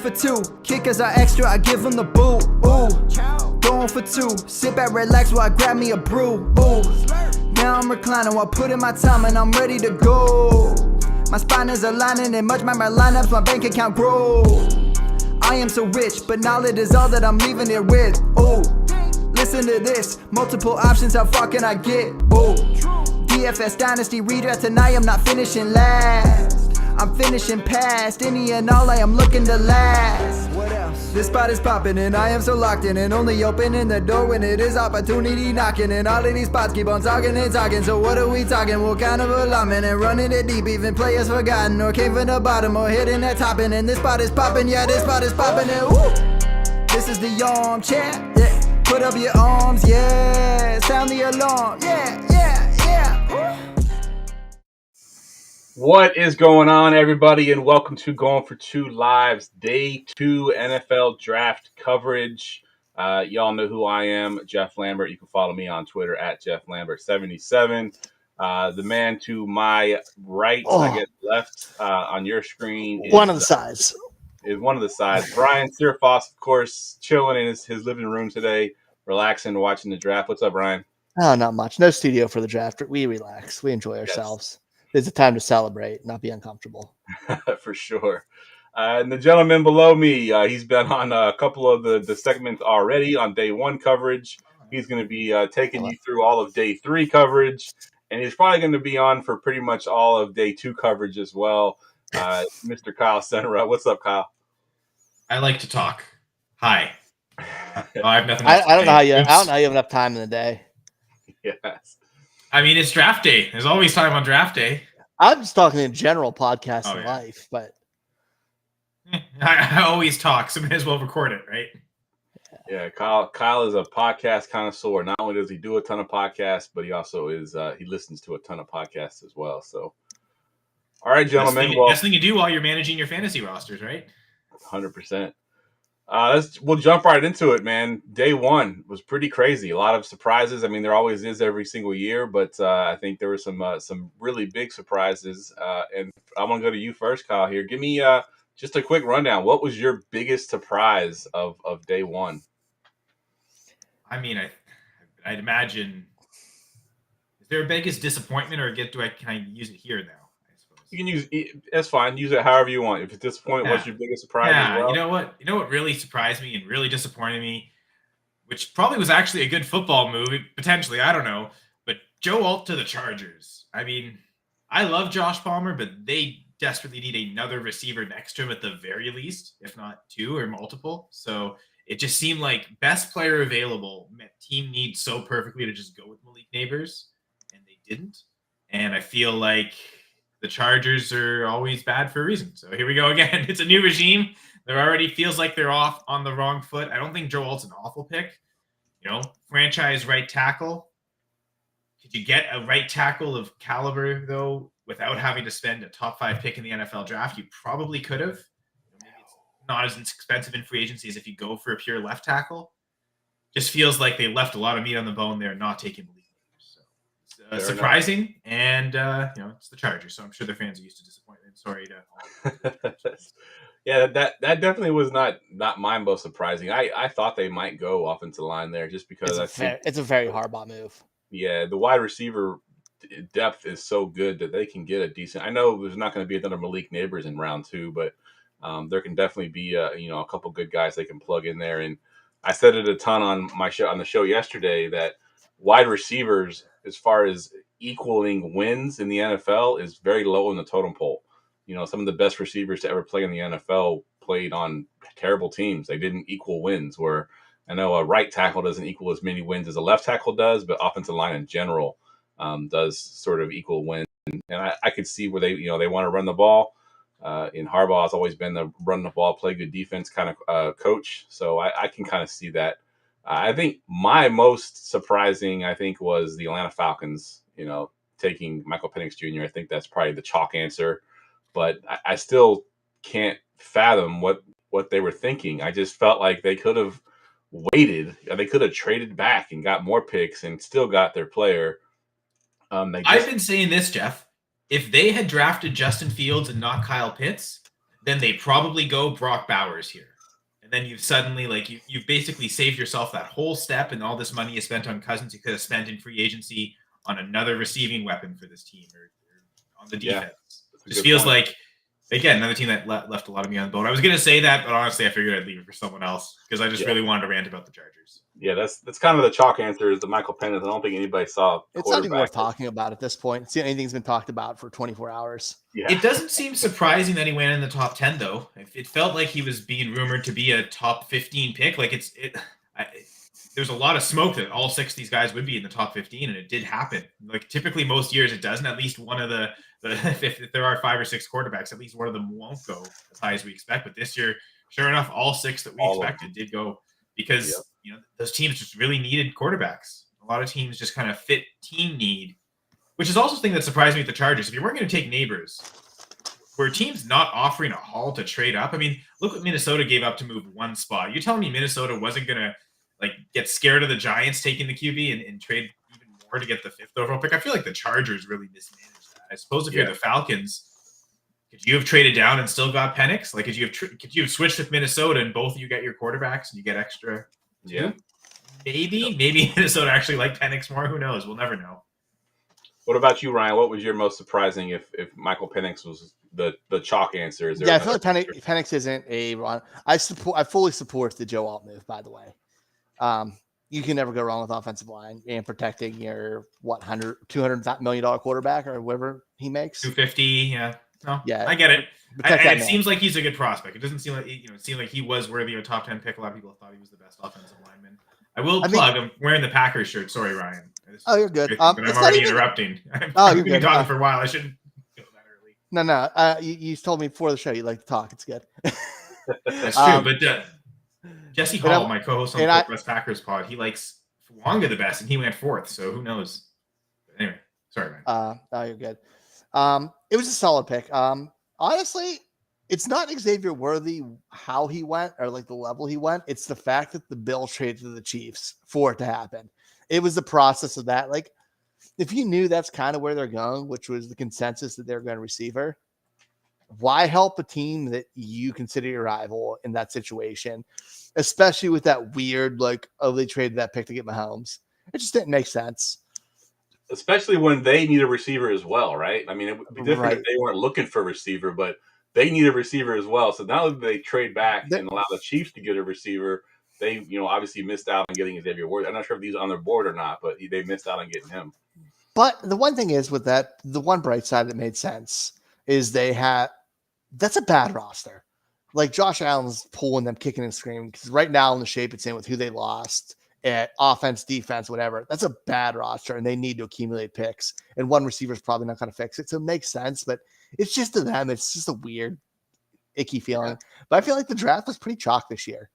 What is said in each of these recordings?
for two. Kickers are extra, I give them the boot. Ooh, going for two. Sit back, relax while I grab me a brew. Ooh, now I'm reclining while putting my time and I'm ready to go. My spine is aligning and much my lineups, my bank account grow. I am so rich, but knowledge is all that I'm leaving it with. Ooh, listen to this. Multiple options, how far can I get? Ooh, DFS Dynasty redraft tonight, I'm not finishing last. I'm finishing past any and all, I am looking to last. What else? This spot is popping and I am so locked in and only opening the door when it is opportunity knocking. And all of these spots keep on talking and talking. So what are we talking? What kind of alignment? And running it deep, even players forgotten or came from the bottom or hitting that top end. And this spot is popping, yeah, this spot is popping. And woo! This is the armchair, yeah. Put up your arms, yeah. Sound the alarm, yeah, yeah, yeah. Woo! What is going on, everybody, and welcome to Going for2.Live's Day 2 NFL Draft coverage. Y'all know who I am, Jeff Lambert. You can follow me on Twitter at JeffLambert77. The man to my right, I guess left on your screen is one of the sides. Brian Searfoss, of course, chilling in his living room today, relaxing, watching the draft. What's up, Brian? Oh, not much. No studio for the draft. We relax. We enjoy ourselves. Yes. It's a time to celebrate, not be uncomfortable. For sure. And the gentleman below me, he's been on a couple of the segments already on day 1 coverage. He's going to be taking you through all of day 3 coverage, and he's probably going to be on for pretty much all of day 2 coverage as well. Mr. Kyle Senra. What's up, Kyle? I like to talk. Hi. I have nothing. I don't know how you have enough time in the day. Yes. I mean, it's draft day. There's always time on draft day. I'm just talking in general podcast in life, but I always talk, so may as well record it, right? Yeah, Kyle is a podcast connoisseur. Not only does he do a ton of podcasts, but he also is he listens to a ton of podcasts as well. So, all right, gentlemen. Best thing you do while you're managing your fantasy rosters, right? 100%. We'll jump right into it, man. Day 1 was pretty crazy. A lot of surprises. I mean, there always is every single year, but I think there were some really big surprises. And I want to go to you first, Kyle. Here, give me just a quick rundown. What was your biggest surprise of day 1? I mean, I'd imagine. Is there a biggest disappointment, or can I use it here now? You can use it. That's fine. Use it however you want. If it's disappointing, what's your biggest surprise? Yeah, as well? You know what really surprised me and really disappointed me, which probably was actually a good football move, potentially, I don't know. But Joe Alt to the Chargers. I mean, I love Josh Palmer, but they desperately need another receiver next to him at the very least, if not 2 or multiple. So it just seemed like best player available met team needs so perfectly to just go with Malik Neighbors, and they didn't. And I feel like the Chargers are always bad for a reason. So here we go again. It's a new regime. There already feels like they're off on the wrong foot. I don't think Joe Alt's an awful pick. Franchise right tackle. Could you get a right tackle of caliber, though, without having to spend a top 5 pick in the NFL draft? You probably could have. Maybe it's not as expensive in free agency as if you go for a pure left tackle. Just feels like they left a lot of meat on the bone there, not taking the lead. Surprising, and it's the Chargers, so I'm sure their fans are used to disappointment. Sorry to. Yeah, that definitely was not my most surprising. I thought they might go offensive line there just because it's a very Harbaugh move. Yeah, the wide receiver depth is so good that they can get a decent. I know there's not going to be another Malik Neighbors in round 2, but there can definitely be a couple good guys they can plug in there. And I said it a ton on the show yesterday that wide receivers, as far as equaling wins in the NFL, is very low in the totem pole. Some of the best receivers to ever play in the NFL played on terrible teams. They didn't equal wins, where I know a right tackle doesn't equal as many wins as a left tackle does, but offensive line in general does sort of equal wins. And I could see where they want to run the ball. In Harbaugh has always been the run the ball, play good defense kind of coach. So I can kind of see that. I think my most surprising, was the Atlanta Falcons, taking Michael Penix Jr. I think that's probably the chalk answer, but I still can't fathom what they were thinking. I just felt like they could have waited. They could have traded back and got more picks and still got their player. I've been saying this, Jeff. If they had drafted Justin Fields and not Kyle Pitts, then they probably go Brock Bowers here. And then you've suddenly, like, you've basically saved yourself that whole step, and all this money you spent on Cousins, you could have spent in free agency on another receiving weapon for this team or on the defense. Just feels like, again, another team that left a lot of me on the boat. I was going to say that, but honestly, I figured I'd leave it for someone else because I just really wanted to rant about the Chargers. Yeah, that's kind of the chalk answer is the Michael Penix. I don't think anybody saw. It's not even worth talking about at this point. See, anything's been talked about for 24 hours. Yeah. It doesn't seem surprising that he went in the top 10, though. It felt like he was being rumored to be a top 15 pick. Like there's a lot of smoke that all 6 of these guys would be in the top 15, and it did happen. Like typically most years it doesn't. At least one of the if there are 5 or 6 quarterbacks, at least one of them won't go as high as we expect. But this year, sure enough, all 6 that we expected did go because those teams just really needed quarterbacks. A lot of teams just kind of fit team need, which is also the thing that surprised me with the Chargers. If you weren't going to take Neighbors, were teams not offering a haul to trade up? I mean, look what Minnesota gave up to move 1 spot. You're telling me Minnesota wasn't going to get scared of the Giants taking the QB and trade even more to get the 5th overall pick? I feel like the Chargers really mismanaged that. I suppose if you're the Falcons, could you have traded down and still got Penix? Like, could you have switched with Minnesota and both of you get your quarterbacks and you get extra? Yeah. Maybe Minnesota actually liked Penix more. Who knows? We'll never know. What about you, Ryan? What was your most surprising if Michael Penix was the chalk answer? I feel like Penix isn't a run. I fully support the Joe Alt move, by the way. You can never go wrong with offensive line and protecting your $200 million quarterback or whatever he makes. 250, yeah. No, yeah, I get it. It seems like he's a good prospect. It doesn't seem like it seemed like he was worthy of a top 10 pick. A lot of people thought he was the best offensive lineman. I will plug. I'm wearing the Packers shirt. Sorry, Ryan. You're good. But I'm already interrupting. You've been talking for a while. I shouldn't go that early. No. You told me before the show you like to talk. It's good. That's true. But Jesse Hall, my co-host on the West Packers pod, he likes Fuanga the best, and he went 4th. So who knows? But anyway, sorry, Ryan. You're good. It was a solid pick. Honestly, it's not Xavier Worthy how he went or like the level he went. It's the fact that the Bills traded to the Chiefs for it to happen. It was the process of that. Like, if you knew that's kind of where they're going, which was the consensus that they're going to receiver, why help a team that you consider your rival in that situation, especially with that weird, they traded that pick to get Mahomes? It just didn't make sense. Especially when they need a receiver as well, right? I mean, it would be different if they weren't looking for a receiver, but they need a receiver as well. So now that they trade back and allow the Chiefs to get a receiver, they, obviously missed out on getting Xavier Worthy. I'm not sure if he's on their board or not, but they missed out on getting him. But the one thing is with that, the one bright side that made sense is that's a bad roster. Like Josh Allen's pulling them, kicking and screaming because right now in the shape it's in with who they lost at offense, defense, whatever. That's a bad roster and they need to accumulate picks. And one receiver is probably not going to fix it. So it makes sense, but it's just to them. It's just a weird, icky feeling. But I feel like the draft was pretty chalk this year.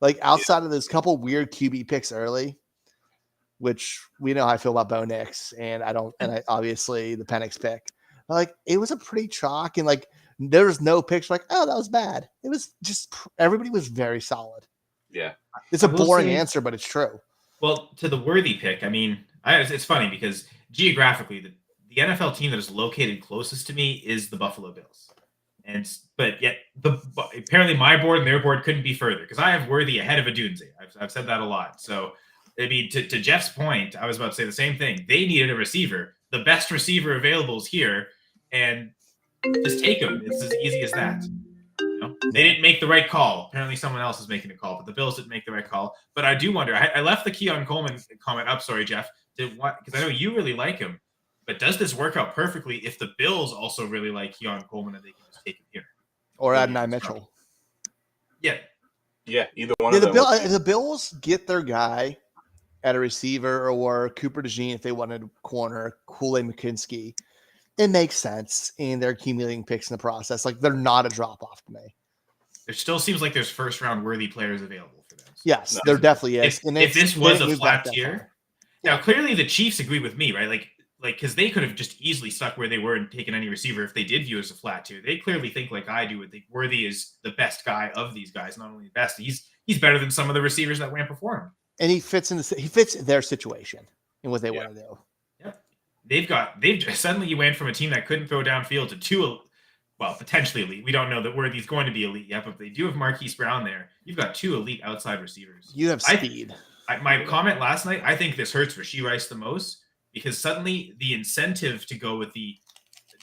Like outside of those couple weird QB picks early, which we know how I feel about Bo Nix, and obviously the Penix pick. Like it was a pretty chalk, and there was no picks like, oh, that was bad. It was just everybody was very solid. Yeah, it's a boring answer, but it's true. Well, to the Worthy pick, I mean, it's funny because geographically, the NFL team that is located closest to me is the Buffalo Bills. But yet, apparently my board and their board couldn't be further because I have Worthy ahead of Adunze. I've said that a lot. So, I mean, to Jeff's point, I was about to say the same thing. They needed a receiver. The best receiver available is here, and just take him. It's as easy as that. They didn't make the right call. Apparently, someone else is making a call, but the Bills didn't make the right call. But I do wonder. I left the Keon Coleman comment up. Sorry, Jeff. Because I know you really like him. But does this work out perfectly if the Bills also really like Keon Coleman and they can just take him here? Or Adonai Mitchell. Yeah, either one of them. The Bills get their guy at a receiver or Cooper DeJean if they wanted corner, Kool-Aid McKinstry. It makes sense, and they're accumulating picks in the process. Like, they're not a drop-off to me. There still seems like there's first-round worthy players available for them. Yes, there definitely is. If this was a flat tier, now clearly the Chiefs agree with me, right? Like because they could have just easily stuck where they were and taken any receiver if they did view it as a flat tier. They clearly think like I do. Think Worthy is the best guy of these guys. Not only the best, he's better than some of the receivers that went before him. And he fits their situation and what they want to do. Yep. They've suddenly you went from a team that couldn't throw downfield to well, potentially elite. We don't know that Worthy's going to be elite yet, but they do have Marquise Brown there. You've got 2 elite outside receivers. You have speed. My comment last night, I think this hurts Rashee Rice the most because suddenly the incentive to go with the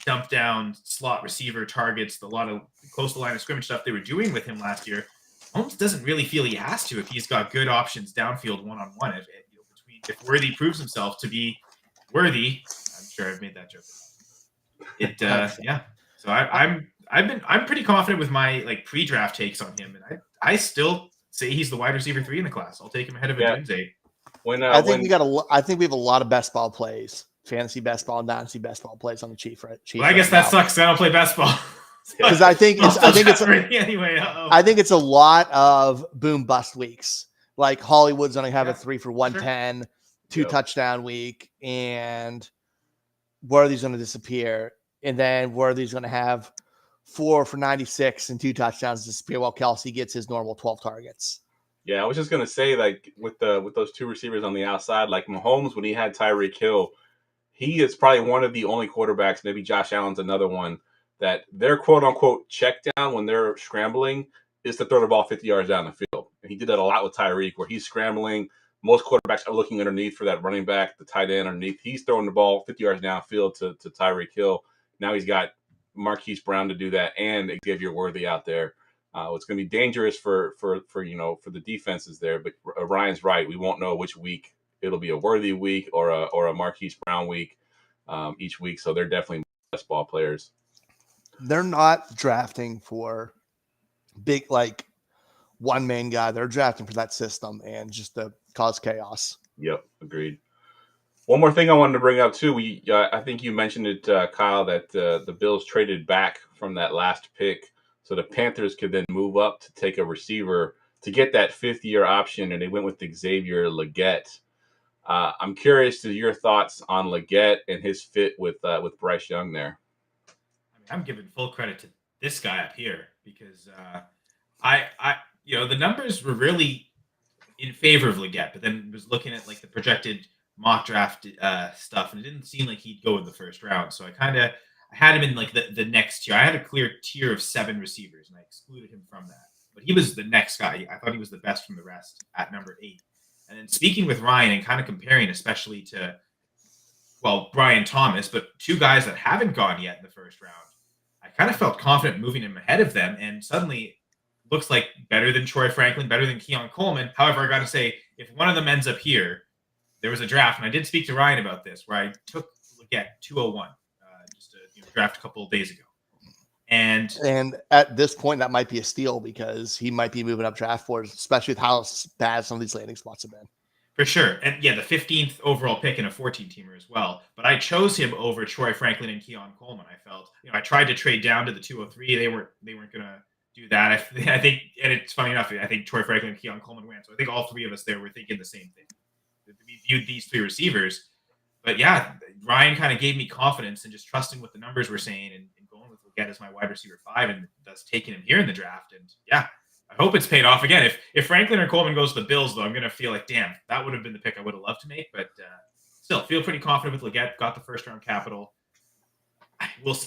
dump down slot receiver targets, a lot of close to line of scrimmage stuff they were doing with him last year, Holmes doesn't really feel he has to if he's got good options downfield one-on-one. If Worthy proves himself to be worthy, I'm sure I've made that joke. Yeah. So I'm pretty confident with my like pre-draft takes on him, and I still say he's the wide receiver 3 in the class. I'll take him ahead of Adunze. I think we have a lot of best ball plays, fantasy best ball, dynasty best ball plays on the Chief. Right? Well, I guess that sucks. I don't play best ball because I think it's anyway. I think it's a lot of boom bust weeks. Like Hollywood's going to have a 3 for 110, 2 touchdown week, and Worthy's going to disappear, and then Worthy's going to have 4 for 96 and 2 touchdowns disappear while Kelsey gets his normal 12 targets. Yeah, I was just gonna say, like with those 2 receivers on the outside, like Mahomes when he had Tyreek Hill, he is probably one of the only quarterbacks, maybe Josh Allen's another one, that their quote unquote check down when they're scrambling is to throw the ball 50 yards down the field. And he did that a lot with Tyreek, where he's scrambling. Most quarterbacks are looking underneath for that running back, the tight end underneath. He's throwing the ball 50 yards downfield to Tyreek Hill. Now he's got Marquise Brown to do that and Xavier Worthy out there. It's going to be dangerous for the defenses there. But Ryan's right. We won't know which week it'll be, a Worthy week or a Marquise Brown week each week. So they're definitely best ball players. They're not drafting for big like one main guy. They're drafting for that system and just to cause chaos. Yep, agreed. One more thing I wanted to bring up too. I think you mentioned it, Kyle, that the Bills traded back from that last pick, so the Panthers could then move up to take a receiver to get that 5th-year option, and they went with Xavier Legette. I'm curious to your thoughts on Legette and his fit with Bryce Young there. I mean, I'm giving full credit to this guy up here because the numbers were really in favor of Legette, but then was looking at like the projected mock draft stuff, and it didn't seem like he'd go in the first round. So I had him in like the next tier. I had a clear tier of 7 receivers, and I excluded him from that. But he was the next guy. I thought he was the best from the rest at number 8. And then speaking with Ryan and kind of comparing, especially to, Brian Thomas, but 2 guys that haven't gone yet in the first round, I kind of felt confident moving him ahead of them, and suddenly looks like better than Troy Franklin, better than Keon Coleman. However, I got to say, if one of them ends up here, there was a draft, and I did speak to Ryan about this, where I took Legette 201, just a draft a couple of days ago. And at this point, that might be a steal because he might be moving up draft boards, especially with how bad some of these landing spots have been. For sure. And yeah, the 15th overall pick in a 14-teamer as well. But I chose him over Troy Franklin and Keon Coleman. I felt, I tried to trade down to the 203. They weren't going to do that. I think, and it's funny enough, I think Troy Franklin and Keon Coleman went. So I think all 3 of us there were thinking the same thing. We viewed these 3 receivers. But yeah, Ryan kind of gave me confidence and just trusting what the numbers were saying and going with Legette as my wide receiver 5 and thus taking him here in the draft. And yeah, I hope it's paid off again. If Franklin or Coleman goes to the Bills, though, I'm going to feel like, damn, that would have been the pick I would have loved to make. But still, feel pretty confident with Legette. Got the first-round capital.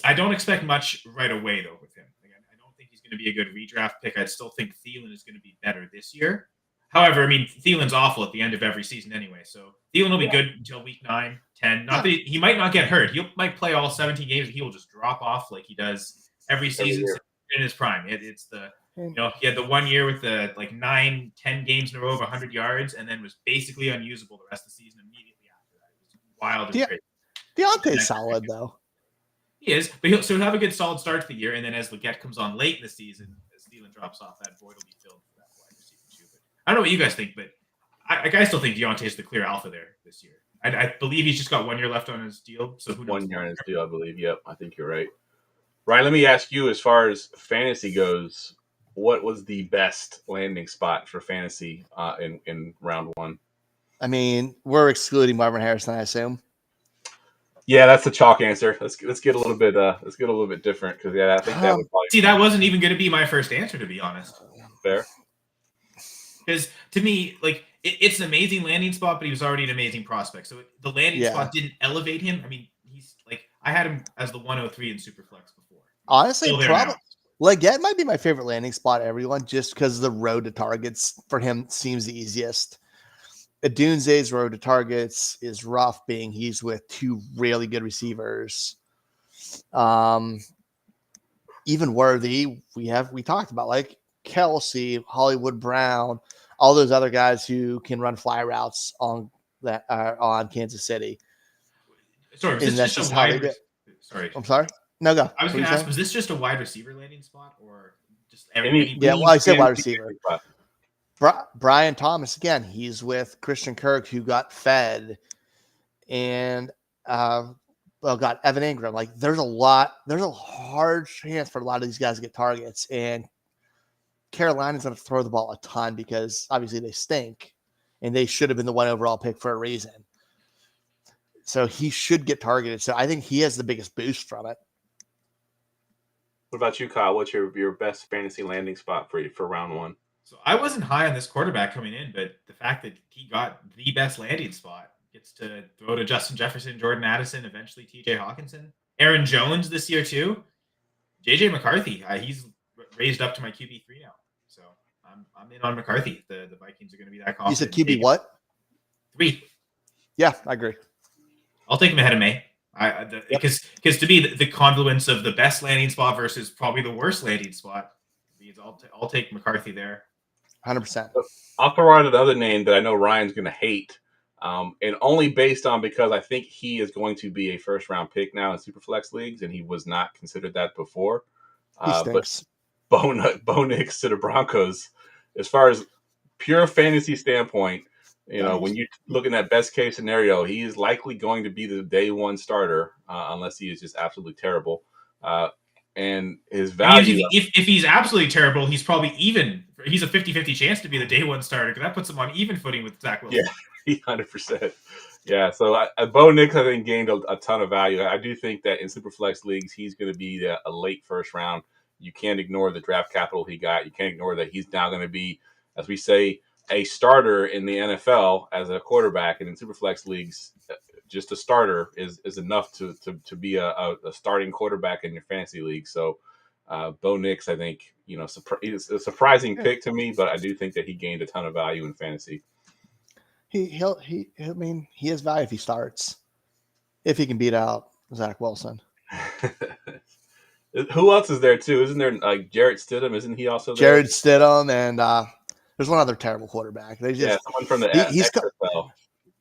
I don't expect much right away, though, with him. Again, I don't think he's going to be a good redraft pick. I still think Thielen is going to be better this year. However, I mean, Thielen's awful at the end of every season anyway. So Thielen will be good until week 9, 10. Not that he might not get hurt. He might play all 17 games. He will just drop off like he does every season in his prime. It's the he had the 1 year with the 9, 10 games in a row of 100 yards, and then was basically unusable the rest of the season immediately after that. It was wild and crazy. Deontay's solid though. He is, but he'll have a good solid start to the year, and then as Legette comes on late in the season, as Thielen drops off, that void will be filled for that wide receiver too. But I don't know what you guys think, but I still think Deontay's the clear alpha there this year. I believe he's just got 1 year left on his deal, so who knows? 1 year on his deal, I believe. Yep, I think you're right. Ryan, let me ask you, as far as fantasy goes, what was the best landing spot for fantasy in round 1? I mean, we're excluding Marvin Harrison, I assume. Yeah, that's the chalk answer. Let's get a little bit different because I think that would probably that wasn't even going to be my first answer, to be honest. Fair. Because to me, it's an amazing landing spot, but he was already an amazing prospect. So the landing spot didn't elevate him. I mean, he's I had him as the 103 in Superflex before. Honestly, Still there probably now. Leggett might be my favorite landing spot. Everyone, just because the road to targets for him seems the easiest. Adunze's road to targets is rough, being he's with two really good receivers. Even Worthy, we talked about like Kelsey, Hollywood Brown, all those other guys who can run fly routes on that on Kansas City, Sorry, was and this that's just just a how they wide? do it. Sorry, I'm sorry. No, go. I was What are going you to ask, saying? was this just a wide receiver landing spot, or just Any Yeah, well, any? I said wide fantasy receiver. spot. Brian Thomas again. He's with Christian Kirk, who got fed, and got Evan Ingram. Like, there's a hard chance for a lot of these guys to get targets, and Carolina's going to throw the ball a ton because obviously they stink, and they should have been the 1 overall pick for a reason. So he should get targeted. So I think he has the biggest boost from it. What about you, Kyle? What's your best fantasy landing spot for round 1? So I wasn't high on this quarterback coming in, but the fact that he got the best landing spot, gets to throw to Justin Jefferson, Jordan Addison, eventually T.J. Hawkinson, Aaron Jones this year too. J.J. McCarthy, he's raised up to my QB3 now, so I'm in on McCarthy. The Vikings are going to be that You said confident. QB what? 3. Yeah, I agree. I'll take him ahead of May. Because to me the confluence of the best landing spot versus probably the worst landing spot means I'll take McCarthy there. 100%. I'll throw out another name that I know Ryan's going to hate, and only based on because I think he is going to be a first-round pick now in Superflex leagues, and he was not considered that before. He But stinks. Bo Nix to the Broncos, as far as pure fantasy standpoint, when you're looking at best case scenario, he is likely going to be the day 1 starter, unless he is just absolutely terrible. And his value. If he's absolutely terrible, he's probably even. He's a 50-50 chance to be the day 1 starter because that puts him on even footing with Zach Wilson. Yeah, 100%. Yeah, so Bo Nix, I think, gained a ton of value. I do think that in Superflex leagues, he's going to be a late first round. You can't ignore the draft capital he got. You can't ignore that he's now going to be, as we say, a starter in the NFL as a quarterback. And in Superflex leagues, just a starter is enough to be a starting quarterback in your fantasy league. So Bo Nix, I think, it's a surprising pick to me, but I do think that he gained a ton of value in fantasy. He has value if he starts. If he can beat out Zach Wilson. Who else is there too? Isn't there like Jarrett Stidham? Isn't he also there? Jared Stidham, and there's one other terrible quarterback. They just someone from the he's XFL.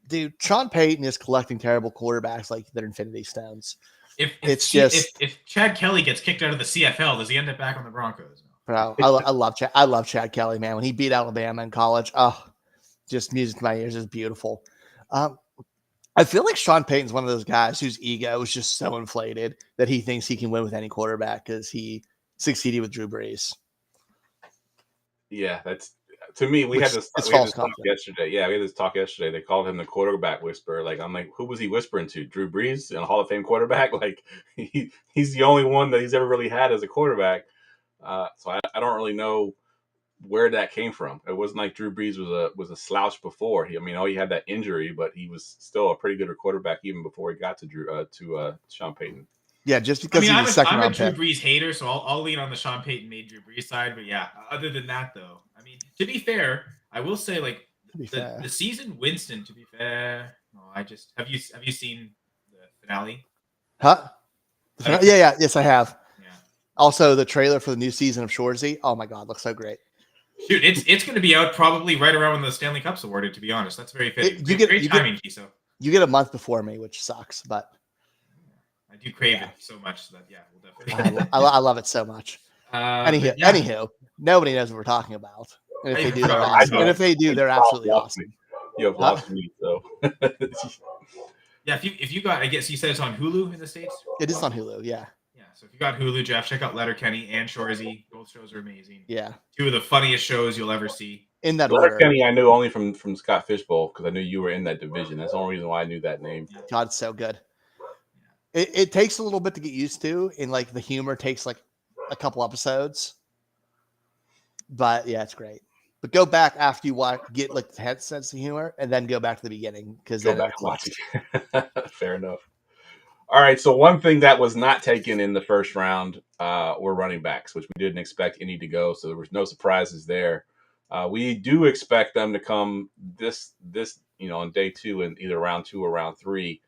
Dude, Sean Payton is collecting terrible quarterbacks like they're Infinity Stones. If Chad Kelly gets kicked out of the CFL, does he end up back on the Broncos? Bro, I love Chad Kelly, man. When he beat Alabama in college, just music to my ears is beautiful. I feel like Sean Payton's one of those guys whose ego is just so inflated that he thinks he can win with any quarterback because he succeeded with Drew Brees. Yeah, that's to me. We had this talk yesterday. Yeah, we had this talk yesterday. They called him the quarterback whisperer. Like, I'm like, who was he whispering to? Drew Brees, a Hall of Fame quarterback? Like, he's the only one that he's ever really had as a quarterback. So I don't really know where that came from. It wasn't like Drew Brees was a slouch before. He had that injury, but he was still a pretty good quarterback even before he got to Sean Payton. Yeah, just because I'm a Drew pick. Brees hater, so I'll lean on the Sean Payton made Drew Brees side. But yeah, other than that, though, I mean, to be fair, I will say like the season Winston. To be fair, have you seen the finale? Huh? Yeah. Yes, I have. Yeah. Also, the trailer for the new season of Shoresy. Oh my God, looks so great. Shoot, it's going to be out probably right around when the Stanley Cup's awarded. To be honest, that's very fitting. Great timing, Kiso. You get a month before me, which sucks, but I do crave it so much that we'll definitely. I love it so much. Anywho, nobody knows what we're talking about, and if they do, they're awesome. And if they do, they're absolutely awesome. You have lost me, so. Yeah, if you got, I guess you said it's on Hulu in the States. It is on Hulu, yeah. Yeah, so if you got Hulu, Jeff, check out Letterkenny and Shoresy. Both shows are amazing. Yeah, 2 of the funniest shows you'll ever see. In that Letterkenny, I knew only from Scott Fishbowl because I knew you were in that division. That's the only reason why I knew that name. God, it's so good. It takes a little bit to get used to, and like the humor takes like a couple episodes. But yeah, it's great. But go back after you get like the head sense of humor, and then go back to the beginning because then back watching. Fair enough. All right, so one thing that was not taken in the first round were running backs, which we didn't expect any to go, so there was no surprises there. We do expect them to come this on day 2 in either round 2 or round 3.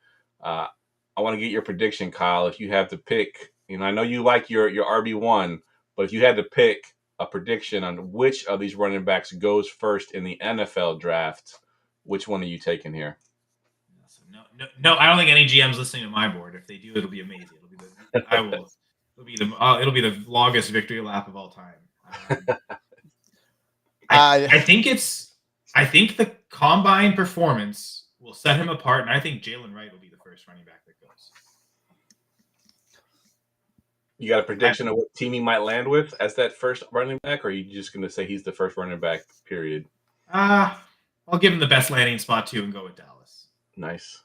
I want to get your prediction, Kyle. If you have to pick, I know you like your RB1, but if you had to pick a prediction on which of these running backs goes first in the NFL draft, which one are you taking here? No, I don't think any GM's listening to my board. If they do, it'll be amazing. It'll be the longest victory lap of all time. I think the combine performance will set him apart, and I think Jalen Wright will be the first running back that goes. You got a prediction of what team he might land with as that first running back, or are you just going to say he's the first running back, period? I'll give him the best landing spot too and go with Dallas. Nice.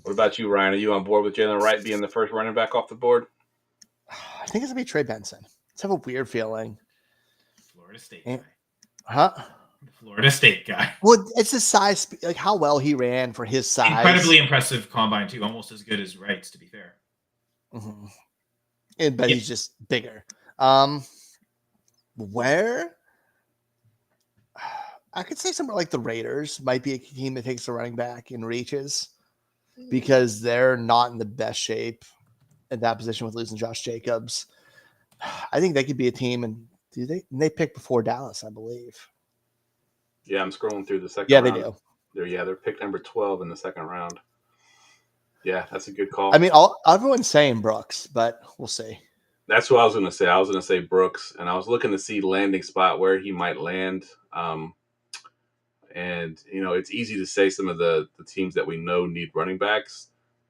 What about you, Ryan? Are you on board with Jalen Wright being the first running back off the board? I think it's going to be Trey Benson. Let's have a weird feeling. Florida State guy. Huh? Florida State guy. Well, it's his size, like how well he ran for his size. Incredibly impressive combine too, almost as good as Wright's, to be fair. Mm-hmm. But he's just bigger. Where? I could say somewhere like the Raiders might be a team that takes a running back and reaches because they're not in the best shape at that position with losing Josh Jacobs. I think they could be a team, and they pick before Dallas, I believe. Yeah, I'm scrolling through the second Yeah, round. they do. They're picked number 12 in the second round. Yeah, that's a good call. I mean, everyone's saying Brooks, but we'll see. That's what I was going to say. I was going to say Brooks, and I was looking to see landing spot where he might land. And, it's easy to say some of the teams that we know need running backs,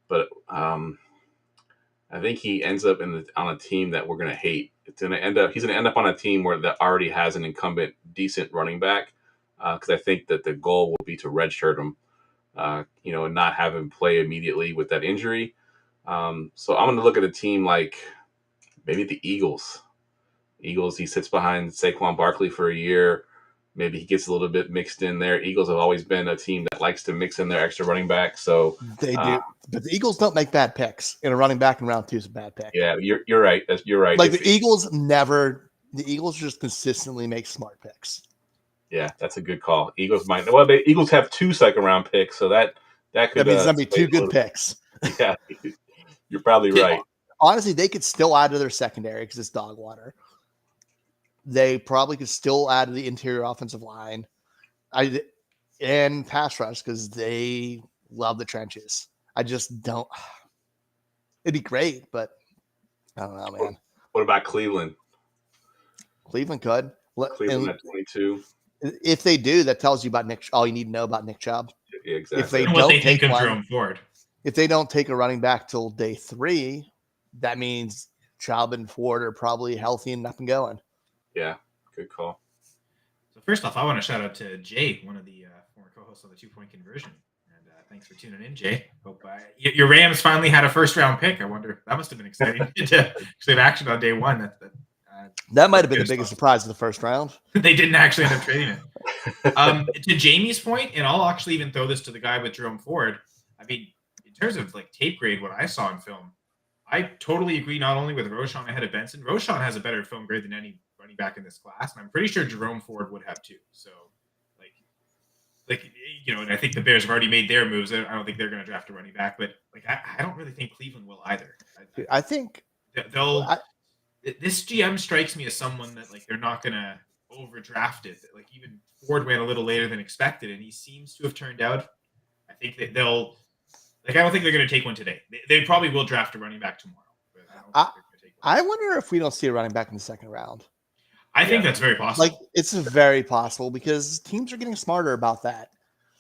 but I think he ends up on a team that we're going to hate. He's going to end up on a team that already has an incumbent decent running back, because I think that the goal will be to redshirt him, and not have him play immediately with that injury. So I'm going to look at a team like maybe the Eagles. He sits behind Saquon Barkley for a year. Maybe he gets a little bit mixed in there. Eagles have always been a team that likes to mix in their extra running back. So they do, but the Eagles don't make bad picks. And a running back in round 2 is a bad pick. Yeah, you're right. You're right. Like the Eagles just consistently make smart picks. Yeah, that's a good call. Eagles the Eagles have 2 second-round picks, so that could. That means there'll be 2 good picks. Yeah, you're probably right. Honestly, they could still add to their secondary because it's dog water. They probably could still add to the interior offensive line, and pass rush because they love the trenches. I just don't. It'd be great, but I don't know, man. What about Cleveland? Cleveland could. Cleveland at 22. If they do, that tells you about all you need to know about Nick Chubb. Yeah, exactly. If they and don't what they take think of one, Jerome Ford. If they don't take a running back till day 3, that means Chubb and Ford are probably healthy and up and going. Yeah, good call. So first off, I want to shout out to Jay, one of the former co-hosts of the 2-Point Conversion. And thanks for tuning in, Jay. Hope your Rams finally had a first-round pick. I wonder, that must have been exciting to have action on day 1. That might have been the biggest surprise of the first round. They didn't actually end up trading it. To Jamie's point, and I'll actually even throw this to the guy with Jerome Ford. I mean, in terms of like tape grade, what I saw in film, I totally agree not only with Roschon ahead of Benson. Roschon has a better film grade than any running back in this class, and I'm pretty sure Jerome Ford would have too. So, and I think the Bears have already made their moves. I don't think they're going to draft a running back, but I don't really think Cleveland will either. I think they'll. This GM strikes me as someone that they're not going to overdraft it. Even Ford went a little later than expected, and he seems to have turned out. I think that they'll. I don't think they're going to take one today. They probably will draft a running back tomorrow. But I wonder if we don't see a running back in the second round. I think that's very possible. It's very possible because teams are getting smarter about that.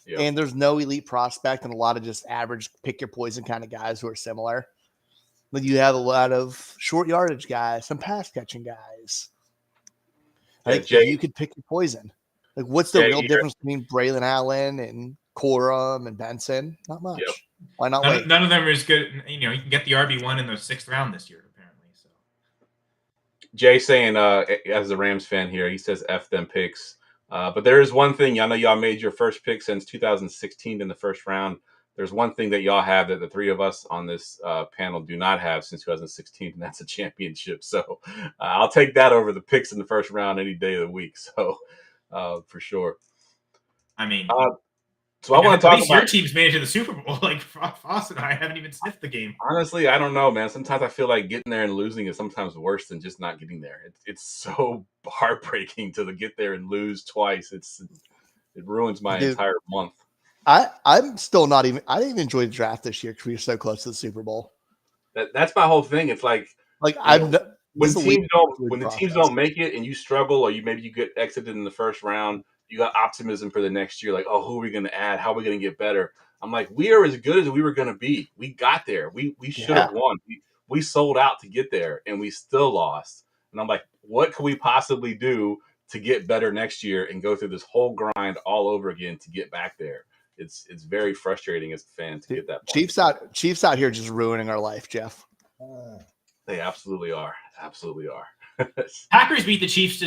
Yep. And there's no elite prospect and a lot of just average pick your poison kind of guys who are similar. You have a lot of short yardage guys, some pass catching guys. Jay, you could pick your poison. What's the real difference between Braylon Allen and Corum and Benson? Not much. Yep. Why not wait? None of them are as good. You can get the RB1 in the 6th round this year, apparently. So Jay saying, as a Rams fan here, he says F them picks. But there is one thing. I know y'all made your first pick since 2016 in the first round. there's one thing that y'all have that the three of us on this panel do not have since 2016, and that's a championship. So I'll take that over the picks in the first round any day of the week. So for sure. I mean, so I want to talk at least about your team's made it to the Super Bowl. Like Foss and I haven't even sniffed the game. Honestly, I don't know, man. Sometimes I feel like getting there and losing is sometimes worse than just not getting there. It's so heartbreaking to get there and lose twice. It ruins my entire month. I'm still not even. I didn't even enjoy the draft this year because we were so close to the Super Bowl. That's my whole thing. It's like when the teams don't make it and you struggle, or maybe you get exited in the first round, you got optimism for the next year. Like, oh, who are we going to add? How are we going to get better? I'm like, we are as good as we were going to be. We got there. We should have won. We sold out to get there, and we still lost. And I'm like, what can we possibly do to get better next year and go through this whole grind all over again to get back there? It's very frustrating as a fan to get that point. Chiefs out here just ruining our life, Jeff. They absolutely are. Absolutely are. Packers beat the Chiefs.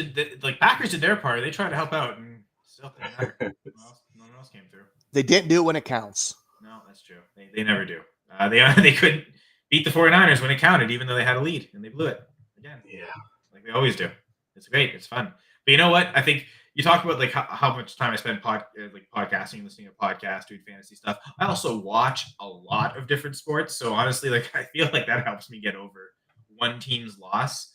Packers did their part. They tried to help out, and still didn't matter. No one else came through. They didn't do it when it counts. No, that's true. They never do. They couldn't beat the 49ers when it counted, even though they had a lead, and they blew it again. Yeah, like they always do. It's great. It's fun. But you know what? I think you talk about like how much time I spend podcasting, listening to podcasts, doing fantasy stuff. I also watch a lot of different sports. So honestly, like I feel like that helps me get over one team's loss.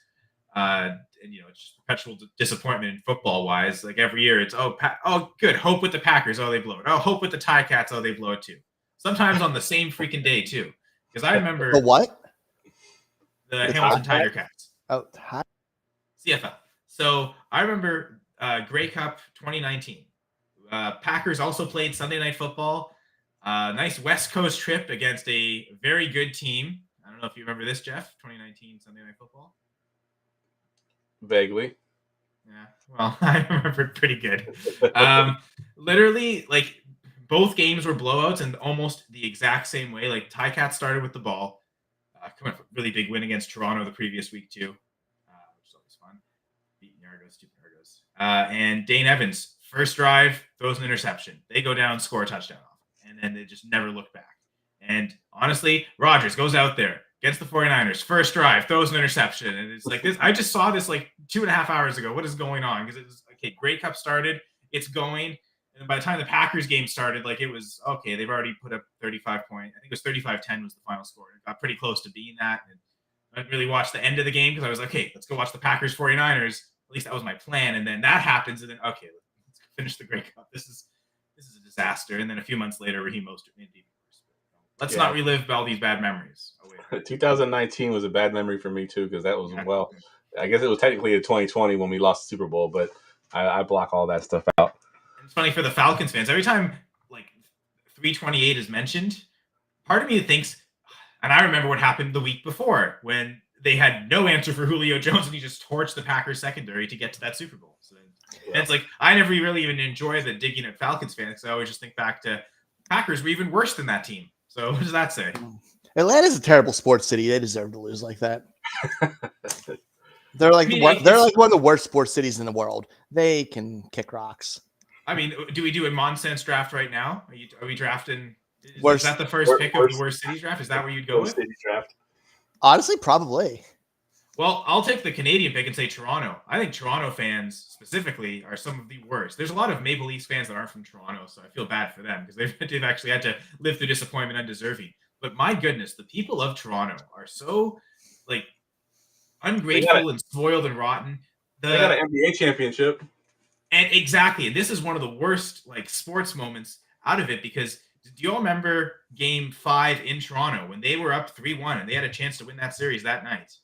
And it's just perpetual disappointment in football wise. Like every year, it's good. Hope with the Packers. Oh, they blow it. Oh, hope with the Ticats. Oh, they blow it too. Sometimes on the same freaking day too. Because I remember the what? The Hamilton Tiger Cats. Oh, CFL. So I remember Grey Cup 2019. Packers also played Sunday Night Football. Nice West Coast trip against a very good team. I don't know if you remember this, Jeff. 2019 Sunday Night Football. Vaguely. Yeah. Well, I remember it pretty good. Literally, like both games were blowouts and almost the exact same way. Like Ticats started with the ball. Coming up with a really big win against Toronto the previous week too, which is always fun. Beating the Argos, stupid Argos. And Dane Evans, first drive, throws an interception. They go down, score a touchdown off, and then they just never look back. And honestly, Rodgers goes out there, gets the 49ers, first drive, throws an interception. And it's like this. I just saw this like 2.5 hours ago. What is going on? Because it was okay, Grey Cup started, it's going. And by the time the Packers game started, like it was okay. They've already put up 35 points. I think it was 35-10 was the final score. It got pretty close to being that. And I didn't really watch the end of the game because I was like, okay, let's go watch the Packers 49ers. At least that was my plan. And then that happens. And then, okay, let's finish the Grey Cup. This is a disaster. And then a few months later, Raheem Mostert made it even worse. Let's not relive all these bad mememories. 2019 was a bad memory for me too, because that was I guess it was technically a 2020 when we lost the Super Bowl, but I block all that stuff out. It's funny for the Falcons fans. Every time like 328 is mentioned, part of me thinks, and I remember what happened the week before when they had no answer for Julio Jones and he just torched the Packers secondary to get to that Super Bowl. So and it's like I never really even enjoy the digging at Falcons fans because I always just think back to Packers were even worse than that team. So what does that say? Atlanta's a terrible sports city. They deserve to lose like that. They're like one of the worst sports cities in the world. They can kick rocks. I mean, do we do a nonsense draft right now? Are we drafting? Is that the first pick of the worst cities draft? Is that where you'd go with? Cities draft. Honestly, probably. Well, I'll take the Canadian pick and say Toronto. I think Toronto fans specifically are some of the worst. There's a lot of Maple Leafs fans that aren't from Toronto, so I feel bad for them because they've actually had to live through disappointment undeserving. But my goodness, the people of Toronto are so like ungrateful and spoiled and rotten. They got an NBA championship. And exactly. And this is one of the worst like sports moments out of it because do you all remember game 5 in Toronto when they were up 3-1 and they had a chance to win that series that night?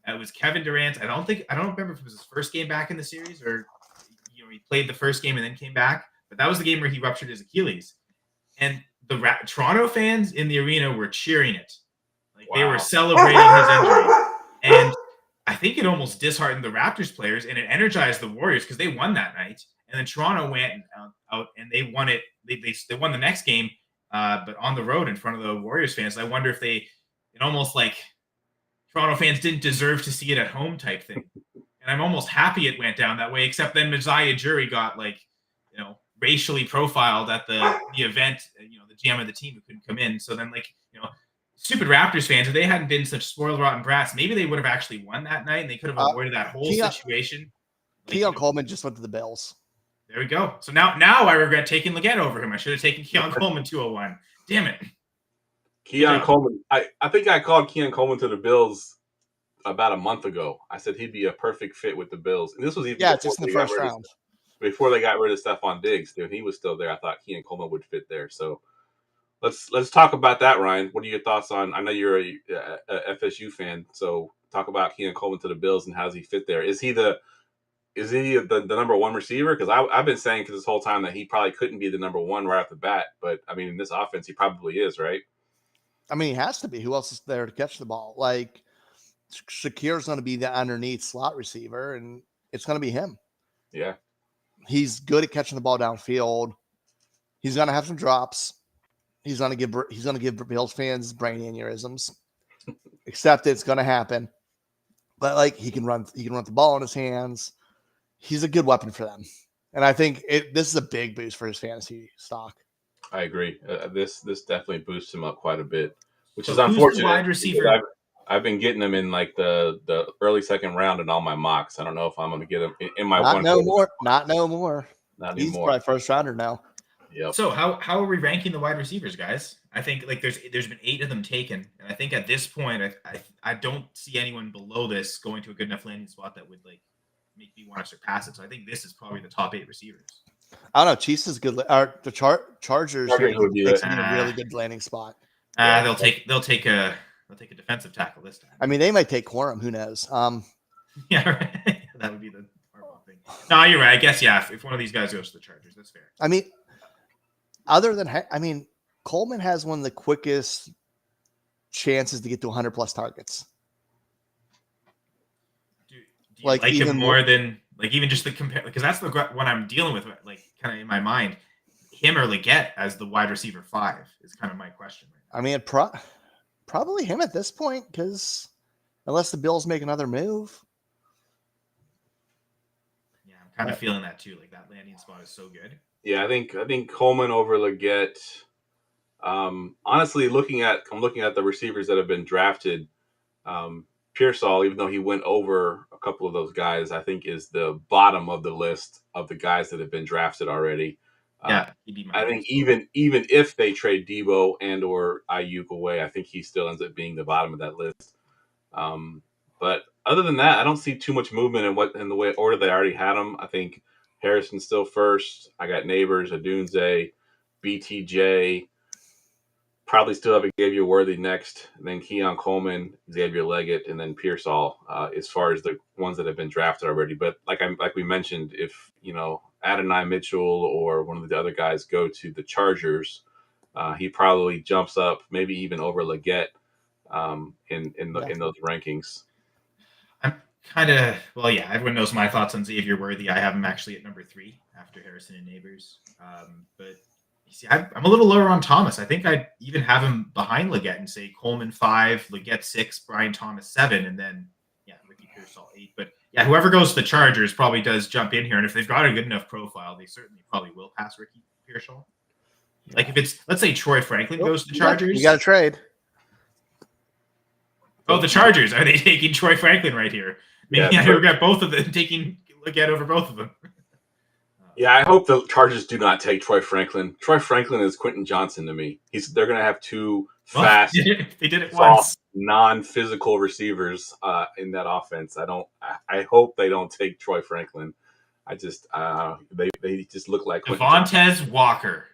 It was Kevin Durant. I don't remember if it was his first game back in the series or he played the first game and then came back. But that was the game where he ruptured his Achilles. And the Toronto fans in the arena were cheering it. Like they were celebrating his injury. And I think it almost disheartened the Raptors players and it energized the Warriors because they won that night. And then Toronto went out and they won it. They won the next game, but on the road in front of the Warriors fans. I wonder if it almost like Toronto fans didn't deserve to see it at home type thing. And I'm almost happy it went down that way, except then Messiah Jury got racially profiled at the event, you know, the GM of the team who couldn't come in. So then, like, you know, stupid Raptors fans, if they hadn't been such spoiled rotten brats, maybe they would have actually won that night and they could have avoided that whole situation. Keon Coleman just went to the Bills. There we go. So now I regret taking Leggett over him. I should have taken Keon Coleman 201. Damn it. Keon Coleman. I think I called Keon Coleman to the Bills about a month ago. I said he'd be a perfect fit with the Bills. And this was even just in the first round. Before they got rid of Stephon Diggs, dude, he was still there. I thought Keon Coleman would fit there. So let's talk about that, Ryan. What are your thoughts on? I know you're a FSU fan, so talk about Keon Coleman to the Bills and how does he fit there? Is he the number one receiver? Because I've been saying this whole time that he probably couldn't be the number one right off the bat, but I mean in this offense he probably is, right? I mean, he has to be. Who else is there to catch the ball? Like Shakir's going to be the underneath slot receiver, and it's going to be him. Yeah. He's good at catching the ball downfield. He's going to have some drops. He's going to give Bills fans brain aneurysms. Except it's going to happen. But like he can run the ball in his hands. He's a good weapon for them. And I think this is a big boost for his fantasy stock. I agree. This definitely boosts him up quite a bit, which is unfortunate. Wide receiver. I've been getting them in like the early second round in all my mocks. I don't know if I'm going to get them in my Not one. No more. Not anymore. He's probably first rounder now. Yep. So how are we ranking the wide receivers, guys? I think like there's been 8 of them taken, and I think at this point I don't see anyone below this going to a good enough landing spot that would like make me want to surpass it. So I think this is probably the top 8 receivers. I don't know. Chiefs is good. The Chargers would be a really good landing spot. They'll take a defensive tackle this time. I mean, they might take Quorum. Who knows? Yeah, right. That would be the horrible thing. No, you're right. I guess if one of these guys goes to the Chargers, that's fair. I mean, Coleman has one of the quickest chances to get to 100 plus targets. Do you like him more than like even just the compare? Because that's the one I'm dealing with, like kind of in my mind. Him or Leggett as the wide receiver 5 is kind of my question. Right now. I mean, probably him at this point, because unless the Bills make another move. Yeah, I'm kind of feeling that too. Like that landing spot is so good. Yeah, I think Coleman over Leggett. Honestly, I'm looking at the receivers that have been drafted. Pearsall, even though he went over a couple of those guys, I think is the bottom of the list of the guys that have been drafted already. Yeah, I think even if they trade Debo and or Ayuk away, I think he still ends up being the bottom of that list. But other than that, I don't see too much movement in the way order they already had them. I think Harrison's still first. I got Neighbors, Adunze, BTJ. Probably still have Xavier Worthy next, and then Keon Coleman, Xavier Leggett, and then Pearsall as far as the ones that have been drafted already. But like we mentioned, if Adonai Mitchell or one of the other guys go to the Chargers, he probably jumps up, maybe even over Leggett in those rankings. I'm kind of everyone knows my thoughts on Xavier Worthy. I have him actually at number 3 after Harrison and Neighbors, but. See, I'm a little lower on Thomas. I think I'd even have him behind Leggett and say Coleman 5, Leggett 6, Brian Thomas 7, and then Ricky Pearsall 8. But whoever goes to the Chargers probably does jump in here, and if they've got a good enough profile, they certainly probably will pass Ricky Pearsall. Like if it's, let's say Troy Franklin goes to the Chargers, you got to trade. Oh, the Chargers, are they taking Troy Franklin right here? Maybe I regret both of them taking Leggett over both of them. Yeah, I hope the Chargers do not take Troy Franklin. Troy Franklin is Quentin Johnson to me. They're going to have 2 fast, they did it once, non-physical receivers in that offense. I hope they don't take Troy Franklin. They just look like Devontae Walker.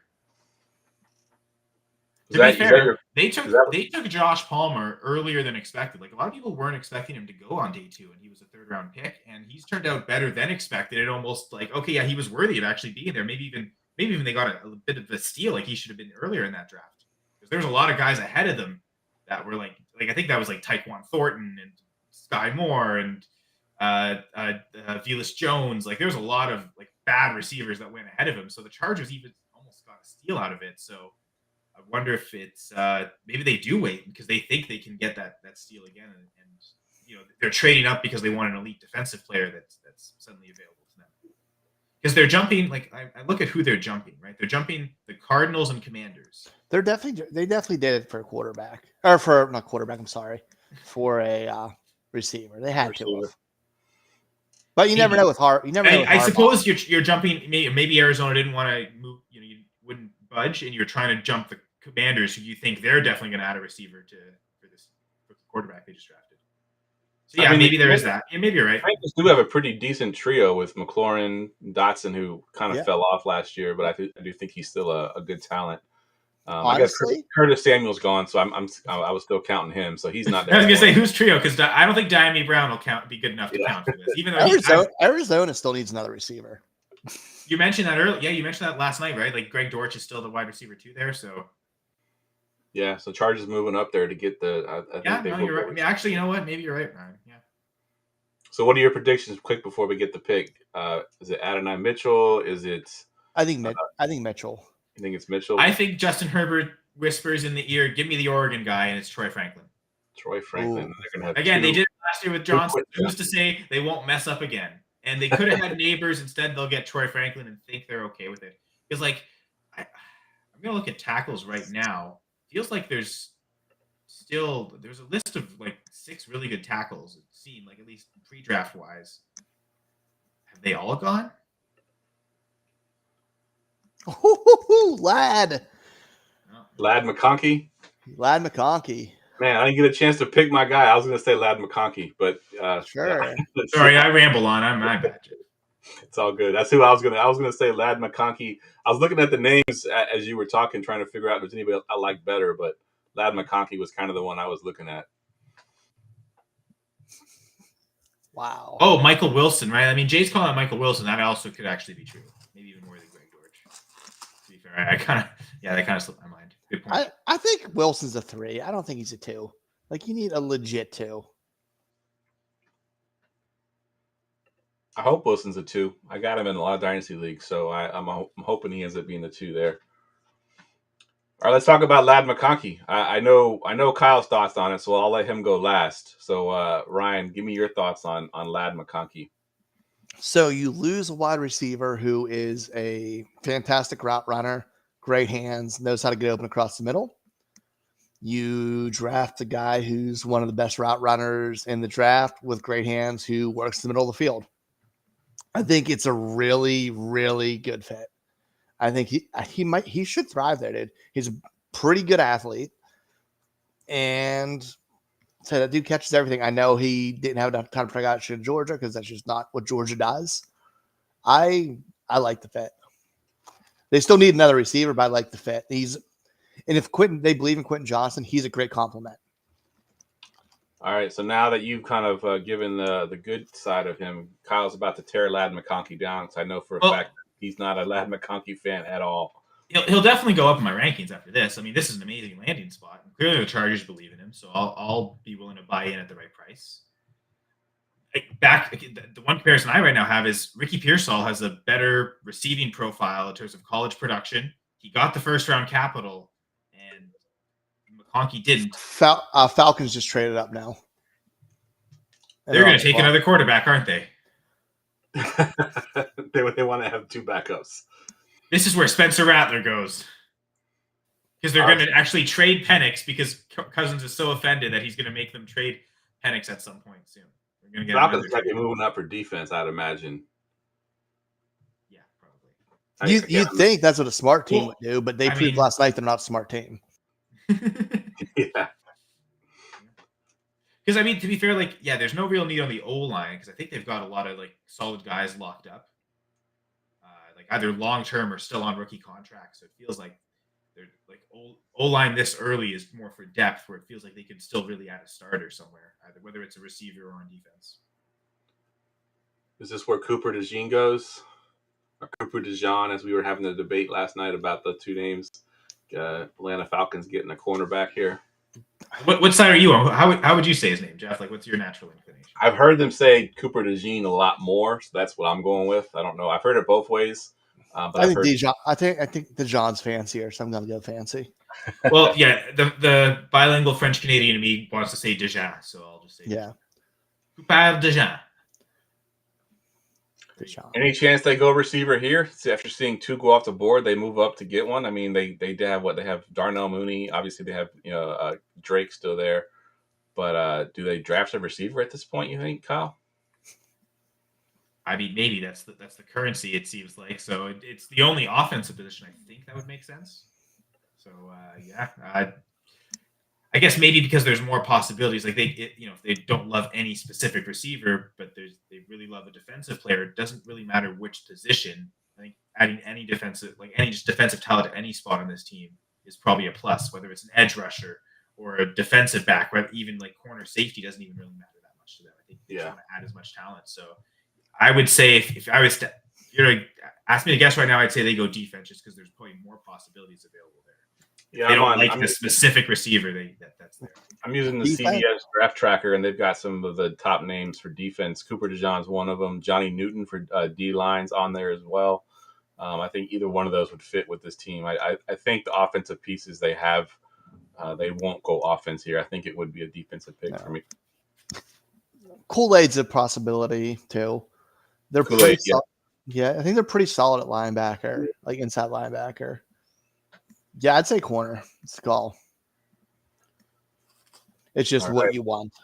To be fair, they took Josh Palmer earlier than expected. Like a lot of people weren't expecting him to go on day 2, and he was a 3rd round pick, and he's turned out better than expected. It almost like he was worthy of actually being there. Maybe even they got a bit of a steal. Like he should have been earlier in that draft because there's a lot of guys ahead of them that were like I think that was like Tyquan Thornton and Sky Moore and Velus Jones. Like there's a lot of like bad receivers that went ahead of him. So the Chargers even almost got a steal out of it. So. I wonder if it's maybe they do wait because they think they can get that steal again, and they're trading up because they want an elite defensive player that's suddenly available to them. because they're jumping. Like I look at who they're jumping. Right, they're jumping the Cardinals and Commanders. They definitely did it for a quarterback, or for not quarterback. I'm sorry, for a receiver. They had to have. But you never know with Hart. You never know. I suppose you're jumping. Maybe Arizona didn't want to move. You wouldn't budge, and you're trying to jump the Commanders, who you think they're definitely going to add a receiver for the quarterback they just drafted. So yeah, I mean, maybe there is that. Yeah, maybe you're right. Rangers do have a pretty decent trio with McLaurin, Dotson, who kind of fell off last year, but I do think he's still a good talent. Honestly, I guess Curtis Samuel's gone, so I was still counting him, so he's not there. I was gonna say who's trio, because I don't think Diami Brown will be good enough to count for this. Even though Arizona still needs another receiver. You mentioned that earlier. Yeah, you mentioned that last night, right? Like Greg Dortch is still the wide receiver 2 there, so. Yeah, so Chargers moving up there to get the. You're right. I mean, actually, you know what? Maybe you're right, Ryan. Yeah. So, what are your predictions? Quick before we get the pick, is it Adonai Mitchell? Is it? I think Mitchell. You think it's Mitchell? I think Justin Herbert whispers in the ear, "Give me the Oregon guy," and it's Troy Franklin. Troy Franklin. They're gonna have again. They did it last year with Johnson. Who's to say they won't mess up again? And they could have had Neighbors. Instead, they'll get Troy Franklin and think they're okay with it. Because, like, I'm gonna look at tackles right now. Feels like there's a list of like 6 really good tackles. It seemed like, at least pre-draft wise. Have they all gone? Lad McConkey. Man, I didn't get a chance to pick my guy. I was going to say Lad McConkey, but sure. Sorry, I ramble on. I'm bad. It's all good. That's who I was going to say. Lad McConkey. I was looking at the names as you were talking, trying to figure out if there's anybody I like better, but Lad McConkey was kind of the one I was looking at. Wow. Oh, Michael Wilson, right? I mean, Jay's calling out Michael Wilson. That also could actually be true. Maybe even more than Greg Dortch. To be fair, that kind of slipped my mind. Good point. I think Wilson's a 3. I don't think he's a 2. Like, you need a legit 2. I hope Wilson's a 2. I got him in a lot of dynasty leagues, so I'm hoping he ends up being a 2 there. All right, let's talk about Lad McConkey. I know Kyle's thoughts on it, so I'll let him go last. So Ryan, give me your thoughts on Lad McConkey. So you lose a wide receiver who is a fantastic route runner, great hands, knows how to get open across the middle. You draft a guy who's one of the best route runners in the draft with great hands who works in the middle of the field. I think it's a really, really good fit. I think he should thrive there, dude. He's a pretty good athlete. And so that dude catches everything. I know he didn't have enough time to figure out shit in Georgia because that's just not what Georgia does. I like the fit. They still need another receiver, but I like the fit. And if they believe in Quentin Johnson, he's a great compliment. All right, so now that you've kind of given the good side of him, Kyle's about to tear Lad McConkey down because I know for a fact he's not a Lad McConkey fan at all. He'll definitely go up in my rankings after this. I mean, this is an amazing landing spot. Clearly, the Chargers believe in him, so I'll be willing to buy in at the right price. The one comparison I right now have is Ricky Pearsall has a better receiving profile in terms of college production. He got the first-round capital, and McConkey didn't. Falcons just traded up now. They're going to take another quarterback, aren't they? They want to have 2 backups. This is where Spencer Rattler goes. Because they're going to actually trade Penix because Cousins is so offended that he's going to make them trade Penix at some point soon. They're going to get Falcons might be moving up for defense, I'd imagine. Yeah, probably. You'd think that's what a smart team would do, but they proved last night they're not a smart team. Yeah. Because, I mean, to be fair, there's no real need on the O-line because I think they've got a lot of, solid guys locked up. Either long-term or still on rookie contracts. So it feels like they're O-line this early is more for depth where it feels like they could still really add a starter somewhere, either whether it's a receiver or on defense. Is this where Cooper DeJean goes? Or Cooper DeJean, as we were having the debate last night about the 2 names. Atlanta Falcons getting a cornerback here. What side are you on? How would you say his name, Jeff? What's your natural inclination? I've heard them say Cooper DeJean a lot more, so that's what I'm going with. I don't know. I've heard it both ways. But I think DeJean's fancier, so I'm going to go fancy. Well, yeah, the bilingual French Canadian in me wants to say Dejean, so I'll just say Cooper DeJean. Any chance they go receiver here? See, after seeing two go off the board, they move up to get one. I mean, they have what they have. Darnell Mooney. Obviously, they have Drake still there. But do they draft a receiver at this point? You think, Kyle? I mean, maybe that's the currency. It seems like so. It's the only offensive position I think that would make sense. So I guess maybe because there's more possibilities. Like if they don't love any specific receiver, but they really love a defensive player. It doesn't really matter which position. I think adding any defensive talent at any spot on this team is probably a plus. Whether it's an edge rusher or a defensive back, or even like corner safety doesn't even really matter that much to them. I think they just want to add as much talent. So I would say if I was to ask me to guess right now, I'd say they go defense just because there's probably more possibilities available there. Yeah, they don't like the specific receiver that's there. I'm using the CBS draft tracker, and they've got some of the top names for defense. Cooper DeJean's one of them. Johnny Newton for D lines on there as well. I think either one of those would fit with this team. I think the offensive pieces they have, they won't go offense here. I think it would be a defensive pick for me. Kool-Aid's a possibility too. They're pretty solid. Yeah, I think they're pretty solid at linebacker, like inside linebacker. Yeah, I'd say corner. It's a call. It's just what you want.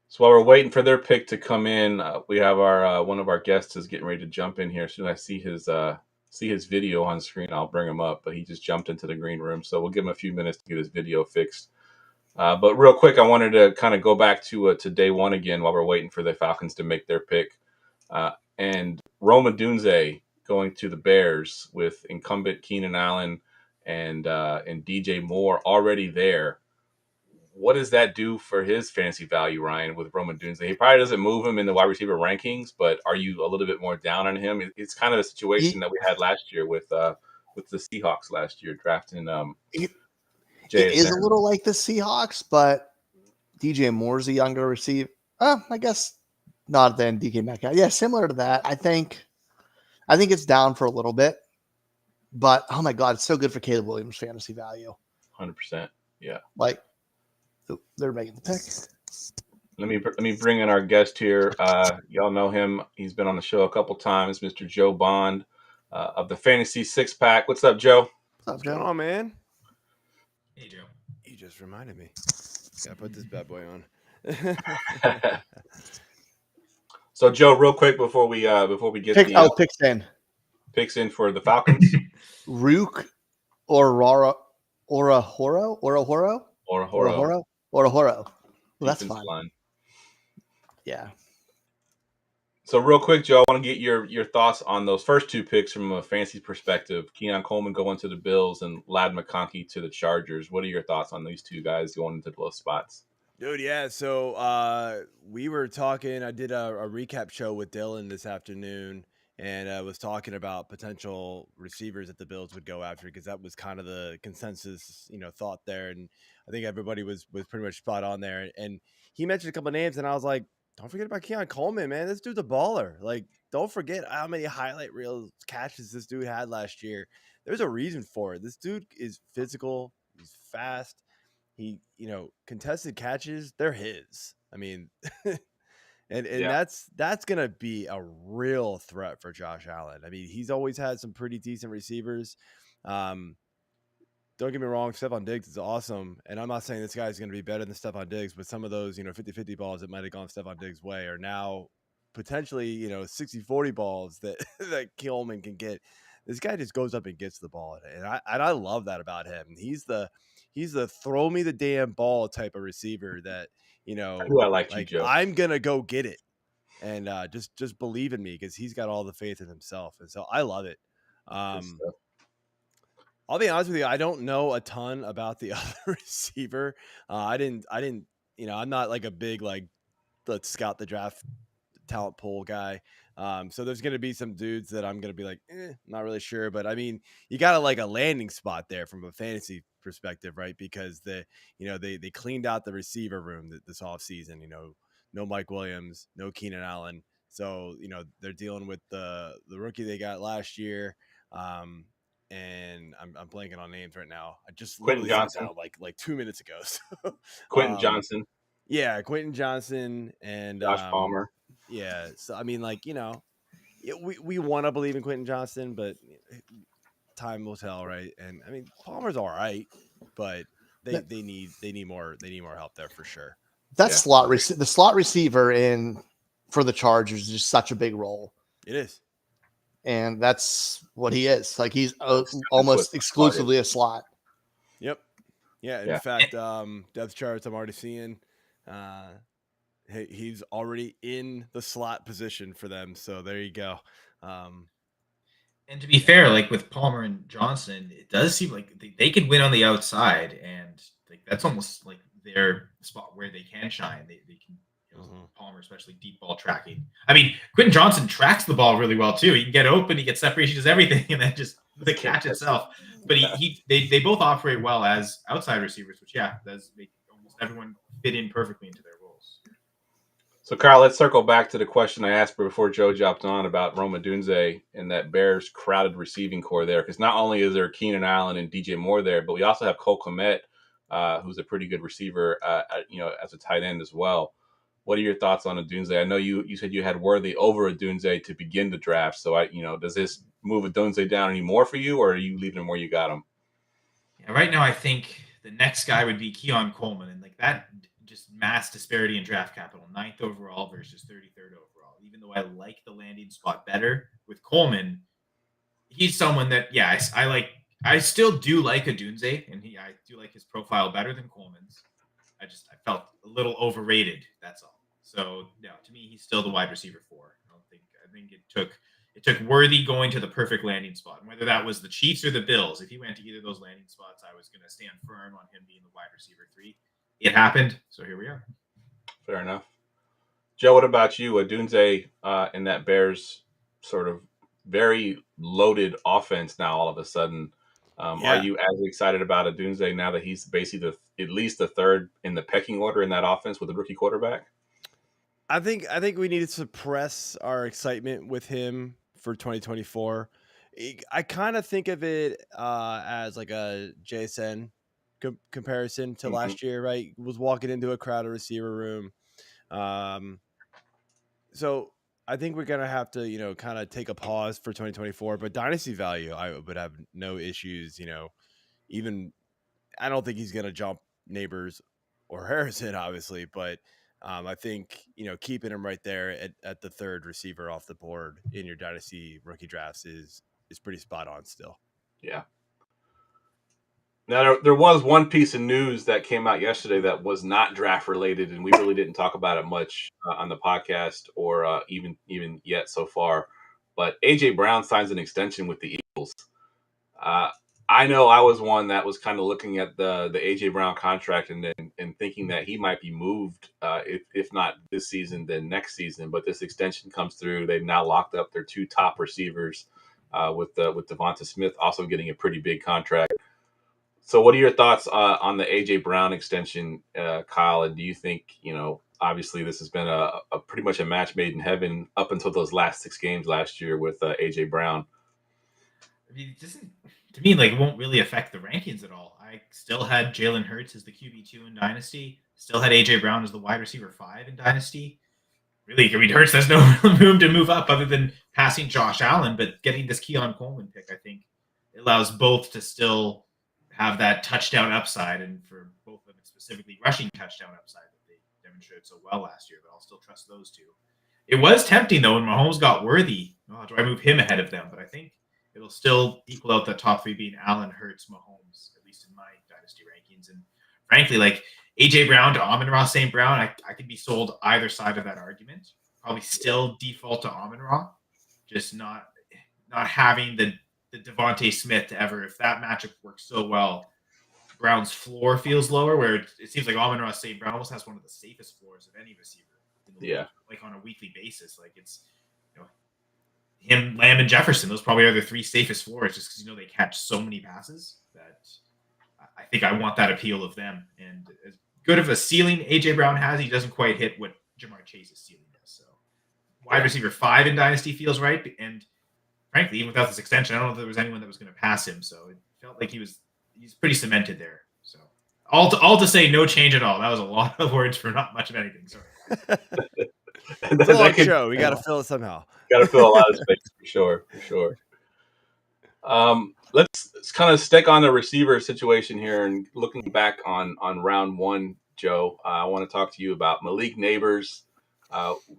So while we're waiting for their pick to come in, we have our one of our guests is getting ready to jump in here. As soon as I see his video on screen, I'll bring him up. But he just jumped into the green room, so we'll give him a few minutes to get his video fixed. But real quick, I wanted to kind of go back to day one again while we're waiting for the Falcons to make their pick. And Rome Odunze going to the Bears with incumbent Keenan Allen and DJ Moore already there. What does that do for his fantasy value, Ryan, with Rome Odunze? He probably doesn't move him in the wide receiver rankings, but are you a little bit more down on him? It's kind of the situation that we had last year with the Seahawks last year drafting It is a little like the Seahawks, but DJ Moore's a younger receiver. I guess not then DK Metcalf. Yeah, similar to that. I think it's down for a little bit, but oh my God, it's so good for Caleb Williams' fantasy value. 100%. Yeah. Like they're making the pick. Let me bring in our guest here. Y'all know him. He's been on the show a couple times, Mr. Joe Bond of the Fantasy Six Pack. What's up, Joe? What's going on, man? Hey, Joe. You just reminded me. Gotta put this bad boy on. So, Joe, real quick before we get picks in for the Falcons. Rook or Orahoro. Well, that's fine. Line. Yeah. So real quick, Joe, I want to get your thoughts on those first two picks from a fantasy perspective. Keon Coleman going to the Bills and Ladd McConkey to the Chargers. What are your thoughts on these two guys going into those spots? Dude, yeah. So we were talking. I did a recap show with Dylan this afternoon, and I was talking about potential receivers that the Bills would go after because that was kind of the consensus, thought there. And I think everybody was pretty much spot on there. And he mentioned a couple of names, and I was like, don't forget about Keon Coleman, man. This dude's a baller. Like, don't forget how many highlight reel catches this dude had last year. There's a reason for it. This dude is physical. He's fast. He, contested catches, they're his. I mean, and that's going to be a real threat for Josh Allen. I mean, he's always had some pretty decent receivers. Don't get me wrong, Stephon Diggs is awesome. And I'm not saying this guy's going to be better than Stephon Diggs, but some of those, 50-50 balls that might have gone Stephon Diggs' way are now potentially, 60-40 balls that Coleman can get. This guy just goes up and gets the ball. And I love that about him. He's the throw me the damn ball type of receiver that, I like you, Joe. I'm going to go get it. And just believe in me because he's got all the faith in himself. And so I love it. I'll be honest with you. I don't know a ton about the other receiver. I didn't, I'm not like a big, let's scout the draft talent pool guy. So there's going to be some dudes that I'm going to be like, not really sure. But I mean, you got a landing spot there from a fantasy perspective, right? Because they cleaned out the receiver room this offseason, no Mike Williams, no Keenan Allen. So, they're dealing with the rookie they got last year. And I'm blanking on names right now. I just Quentin Johnson like 2 minutes ago. So, Quentin Johnson. Yeah, Quentin Johnson and Josh Palmer. Yeah. So I mean, we want to believe in Quentin Johnston, but time will tell, right? And I mean, Palmer's all right, but they need more help there for sure. That Yeah, the slot receiver in for the Chargers is just such a big role, It is. and that's what he is. Like he's That's what almost the slot is. exclusively a slot. Yep. Yeah. In Yeah. fact, depth charts I'm already seeing. He's already in the slot position for them. So there you go. And to be fair, like with Palmer and Johnson, it does seem like they could win on the outside, and like that's almost like their spot where they can shine. They can, Palmer, especially deep ball tracking. I mean, Quentin Johnson tracks the ball really well too. He can get open, he gets separation, he does everything, and then just the catch itself. But they both operate well as outside receivers, which does make almost everyone fit in perfectly into their roles. So, Kyle, let's circle back to the question I asked before Joe jumped on about Rome Odunze and that Bears crowded receiving core there. Because not only is there Keenan Allen and DJ Moore there, but we also have Cole Kmet, who's a pretty good receiver, as a tight end as well. What are your thoughts on Odunze? I know you said you had Worthy over Odunze to begin the draft. So, does this move Odunze down any more for you, or are you leaving him where you got him? Yeah, right now I think the next guy would be Keon Coleman, and like that just mass disparity in draft capital, 9th overall versus 33rd overall. Even though I like the landing spot better with Coleman, he's someone that I like. I still do like Odunze, and I do like his profile better than Coleman's. I felt a little overrated. That's all. So to me, he's still the wide receiver 4. I think it took Worthy going to the perfect landing spot, and whether that was the Chiefs or the Bills, if he went to either of those landing spots, I was going to stand firm on him being the wide receiver 3. It happened, so here we are. Fair enough. Joe, what about you? Odunze in that Bears sort of very loaded offense now all of a sudden. Are you as excited about Odunze now that he's basically at least the third in the pecking order in that offense with a rookie quarterback? I think we need to suppress our excitement with him for 2024. I kind of think of it as like a JSN comparison to last year, right? Was walking into a crowded receiver room. So I think we're going to have to, kind of take a pause for 2024, but dynasty value, I would have no issues, even I don't think he's going to jump Neighbors or Harrison, obviously, but I think, keeping him right there at the third receiver off the board in your dynasty rookie drafts is pretty spot on still. Yeah. Now, there was one piece of news that came out yesterday that was not draft related, and we really didn't talk about it much on the podcast or even yet so far. But A.J. Brown signs an extension with the Eagles. I know I was one that was kind of looking at the A.J. Brown contract and thinking that he might be moved, if not this season, then next season. But this extension comes through. They've now locked up their 2 top receivers with Devonta Smith also getting a pretty big contract. So what are your thoughts on the A.J. Brown extension, Kyle? And do you think, obviously this has been a pretty much a match made in heaven up until those last 6 games last year with A.J. Brown? I mean, it doesn't, to me, it won't really affect the rankings at all. I still had Jalen Hurts as the QB2 in Dynasty. Still had A.J. Brown as the wide receiver 5 in Dynasty. Really, I mean, Hurts has no room to move up other than passing Josh Allen, but getting this Keon Coleman pick, I think, it allows both to still have that touchdown upside, and for both of them specifically rushing touchdown upside that they demonstrated so well last year, but I'll still trust those 2. It was tempting, though, when Mahomes got Worthy. Oh, do I move him ahead of them? But I think it'll still equal out the top 3 being Allen, Hurts, Mahomes, at least in my dynasty rankings. And frankly, A.J. Brown to Amon-Ra St. Brown, I could be sold either side of that argument. Probably still default to Amon-Ra, just not having the Devontae Smith ever. If that matchup works so well, Brown's floor feels lower, where it seems like Amon-Ra St. Brown almost has one of the safest floors of any receiver in the league, on a weekly basis. It's him, Lamb, and Jefferson. Those probably are the 3 safest floors, just because they catch so many passes that I think I want that appeal of them. And as good of a ceiling A.J. Brown has, he doesn't quite hit what Jamar Chase's ceiling is. So wide receiver 5 in Dynasty feels right. And frankly, even without this extension, I don't know if there was anyone that was going to pass him. So it felt like he's pretty cemented there. So all to say no change at all. That was a lot of words for not much of anything. Sorry. It's a long show. We got to fill it somehow. Got to fill a lot of space for sure. Let's kind of stick on the receiver situation here and looking back on round one, Joe. I want to talk to you about Malik Neighbors.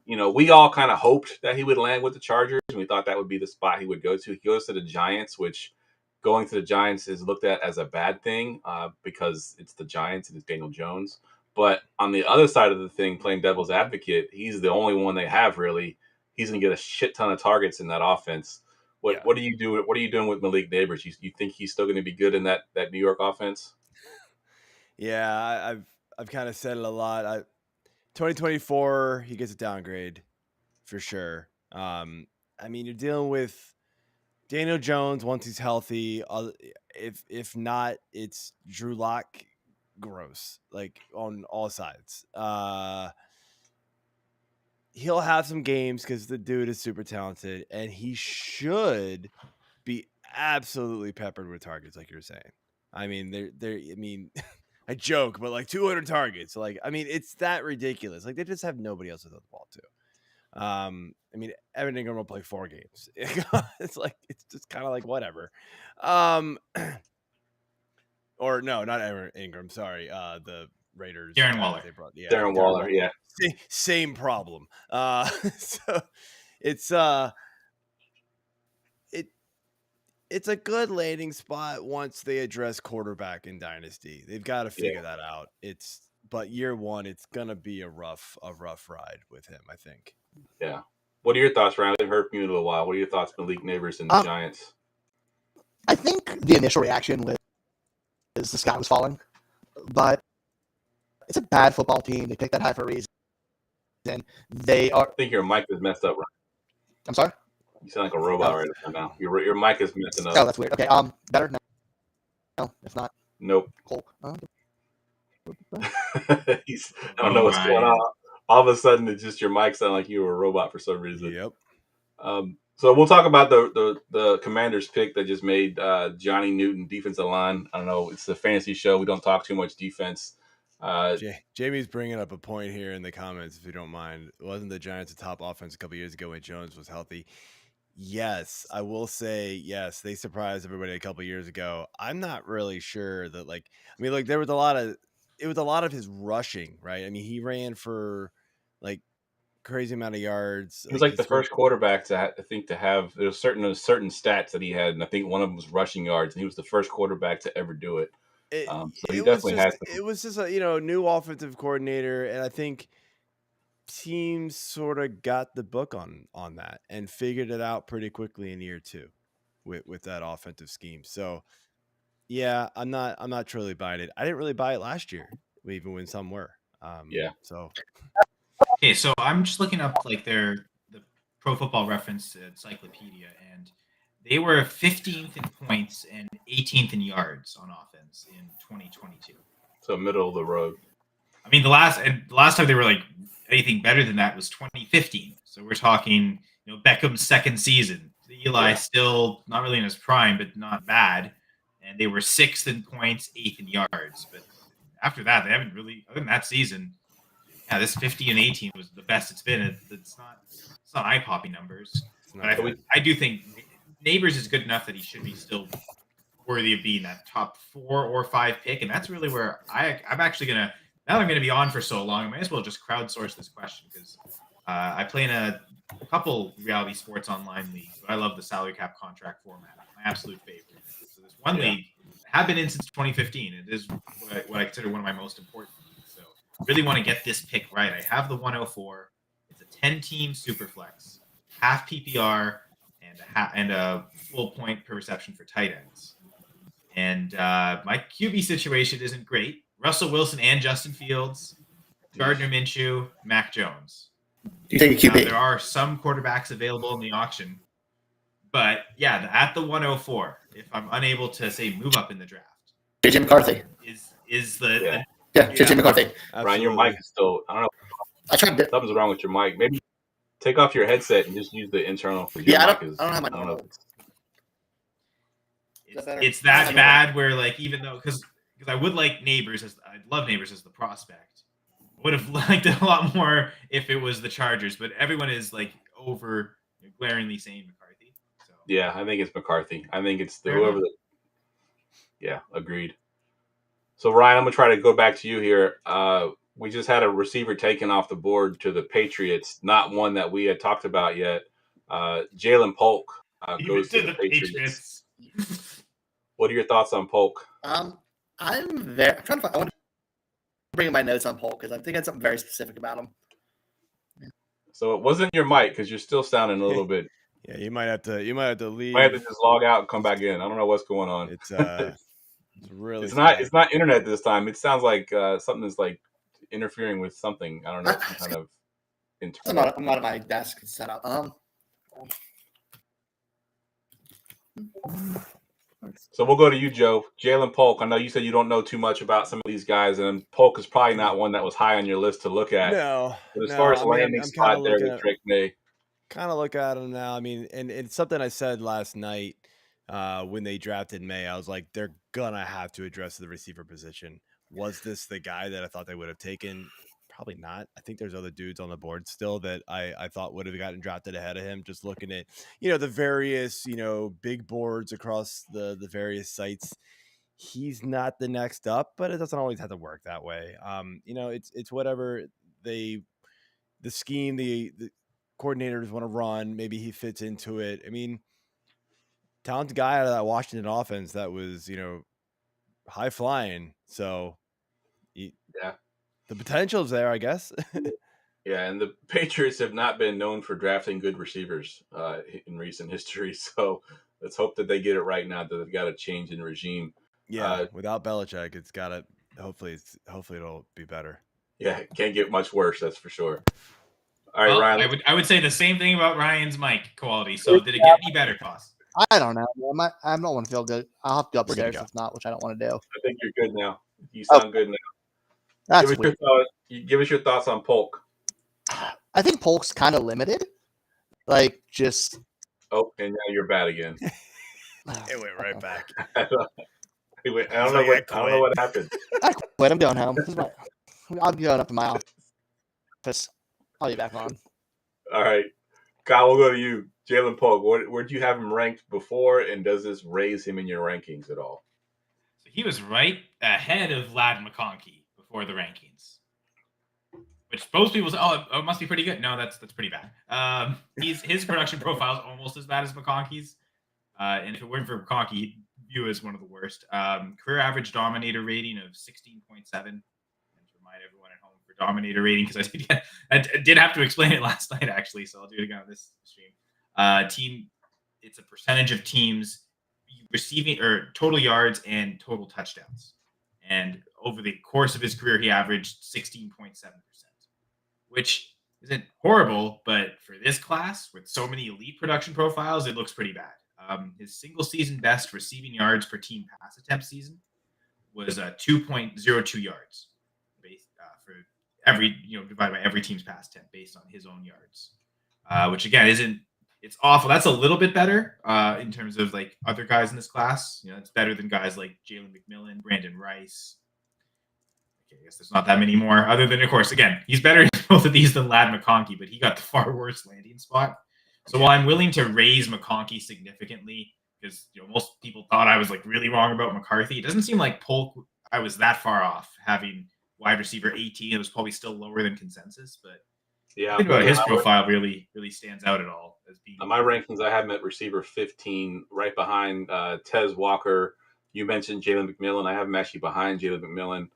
We all kind of hoped that he would land with the Chargers, and we thought that would be the spot he would go to. He goes to the Giants, which going to the Giants is looked at as a bad thing because it's the Giants and it's Daniel Jones. But on the other side of the thing, playing devil's advocate, he's the only one they have really. He's going to get a shit ton of targets in that offense. What do you do? What are you doing with Malik Neighbors? You think he's still going to be good in that New York offense? Yeah, I've kind of said it a lot. 2024, he gets a downgrade for sure. You're dealing with Daniel Jones once he's healthy. If not, it's Drew Lock, gross, like on all sides. He'll have some games because the dude is super talented, and he should be absolutely peppered with targets, like you're saying. I joke, but like 200 targets, it's that ridiculous. Like they just have nobody else to throw the ball to. Evan Ingram will play 4 games. It's just kind of like whatever. Or no, not Evan Ingram. Sorry, the Raiders. Darren Waller. Darren Waller. Yeah. Same problem. So it's it's a good landing spot once they address quarterback in Dynasty. They've got to figure that out. But year one, it's gonna be a rough ride with him, I think. Yeah. What are your thoughts, Ryan? I've heard from you in a little while. What are your thoughts, Malik Neighbors and the Giants? I think the initial reaction is the sky was falling, but it's a bad football team. They picked that high for a reason. They are. I think your mic is messed up, Ryan. I'm sorry. You sound like a robot right now. Your mic is messing up. Oh, that's weird. Okay. Better? No. If not. Nope. Cool. I don't know what's going on. All of a sudden, it's just your mic sound like you were a robot for some reason. Yep. So we'll talk about the Commanders pick that just made Johnny Newton defensive line. I don't know. It's a fantasy show. We don't talk too much defense. Jamie's bringing up a point here in the comments, if you don't mind. Wasn't the Giants a top offense a couple years ago when Jones was healthy? Yes, I will say yes. They surprised everybody a couple years ago. I'm not really sure that there was a lot of his rushing, right? He ran for crazy amount of yards. He was the first quarterback to have. There's certain stats that he had, and I think one of them was rushing yards, and he was the first quarterback to ever do it. So he definitely has. It was just a new offensive coordinator, and I think teams sort of got the book on that and figured it out pretty quickly in year 2 with that offensive scheme. So yeah, I'm not truly buying it. I didn't really buy it last year, even when some were. So. Okay, so I'm just looking up the Pro Football Reference encyclopedia, and they were 15th in points and 18th in yards on offense in 2022. So middle of the road. The last time they were anything better than that was 2015. So we're talking, Beckham's second season. Eli still not really in his prime, but not bad. And they were 6th in points, 8th in yards. But after that, they haven't really, other than that season. Yeah, this 50 and 18 was the best it's been. It's not eye-popping numbers. But I do think Neighbors is good enough that he should be still worthy of being that top 4 or 5 pick. And that's really where I'm actually going to, now that I'm going to be on for so long, I might as well just crowdsource this question because I play in a couple reality sports online leagues. But I love the salary cap contract format. My absolute favorite. So this one league I have been in since 2015. It is what I consider one of my most important. Really want to get this pick right. I have the 104. It's a 10-team superflex, half PPR, and a full point per reception for tight ends. And my QB situation isn't great. Russell Wilson and Justin Fields, Gardner Minshew, Mac Jones. Do you take a QB? There are some quarterbacks available in the auction, but at the 104, if I'm unable to say move up in the draft, JJ McCarthy is the JJ McCarthy. Absolutely. Ryan, your mic is still. I don't know. I tried to. Something's wrong with your mic. Maybe take off your headset and just use the internal. I don't have my. It's that bad where even though because I would like Neighbors I love Neighbors as the prospect, would have liked it a lot more if it was the Chargers, but everyone is like over glaringly saying McCarthy. So Yeah, I think it's McCarthy. I think it's fair whoever. enough. Yeah, agreed. So Ryan, I'm gonna try to go back to you here. We just had a receiver taken off the board to the Patriots, not one that we had talked about yet. Jalen Polk Even goes to to the the Patriots. Patriots. What are your thoughts on Polk? I'm trying to find. I want to bring in my notes on Polk because I think I had something very specific about him. So it wasn't your mic because you're still sounding a little bit. Yeah, you might have to leave. Might have to just log out and come back in. I don't know what's going on. It's really It's not internet this time. It sounds like something is like interfering with something. I don't know, some kind of internal. I'm not at my desk set up. So we'll go to you, Joe. Jalen Polk. I know you said you don't know too much about some of these guys, and Polk is probably not one that was high on your list to look at. no. But as far as landing I'm spot there with Drake May, kind of look at him now. I mean, and it's something I said last night when they drafted May. I was like, they're gonna have to address the receiver position. Was this the guy that I thought they would have taken? Probably not. I think there's other dudes on the board still that I thought would have gotten drafted ahead of him. Just looking at, the various, big boards across the various sites. He's not the next up, but it doesn't always have to work that way. It's whatever the scheme, the coordinators want to run. Maybe he fits into it. I mean, talented guy out of that Washington offense that was, high flying. So yeah. The potential's there, I guess. Yeah, and the Patriots have not been known for drafting good receivers in recent history. So let's hope that they get it right now that they've got a change in regime. Yeah, without Belichick, it's got to. Hopefully it'll be better. Yeah, it can't get much worse. That's for sure. All right, Well, Ryan. I would say the same thing about Ryan's mic quality. So did it get any better, Cost? I don't know. I don't want to feel good. I'll have to go upstairs if not, which I don't want to do. I think you're good now. You sound good now. That's weird. Give us your thoughts on Polk. I think Polk's kind of limited. Like, just. Oh, and now you're bad again. It went right back. I don't know what happened. I quit. I'm going home. I'm going up to my office. I'll be back on. All right. Kyle, we'll go to you. Jalen Polk, where do you have him ranked before, and does this raise him in your rankings at all? So he was right ahead of Ladd McConkey before the rankings, which most people say, oh, it must be pretty good. No, that's pretty bad. His production profile is almost as bad as McConkey's. And if it weren't for McConkey, he'd view as one of the worst. Career average dominator rating of 16.7. And to remind everyone at home for dominator rating, because I did have to explain it last night, actually, so I'll do it again on this stream. It's a percentage of teams receiving or total yards and total touchdowns. And over the course of his career, he averaged 16.7%, which isn't horrible, but for this class with so many elite production profiles, it looks pretty bad. His single season best receiving yards per team pass attempt season was 2.02 yards for every, divided by every team's pass attempt based on his own yards, which again it's awful. That's a little bit better in terms of like other guys in this class. It's better than guys like Jalen McMillan, Brandon Rice. Okay, I guess there's not that many more other than, of course, again, he's better in both of these than Ladd McConkey, but he got the far worse landing spot. So while I'm willing to raise McConkey significantly, because most people thought I was like really wrong about McCarthy, it doesn't seem like Polk I was that far off having wide receiver 18. It was probably still lower than consensus, but yeah, I think about his profile really stands out at all as being. On my rankings, I have him at receiver 15, right behind Tez Walker. You mentioned Jalen McMillan. I have him actually behind Jalen McMillan.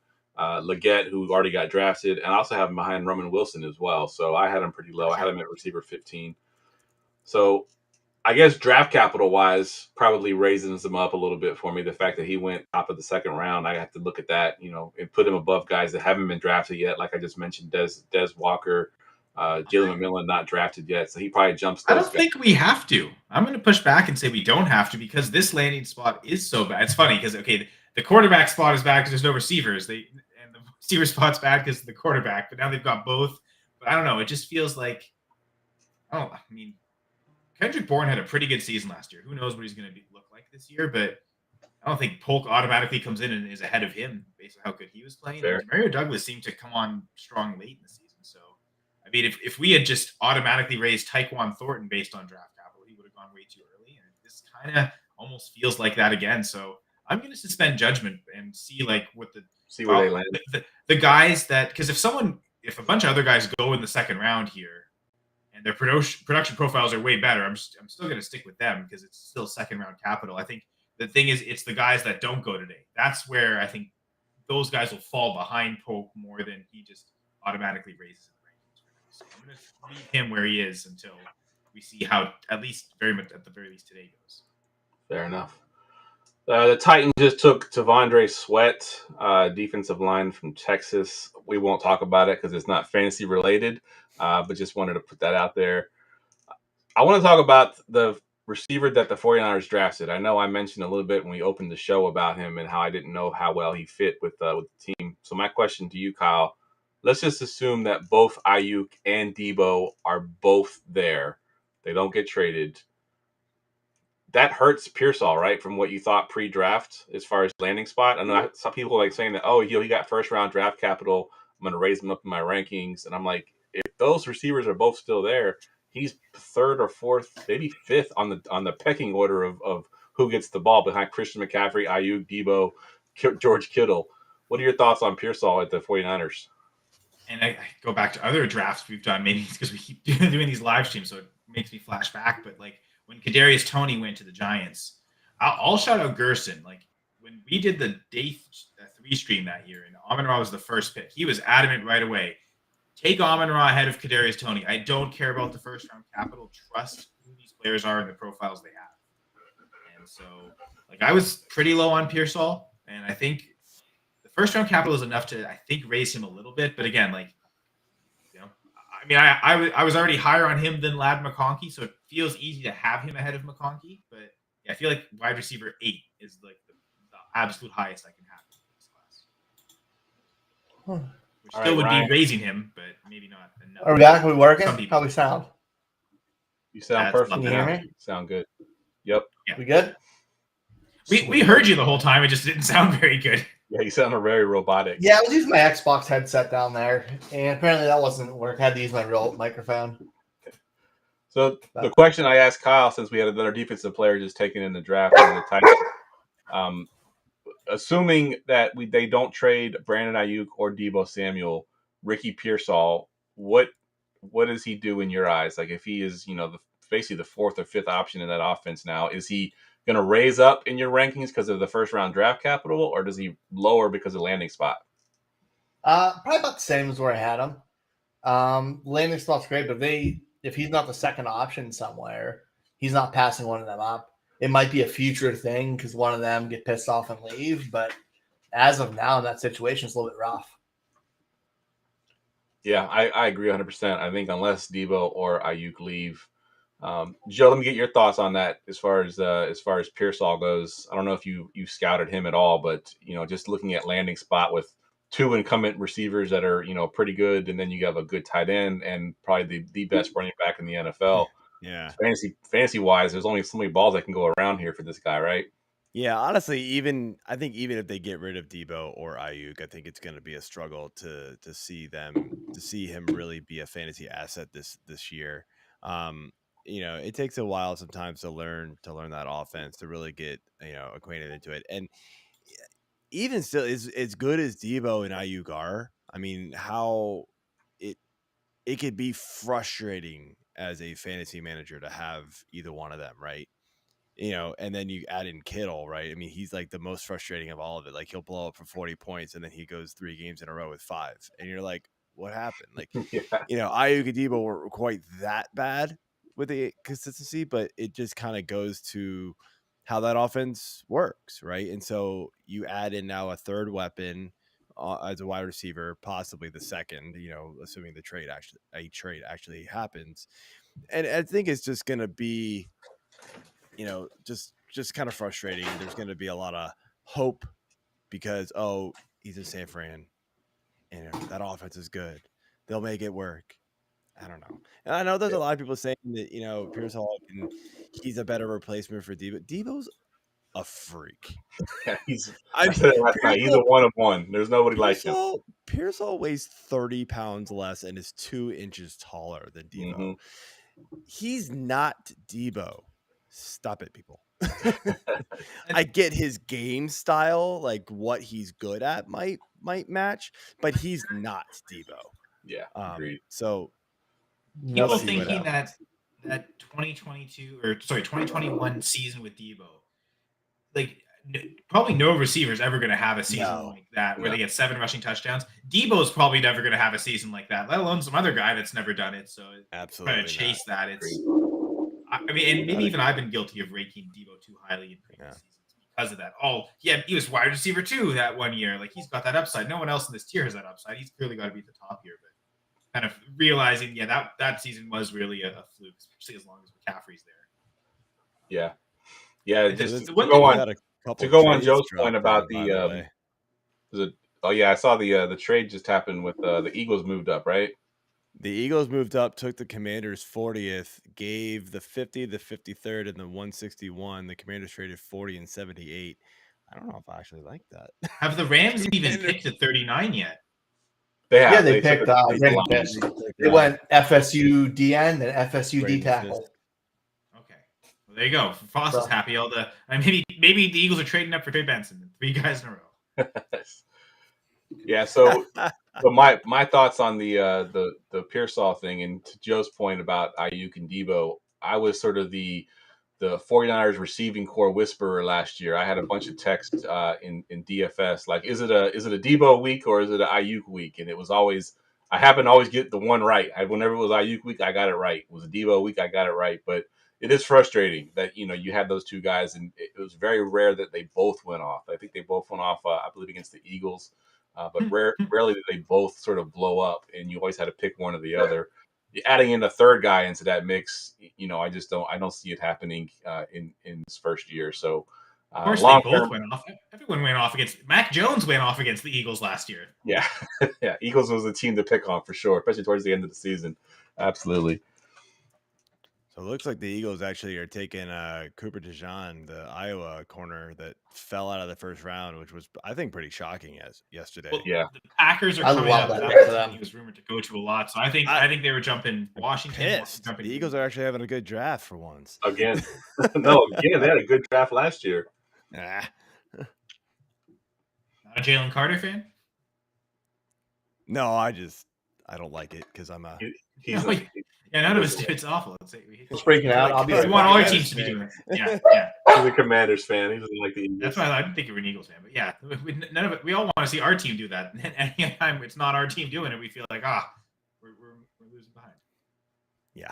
Leggett, who already got drafted, and I also have him behind Roman Wilson as well. So I had him pretty low. I had him at receiver 15. So I guess draft capital wise, probably raises him up a little bit for me. The fact that he went top of the second round, I have to look at that, and put him above guys that haven't been drafted yet. Like I just mentioned, Des Walker, Jalen McMillan not drafted yet. So he probably jumps. I don't think we have to. I'm going to push back and say we don't have to because this landing spot is so bad. It's funny because, okay, the quarterback spot is bad because there's no receivers. And the receiver spot's bad because of the quarterback, but now they've got both. But I don't know. It just feels like, Kendrick Bourne had a pretty good season last year. Who knows what he's going to look like this year? But I don't think Polk automatically comes in and is ahead of him based on how good he was playing. Fair. And Demario Douglas seemed to come on strong late in the season. So, I mean, if we had just automatically raised Tyquan Thornton based on draft capital, he would have gone way too early. And this kind of almost feels like that again. So I'm going to suspend judgment and see like what See where they land. the guys that, because if a bunch of other guys go in the second round here and their production profiles are way better, I'm still going to stick with them because it's still second round capital. I think the thing is, it's the guys that don't go today. That's where I think those guys will fall behind Polk more than he just automatically raises in the rankings for now. So I'm going to leave him where he is until we see how, at the very least today goes. Fair enough. The Titans just took Tavondre Sweat, defensive line from Texas. We won't talk about it because it's not fantasy related, but just wanted to put that out there. I want to talk about the receiver that the 49ers drafted. I know I mentioned a little bit when we opened the show about him and how I didn't know how well he fit with the team. So my question to you, Kyle, let's just assume that both Ayuk and Debo are both there. They don't get traded. That hurts Pearsall, right? From what you thought pre-draft as far as landing spot. I know some people like saying that, oh, he got first round draft capital. I'm going to raise him up in my rankings. And I'm like, if those receivers are both still there, he's third or fourth, maybe fifth on the pecking order of who gets the ball behind Christian McCaffrey, Ayuk, Debo, George Kittle. What are your thoughts on Pearsall at the 49ers? And I go back to other drafts we've done. Maybe it's because we keep doing these live streams, so it makes me flash back. But like when Kadarius Toney went to the Giants, I'll shout out Gerson. Like when we did the day 3 stream that year, and Amon-Ra was the first pick, he was adamant right away. Take Amon-Ra ahead of Kadarius Toney. I don't care about the first round capital. Trust who these players are and the profiles they have. And so, like, I was pretty low on Pearsall, and I think the first round capital is enough to, I think, raise him a little bit. But again, like, you know, I mean, I was already higher on him than Lad McConkey, so it feels easy to have him ahead of McConkey. But yeah, I feel like wide receiver 8 is like the absolute highest I can have in this class. Which still would be raising him, but maybe not enough. Are we back? Are we working? How we sound? You sound perfect. Can you hear me? Sound good. Yep. Yeah. We good? We heard you the whole time. It just didn't sound very good. Yeah, you sound very robotic. Yeah, I was using my Xbox headset down there, and apparently that wasn't work. I had to use my real microphone. So the question I asked Kyle, since we had another defensive player just taken in the draft in the Titans, assuming that they don't trade Brandon Ayuk or Debo Samuel, Ricky Pearsall, what does he do in your eyes? Like if he is, basically the fourth or fifth option in that offense now, is he going to raise up in your rankings because of the first round draft capital, or does he lower because of landing spot? Probably about the same as where I had him. Landing spot's great, but if he's not the second option somewhere, he's not passing one of them up. It might be a future thing because one of them get pissed off and leave, but as of now in that situation, it's a little bit rough. Yeah, I agree 100%. I think unless Debo or Ayuk leave, Joe, let me get your thoughts on that as far as Pearsall goes. I don't know if you scouted him at all, but just looking at landing spot with 2 incumbent receivers that are pretty good, and then you have a good tight end and probably the best running back in the NFL. Yeah. Fantasy wise, there's only so many balls that can go around here for this guy, right? Yeah, honestly, I think even if they get rid of Debo or Ayuk, I think it's going to be a struggle to see him really be a fantasy asset this year. It takes a while sometimes to learn that offense, to really get acquainted into it. And even still, as good as Debo and Ayuk are, I mean, how it could be frustrating as a fantasy manager to have either one of them, right? And then you add in Kittle, right? I mean, he's like the most frustrating of all of it. Like he'll blow up for 40 points and then he goes 3 games in a row with 5. And you're like, what happened? Like, Ayuk and Debo were quite that bad with the consistency, but it just kind of goes to how that offense works, right? And so you add in now a third weapon as a wide receiver, possibly the second, assuming the trade actually happens. And I think it's just going to be, just kind of frustrating. There's going to be a lot of hope because, he's in San Fran and that offense is good. They'll make it work. I don't know. And I know there's a lot of people saying that, Pearsall, he's a better replacement for Debo. Debo's a freak. Yeah, I I mean, said it last night. He's a one of one. There's nobody like him. Pearsall weighs 30 pounds less and is 2 inches taller than Debo. Mhm. He's not Debo. Stop it, people. I get his game style, like what he's good at might match, but he's not Debo. Yeah, agreed. So People we'll see what thinking happens. that 2021 season with Debo, like probably no receiver is ever going to have a season like that where they get 7 rushing touchdowns. Debo's probably never going to have a season like that, let alone some other guy that's never done it. So absolutely trying to chase that, it's. Agreed. I mean, and maybe even I've been guilty of ranking Debo too highly in previous seasons because of that. Oh, yeah, he was wide receiver 2 that one year. Like he's got that upside. No one else in this tier has that upside. He's clearly got to be at the top here, but kind of realizing, that season was really a fluke, especially as long as McCaffrey's there. Yeah. Yeah, Just to go on Joe's point about the I saw the trade just happened with the Eagles moved up, right? The Eagles moved up, took the Commanders' 40th, gave the 50, the 53rd, and the 161. The Commanders traded 40 and 78. I don't know if I actually like that. Have the Rams even picked at 39 yet? They picked they went FSU DN and FSU D tackle. Okay, well, there you go. Frost is happy. Maybe the Eagles are trading up for Trey Benson. 3 guys in a row. Yeah. So my thoughts on the Pearsall thing, and to Joe's point about Ayuk and Debo, I was sort of the 49ers receiving core whisperer last year. I had a bunch of texts in DFS like, is it a Debo week or is it an Ayuk week? And it was always, I happen to always get the one right. Whenever it was Ayuk week, I got it right. It was a Debo week, I got it right. But it is frustrating that you had those two guys, and it was very rare that they both went off. I think they both went off, I believe, against the Eagles. But rarely did they both sort of blow up, and you always had to pick one or the other. Adding in a third guy into that mix, I don't see it happening in his first year. So, of course, they both went off. Everyone went off against Mac Jones. Went off against the Eagles last year. Yeah, yeah. Eagles was the team to pick on for sure, especially towards the end of the season. Absolutely. So it looks like the Eagles actually are taking Cooper DeJean, the Iowa corner that fell out of the first round, which was, I think, pretty shocking yesterday. Well, yeah, the Packers are coming up. He was rumored to go to a lot, so I think they were jumping Washington. The Eagles are actually having a good draft for once. Again, they had a good draft last year. Not a Jalen Carter fan? No, I don't like it because I'm a. None of us do. It's awful. It's breaking out. We want all our teams to be doing it. Yeah. He's a Commanders fan. He doesn't like the Eagles. That's why I didn't think you were an Eagles fan. But yeah, none of it. We all want to see our team do that. And anytime it's not our team doing it, we feel like we're losing behind. Yeah.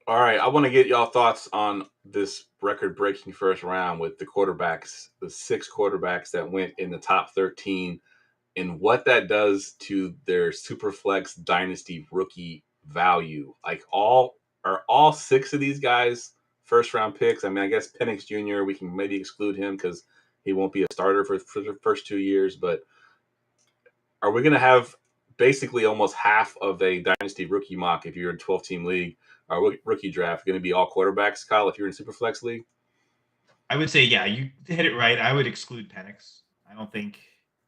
All right, I want to get y'all thoughts on this record-breaking first round with the quarterbacks, the 6 quarterbacks that went in the top 13, and what that does to their Superflex Dynasty rookie value. Like all 6 of these guys first-round picks? I mean, I guess Penix Jr., we can maybe exclude him because he won't be a starter for the first 2 years, but are we going to have basically almost half of a Dynasty rookie mock if you're in a 12-team league? Our rookie draft going to be all quarterbacks, Kyle, if you're in Superflex league? I would say, yeah, you hit it right. I would exclude Penix. I don't think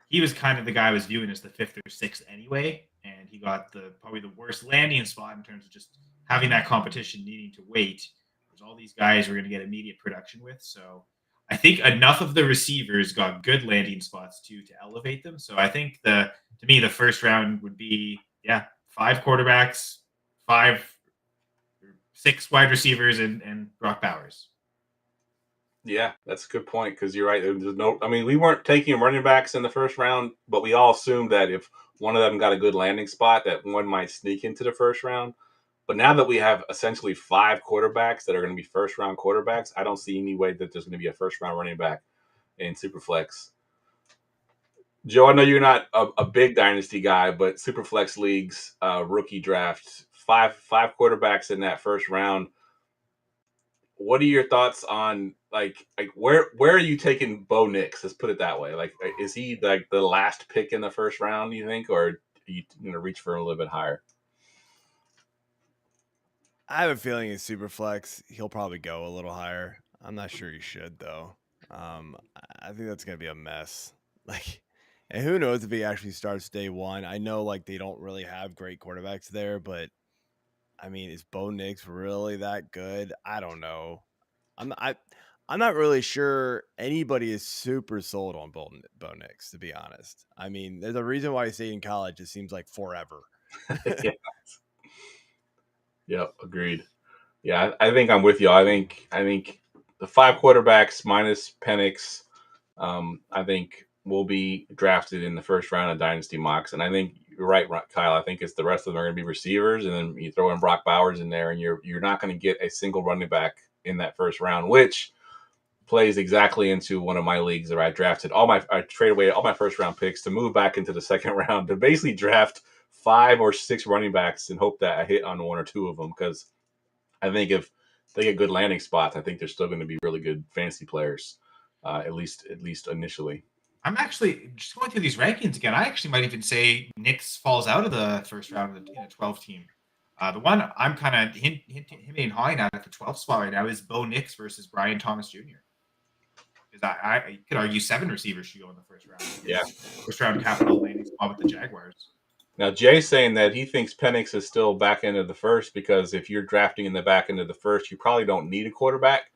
he was kind of the guy I was viewing as the 5th or 6th anyway, and he got probably the worst landing spot in terms of just having that competition, needing to wait. There's all these guys we're going to get immediate production with, so I think enough of the receivers got good landing spots to elevate them. So I think to me the first round would be 5 quarterbacks, 6 wide receivers, and Brock Bowers. Yeah, that's a good point because you're right. We weren't taking running backs in the first round, but we all assumed that if one of them got a good landing spot, that one might sneak into the first round. But now that we have essentially 5 quarterbacks that are going to be first-round quarterbacks, I don't see any way that there's going to be a first-round running back in Superflex. Joe, I know you're not a big dynasty guy, but Superflex leagues, rookie draft, 5 quarterbacks in that first round. What are your thoughts on like where are you taking Bo Nix? Let's put it that way. Like, is he like the last pick in the first round, you think, or are you going to reach for a little bit higher? I have a feeling in Superflex he'll probably go a little higher. I'm not sure he should though. I think that's gonna be a mess. Like, and who knows if he actually starts day one? I know like they don't really have great quarterbacks there, but I mean, is Bo Nix really that good? I don't know. I'm not really sure anybody is super sold on Bo Nix, to be honest. I mean, there's a reason why he stayed in college. It seems like forever. Yeah. Yep, agreed. Yeah, I think I'm with you. I think the 5 quarterbacks minus Penix, I think will be drafted in the first round of Dynasty mocks. And I think you're right, Kyle. I think it's the rest of them are going to be receivers, and then you throw in Brock Bowers in there, and you're not going to get a single running back in that first round, which plays exactly into one of my leagues where I traded away all my first round picks to move back into the second round to basically draft 5 or 6 running backs and hope that I hit on 1 or 2 of them, because I think if they get good landing spots, I think they're still going to be really good fantasy players, at least initially. I'm actually just going through these rankings again. I actually might even say Nix falls out of the first round in a 12 team. The one I'm kind of hinting and hawing at the 12th spot right now is Bo Nix versus Brian Thomas Jr. Because I could argue 7 receivers should go in the first round. Yeah. First round capital landing spot with the Jaguars. Now, Jay's saying that he thinks Penix is still back end of the first, because if you're drafting in the back end of the first, you probably don't need a quarterback.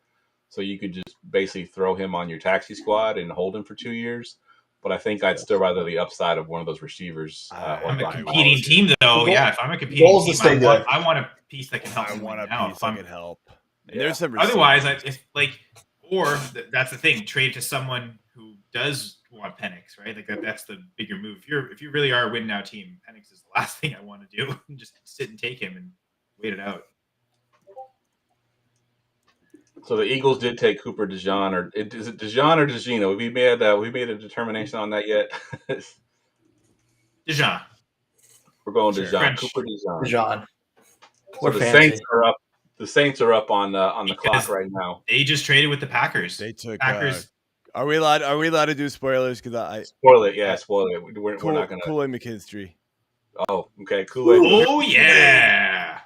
So you could just basically throw him on your taxi squad and hold him for 2 years. But I think I'd still rather the upside of one of those receivers. I'm a competing team, though. Yeah, if I'm a competing team, I want a piece that can help. I want a piece that can help. And there's some otherwise, that's the thing. Trade to someone who does want Penix, right? Like that's the bigger move. If you really are a win now team, Penix is the last thing I want to do. Just sit and take him and wait it out. So the Eagles did take Cooper DeJean, or is it DeJean or DeGino? We made a determination on that yet? DeJean. We're going Sure. DeJean. Cooper DeJean. DeJean. So the Saints are up. The Saints are up on the clock right now. They just traded with the Packers. They took Packers. Are we allowed to do spoilers? Because I spoil it. Yeah, spoil it. We're not gonna. Kool-Aid McKinstry. Oh, okay. Kool-Aid. Oh yeah.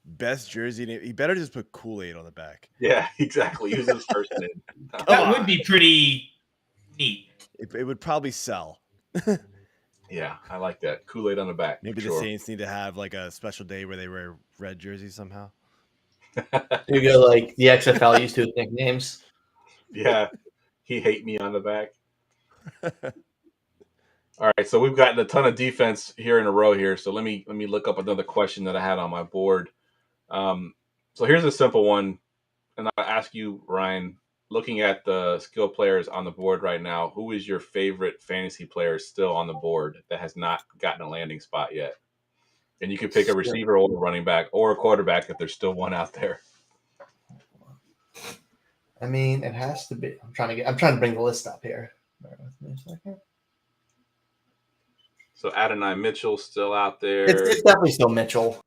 Best jersey name. He better just put Kool-Aid on the back. Yeah, exactly. Use his first name. That would be pretty neat. It would probably sell. Yeah, I like that. Kool-Aid on the back. Maybe the Saints need to have like a special day where they wear red jerseys somehow. You go like the XFL used to with nicknames. Yeah, he hate me on the back. All right, so we've gotten a ton of defense here in a row here. So let me look up another question that I had on my board. So here's a simple one, and I'll ask you, Ryan. Looking at the skill players on the board right now, who is your favorite fantasy player still on the board that has not gotten a landing spot yet? And you can pick a receiver or a running back or a quarterback if there's still one out there. I mean, it has to be. I'm trying to bring the list up here. Bear with me a second. So Adonai Mitchell still out there. It's definitely still Mitchell.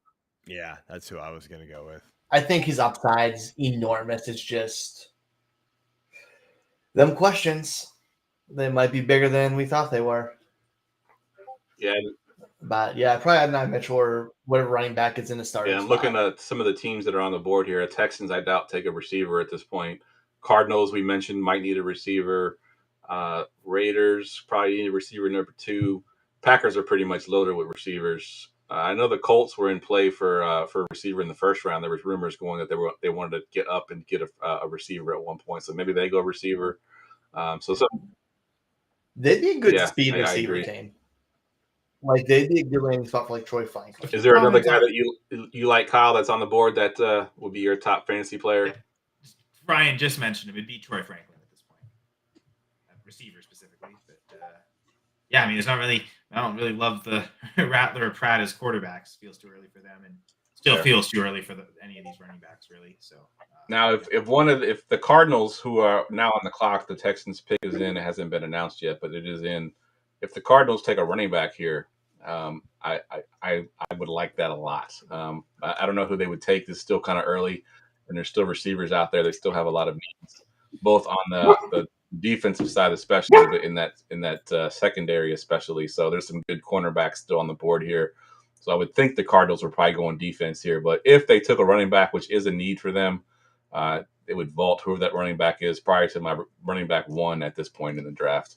Yeah, that's who I was gonna go with. I think his upside's enormous. It's just them questions. They might be bigger than we thought they were. Yeah. But yeah, probably Adonai Mitchell or whatever running back is in the starting. Yeah, I'm looking at some of the teams that are on the board here. Texans, I doubt, take a receiver at this point. Cardinals, we mentioned, might need a receiver. Raiders probably need a receiver number 2. Packers are pretty much loaded with receivers. I know the Colts were in play for a receiver in the first round. There was rumors going that they wanted to get up and get a receiver at one point, so maybe they go receiver. They'd be a good Yeah, speed I receiver agree. team. Like they'd be a good landing spot for like Troy Franklin. Is there another guy that you like, Kyle, that's on the board that would be your top fantasy player? Ryan just mentioned him. It'd be Troy Franklin at this point, receiver specifically. But yeah, I mean, it's not really. I don't really love the Rattler or Pratt as quarterbacks. Feels too early for them, and still feels too early for any of these running backs, really. So now, if the Cardinals, who are now on the clock, the Texans pick is in. It hasn't been announced yet, but it is in. If the Cardinals take a running back here, I would like that a lot. I don't know who they would take. This is still kind of early, and there's still receivers out there. They still have a lot of needs, both on the defensive side, especially, but in that secondary, especially. So there's some good cornerbacks still on the board here. So I would think the Cardinals were probably going defense here. But if they took a running back, which is a need for them, they would vault whoever that running back is prior to my running back 1 at this point in the draft.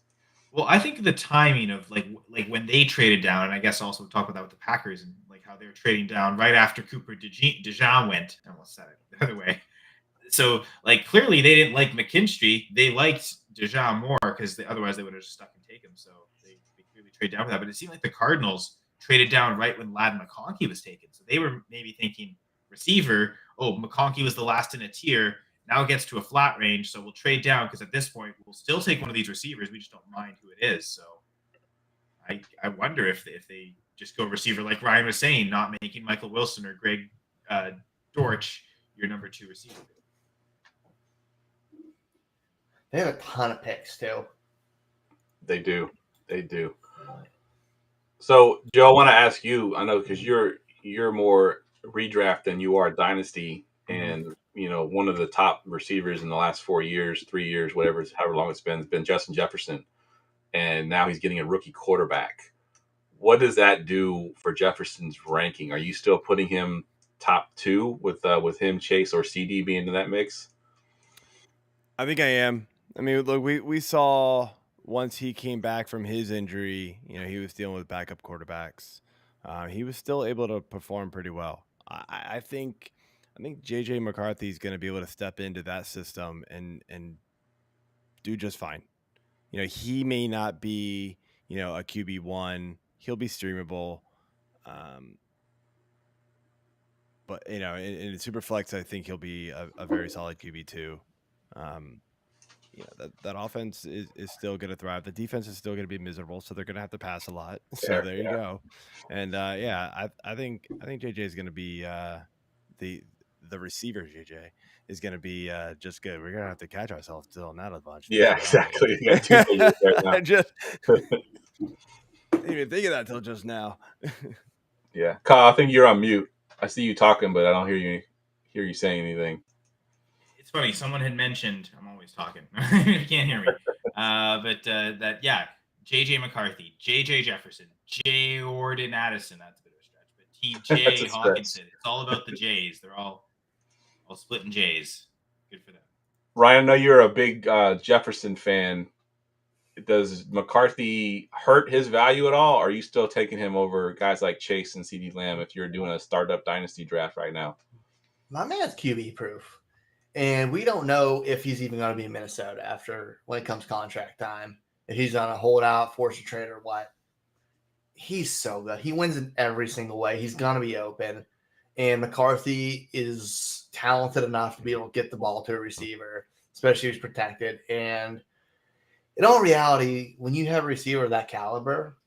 Well, I think the timing of like when they traded down, and I guess also talk about that with the Packers and like how they were trading down right after Cooper DeJean went. I almost said it the other way. So like clearly they didn't like McKinstry. They liked DeJean more because otherwise they would have just stuck and taken him. So they clearly traded down for that. But it seemed like the Cardinals traded down right when Ladd McConkey was taken. So they were maybe thinking receiver. Oh, McConkey was the last in a tier. Now it gets to a flat range, so we'll trade down because at this point we'll still take one of these receivers. We just don't mind who it is. So I wonder if they just go receiver like Ryan was saying, not making Michael Wilson or Greg Dortch your number 2 receiver. They have a ton of picks too. They do. So Joe, I want to ask you. I know because you're more redraft than you are dynasty, and one of the top receivers in the last 4 years, 3 years, whatever, however long it's been Justin Jefferson. And now he's getting a rookie quarterback. What does that do for Jefferson's ranking? Are you still putting him top 2 with him, Chase, or CD being in that mix? I think I am. I mean, look, we saw once he came back from his injury, he was dealing with backup quarterbacks. He was still able to perform pretty well. I think JJ McCarthy is going to be able to step into that system and do just fine. He may not be, a QB1. He'll be streamable. But, in Superflex, I think he'll be a very solid QB2. That offense is still going to thrive. The defense is still going to be miserable, so they're going to have to pass a lot. So there you go. And, I think JJ is going to be the receiver, JJ. Is going to be just good. We're going to have to catch ourselves still on that a bunch. Yeah, exactly. You got 2 fingers right now. Didn't even think of that till just now. Yeah, Kyle, I think you're on mute. I see you talking, but I don't hear you saying anything. It's funny. Someone had mentioned I'm always talking. You can't hear me. JJ McCarthy, JJ Jefferson, Jordan Addison. That's a bit of a stretch, but TJ Hawkinson. It's all about the J's. They're all splitting J's. Good for them. Ryan, I know you're a big Jefferson fan. Does McCarthy hurt his value at all? Or are you still taking him over guys like Chase and CeeDee Lamb if you're doing a startup dynasty draft right now? My man's QB proof. And we don't know if he's even going to be in Minnesota when it comes contract time. If he's going to hold out, force a trade, or what. He's so good. He wins in every single way. He's going to be open. And McCarthy is talented enough to be able to get the ball to a receiver, especially if he's protected. And in all reality, when you have a receiver of that caliber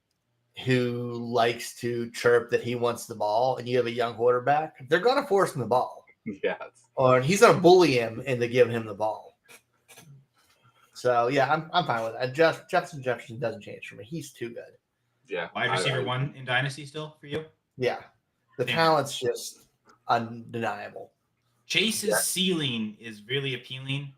who likes to chirp that he wants the ball and you have a young quarterback, they're going to force him the ball. Yeah. Or he's going to bully him into giving him the ball. So, yeah, I'm fine with that. Justin Jefferson doesn't change for me. He's too good. Yeah. Wide receiver 1 in Dynasty still for you? Yeah. The talent's just undeniable. Chase's ceiling is really appealing,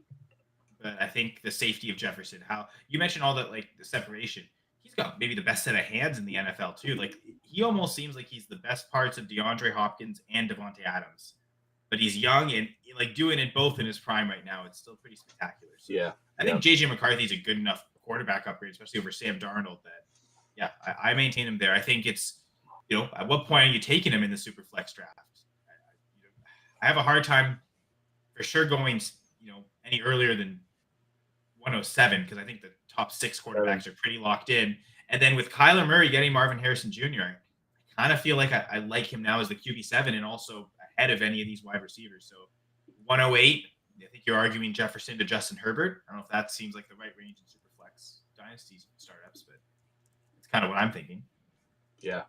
but I think the safety of Jefferson, how you mentioned all that, like the separation, he's got maybe the best set of hands in the NFL too. Like he almost seems like he's the best parts of DeAndre Hopkins and Devontae Adams, but he's young and like doing it both in his prime right now. It's still pretty spectacular. So yeah. I think JJ McCarthy's a good enough quarterback upgrade, especially over Sam Darnold, that I maintain him there. I think it's, at what point are you taking him in the super flex draft? I have a hard time for sure going, any earlier than 107 because I think the top 6 quarterbacks are pretty locked in. And then with Kyler Murray getting Marvin Harrison Jr., I kind of feel like I like him now as the QB7 and also ahead of any of these wide receivers. So 108, I think you're arguing Jefferson to Justin Herbert. I don't know if that seems like the right range in super flex dynasties startups, but it's kind of what I'm thinking. Yeah.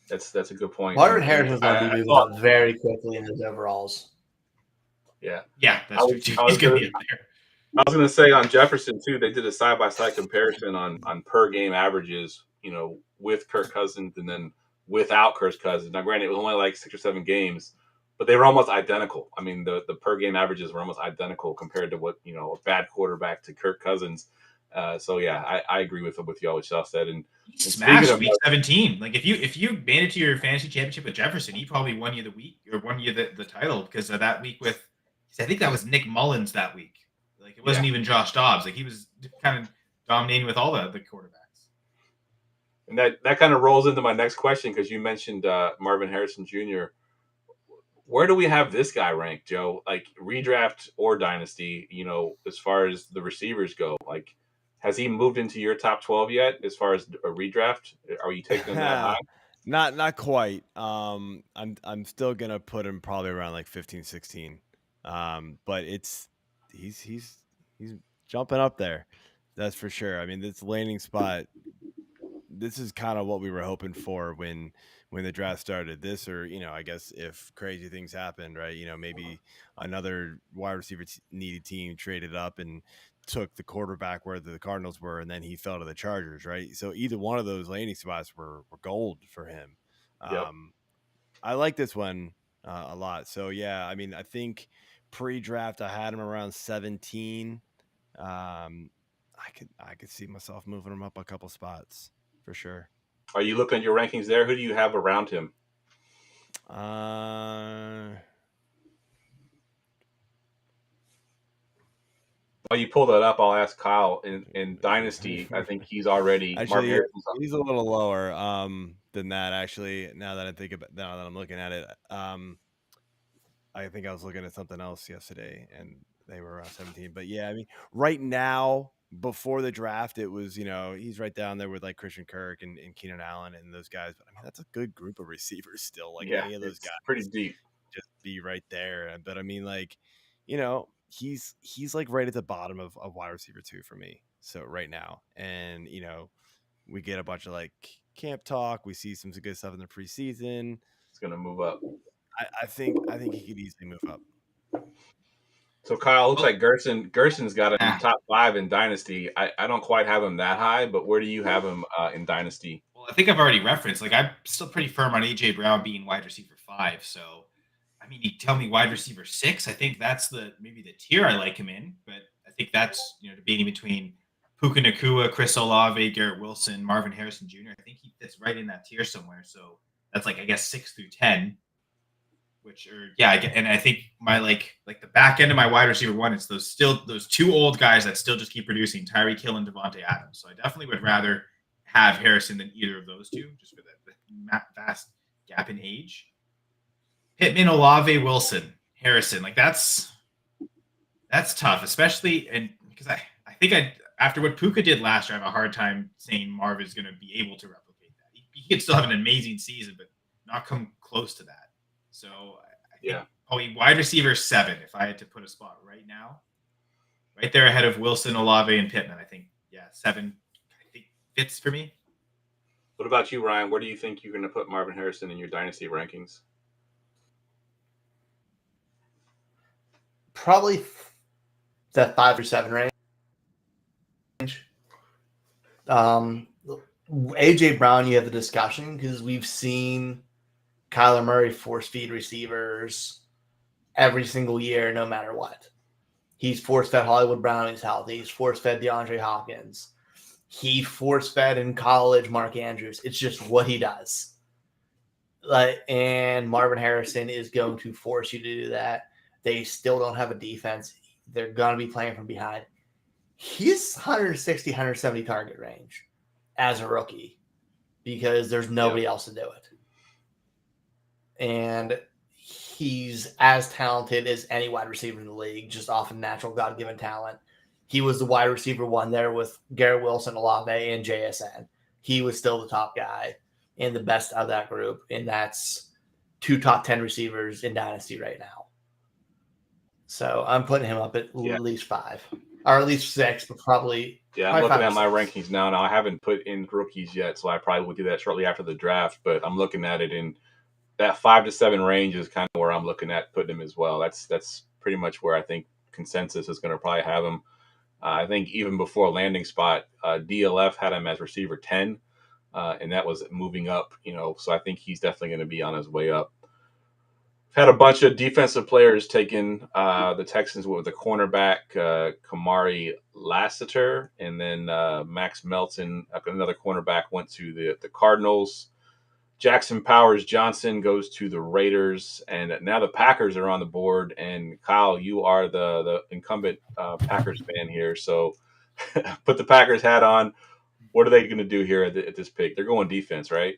That's a good point. Marvin Harrison's going to be moving up very quickly in his overalls. Yeah. Yeah, that's true too. He's going to be up there. I was going to say on Jefferson too, they did a side-by-side comparison on per game averages, with Kirk Cousins and then without Kirk Cousins. Now, granted, it was only like 6 or 7 games, but they were almost identical. I mean, the per game averages were almost identical compared to what, a bad quarterback to Kirk Cousins. So yeah, I agree with y'all what y'all said. And smashed week 17. Like if you made it to your fantasy championship with Jefferson, he probably won you the week or won you the title because of that week with I think that was Nick Mullins that week. Like it wasn't even Josh Dobbs. Like he was kind of dominating with all the quarterbacks. And that kind of rolls into my next question because you mentioned Marvin Harrison Jr. Where do we have this guy ranked, Joe? Like redraft or dynasty, as far as the receivers go, like has he moved into your top 12 yet as far as a redraft? Are you taking him that high? Not quite. I'm still gonna put him probably around like 15, 16. But he's jumping up there. That's for sure. I mean, this landing spot, this is kind of what we were hoping for when the draft started. This, or I guess if crazy things happened, right? Maybe another wide receiver needed team traded up and took the quarterback where the Cardinals were, and then he fell to the Chargers, right? So either one of those landing spots were gold for him. Yep. I like this one a lot. So yeah, I mean, I think pre-draft I had him around 17. I could see myself moving him up a couple spots for sure. Are you looking at your rankings there? Who do you have around him? While you pull that up, I'll ask Kyle. In Dynasty, I think he's already actually he's a little lower than that. Actually, now that I'm looking at it, I think I was looking at something else yesterday, and they were around 17. But yeah, I mean, right now, before the draft, it was he's right down there with like Christian Kirk and Keenan Allen and those guys. But I mean, that's a good group of receivers still. Like any of those guys, pretty deep. Just be right there. But I mean, like he's like right at the bottom of wide receiver 2 for me. So right now, and we get a bunch of like camp talk. We see some good stuff in the preseason. It's gonna move up. I think he could easily move up. So Kyle, looks like Gerson's got him top 5 in Dynasty. I don't quite have him that high, but where do you have him in Dynasty? Well, I think I've already referenced. Like I'm still pretty firm on AJ Brown being wide receiver 5. So, I mean, you tell me wide receiver 6. I think that's maybe the tier I like him in. But I think that's debating between Puka Nacua, Chris Olave, Garrett Wilson, Marvin Harrison Jr. I think he fits right in that tier somewhere. So that's like I guess 6 through 10. And I think my like the back end of my wide receiver 1, it's those 2 old guys that still just keep producing, Tyreek Hill and Devontae Adams. So I definitely would rather have Harrison than either of those 2, just for that vast gap in age. Pittman, Olave, Wilson, Harrison, like that's tough, especially because I think after what Puka did last year, I have a hard time saying Marv is going to be able to replicate that. He could still have an amazing season, but not come close to that. So I think probably wide receiver 7, if I had to put a spot right now, right there ahead of Wilson, Olave, and Pittman. I think 7 I think fits for me. What about you, Ryan? Where do you think you're going to put Marvin Harrison in your Dynasty rankings? Probably that 5 or 7 range. AJ Brown, you have the discussion because we've seen Kyler Murray force feed receivers every single year, no matter what. He's force fed Hollywood Brown when he's healthy. He's force fed DeAndre Hopkins. He force fed in college Mark Andrews. It's just what he does. And Marvin Harrison is going to force you to do that. They still don't have a defense. They're going to be playing from behind. He's 160, 170 target range as a rookie because there's nobody else to do it. And he's as talented as any wide receiver in the league, just off of natural God-given talent. He was the wide receiver 1 there with Garrett Wilson, Olave, and JSN. He was still the top guy and the best of that group, and that's 2 top 10 receivers in Dynasty right now. So I'm putting him up at least 5, or at least 6, but probably. Yeah, I'm looking at my rankings now. Now I haven't put in rookies yet, so I probably will do that shortly after the draft. But I'm looking at it in that 5 to 7 range is kind of where I'm looking at putting him as well. That's pretty much where I think consensus is going to probably have him. I think even before landing spot, DLF had him as receiver 10, and that was moving up. So I think he's definitely going to be on his way up. Had a bunch of defensive players taken. The Texans with the cornerback, Kamari Lassiter, and then Max Melton, another cornerback, went to the Cardinals. Jackson Powers Johnson goes to the Raiders, and now the Packers are on the board. And Kyle, you are the incumbent Packers fan here, so put the Packers hat on. What are they going to do here at this pick? They're going defense, right?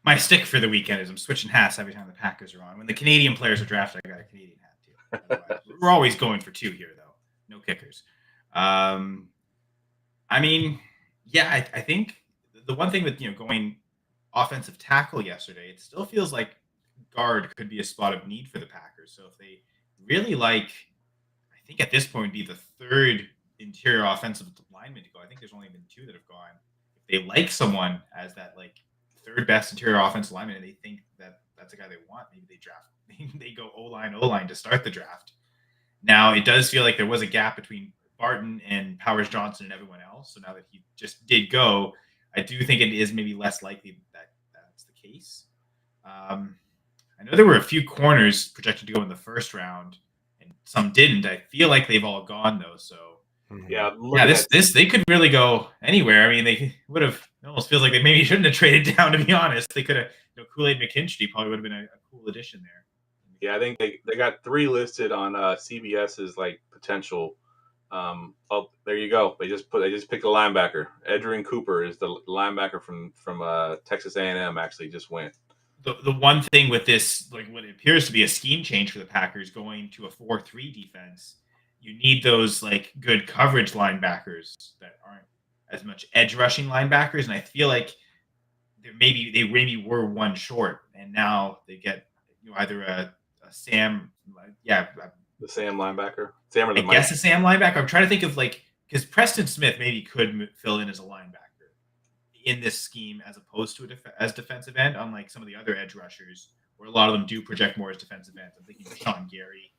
My stick for the weekend is I'm switching hats every time the Packers are on. When the Canadian players are drafted, I got a Canadian hat too. Otherwise, we're always going for 2 here, though. No kickers. I mean, yeah, I think the one thing with going offensive tackle yesterday, it still feels like guard could be a spot of need for the Packers. So if they really like, I think at this point be the 3rd interior offensive lineman to go. I think there's only been 2 that have gone. If they like someone as that 3rd best interior offensive lineman and they think that that's a guy they want, maybe they draft. They go O-line to start the draft. Now it does feel like there was a gap between Barton and Powers Johnson and everyone else. So now that he just did go, I do think it is maybe less likely that that's the case. I know there were a few corners projected to go in the 1st round, and some didn't. I feel like they've all gone though. So yeah, this they could really go anywhere. I mean, they would have. It almost feels like they maybe shouldn't have traded down. To be honest, they could have. Kool-Aid McKinstry probably would have been a cool addition there. Yeah, I think they got 3 listed on CBS's potential. Oh, there you go. They just picked a linebacker. Edgerrin Cooper is the linebacker from Texas A&M. Actually, just went. The one thing with this, what it appears to be a scheme change for the Packers going to a 4-3 defense, you need those good coverage linebackers that aren't as much edge rushing linebackers, and I feel like they maybe were one short, and now they get either a Sam, the Sam linebacker, Sam or the I guess a Sam linebacker. I'm trying to think of because Preston Smith maybe could fill in as a linebacker in this scheme as opposed to as defensive end, unlike some of the other edge rushers where a lot of them do project more as defensive ends. I'm thinking of Sean Gary,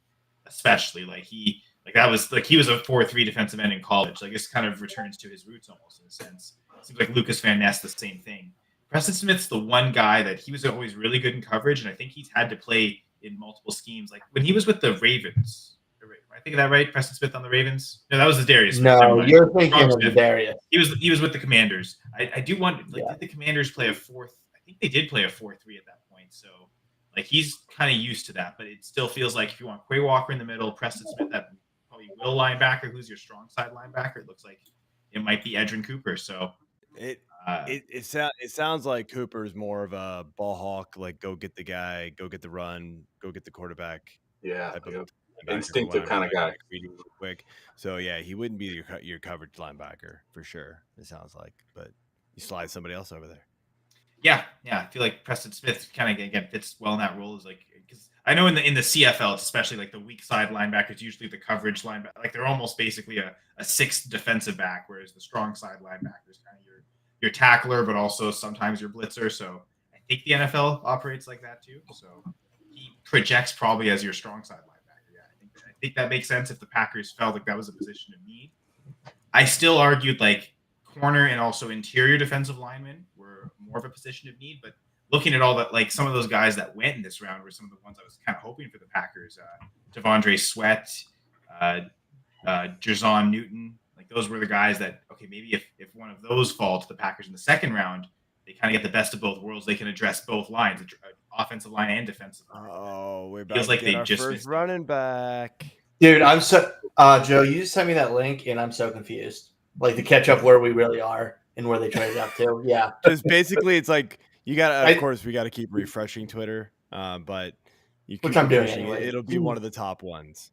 especially he was a 4-3 defensive end in college. This kind of returns to his roots almost in a sense. It seems like Lucas Van Ness, the same thing. Preston Smith's the one guy that he was always really good in coverage, and I think he's had to play in multiple schemes. When he was with the Ravens, am I thinking that right? Preston Smith on the Ravens? No, that was Darius. No, you're thinking of Darius. He was with the Commanders. I do want did the Commanders play a 4th? I think they did play a 4-3 at that point. So he's kind of used to that, but it still feels like if you want Quay Walker in the middle, Preston Smith, that probably will linebacker, who's your strong side linebacker. It looks like it might be Edgerrin Cooper. So it sounds like Cooper's more of a ball hawk, go get the guy, go get the run, go get the quarterback. Yeah, instinctive kind of guy. Reading real quick. So yeah, he wouldn't be your coverage linebacker for sure. It sounds like, but you slide somebody else over there. Yeah. I feel like Preston Smith kind of again fits well in that role. Is because I know in the CFL, it's especially the weak side linebackers, usually the coverage linebacker, they're almost basically a 6th defensive back, whereas the strong side linebacker is kind of your tackler, but also sometimes your blitzer. So I think the NFL operates like that too. So he projects probably as your strong side linebacker. Yeah, I think that makes sense if the Packers felt like that was a position of need. I still argued corner and also interior defensive linemen were more of a position of need, but looking at all that, some of those guys that went in this round were some of the ones I was kind of hoping for the Packers. Devondre Sweat, Jerzon Newton. Those were the guys that, okay, maybe if one of those fall to the Packers in the 2nd round, they kind of get the best of both worlds. They can address both lines, offensive line and defensive line. Oh, we're about feels to like get they our just first running back. Dude, I'm so Joe, you just sent me that link and I'm so confused. To catch up where we really are and where they traded up to. Yeah. Just basically it's you gotta, of course we gotta keep refreshing Twitter. But you keep which I'm doing refreshing anyway. It'll be one of the top ones.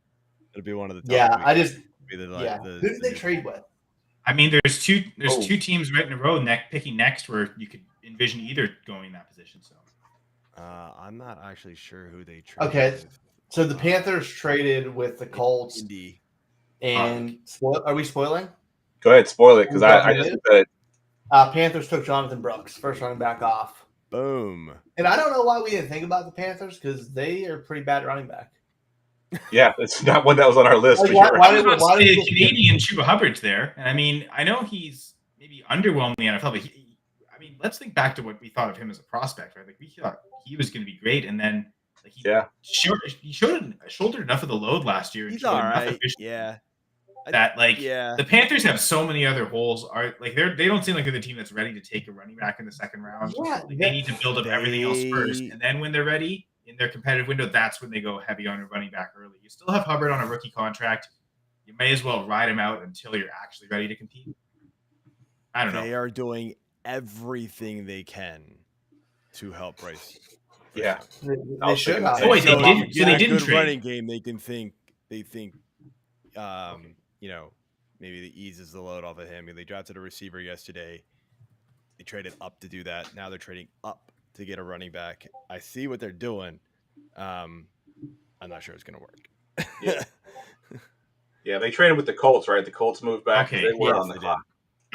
It'll be one of the top. Yeah, I just who did they trade with? I mean, there's two teams right in a row picking next where you could envision either going in that position. So I'm not actually sure who they traded. Okay, with. So the Panthers traded with the Colts. Indy. And are we spoiling? Go ahead, spoil it because I just said Panthers took Jonathan Brooks, first running back off. Boom. And I don't know why we didn't think about the Panthers because they are pretty bad at running back. Yeah, it's not one that was on our list. Why did Canadian Chuba Hubbard's there? And I mean, I know he's maybe underwhelmed in the NFL, but let's think back to what we thought of him as a prospect, right? We thought he was going to be great, and then he shouldered enough of the load last year. He's all right. Yeah. that like Yeah. the Panthers have so many other holes. Are like they don't seem like they're the team that's ready to take a running back in the second round. Yeah, Like, they need to build up everything else first, They- and then when they're ready in their competitive window, that's when they go heavy on a running back early. You still have Hubbard on a rookie contract. You may as well ride him out until you're actually ready to compete. I don't know. They are doing everything they can to help Bryce. Yeah. They was should thinking have. the Oh, wait, same they thing. didn't. So Get they a didn't good trade. running game. They think, you know, maybe the eases the load off of him. They drafted a receiver yesterday. They traded up to do that. Now they're trading up to get a running back. I see what they're doing. I'm not sure it's going to work. Yeah. Yeah, they traded with the Colts, right? The Colts moved back because Okay, they were yes, on the they clock.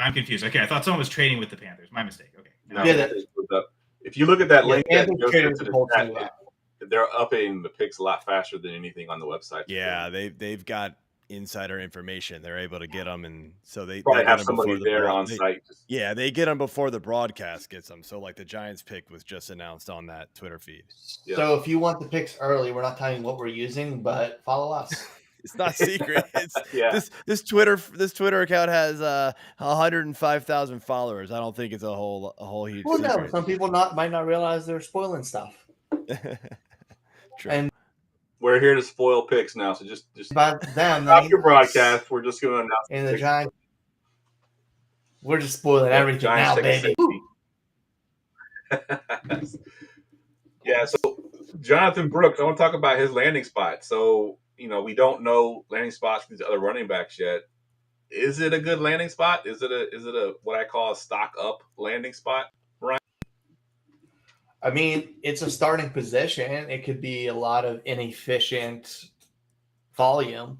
I'm confused. Okay, I thought someone was trading with the Panthers. My mistake. Okay. No, Yeah, Panthers moved up. If you look at that link that Panthers goes traded to with the the Colts chat, move up. they're upping the picks a lot faster than anything on the website. Yeah, they've got insider information. They're able to get them, and so they Probably get have them somebody before the there on site. Yeah, they get them before the broadcast gets them. So like the Giants pick was just announced on that Twitter feed. Yeah. So if you want the picks early, we're not telling you what we're using, but follow us. It's not secret. It's Yeah. this Twitter account has 105,000 followers. I don't think it's a whole huge Well, no, secret. some people might not realize they're spoiling stuff. True. And We're here to spoil picks now, so just by them, stop your broadcast. We're just going to announce and the picks. Giants, we're just spoiling everything Giants now, take a baby. safety. Yeah, so Jonathan Brooks, I want to talk about his landing spot. So, we don't know landing spots for these other running backs yet. Is it a good landing spot? Is it a what I call a stock up landing spot, Ryan? I mean, it's a starting position. It could be a lot of inefficient volume.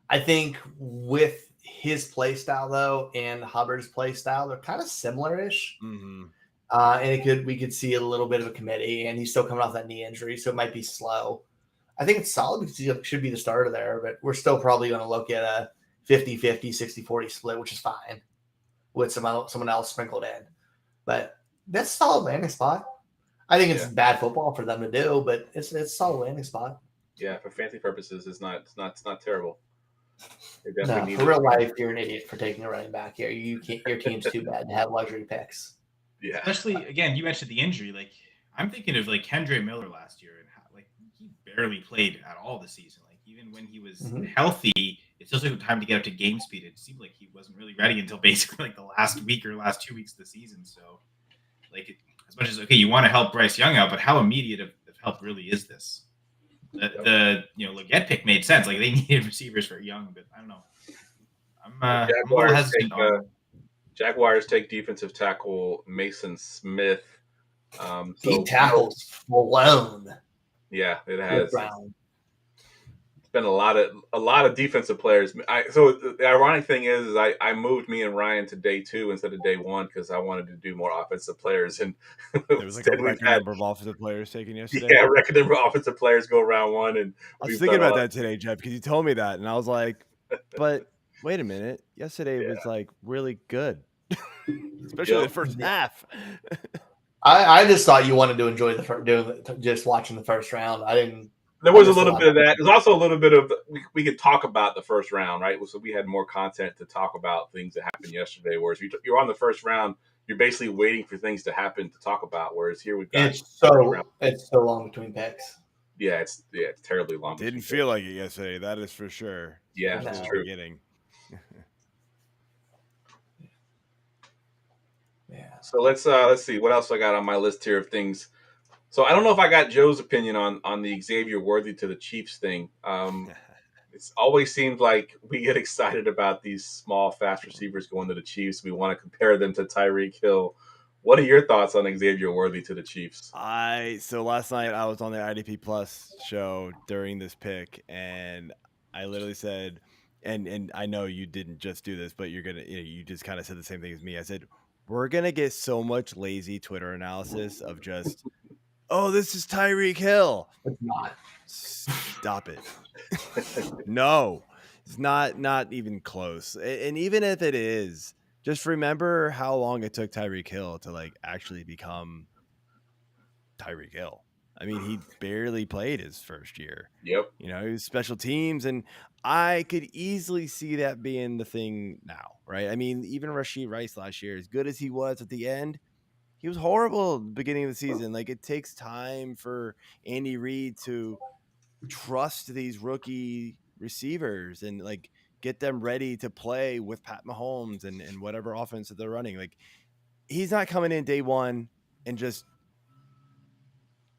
I think with his play style though and Hubbard's play style, they're kind of similar-ish. Mm-hmm. And we could see a little bit of a committee, and he's still coming off that knee injury, so it might be slow. I think it's solid because he should be the starter there, but we're still probably going to look at a 50-50, 60-40 split, which is fine with someone else sprinkled in. But that's a solid landing spot. I think it's bad football for them to do, but it's a solid landing spot. Yeah, for fantasy purposes, it's not terrible. No, for real life, you're an idiot for taking a running back here. You can't. Your team's too bad to have luxury picks. Yeah, especially again, you mentioned the injury. Like I'm thinking of like Kendre Miller last year, and how, like he barely played at all this season. Like even when he was healthy, it still took time to get up to game speed. It seemed like he wasn't really ready until basically like the last week or last 2 weeks of the season. So, like as much as you want to help Bryce Young out, but how immediate of help really is this? The Leggett pick made sense. Like they needed receivers for Young, but I don't know. I'm a little hesitant on. Jaguars take defensive tackle Mason Smith. He tackles flown. Yeah, it has. It's been a lot of defensive players. So the ironic thing is I moved me and Ryan to day 2 instead of day 1 because I wanted to do more offensive players. And there was like a record number of offensive players taken yesterday. Yeah, record number of offensive players go round 1. And I was thinking about that today, Jeff, because you told me that, and I was like, but wait a minute. Yesterday was like really good, especially the first half. I just thought you wanted to enjoy just watching the first round. I didn't. There was a little bit of that. There's also a little bit of we could talk about the first round, right? So we had more content to talk about things that happened yesterday. Whereas you're on the first round, you're basically waiting for things to happen to talk about. Whereas here we've got it's so long between picks. Yeah, it's terribly long. Didn't feel like it yesterday. That is for sure. Yeah, that's true. Beginning. Yeah. So let's see what else I got on my list here of things. So I don't know if I got Joe's opinion on the Xavier Worthy to the Chiefs thing. It's always seemed like we get excited about these small, fast receivers going to the Chiefs. We want to compare them to Tyreek Hill. What are your thoughts on Xavier Worthy to the Chiefs? So last night I was on the IDP Plus show during this pick, and I literally said, and I know you didn't just do this, but you just kind of said the same thing as me. I said, we're gonna get so much lazy Twitter analysis of just, oh, this is Tyreek Hill. It's not. Stop it. No, it's not even close. And even if it is, just remember how long it took Tyreek Hill to like actually become Tyreek Hill. I mean, he barely played his first year. Yep. You know, he was special teams, and I could easily see that being the thing now, right? I mean, even Rashee Rice last year, as good as he was at the end, he was horrible at the beginning of the season. Like, it takes time for Andy Reid to trust these rookie receivers and like get them ready to play with Pat Mahomes and whatever offense that they're running. Like, he's not coming in day one and just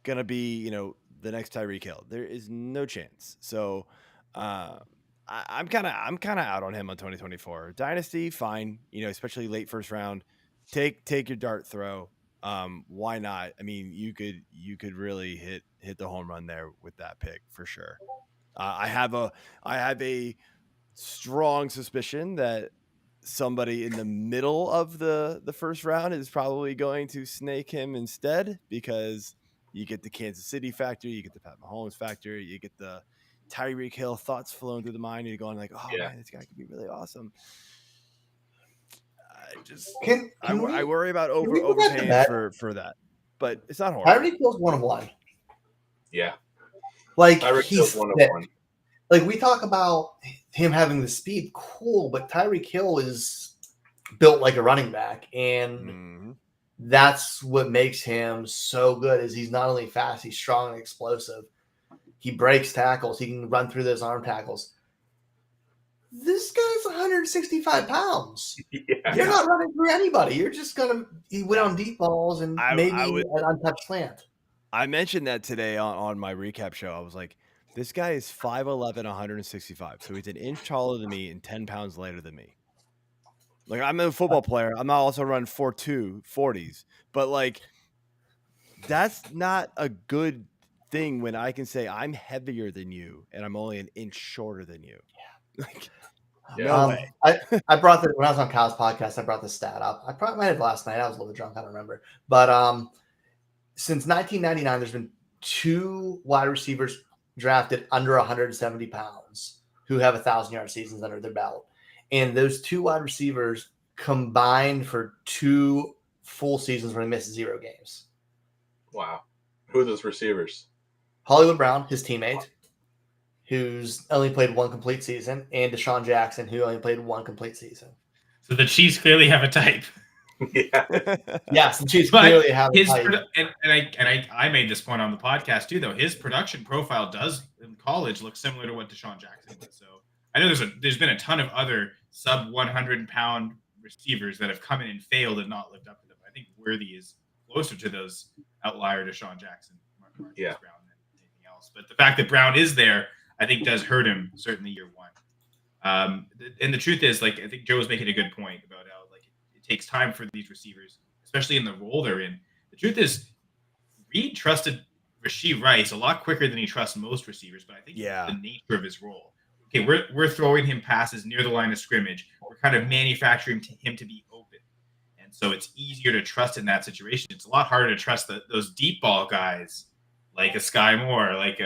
gonna be, you know, the next Tyreek Hill. There is no chance. So I'm kind of out on him on 2024 Dynasty. Fine, you know, especially late first round. Take your dart throw. Why not? I mean, you could really hit the home run there with that pick for sure. I have a strong suspicion that somebody in the middle of the first round is probably going to snake him instead, because you get the Kansas City factor, you get the Pat Mahomes factor, you get the Tyreek Hill thoughts flowing through the mind, and you're going like, oh Yeah. man, this guy could be really awesome. Can I worry about we go back to overpaying that? for that, but it's not horrible. Tyreek Hill's 1 of 1. Yeah. Like Tyreek he's Hill's 1 of thick. 1. Like we talk about him having the speed, cool, but Tyreek Hill is built like a running back, and Mhm. that's what makes him so good. Is he's not only fast, he's strong and explosive. He breaks tackles. He can run through those arm tackles. This guy's 165 pounds. Yeah. You're not running through anybody. You're just gonna. He went on deep balls and maybe an untouched slant. I mentioned that today on my recap show. I was like, this guy is 5'11", 165. So he's an inch taller than me and 10 pounds lighter than me. Like, I'm a football player. I'm not also running 4.2 40s. But, like, that's not a good thing when I can say I'm heavier than you and I'm only an inch shorter than you. Like, no way. I brought when I was on Kyle's podcast, I brought this stat up. I probably might have last night. I was a little drunk. I don't remember. But since 1999, there's been 2 wide receivers drafted under 170 pounds who have 1,000-yard seasons under their belt. And those 2 wide receivers combined for 2 full seasons where they missed 0 games. Wow. Who are those receivers? Hollywood Brown, his teammate, who's only played 1 complete season, and Deshaun Jackson, who only played 1 complete season. So the Chiefs clearly have a type. Yeah. Yes, the Chiefs clearly have a type. I made this point on the podcast too, though. His production profile does in college look similar to what Deshaun Jackson was. So I know there's been a ton of other sub 100-pound receivers that have come in and failed and not lived up to them. I think Worthy is closer to those outlier Deshaun Jackson, Marcus Yeah. Brown than anything else. But the fact that Brown is there, I think, does hurt him certainly year 1. And the truth is, like, I think Joe was making a good point about how like it takes time for these receivers, especially in the role they're in. The truth is, Reid trusted Rashee Rice a lot quicker than he trusts most receivers, but I think it's the nature of his role. Okay, we're throwing him passes near the line of scrimmage. We're kind of manufacturing him to be open. And so it's easier to trust in that situation. It's a lot harder to trust those deep ball guys like a Sky Moore, like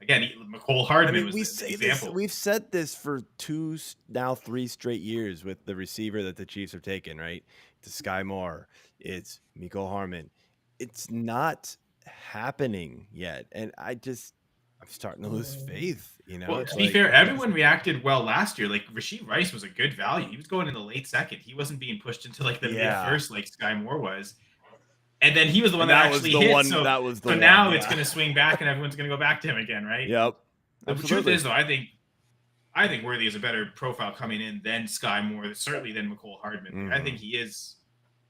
again, McCole Hardman was the example. We've said this for 3 straight years with the receiver that the Chiefs are taking, right? It's Sky Moore. It's Mecole Hardman. It's not happening yet. And I'm starting to lose faith, you know? Well, to be fair, everyone reacted well last year. Like, Rashee Rice was a good value. He was going in the late second. He wasn't being pushed into like the mid-first like Sky Moore was. And then he was the one that actually hit. So now it's going to swing back, and everyone's going to go back to him again, right? Yep. The truth is, though, I think Worthy is a better profile coming in than Sky Moore, certainly than McCole Hardman. Mm-hmm. I think he is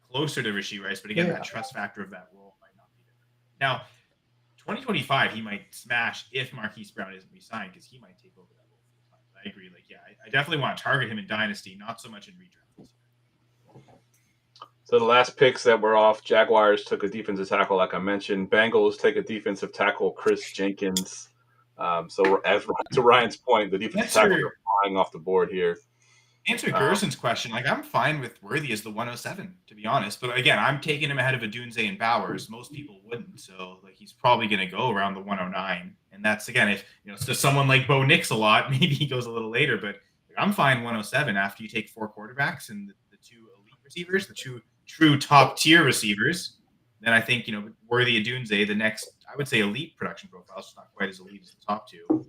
closer to Rashee Rice, but again, that trust factor of that role might not be there. Now, 2025, he might smash if Marquise Brown isn't re-signed, because he might take over that role full time. I agree. Like, I definitely want to target him in Dynasty, not so much in redraft. So the last picks that were off, Jaguars took a defensive tackle, like I mentioned. Bengals take a defensive tackle, Chris Jenkins. So as to Ryan's point, the defensive tackles are flying off the board here. Answer Gerson's question. Like, I'm fine with Worthy as the 107, to be honest. But again, I'm taking him ahead of Adunze and Bowers. Most people wouldn't. So like, he's probably going to go around the 109. And that's, again, if to someone like Bo Nix a lot, maybe he goes a little later. But I'm fine 107 after you take 4 quarterbacks and the 2 elite receivers, the 2 true top tier receivers. Then I think Worthy Adunze, the next I would say, elite production profiles, just not quite as elite as the top two.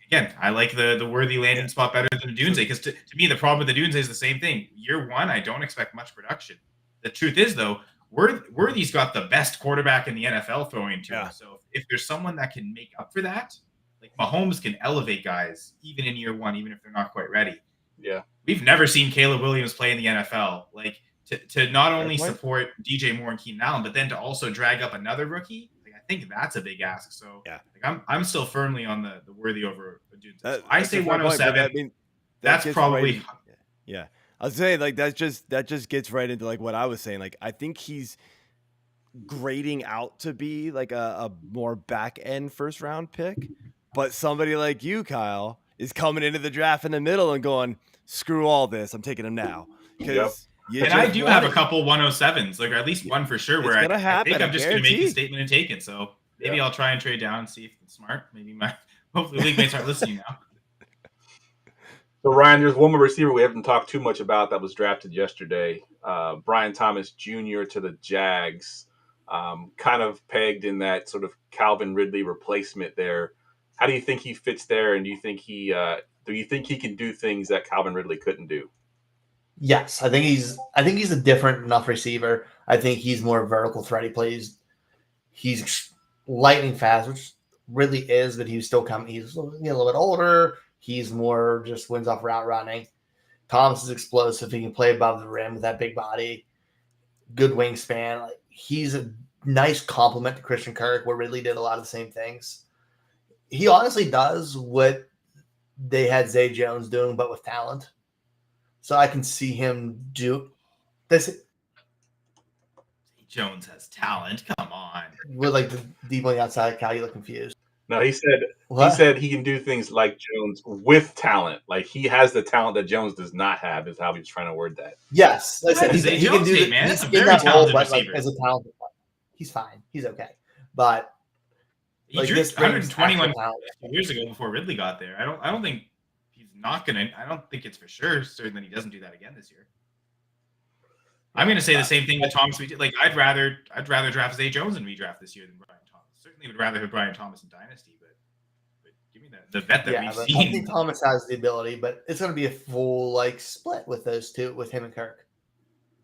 Again, I like the Worthy landing spot better than the Dunze, because to me, the problem with the Dunze is the same thing. Year one, I don't expect much production. The truth is, though, Worthy's got the best quarterback in the NFL throwing to him. So if there's someone that can make up for that, like Mahomes can elevate guys even in year one, even if they're not quite ready. Yeah. We've never seen Caleb Williams play in the NFL. Like to not only support DJ Moore and Keenan Allen, but then to also drag up another rookie. Like, I think that's a big ask. So like, I'm still firmly on the Worthy over Dunze. So I say 107. That's probably right I was saying, like, that just gets right into like what I was saying. Like, I think he's grading out to be like a more back end first round pick, but somebody like you, Kyle, is coming into the draft in the middle and going, screw all this, I'm taking him now. Because I do have a couple 107s, like, or at least one for sure, where I think I'm just going to make a statement and take it. So maybe I'll try and trade down and see if it's smart. Maybe hopefully league mates aren't listening now. So, Ryan, there's one more receiver we haven't talked too much about that was drafted yesterday. Brian Thomas Jr. to the Jags, kind of pegged in that sort of Calvin Ridley replacement there. How do you think he fits there, and do you think he can do things that Calvin Ridley couldn't do? Yes, I think he's a different enough receiver. I think he's more vertical threat. He plays. He's lightning fast, which Ridley is, but he's still coming. He's a little bit older. He's more just wins off route running. Thomas is explosive. He can play above the rim with that big body, good wingspan. Like, he's a nice complement to Christian Kirk, where Ridley did a lot of the same things. He honestly does what they had Zay Jones doing, but with talent. So I can see him do this. Zay Jones has talent. Come on. With like the deep on the outside, Cal, you look confused. No, he said he can do things like Jones with talent. Like, he has the talent that Jones does not have, is how he was trying to word that. Yes, like I said, he can do man. He's a in very that role, talented but like receiver. as a talented player, he's fine. He's okay, but he drew 121 years ago before Ridley got there. I don't think he's not gonna. I don't think it's for sure certain that he doesn't do that again this year. I'm gonna say the same thing with Thomas. Like, I'd rather draft Zay Jones and redraft this year than Brian Thomas. Certainly would rather have Brian Thomas in Dynasty, but give me the vet that we've seen. I think Thomas has the ability, but it's gonna be a full split with those two, with him and Kirk.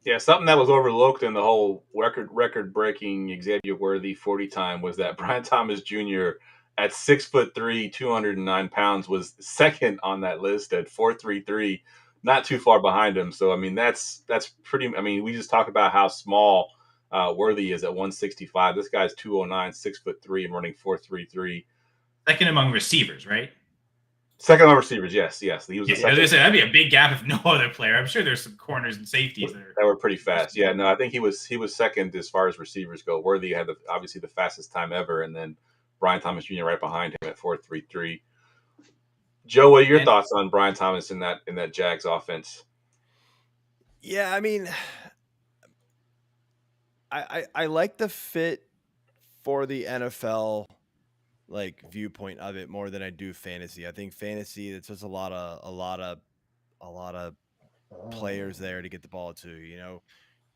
Yeah, something that was overlooked in the whole record-breaking Xavier Worthy 40 time was that Brian Thomas Jr. at 6'3", 209 pounds was second on that list at 4.33, not too far behind him. So, I mean, that's pretty. I mean, we just talked about how small Worthy is at 165. This guy's 209, 6'3", and running 4.33. Second among receivers, right? Second among receivers, yes. He was the second. That'd be a big gap if no other player. I'm sure there's some corners and safeties that were pretty fast. Yeah, no, I think he was second as far as receivers go. Worthy had obviously the fastest time ever, and then Brian Thomas Jr. right behind him at 4.33. Joe, what are your thoughts on Brian Thomas in that Jags offense? Yeah, I mean, I like the fit for the NFL viewpoint of it more than I do fantasy. I think fantasy, it's just a lot of players there to get the ball to.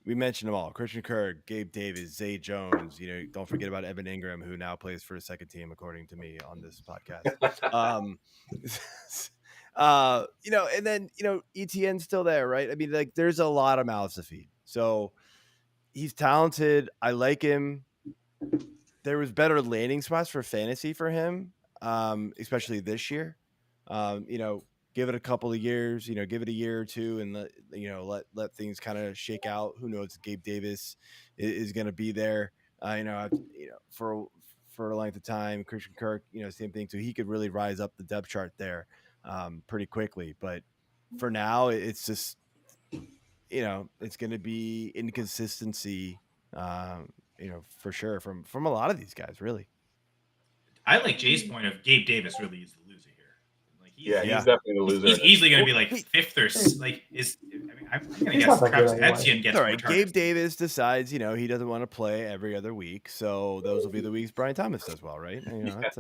We mentioned them all: Christian Kirk, Gabe Davis, Zay Jones. Don't forget about Evan Ingram, who now plays for his second team, according to me on this podcast. And then ETN's still there, right? I mean, there's a lot of mouths to feed. So he's talented. I like him. There was better landing spots for fantasy for him, especially this year. Give it a couple of years, give it a year or two, and let things kind of shake out. Who knows? Gabe Davis is going to be there, for a length of time. Christian Kirk, same thing. So he could really rise up the depth chart there pretty quickly. But for now, it's just, it's going to be inconsistency. For sure from a lot of these guys, really. I like Jay's point of Gabe Davis really is the loser here. He's definitely the loser. He's easily going to be fifth or I'm going to guess Travis Etienne gets all right. Gabe Davis decides, he doesn't want to play every other week, so those will be the weeks Brian Thomas does well, right? It's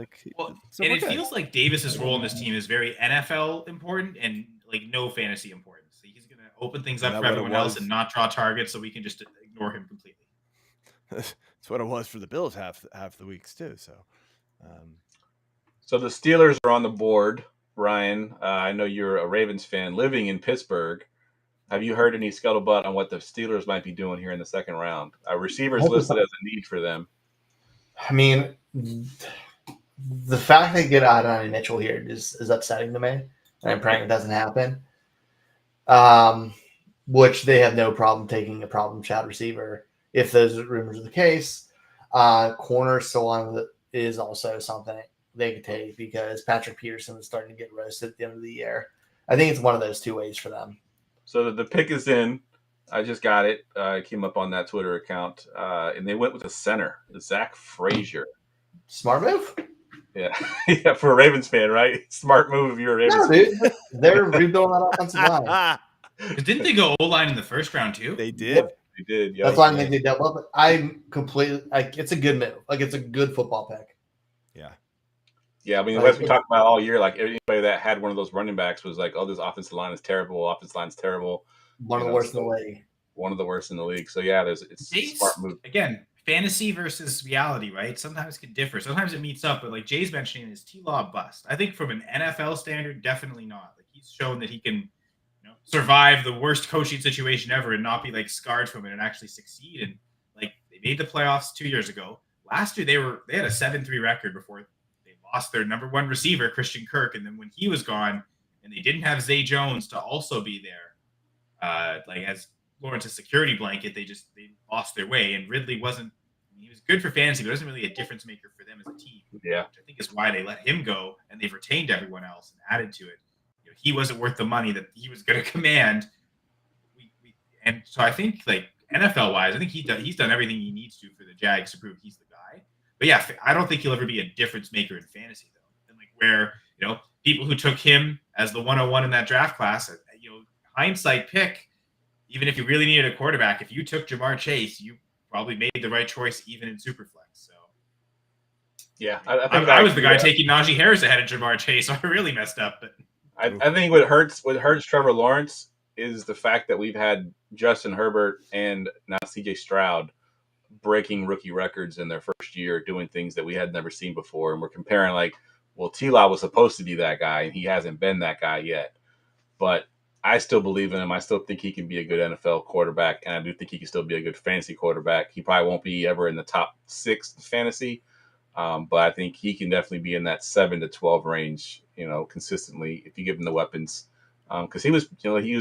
it feels like Davis's role in this team is very NFL important and no fantasy important. So he's going to open things up for everyone else and not draw targets, so we can just ignore him completely. It's what it was for the Bills half the weeks too. So, So the Steelers are on the board. Ryan, I know you're a Ravens fan living in Pittsburgh. Have you heard any scuttlebutt on what the Steelers might be doing here in the second round? Receivers listed as a need for them. I mean, the fact they get Adonai Mitchell here is upsetting to me, and I'm praying it doesn't happen. Which they have no problem taking a problem child receiver if those rumors are the case. Corner still on is also something they could take because Patrick Peterson is starting to get roasted at the end of the year. I think it's one of those two ways for them. So the pick is in. I just got it. It came up on that Twitter account, and they went with a center, Zach Frazier. Smart move. Yeah, yeah, for a Ravens fan, right? Smart move if you're a Ravens fan. Dude, they're rebuilding that offensive line. Didn't they go O-line in the first round too? They did. Yep. They did. That's why I think they dealt with it. I'm completely like it's a good move. Like it's a good football pick. Yeah. Yeah, I mean, as we talked about all year, like anybody that had one of those running backs was like, "Oh, this offensive line is terrible. Offensive line's terrible. One of the worst in the league. One of the worst in the league." So yeah, it's a smart move. Again, fantasy versus reality, right? Sometimes it can differ. Sometimes it meets up. But like Jay's mentioning, is T-Law bust? I think from an NFL standard, definitely not. Like he's shown that he can, survive the worst coaching situation ever and not be like scarred from it and actually succeed. And like they made the playoffs 2 years ago. Last year they had a 7-3 record before they lost their number one receiver, Christian Kirk. And then when he was gone and they didn't have Zay Jones to also be there, like as Lawrence's security blanket, they lost their way. And Ridley he was good for fantasy, but wasn't really a difference maker for them as a team. Yeah. Which I think is why they let him go and they've retained everyone else and added to it. He wasn't worth the money that he was going to command. And so I think, like, NFL-wise, I think he's done everything he needs to for the Jags to prove he's the guy. But, yeah, I don't think he'll ever be a difference maker in fantasy, though. And, like, where, people who took him as the 101 in that draft class, hindsight pick, even if you really needed a quarterback, if you took Jamar Chase, you probably made the right choice even in Superflex. So, yeah. I was the guy taking Najee Harris ahead of Jamar Chase, so I really messed up. But I think what hurts Trevor Lawrence is the fact that we've had Justin Herbert and now CJ Stroud breaking rookie records in their first year, doing things that we had never seen before. And we're comparing like, well, T-Law was supposed to be that guy, and he hasn't been that guy yet. But I still believe in him. I still think he can be a good NFL quarterback, and I do think he can still be a good fantasy quarterback. He probably won't be ever in the top 6 fantasy, but I think he can definitely be in that 7 to 12 range, consistently if you give him the weapons. Because he was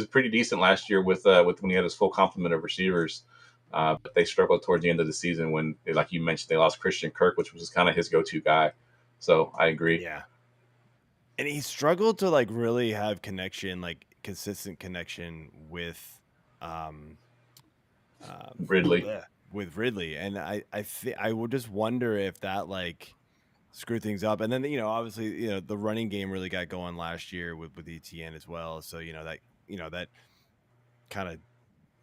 pretty decent last year with when he had his full complement of receivers. But they struggled towards the end of the season when, like you mentioned, they lost Christian Kirk, which was kind of his go-to guy. So I agree. Yeah. And he struggled to like really have consistent connection with Ridley. With Ridley. And I would just wonder if that like screwed things up. And then, obviously, the running game really got going last year with ETN as well. So, that kind of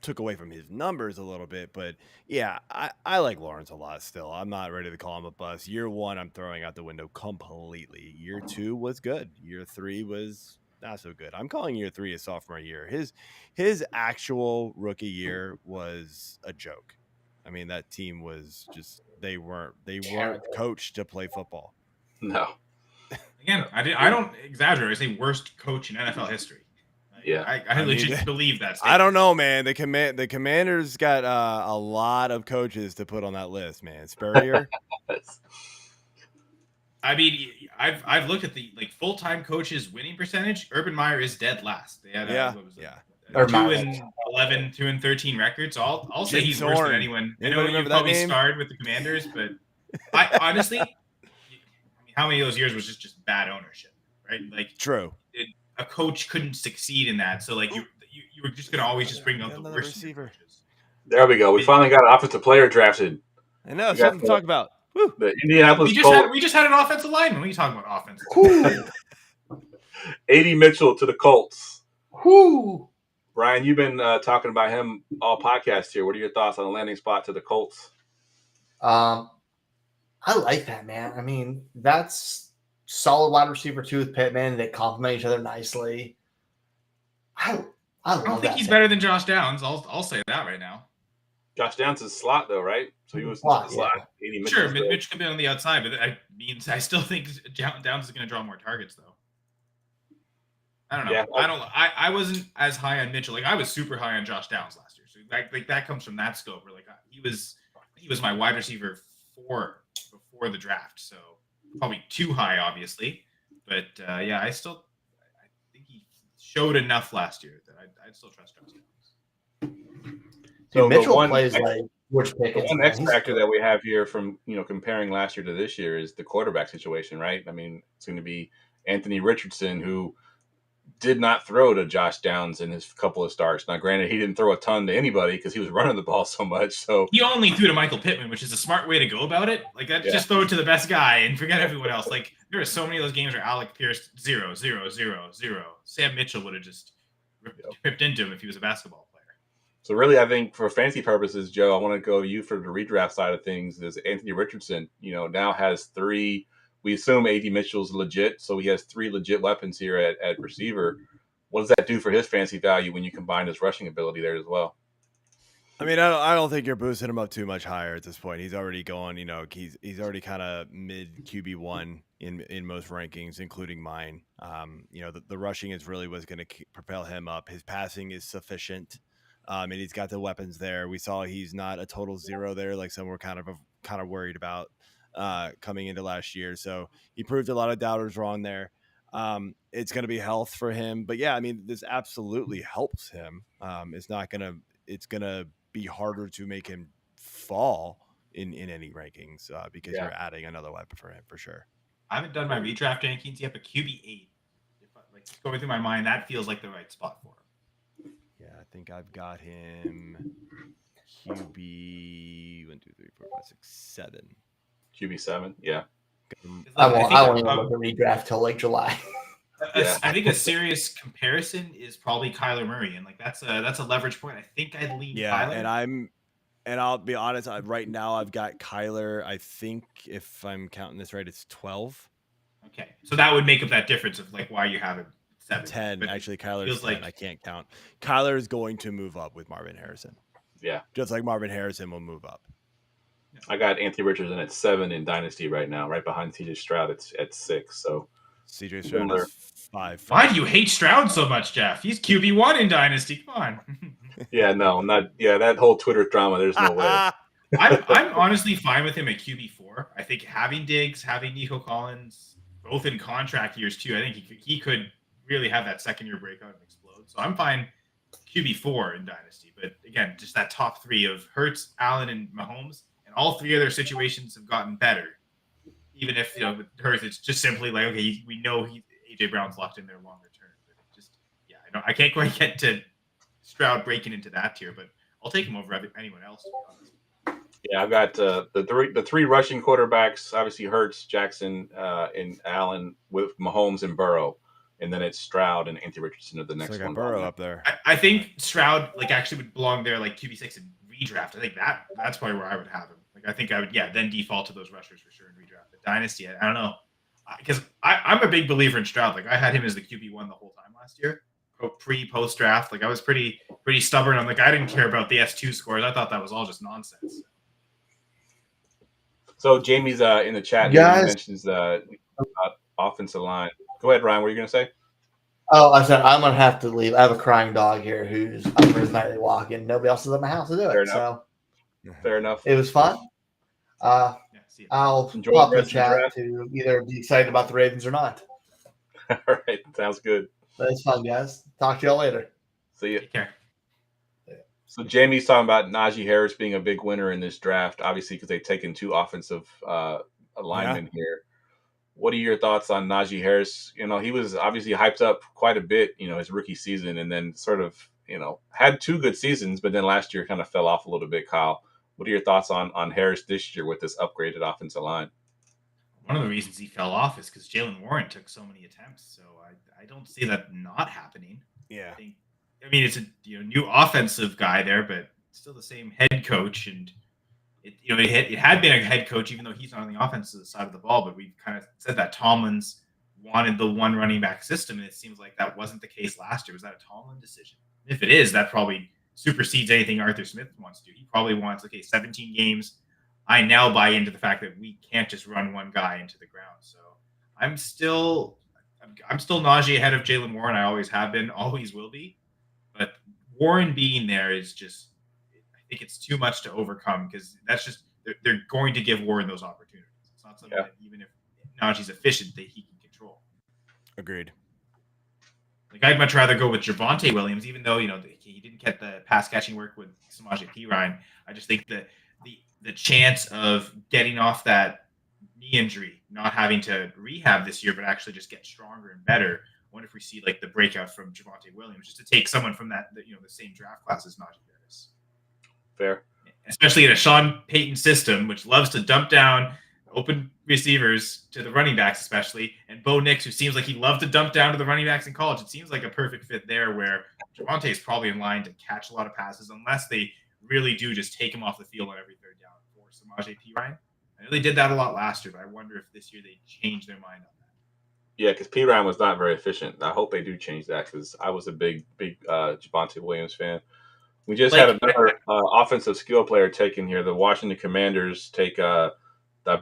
took away from his numbers a little bit. But yeah, I like Lawrence a lot still. I'm not ready to call him a bust. Year 1, I'm throwing out the window completely. Year 2 was good. Year 3 was not so good. I'm calling year 3 a sophomore year. His actual rookie year was a joke. I mean, that team was just they weren't coached to play football. No. Again, I don't exaggerate. I say worst coach in NFL history. Yeah, I legit believe that statement. I don't know, man. The Commanders got a lot of coaches to put on that list, man. Spurrier. I mean, I've looked at the full-time coaches winning percentage. Urban Meyer is dead last. They had a 2-11, 2-13 record. So I'll say he's worse than anyone. I know you probably starred with the Commanders, but I honestly, how many of those years was just bad ownership, right? Like true. A coach couldn't succeed in that, so like you were just gonna always just bring out the worst receiver. There we go. We finally got an offensive player drafted. I know something to talk about. Woo. The Indianapolis we just had an offensive lineman. What are you talking about offense? A.D. Mitchell to the Colts. Whoo. Brian, you've been talking about him all podcast here. What are your thoughts on the landing spot to the Colts? I like that, man. I mean, that's solid wide receiver 2 with Pittman. They complement each other nicely. I don't think he's better than Josh Downs. I'll say that right now. Josh Downs is slot though, right? So he was Slot, slot. yeah. 80 Sure, Mitchell's Mitch could be on the outside, but I still think Downs is going to draw more targets, though. I don't know. Yeah, I wasn't as high on Mitchell. Like I was super high on Josh Downs last year. So that comes from that scope. Where he was my wide receiver 4 before the draft. So probably too high, obviously. But yeah, I think he showed enough last year that I'd still trust Josh Downs. So Mitchell plays like George Pickens. The one X factor that we have here from comparing last year to this year is the quarterback situation, right? I mean, it's going to be Anthony Richardson, who did not throw to Josh Downs in his couple of starts. Now, granted, he didn't throw a ton to anybody because he was running the ball so much. So he only threw to Michael Pittman, which is a smart way to go about it. Like that, just throw it to the best guy and forget everyone else. Like there are so many of those games where Alec Pierce 0, 0, 0, 0. Sam Mitchell would have just ripped into him if he was a basketball player. So really, I think for fantasy purposes, Joe, I want to go you for the redraft side of things. Is Anthony Richardson, now has 3. We assume AD Mitchell's legit, so he has 3 legit weapons here at receiver. What does that do for his fantasy value when you combine his rushing ability there as well? I mean, I don't think you're boosting him up too much higher at this point. He's already going, he's already kind of mid QB1 in most rankings, including mine. The rushing is really what's going to propel him up. His passing is sufficient, and he's got the weapons there. We saw he's not a total 0 there, like some were kind of worried about coming into last year. So he proved a lot of doubters wrong there. It's going to be health for him, but yeah, I mean, this absolutely helps him. It's going to be harder to make him fall in any rankings because you're adding another weapon for him for sure. I haven't done my redraft rankings yet, but QB8, going through my mind, that feels like the right spot for him. Yeah, I think I've got him QB 1, 2, 3, 4, 5, 6, 7. QB7, yeah. I won't even look at redraft till like July. I think a serious comparison is probably Kyler Murray, and that's a leverage point. I think I'd lean Kyler. And I'll be honest. Right now, I've got Kyler. I think if I'm counting this right, it's 12. Okay, so that would make up that difference of why you have it 7. 10. But actually, Kyler's 10. I can't count. Kyler is going to move up with Marvin Harrison. Yeah, just like Marvin Harrison will move up. I got Anthony Richardson at 7 in Dynasty right now, right behind CJ Stroud at 6. So CJ Stroud is 5. Why do you hate Stroud so much, Jeff? He's QB1 in Dynasty. Come on. Yeah, no, not. Yeah, that whole Twitter drama. There's no way. I'm honestly fine with him at QB4. I think having Diggs, having Nico Collins, both in contract years too. I think he could really have that second-year breakout and explode. So I'm fine QB4 in Dynasty. But again, just that top 3 of Hurts, Allen, and Mahomes. And all 3 of their situations have gotten better. Even if, with Hurts, it's just simply okay, we know AJ Brown's locked in there longer term. But I can't quite get to Stroud breaking into that tier, but I'll take him over anyone else, to be honest. Yeah, I've got the 3 rushing quarterbacks, obviously Hurts, Jackson, and Allen with Mahomes and Burrow. And then it's Stroud and Anthony Richardson of the next one. Burrow up there. I think Stroud actually would belong there QB6 in redraft. I think that's probably where I would have him. I think I would then default to those rushers for sure in redraft. But Dynasty, I don't know, because I'm a big believer in Stroud. I had him as the QB1 the whole time last year, post draft. I was pretty stubborn. I didn't care about the S2 scores. I thought that was all just nonsense. So Jamie's in the chat. Guys, he mentions offensive line. Go ahead, Ryan. What are you going to say? Oh, I said I'm going to have to leave. I have a crying dog here who's up for his nightly walk, and nobody else is at my house to do it. Fair enough. It was fun. I'll enjoy pop the in rest chat of the to either be excited about the Ravens or not. All right. Sounds good. But it's fun, guys. Talk to y'all later. See you. Take care. So Jamie's talking about Najee Harris being a big winner in this draft, obviously because they've taken 2 offensive linemen here. What are your thoughts on Najee Harris? He was obviously hyped up quite a bit, his rookie season, and then sort of, had 2 good seasons, but then last year kind of fell off a little bit, Kyle. What are your thoughts on Harris this year with this upgraded offensive line? One of the reasons he fell off is because Jalen Warren took so many attempts. So I don't see that not happening. Yeah. It's a new offensive guy there, but still the same head coach. And it had been a head coach, even though he's not on the offensive side of the ball. But we kind of said that Tomlin's wanted the 1 running back system, and it seems like that wasn't the case last year. Was that a Tomlin decision? If it is, that probably supersedes anything Arthur Smith wants to do. He probably wants, 17 games. I now buy into the fact that we can't just run one guy into the ground. So I'm still Najee ahead of Jalen Warren. I always have been, always will be. But Warren being there is just, I think it's too much to overcome, because that's just, they're going to give Warren those opportunities. It's not something that even if Najee's efficient, that he can control. Agreed. Like, I'd much rather go with Javonte Williams, even though, he didn't get the pass catching work with Samaje Perine. I just think that the chance of getting off that knee injury, not having to rehab this year, but actually just get stronger and better. I wonder if we see like the breakout from Javonte Williams, just to take someone from the same draft class as Najee Harris. Fair. Especially in a Sean Payton system, which loves to dump down open receivers to the running backs, especially, and Bo Nix, who seems like he loved to dump down to the running backs in college. It seems like a perfect fit there, where Javonte is probably in line to catch a lot of passes, unless they really do just take him off the field on every third down for Samaje Perine. I know they did that a lot last year, but I wonder if this year they change their mind on that. Yeah, because Perine was not very efficient. I hope they do change that, because I was a big Javonte Williams fan. We just had another offensive skill player taken here. The Washington Commanders take, I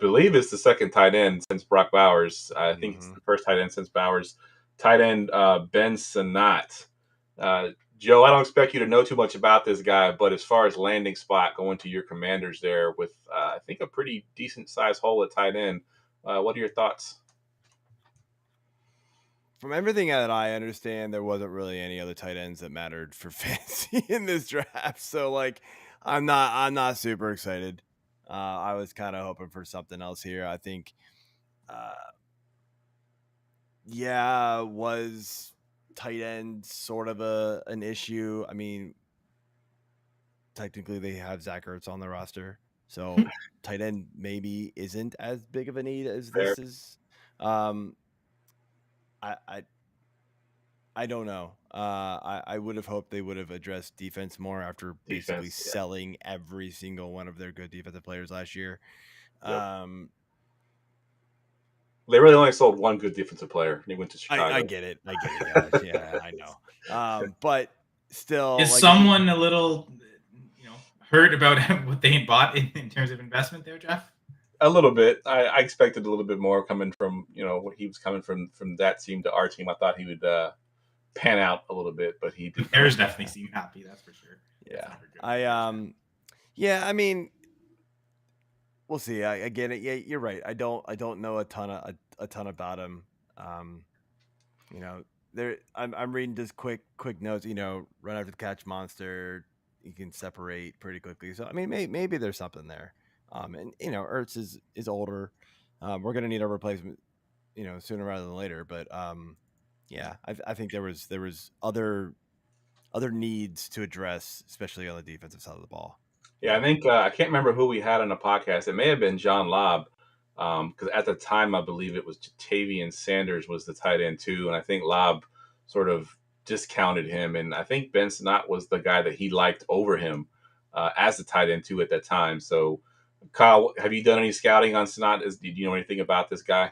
believe it's the second tight end since Brock Bowers. I think it's the first tight end since Bowers. Tight end Ben Sinnott. Joe, I don't expect you to know too much about this guy, but as far as landing spot going to your Commanders there with, I think, a pretty decent sized hole at tight end, what are your thoughts? From everything that I understand, there wasn't really any other tight ends that mattered for fantasy in this draft. So, like, I'm not super excited. I was kind of hoping for something else here. I think, was tight end sort of an issue. I mean, technically they have Zach Ertz on the roster, so tight end maybe isn't as big of a need as this is. I don't know. I would have hoped they would have addressed defense more after basically selling every single one of their good defensive players last year. Yep. They really only sold one good defensive player. He went to Chicago. I get it. Guys. Yeah, I know. But still, is someone a little, hurt about what they bought in terms of investment there, Jeff? A little bit. I expected a little bit more coming from, what he was coming from that team to our team. I thought he would pan out a little bit, but he did. Bears definitely seem happy, that's for sure. Yeah. I mean, we'll see. I get it. Yeah, you're right. I don't know a ton about him. I'm reading just quick notes. Run after the catch monster. You can separate pretty quickly. So I mean, maybe there's something there. And Ertz is older. We're gonna need a replacement, sooner rather than later. But I think there was other needs to address, especially on the defensive side of the ball. Yeah, I think I can't remember who we had on the podcast. It may have been John Lobb, because at the time I believe it was Tavian Sanders was the tight end too, and I think Lobb sort of discounted him, and I think Ben Sinnott was the guy that he liked over him as the tight end too at that time. So, Kyle, have you done any scouting on Sinnott? Do you know anything about this guy?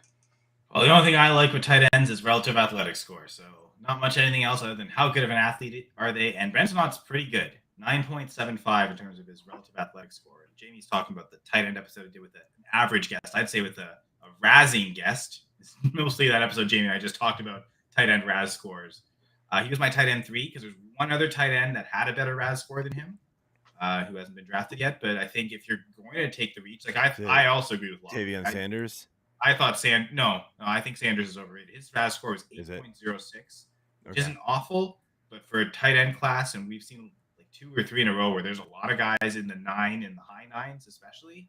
Well, the only thing I like with tight ends is relative athletic score. So not much anything else other than how good of an athlete are they. And Ben Sinnott's pretty good. 9.75 in terms of his relative athletic score. And Jamie's talking about the tight end episode I did with an average guest. I'd say with a razzing guest. It's mostly that episode, Jamie, I just talked about tight end Raz scores. He was my tight end 3 because there's one other tight end that had a better Raz score than him, who hasn't been drafted yet. But I think if you're going to take the reach, like I also agree with Lobb. Tavian Sanders. I thought no, I think Sanders is overrated. His Raz score was 8.06, which isn't awful, but for a tight end class, and we've seen like 2 or 3 in a row where there's a lot of guys in the 9 and the high 9s, especially.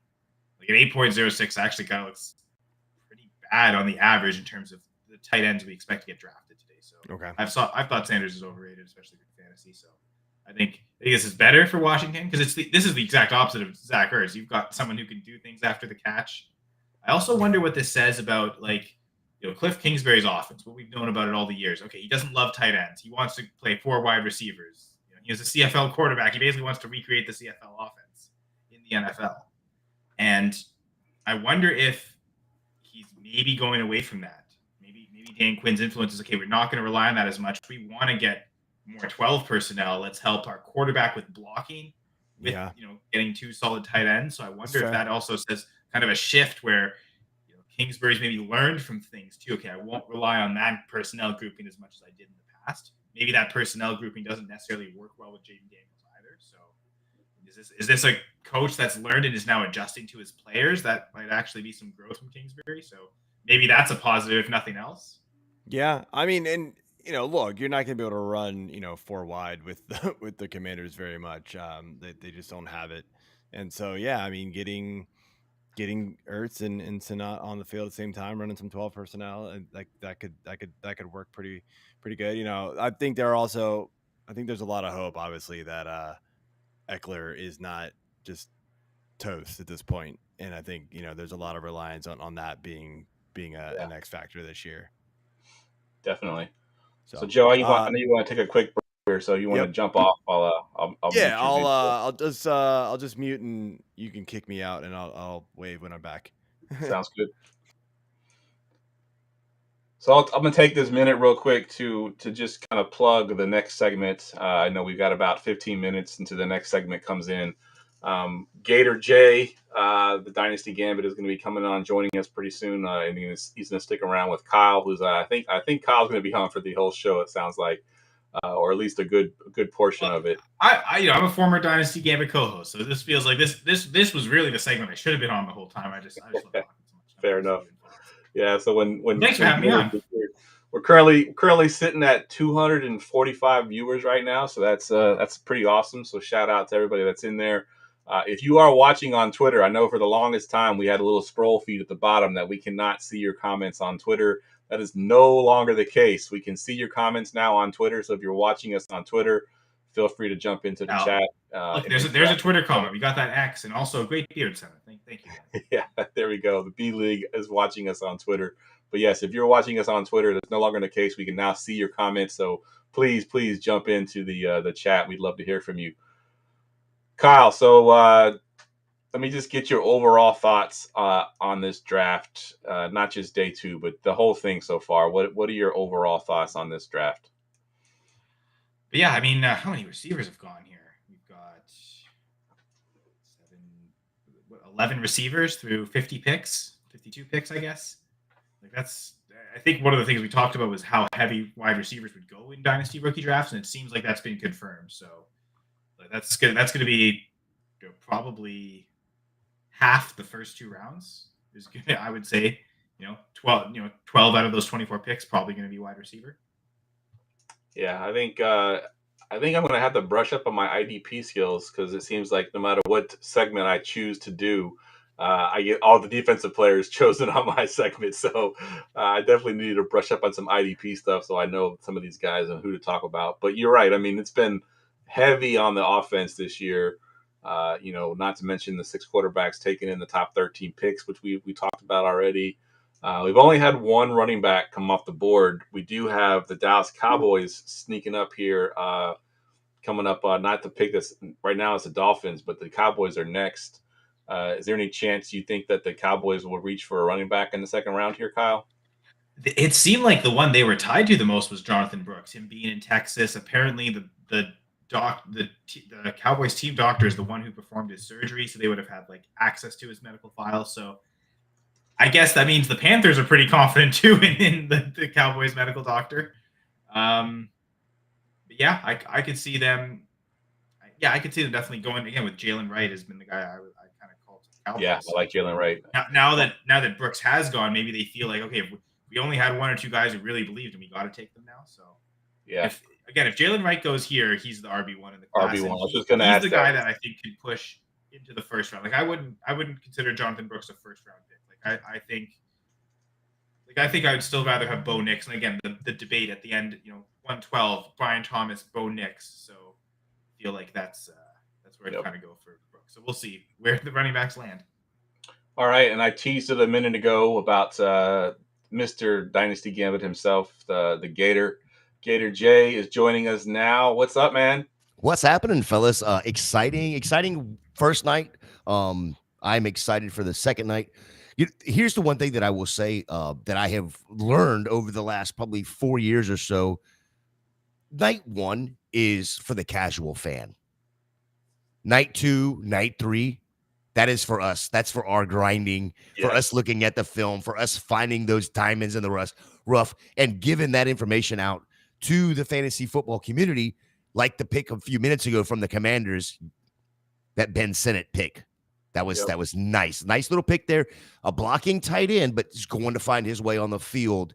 Like an 8.06 actually kind of looks pretty bad on the average in terms of the tight ends we expect to get drafted today. So I've thought Sanders is overrated, especially for fantasy. So I think this is better for Washington because this is the exact opposite of Zach Ertz. You've got someone who can do things after the catch. I also wonder what this says about Cliff Kingsbury's offense, what we've known about it all the years. Okay, he doesn't love tight ends. He wants to play 4 wide receivers. He was a CFL quarterback. He basically wants to recreate the CFL offense in the NFL. And I wonder if he's maybe going away from that. Maybe Dan Quinn's influence is, okay, we're not going to rely on that as much. We want to get more 12 personnel. Let's help our quarterback with blocking, with getting 2 solid tight ends. So I wonder if that also says kind of a shift where Kingsbury's maybe learned from things too. Okay, I won't rely on that personnel grouping as much as I did in the past. Maybe that personnel grouping doesn't necessarily work well with Jaden Daniels either. So is this a coach that's learned and is now adjusting to his players? That might actually be some growth from Kingsbury. So maybe that's a positive, if nothing else. Yeah, I mean, and look, you're not going to be able to run 4 wide with the Commanders very much. They just don't have it, and so yeah, I mean, getting Ertz and Sinat on the field at the same time, running some 12 personnel, and like that could work pretty good. I think there's a lot of hope, obviously, that Eckler is not just toast at this point, and I think there's a lot of reliance on that being an X factor this year. Definitely. So Joe, I know you want to take a quick break here, so you want to jump off? I'll yeah, I'll just mute and you can kick me out, and I'll wave when I'm back. Sounds good. So I'm gonna take this minute real quick to just kind of plug the next segment. I know we've got about 15 minutes until the next segment comes in. Gator J, the Dynasty Gambit, is going to be coming on, joining us pretty soon. And he's going to stick around with Kyle, who's I think Kyle's going to be on for the whole show. It sounds like, or at least a good portion of it. I'm a former Dynasty Gambit co-host, so this feels like this was really the segment I should have been on the whole time. I just love talking so much. Fair enough. Yeah. So when thanks for having me on. We're currently sitting at 245 viewers right now, so that's pretty awesome. So shout out to everybody that's in there. If you are watching on Twitter, I know for the longest time we had a little scroll feed at the bottom that we cannot see your comments on Twitter. That is no longer the case. We can see your comments now on Twitter. So if you're watching us on Twitter, feel free to jump into the chat. Look, there's a Twitter comment. We got that X, and also a great beard center. Thank you, guys. Yeah, there we go. The B League is watching us on Twitter. But yes, if you're watching us on Twitter, that's no longer the case. We can now see your comments. So please jump into the chat. We'd love to hear from you. Kyle, so let me just get your overall thoughts on this draft, not just day 2, but the whole thing so far. What are your overall thoughts on this draft? But yeah, I mean, how many receivers have gone here? We've got 11 receivers through 52 picks, I guess. I think one of the things we talked about was how heavy wide receivers would go in dynasty rookie drafts, and it seems like that's been confirmed. So that's going to be probably half the first 2 rounds is good. I would say 12 out of those 24 picks probably going to be wide receiver. Yeah, I think I'm going to have to brush up on my IDP skills, because it seems like no matter what segment I choose to do, I get all the defensive players chosen on my segment. So I definitely need to brush up on some IDP stuff so I know some of these guys and who to talk about. But you're right. I mean, it's been heavy on the offense this year. Not to mention the 6 quarterbacks taken in the top 13 picks, which we talked about already. We've only had 1 running back come off the board. We do have the Dallas Cowboys sneaking up here, coming up. Not to pick this right now, it's the Dolphins, but the Cowboys are next. Is there any chance you think that the Cowboys will reach for a running back in the second round here, Kyle? It seemed like the one they were tied to the most was Jonathan Brooks, him being in Texas. Apparently, the Cowboys team doctor is the one who performed his surgery, so they would have had access to his medical file. So I guess that means the Panthers are pretty confident too in the Cowboys medical doctor. But yeah, I could see them. Yeah, I could see them definitely going again with Jalen Wright has been the guy I kind of called to the Cowboys. Yeah, I like Jalen Wright. Now that Brooks has gone, maybe they feel like, okay, if we only had 1 or 2 guys who really believed, and we got to take them now. So yeah, if Jalen Wright goes here, he's the RB1 in the class. RB1. I was just going to ask he's the guy that I think could push into the first round. I wouldn't consider Jonathan Brooks a first round pick. I think I would still rather have Bo Nix. And again, the debate at the end, 112, Brian Thomas, Bo Nix. So I feel like that's where I'd kind of go for Brooks. So we'll see where the running backs land. All right, and I teased it a minute ago about Mr. Dynasty Gambit himself, the Gator. Gator J is joining us now. What's up, man? What's happening, fellas? Exciting first night. I'm excited for the second night. Here's the one thing that I will say that I have learned over the last probably 4 years or so. night 1 is for the casual fan. Night 2, night 3, that is for us. That's for our grinding, for us looking at the film, for us finding those diamonds in the rough and giving that information out to the fantasy football community, like the pick a few minutes ago from the Commanders, that Ben Sinnott pick. That was nice. Nice little pick there. A blocking tight end, but he's going to find his way on the field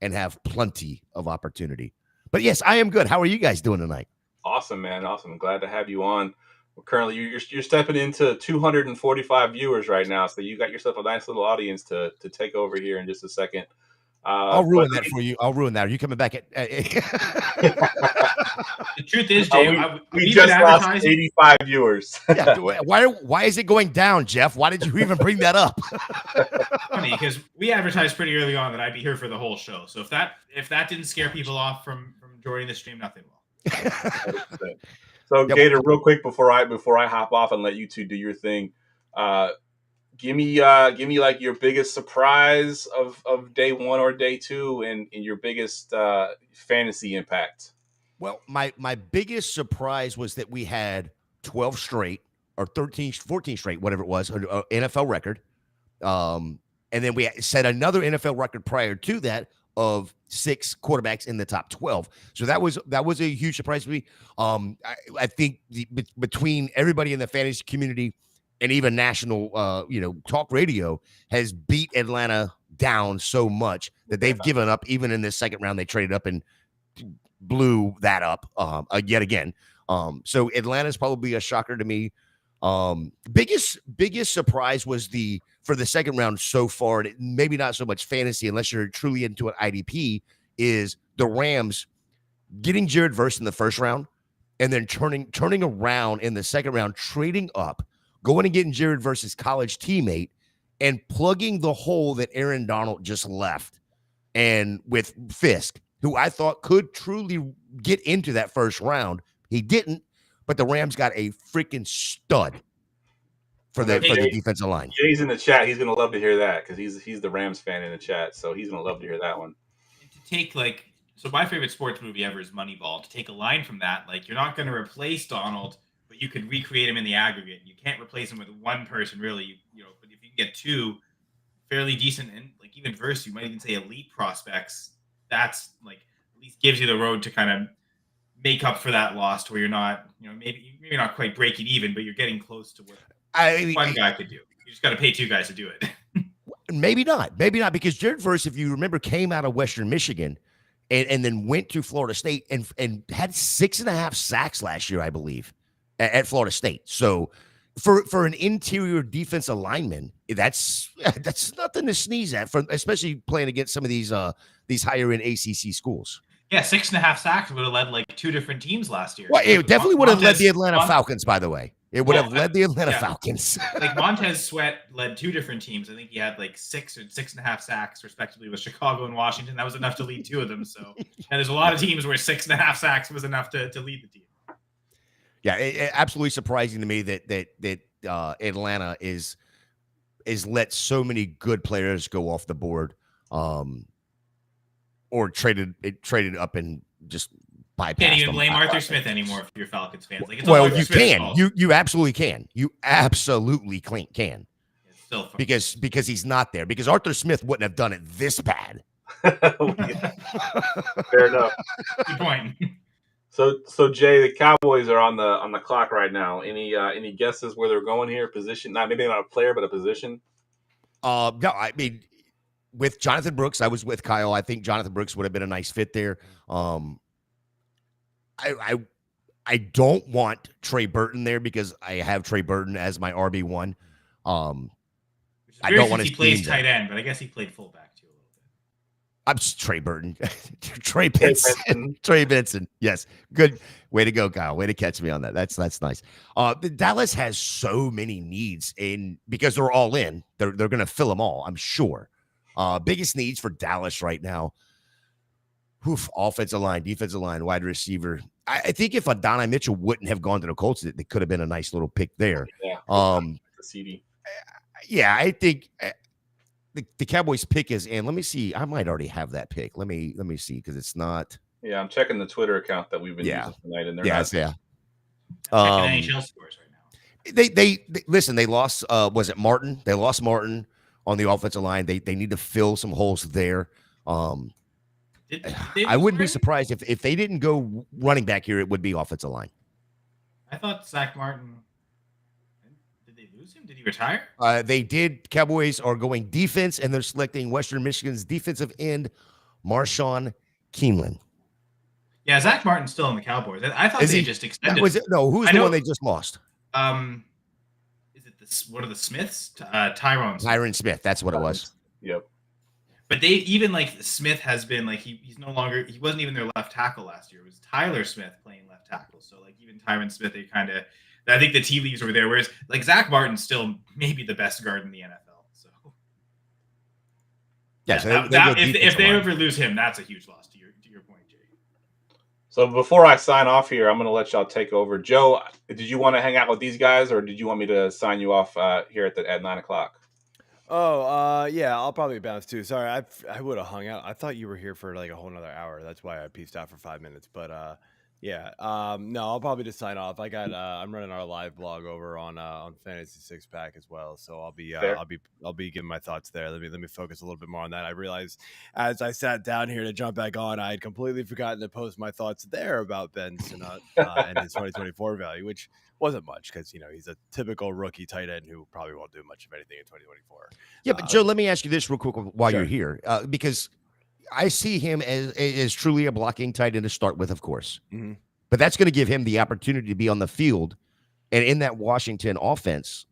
and have plenty of opportunity. But yes, I am good. How are you guys doing tonight? Awesome, man. Awesome. I'm glad to have you on. Currently, you're stepping into 245 viewers right now, so you got yourself a nice little audience to take over here in just a second. I'll ruin that for you. I'll ruin that. Are you coming back at? The truth is, Jay, we just lost 85 viewers. Yeah, why is it going down, Jeff? Why did you even bring that up? Funny, because we advertised pretty early on that I'd be here for the whole show. So if that didn't scare people off from joining the stream, nothing will. So Gator, real quick before I hop off and let you two do your thing, give me like your biggest surprise of day 1 or day 2 and your biggest fantasy impact. Well, my biggest surprise was that we had 12 straight or 13, 14 straight, whatever it was, NFL record. And then we set another NFL record prior to that of 6 quarterbacks in the top 12. So that was a huge surprise to me. I think between everybody in the fantasy community and even national, talk radio has beat Atlanta down so much that they've given up. Even in this second round, they traded up and blew that up yet again. So Atlanta's probably a shocker to me. Biggest surprise was for the second round so far, maybe not so much fantasy unless you're truly into an IDP, is the Rams getting Jared Verse in the first round and then turning around in the second round, trading up, going and getting Jared Verse's college teammate and plugging the hole that Aaron Donald just left. And with Fisk, who I thought could truly get into that first round, he didn't, but the Rams got a freaking stud for the defensive line. Jay's in the chat. He's gonna love to hear that because he's the Rams fan in the chat, so he's gonna love to hear that one. To take so my favorite sports movie ever is Moneyball. To take a line from that, you're not going to replace Donald, but you could recreate him in the aggregate. You can't replace him with one person, really. But if you can get 2 fairly decent and even Verse, you might even say elite prospects, that's at least gives you the road to kind of make up for that loss, where you're not, maybe not quite breaking even, but you're getting close to what one guy could do. You just got to pay 2 guys to do it. Maybe not, because Jared Verse, if you remember, came out of Western Michigan and then went to Florida State and had 6.5 sacks last year, I believe, at Florida State. So for an interior defensive lineman, that's nothing to sneeze at, especially playing against some of these higher end ACC schools. Yeah, 6.5 sacks would have led 2 different teams last year. Well, it definitely would have led the Atlanta Falcons, by the way. It would have led the Atlanta Falcons. Montez Sweat led 2 different teams. I think he had 6 or 6.5 sacks, respectively, with Chicago and Washington. That was enough to lead 2 of them. So, and there's a lot of teams where 6.5 sacks was enough to lead the team. Yeah, absolutely surprising to me that Atlanta is let so many good players go off the board, or traded up and just bypassed. Can't even blame Arthur Smith anymore if you're Falcons fans. You can. You absolutely can. You absolutely can. It's still fun. Because he's not there. Because Arthur Smith wouldn't have done it this bad. Fair enough. Good point. So Jay, the Cowboys are on the clock right now. Any guesses where they're going here? Position? Maybe not a player, but a position. No, I mean, with Jonathan Brooks, I was with Kyle. I think Jonathan Brooks would have been a nice fit there. I don't want Trey Burton there because I have Trey Burton as my RB1. I don't want he plays tight end, but I guess he played fullback too a little bit. I'm just Trey Burton. Trey Benson. Trey Benson. Yes. Good. Way to go, Kyle. Way to catch me on that. That's nice. Dallas has so many needs because they're all in. They're going to fill them all, I'm sure. Biggest needs for Dallas right now. Offensive line, defensive line, wide receiver. I think if Adonai Mitchell wouldn't have gone to the Colts, it could have been a nice little pick there. Yeah. The CD. Yeah, I think the Cowboys pick is in. Let me see. I might already have that pick. Let me see because it's not. Yeah, I'm checking the Twitter account that we've been Yeah. using tonight, and they're Yeah, not. it's, yeah. I'm checking NHL scores right now. They listen. They lost. Was it Martin? They lost Martin on the offensive line. They need to fill some holes there. Did they I lose wouldn't be Martin? surprised if they didn't go running back here. It would be offensive line. I thought Zach Martin. Did they lose him? Did he retire? They did. Cowboys are going defense, and they're selecting Western Michigan's defensive end, Marshawn Keeneland. Yeah, Zach Martin's still in the Cowboys. I thought they just extended. Was it? No, who's the one they just lost? Is it one of the Smiths? Tyrone Smith. Tyron Smith. That's what it was. Yep. But they even like Smith has been like he's no longer, he wasn't even their left tackle last year. It was Tyler Smith playing left tackle. So like even Tyron Smith, they kind of, I think the tea leaves over there. Whereas like Zach Martin's still maybe the best guard in the NFL. So yeah, so if they ever lose him, that's a huge loss to your point, Jay. So before I sign off here, I'm going to let y'all take over. Joe, did you want to hang out with these guys, or did you want me to sign you off here at 9:00? Oh, yeah, I'll probably bounce too. Sorry, I would have hung out. I thought you were here for like a whole nother hour. That's why I pieced out for 5 minutes. But yeah, no, I'll probably just sign off. I got I'm running our live blog over on Fantasy Six Pack as well, so I'll be giving my thoughts there. Let me focus a little bit more on that. I realized as I sat down here to jump back on, I had completely forgotten to post my thoughts there about Ben Sinnott and his 2024 value, which wasn't much because he's a typical rookie tight end who probably won't do much of anything in 2024. Yeah, but Joe, let me ask you this real quick while Sure. you're here, because I see him as truly a blocking tight end to start with, of course. Mm-hmm. But that's going to give him the opportunity to be on the field, and in that Washington offense,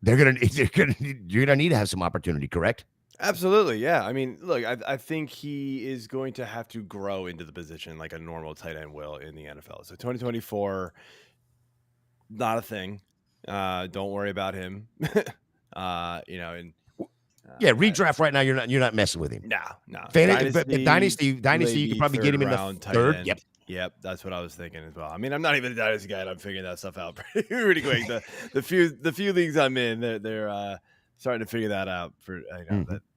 you're going to need to have some opportunity, correct? Absolutely, yeah. I mean, look, I think he is going to have to grow into the position like a normal tight end will in the NFL. So 2024, not a thing. Don't worry about him. Yeah, redraft right now. You're not messing with him. No. Dynasty, you could probably get him in the third. End. Yep, that's what I was thinking as well. I mean, I'm not even a dynasty guy, and I'm figuring that stuff out pretty quick. The few leagues I'm in, they're starting to figure that out. For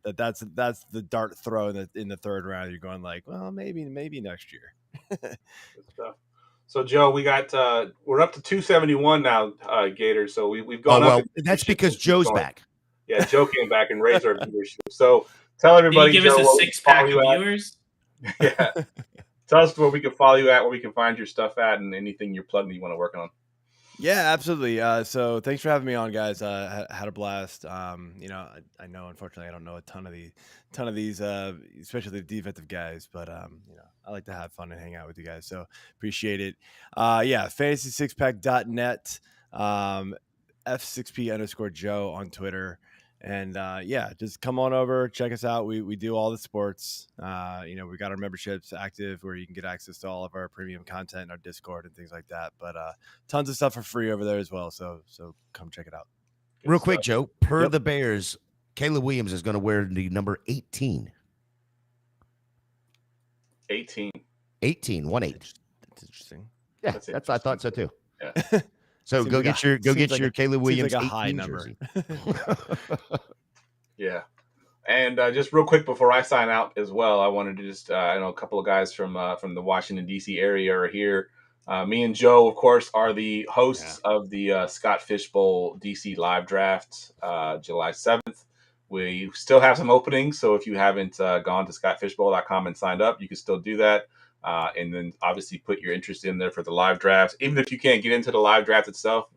that's the dart throw in the third round. You're going like, well, maybe next year. Good stuff. So Joe, we got we're up to 271 now, Gator. So we've gone up. That's because Joe's back. Yeah, Joe came back and raised our viewership. So tell everybody, Can you give Joe, us a 6-pack of viewers? Yeah. Tell us where we can follow you at, where we can find your stuff at, and anything you're plugging you want to work on. Yeah, absolutely. So thanks for having me on, guys. Had a blast. I know, unfortunately, I don't know a ton of these, especially the defensive guys, but I like to have fun and hang out with you guys. So appreciate it. Yeah, fantasy6pack.net, F6P_Joe on Twitter. And yeah, just come on over, check us out. We do all the sports. We got our memberships active where you can get access to all of our premium content, our Discord and things like that. But tons of stuff for free over there as well. So come check it out. Real quick, Joe, per the Bears, Caleb Williams is going to wear the number 18. 18. 18, 1-8. That's interesting. Yeah, that's I thought so too. Yeah. So go get your Caleb Williams like a 18 high number. jersey. Yeah. And just real quick before I sign out as well, I wanted to just I know a couple of guys from the Washington D.C. area are here. Me and Joe, of course, are the hosts of the Scott Fishbowl D.C. live draft, July 7th. We still have some openings, so if you haven't gone to scottfishbowl.com and signed up, you can still do that. And then obviously put your interest in there for the live drafts. Even if you can't get into the live draft itself,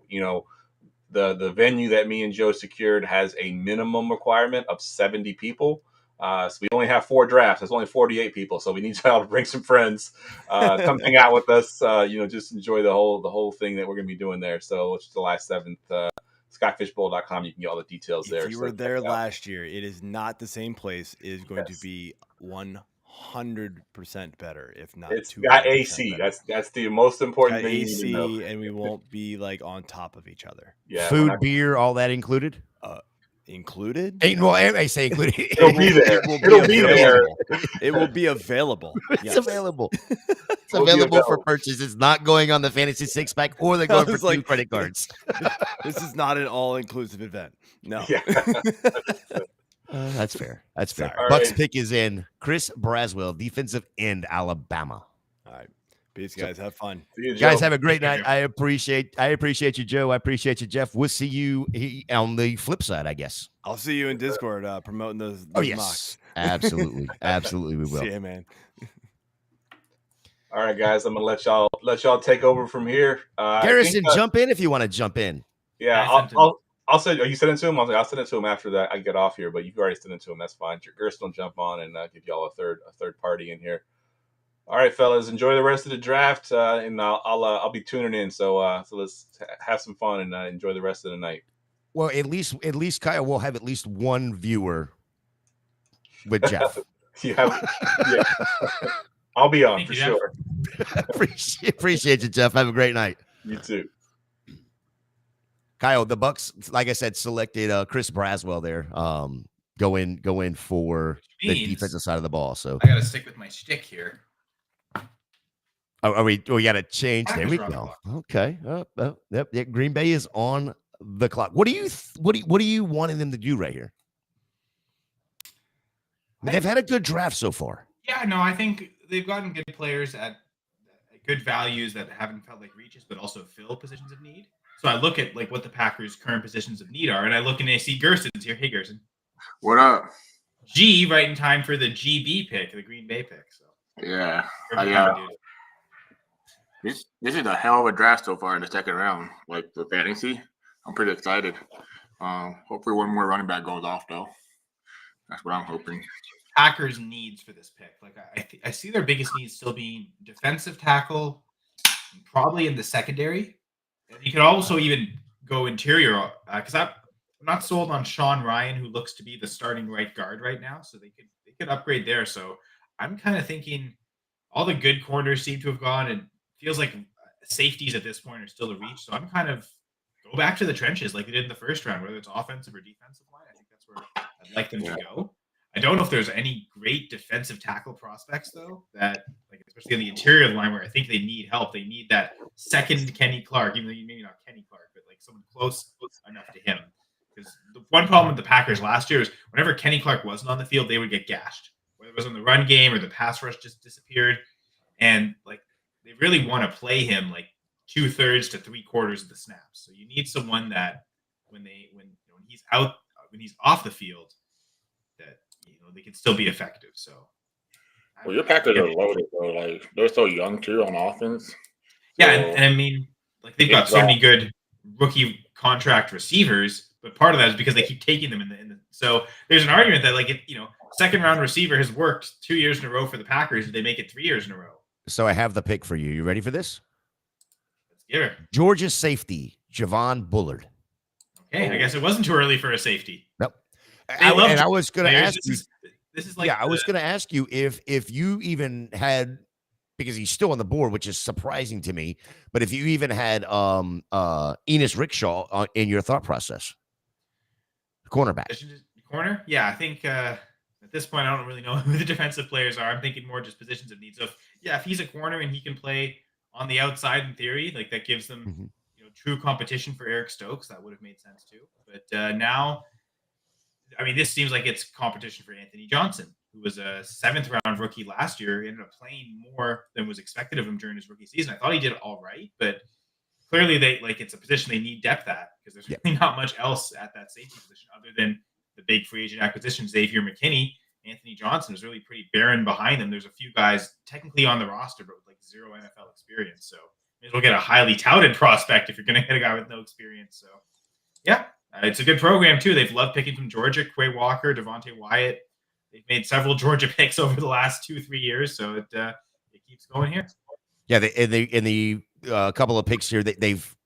the venue that me and Joe secured has a minimum requirement of 70 people. So we only have 4 drafts. There's only 48 people. So we need y'all to bring some friends, come hang out with us. Just enjoy the whole thing that we're going to be doing there. So it's July 7th, scottfishbowl.com. You can get all the details there. If you were there last year, it is not the same place. It is going to be 100% better, if not. It's got AC. Better. That's the most important thing. AC, you need to know. and we won't be like on top of each other. Yeah, food, beer, all that included. Included? I say included. It'll be there. It'll be there. It will be available. It's available. It's available for purchase. It's not going on the Fantasy Six Pack, or they're going for 2 credit cards. This is not an all-inclusive event. No. Yeah. That's fair. That's fair. All Buck's right. pick is in. Chris Braswell, defensive end, Alabama. right. Peace, guys. Have fun. See you, Guys, Joe. have a great Take care, night. I appreciate you, Joe. I appreciate you, Jeff. We'll see you on the flip side, I guess. I'll see you in Discord promoting those Oh, yes. mocks. Absolutely. Absolutely, we will. See ya, man. All right, guys. I'm gonna let y'all take over from here. Garrison, jump in if you want to jump in. Yeah, I sent him. I'll send. Are you sending it to him? I'll send it to him after that. I get off here, but you've already sent it to him. That's fine. Gerson will jump on and give y'all a third party in here. All right, fellas, enjoy the rest of the draft, and I'll be tuning in. So let's have some fun and enjoy the rest of the night. Well, at least Kyle will have at least one viewer with Jeff. Yeah. I'll be on Thank for you, Jeff. sure. Appreciate you, Jeff. Have a great night. You too. Kyle, the Bucks, like I said, selected Chris Braswell there. Go in for the means- defensive side of the ball. So I gotta stick with my shtick here. we got to change. There we Packers are on go. the clock. Okay. Yep. Green Bay is on the clock. What do you wanting them to do right here? I mean, they've had a good draft so far. Yeah, no, I think they've gotten good players at good values that haven't felt like reaches, but also fill positions of need. So I look at like what the Packers' current positions of need are, and I look and I see Gerson's here. Hey, Gerson. What up? G right in time for the GB pick, the Green Bay pick. So Yeah. perfect Yeah. timing, dude. This is a hell of a draft so far in the second round. Like the fantasy, I'm pretty excited. Hopefully one more running back goes off though. That's what I'm hoping. Packers' needs for this pick. Like I see their biggest needs still being defensive tackle, probably in the secondary. And you could also even go interior because I'm not sold on Sean Ryan, who looks to be the starting right guard right now. So they could upgrade there. So I'm kind of thinking all the good corners seem to have gone, and feels like safeties at this point are still a reach. So I'm kind of go back to the trenches like they did in the first round, whether it's offensive or defensive line. I think that's where I'd like them to go. I don't know if there's any great defensive tackle prospects though, that like especially on the interior of the line where I think they need help. They need that second Kenny Clark, even though maybe not Kenny Clark, but like someone close enough to him. Because the one problem with the Packers last year is whenever Kenny Clark wasn't on the field, they would get gashed. Whether it was in the run game or the pass rush just disappeared. And like they really want to play him like 2/3 to 3/4 of the snaps. So you need someone that when he's out, when he's off the field, that they can still be effective. So, Well, your Packers are loaded though. Like they're so young too on offense. Yeah, So, and I mean, like they've got so many good rookie contract receivers, but part of that is because they keep taking them in the. So there's an argument that like second round receiver has worked 2 years in a row for the Packers. They make it 3 years in a row. So I have the pick for you. You ready for this? Let's give her. Georgia safety, Javon Bullard. Okay, I guess it wasn't too early for a safety. Nope. They love I was going to players. ask you. This is like I was going to ask you if you even had, because he's still on the board, which is surprising to me. But if you even had Enos Rickshaw in your thought process, cornerback. Corner, yeah, I think at this point I don't really know who the defensive players are. I'm thinking more just positions of need. So if he's a corner and he can play on the outside in theory, like that gives them true competition for Eric Stokes. That would have made sense too. But now. I mean, this seems like it's competition for Anthony Johnson, who was a 7th round rookie last year. He ended up playing more than was expected of him during his rookie season. I thought he did all right, but clearly it's a position they need depth at because there's really not much else at that safety position other than the big free agent acquisition, Xavier McKinney. Anthony Johnson is really pretty barren behind them. There's a few guys technically on the roster, but with like 0 NFL experience. So may as well get a highly touted prospect if you're going to get a guy with no experience. So yeah. It's a good program, too. They've loved picking from Georgia, Quay Walker, Devontae Wyatt. They've made several Georgia picks over the last 2-3 years, so it keeps going here. Yeah, in the couple of picks here, they've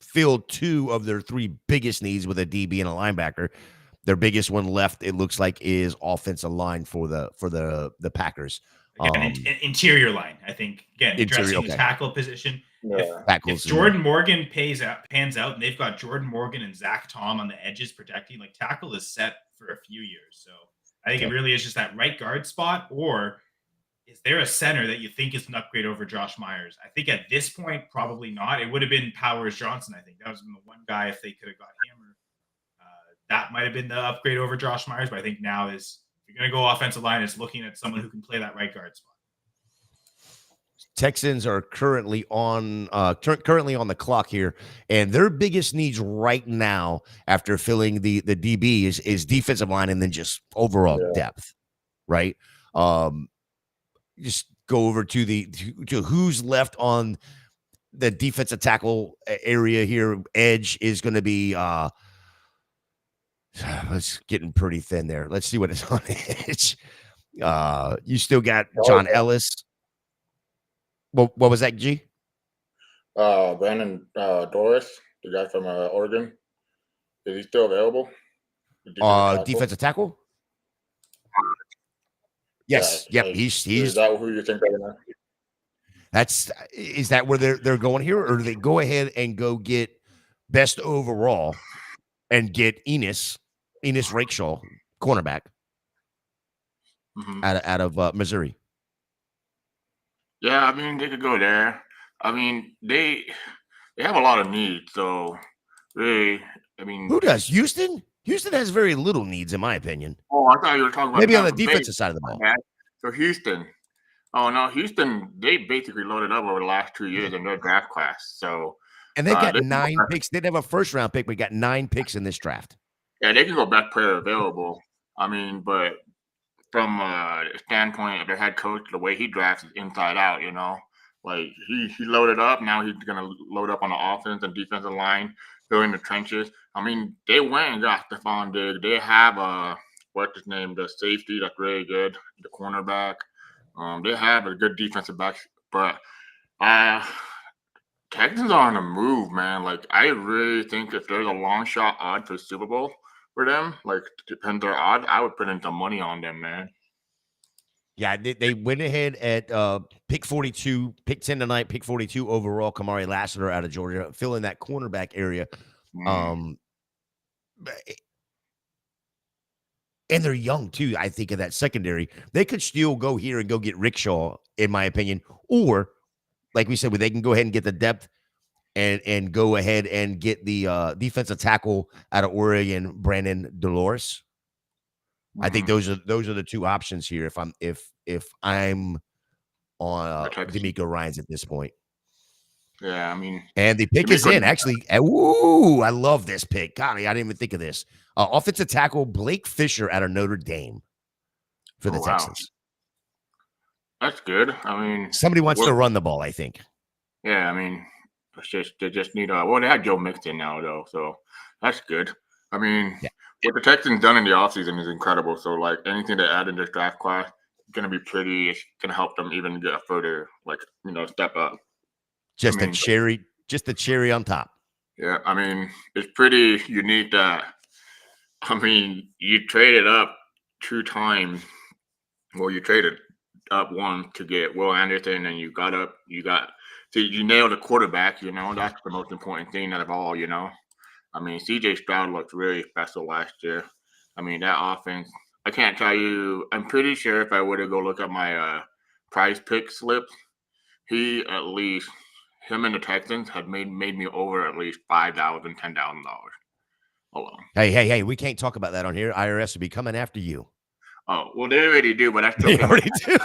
filled 2 of their 3 biggest needs with a DB and a linebacker. Their biggest one left, it looks like, is offensive line for the Packers. Again, interior line, I think. Again, addressing the tackle position. Yeah. If Jordan Morgan pans out, and they've got Jordan Morgan and Zach Tom on the edges protecting, like tackle is set for a few years. So I think it really is just that right guard spot, or is there a center that you think is an upgrade over Josh Myers? I think at this point, probably not. It would have been Powers Johnson. I think that was the one guy if they could have got him, or that might have been the upgrade over Josh Myers. But I think now is if you're going to go offensive line, it's looking at someone who can play that right guard spot. Texans are currently on the clock here, and their biggest needs right now, after filling the DB, is defensive line and then just overall depth, right? Just go over to who's left on the defensive tackle area here. Edge is going to be it's getting pretty thin there. Let's see what it's on edge. You still got John Ellis. What was that, G? Brandon Doris, the guy from Oregon. Is he still available? Defensive tackle? Yes. Yeah, Yep. like, He's is that who you think they're gonna? Is that where they're going here, or do they go ahead and go get best overall and get Enos Rakeshaw, cornerback, out of Missouri? Yeah, I mean they could go there. I mean they have a lot of needs, so really, I mean, Who does? Houston? Houston has very little needs, in my opinion. Oh, I thought you were talking about Maybe on the Tampa Bay. defensive side of the ball. So Houston. Oh no, Houston, they basically loaded up over the last 2 years in their draft class. So And they've got 9 picks. They didn't have a first round pick, but got 9 picks in this draft. yeah, they can go best player available. I mean, but from the standpoint of their head coach, the way he drafts is inside out, you know. Like he loaded up. Now he's gonna load up on the offense and defensive line, filling the trenches. I mean, they went and got Stephon Diggs. They have what's his name, the safety that's really good, the cornerback. They have a good defensive back, but Texans are on the move, man. Like I really think if there's a long shot odd for Super Bowl for them, like depends their odd, I would put in some money on them, man. Yeah, they went ahead at pick 42, pick 10 tonight, pick 42 overall, Kamari Lassiter out of Georgia, filling that cornerback area. And they're young, too, I think, of that secondary. They could still go here and go get Rickshaw, in my opinion. Or, like we said, they can go ahead and get the depth and go ahead and get the defensive tackle out of Oregon, Brandon Dolores. I think those are the 2 options here if I'm on D'Amico Ryans at this point. Yeah, I mean, and the pick is in. Actually, ooh, I love this pick. God, I didn't even think of this. Offensive tackle Blake Fisher out of Notre Dame for the Texans. That's good. I mean, somebody wants to run the ball, I think. Yeah, I mean, they just need well, they had Joe Mixon now though, so that's good. I mean, what the Texans done in the offseason is incredible. So like anything they add in this draft class is gonna be pretty. It's gonna help them even get a further step up. Just the cherry on top. Yeah, I mean, it's pretty unique that you traded up 2 times. Well, you traded up 1 to get Will Anderson, and you nailed a quarterback. You know, that's the most important thing out of all. You know, I mean, CJ Stroud looked really special last year. I mean, that offense. I can't tell you. I'm pretty sure if I were to go look at my prize pick slips, him and the Texans had made me over at least $5,000, $10,000 alone. Hey, we can't talk about that on here. IRS will be coming after you. Oh, well, they already do, but I still they already do.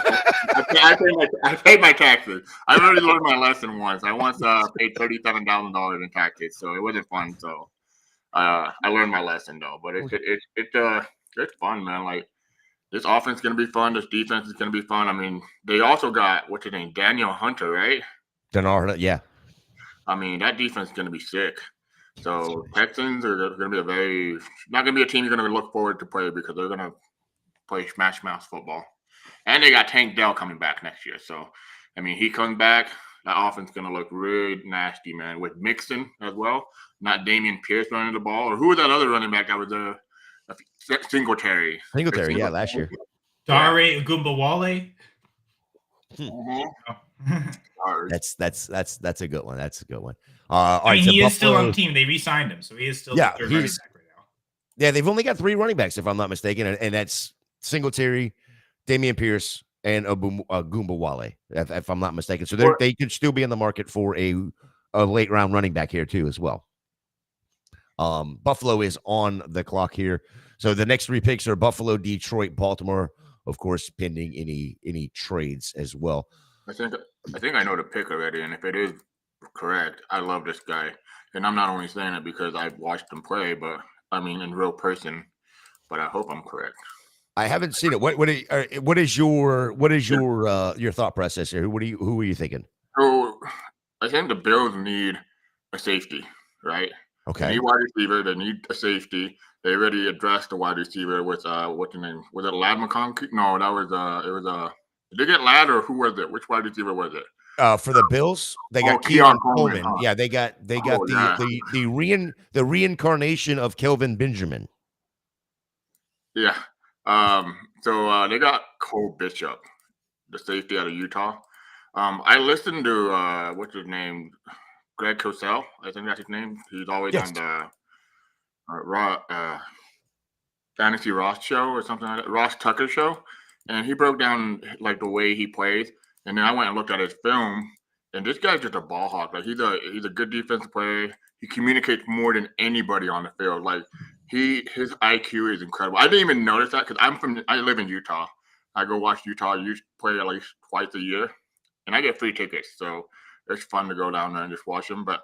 I paid my taxes. I already learned my lesson once. I once paid $37,000 in taxes, so it wasn't fun. So I learned my lesson though. But it's fun, man. Like this offense is gonna be fun. This defense is gonna be fun. I mean, they also got what's his name, Daniel Hunter, right? Yeah. I mean, that defense is gonna be sick. So Texans are gonna be not gonna be a team you're gonna look forward to play because they're gonna play smash mouth football. And they got Tank Dell coming back next year. So, I mean, he comes back, that offense is going to look really nasty, man, with Mixon as well. Not Damian Pierce running the ball. Or who was that other running back that was Singletary? Singletary, yeah, last year. Dare Ogunbowale. That's a good one. That's a good one. I mean, he is still on the team. They re-signed him, so he is still the third running back right now. Yeah, they've only got 3 running backs, if I'm not mistaken, and that's Singletary, Damian Pierce, and Ogunbowale, if I'm not mistaken. So they could still be in the market for a late round running back here too, as well. Buffalo is on the clock here. So the next 3 picks are Buffalo, Detroit, Baltimore, of course, pending any trades as well. I think I know the pick already, and if it is correct, I love this guy. And I'm not only saying it because I've watched him play, but I mean in real person. But I hope I'm correct. I haven't seen it. What is your thought process here? Who are you thinking? So I think the Bills need a safety, right? They Okay. need wide receiver. They need a safety. They already addressed the wide receiver with what's the name? Was it Lad McConkey? No, that was it was did they get Lad or who was it? Which wide receiver was it? For the Bills, they got Keon Keon Coleman. Coleman. Yeah, they got Oh, yeah. the reincarnation of Kelvin Benjamin. Yeah. So they got Cole Bishop, the safety out of Utah. I listened to what's his name? Greg Cosell, I think that's his name. He's always Yes. on the Fantasy Ross show or something like that, Ross Tucker show, and he broke down like the way he plays. And then I went and looked at his film, and this guy's just a ball hawk. Like he's a good defensive player. He communicates more than anybody on the field. Like his IQ is incredible. I didn't even notice that because I live in Utah. I go watch Utah youth play at least twice a year, and I get free tickets, so it's fun to go down there and just watch them. But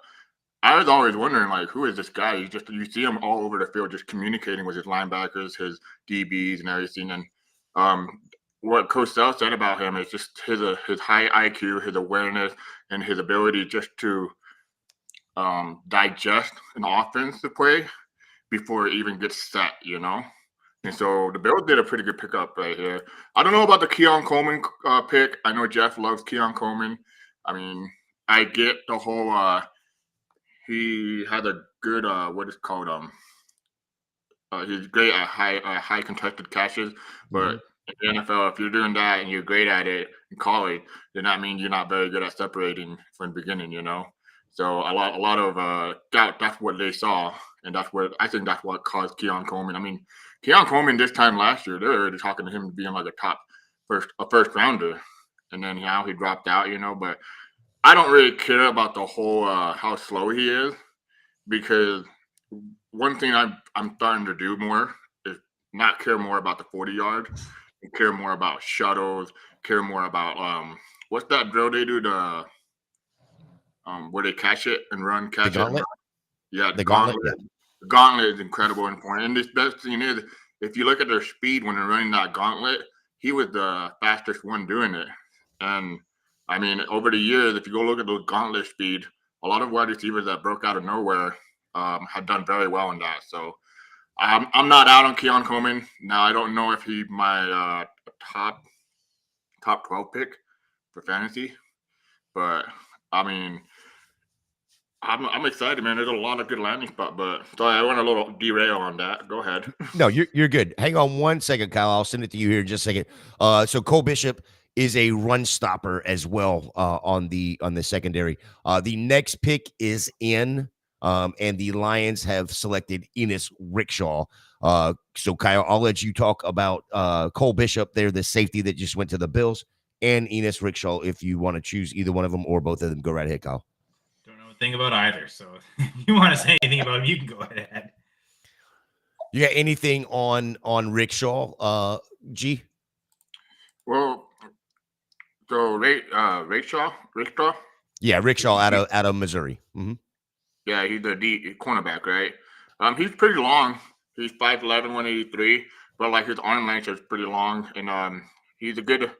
I was always wondering, like, who is this guy? You see him all over the field, just communicating with his linebackers, his DBs, and everything. And what Coach Sell said about him is just his high IQ, his awareness, and his ability just to digest an offense to play before it even gets set, you know. And so the Bills did a pretty good pickup right here. I don't know about the Keon Coleman pick. I know Jeff loves Keon Coleman. I mean, I get the whole. He had a good what is called he's great at high contested catches, but in the NFL, if you're doing that and you're great at it in college, then that means you're not very good at separating from the beginning, you know. So a lot of that's what they saw, and I think that's what caused Keon Coleman. I mean, Keon Coleman this time last year, they were already talking to him being like a first rounder, and then now he dropped out, you know. But I don't really care about the whole how slow he is, because one thing I'm starting to do more is not care more about the 40 yards and care more about shuttles, care more about what's that drill they do, the where they catch it and run, catch it. Gauntlet? Yeah, The gauntlet. Yeah. The gauntlet is incredible in point. And the best thing is, if you look at their speed when they're running that gauntlet, he was the fastest one doing it. And I mean, over the years, if you go look at those gauntlet speed, a lot of wide receivers that broke out of nowhere had done very well in that. So I'm not out on Keon Coleman. Now, I don't know if he's my top 12 pick for fantasy, but I mean, I'm excited, man. There's a lot of good landing spot, but sorry, I went a little derail on that. Go ahead. No, you're good. Hang on one second, Kyle. I'll send it to you here in just a second. So Cole Bishop is a run stopper as well on the secondary. The next pick is in, and the Lions have selected Enos Rickshaw. So Kyle, I'll let you talk about Cole Bishop there, the safety that just went to the Bills, and Enos Rickshaw if you want to choose either one of them or both of them. Go right ahead, Kyle. Don't know a thing about either, so if you want to say anything about him, you can go ahead. You got anything on Rickshaw, G? Well, so Rickshaw? Yeah, Rickshaw out of Missouri. Mm-hmm. Yeah, he's a cornerback, right? He's pretty long. He's 5'11", 183, but like his arm length is pretty long, and he's a good.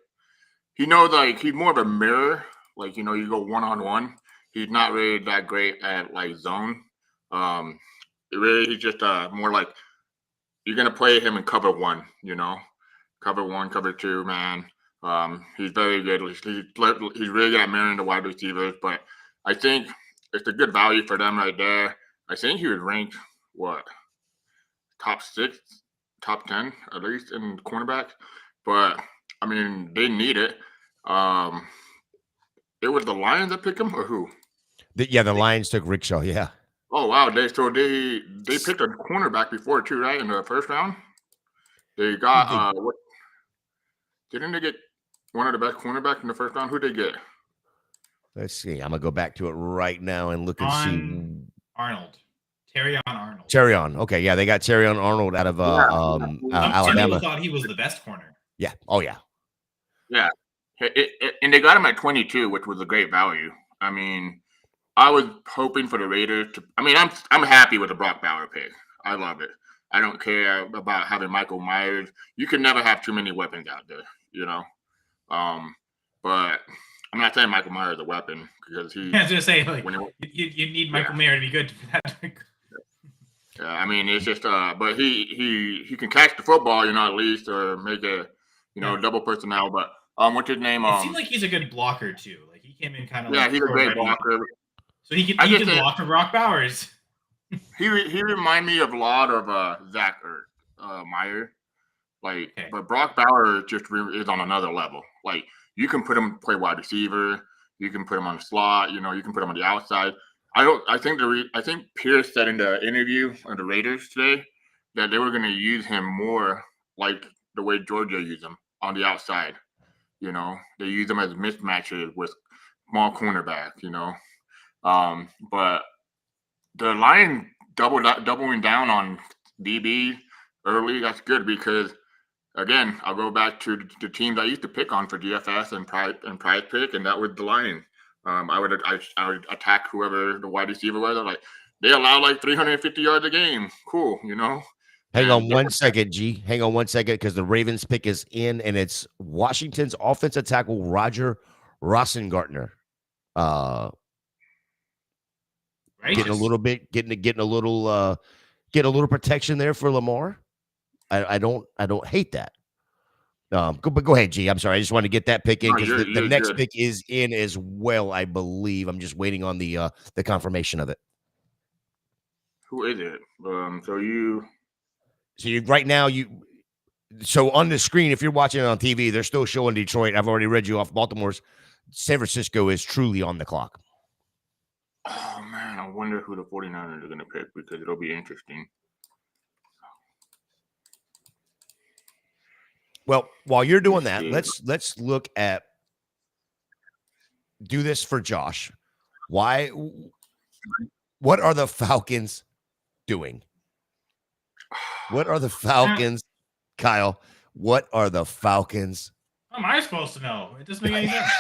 He knows, like, he's more of a mirror. Like, you know, you go one-on-one. He's not really that great at like zone. He's just more like you're gonna play him in cover one. You know, cover one, cover two, man. He's very good. He's really good at mirroring the wide receivers, but I think it's a good value for them right there. I think he would rank top 6, top 10 at least in cornerbacks. But I mean, they need it. It was the Lions that picked him, or who? The Lions took Rickshaw. Yeah. Oh wow! They picked a cornerback before too, right? In the first round, they got what? Didn't they get one of the best cornerbacks in the first round? Who did they get? Let's see. I'm gonna go back to it right now and look and see. Terrion Arnold. Terrion. Okay, yeah, they got Terrion Arnold out of Alabama. Some people thought he was the best corner. Yeah. Oh yeah. Yeah, And they got him at 22, which was a great value. I mean, I was hoping for the Raiders to. I mean, I'm happy with the Brock Bauer pick. I love it. I don't care about having Michael Myers. You can never have too many weapons out there, you know. But I'm not saying Michael Myers is a weapon because he. I was gonna say like when you need Michael Mayer to be good for that. Yeah, I mean it's just but he can catch the football, you know, at least, or make a double personnel. But what's his name? It seemed like he's a good blocker too. Like he came in kind of he's a great blocker. So he can block for Brock Bowers. He remind me of a lot of Zach Meyer, but Brock Bauer just is on another level. Like you can put him play wide receiver, you can put him on the slot, you can put him on the outside. I think Pierce said in the interview on the Raiders today that they were going to use him more like the way Georgia used him on the outside. They use him as mismatches with small cornerback. But the Lions doubling down on DB early, that's good because, again, I'll go back to the teams I used to pick on for DFS and prize pick, and that was the Lions. I would attack whoever the wide receiver was. Like they allow like 350 yards a game. Cool, Hang on one second, G. Hang on 1 second because the Ravens pick is in, and it's Washington's offensive tackle Roger Rosengartner. Getting a little protection there for Lamar. I don't hate that. But go ahead, G. I'm sorry. I just want to get that pick in because the next pick is in as well, I believe. I'm just waiting on the confirmation of it. Who is it? So on the screen, if you're watching it on TV, they're still showing Detroit. I've already read you off Baltimore's. San Francisco is truly on the clock. Oh, man. I wonder who the 49ers are going to pick because it'll be interesting. Well, while you're doing that, let's look at do this for Josh. What are the Falcons doing? What are the Falcons, Kyle? What are the Falcons? How am I supposed to know? It doesn't make any sense.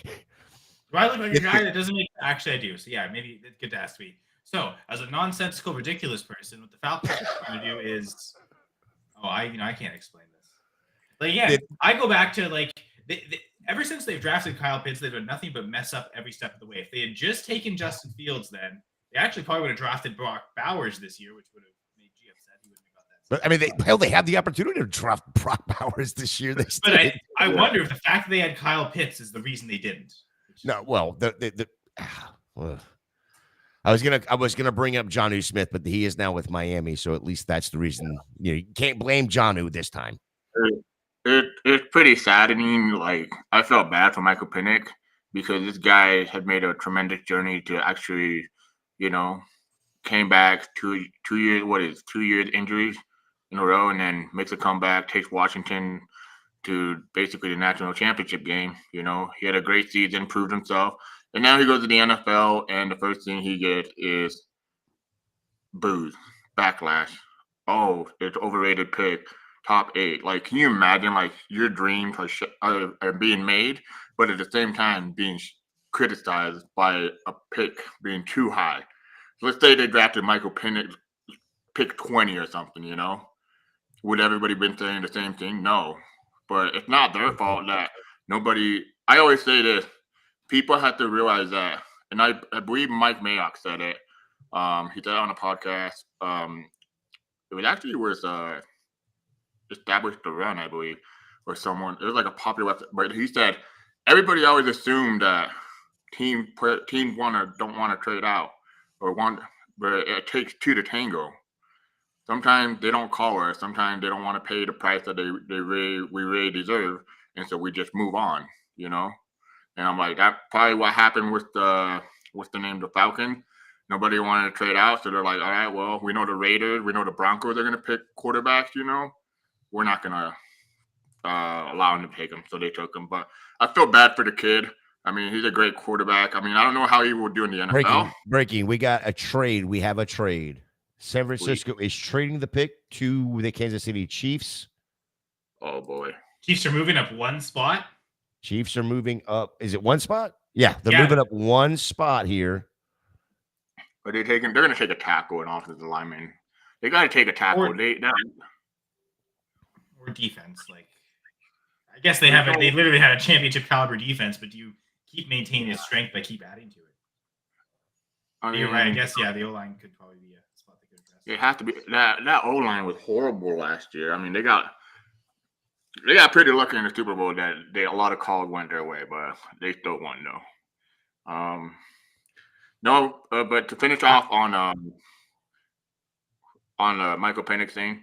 Do I look like a guy that doesn't make? Actually, I do. So yeah, maybe it's good to ask me. So as a nonsensical, ridiculous person, what the Falcons are going to do is, I can't explain this. Like, yeah, I go back to like ever since they've drafted Kyle Pitts, they've done nothing but mess up every step of the way. If they had just taken Justin Fields, then they actually probably would have drafted Brock Bowers this year, which would have made G upset. He wouldn't have got that. But I mean, they had the opportunity to draft Brock Bowers this year. But I wonder if the fact that they had Kyle Pitts is the reason they didn't. No, well, I was gonna bring up Jonnu Smith, but he is now with Miami, so at least that's the reason. You can't blame Jonnu this time. It's pretty saddening. Like I felt bad for Michael Penix because this guy had made a tremendous journey to actually, came back 2 years. 2 years injuries in a row, and then makes a comeback, takes Washington to basically the national championship game. He had a great season, proved himself, and now he goes to the NFL, and the first thing he gets is booze, backlash. Oh, it's overrated pick, top 8. Like, can you imagine, like, your dreams are being made, but at the same time being criticized by a pick being too high? So let's say they drafted Michael Penix, pick 20 or something, Would everybody been saying the same thing? No. But it's not their fault that nobody – I always say this. People have to realize that, and I believe Mike Mayock said it. He said it on a podcast. It was actually Established the Run, I believe, or someone. It was like a popular website. But he said everybody always assumed that teams don't want to trade out or want – but it takes 2 to tango. Sometimes they don't call us. Sometimes they don't want to pay the price that we really deserve, and so we just move on, And I'm like, that's probably what happened with the Falcons. Nobody wanted to trade out, so they're like, all right, well, we know the Raiders, we know the Broncos are going to pick quarterbacks. We're not going to allow them to pick them, so they took him. But I feel bad for the kid. I mean, he's a great quarterback. I mean, I don't know how he will do in the NFL. Breaking. We got a trade. We have a trade. San Francisco is trading the pick to the Kansas City Chiefs. Oh, boy. Chiefs are moving up one spot? Chiefs are moving up. Is it one spot? Yeah, they're Yeah. moving up one spot here. But they're going to take a tackle and offensive lineman. They got to take a tackle. Or defense. Like, I guess they literally had a championship caliber defense, but do you keep maintaining its strength by keep adding to it? You're right. I guess, yeah, the O-line could probably be a spot they could address. It has to be. That O-line was horrible last year. I mean, they got pretty lucky in the Super Bowl that a lot of calls went their way, but they still won, no. But to finish off on the Michael Penix thing,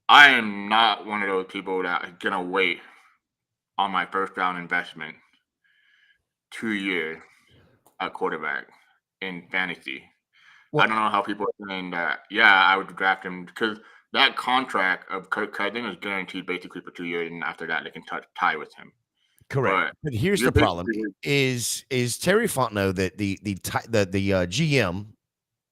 I am not one of those people that is gonna wait on my first round investment 2 years at quarterback in fantasy. Well, I don't know how people are saying that. Yeah, I would draft him because that contract of Kirk Cousins is guaranteed basically for 2 years, and after that, they can tie with him. correct. But here's the problem: is Terry Fontenot, the GM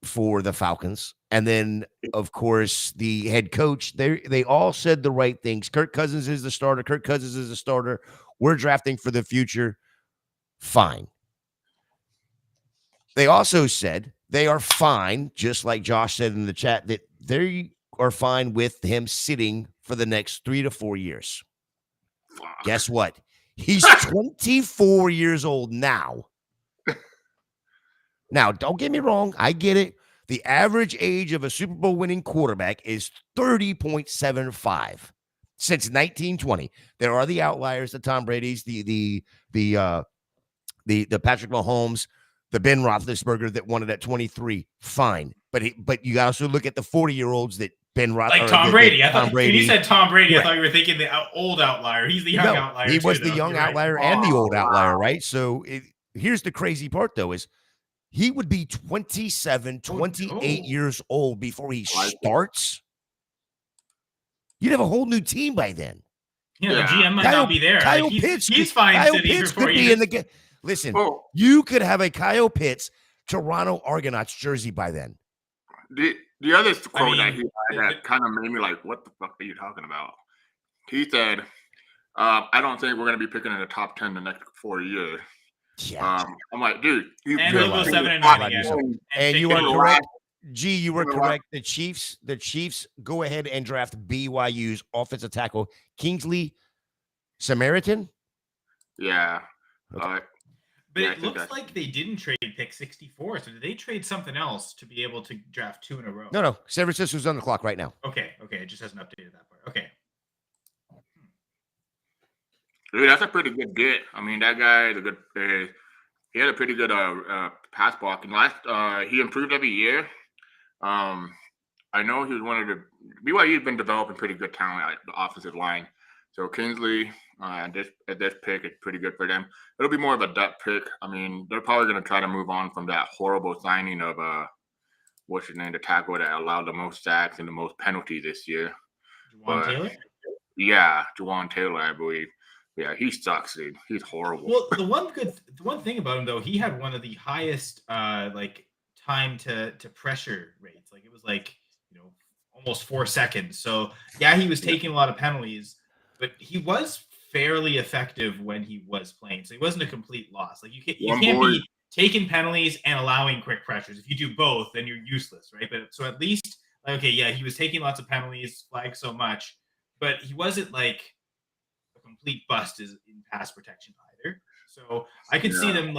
for the Falcons, and then of course the head coach. They all said the right things. Kirk Cousins is the starter. Kirk Cousins is the starter. We're drafting for the future. Fine. They also said they are fine, just like Josh said in the chat, that they are fine with him sitting for the next 3 to 4 years. Guess what? He's 24 years old now. Now, don't get me wrong. I get it. The average age of a Super Bowl winning quarterback is 30.75 since 1920. There are the outliers, the Tom Brady's, the Patrick Mahomes, the Ben Roethlisberger that won it at 23. Fine. But you also look at the 40-year-olds that Ben Roethlisberger. Like Tom Brady. I thought Brady. when you said Tom Brady, Right. I thought you were thinking the old outlier. He's the young outlier. He was too, the though. young You're right. outlier and the old outlier, right? So here's the crazy part, though, is he would be 27, 28 years old before he starts. You'd have a whole new team by then. Yeah, the GM might not be there. Kyle Like, Pitts, he's fine Kyle sitting Pitts for 4 could be years. in the game. Listen, you could have a Kyle Pitts Toronto Argonauts jersey by then. The other quote that he had that kind of made me like, what the fuck are you talking about? He said, I don't think we're going to be picking in the top 10 the next 4 years. Yeah. I'm like, dude. And we'll go 7-9 again. And you are correct. G, you were correct. The Chiefs go ahead and draft BYU's offensive tackle, Kingsley Samaritan. Yeah. Okay. But it looks like they didn't trade pick 64. So did they trade something else to be able to draft 2 in a row? No. San Francisco's on the clock right now. Okay. It just hasn't updated that part. Okay. Dude, that's a pretty good get. I mean, that guy is a good. He had a pretty good pass blocking. He improved every year. I know he was one of the BYU's been developing pretty good talent at the offensive line. So Kingsley, at this pick, it's pretty good for them. It'll be more of a depth pick. I mean, they're probably going to try to move on from that horrible signing of what's his name, the tackle that allowed the most sacks and the most penalties this year. Juwan Taylor? Yeah, Juwan Taylor, I believe. Yeah, he sucks, dude. He's horrible. Well, the one thing about him though, he had one of the highest time to pressure rates. Like it was almost 4 seconds. So yeah, he was taking a lot of penalties, but he was fairly effective when he was playing. So he wasn't a complete loss. Like you can't be taking penalties and allowing quick pressures. If you do both, then you're useless, right? But so at least he was taking lots of penalties, flagged so much, but he wasn't like a complete bust in pass protection either. So I could see them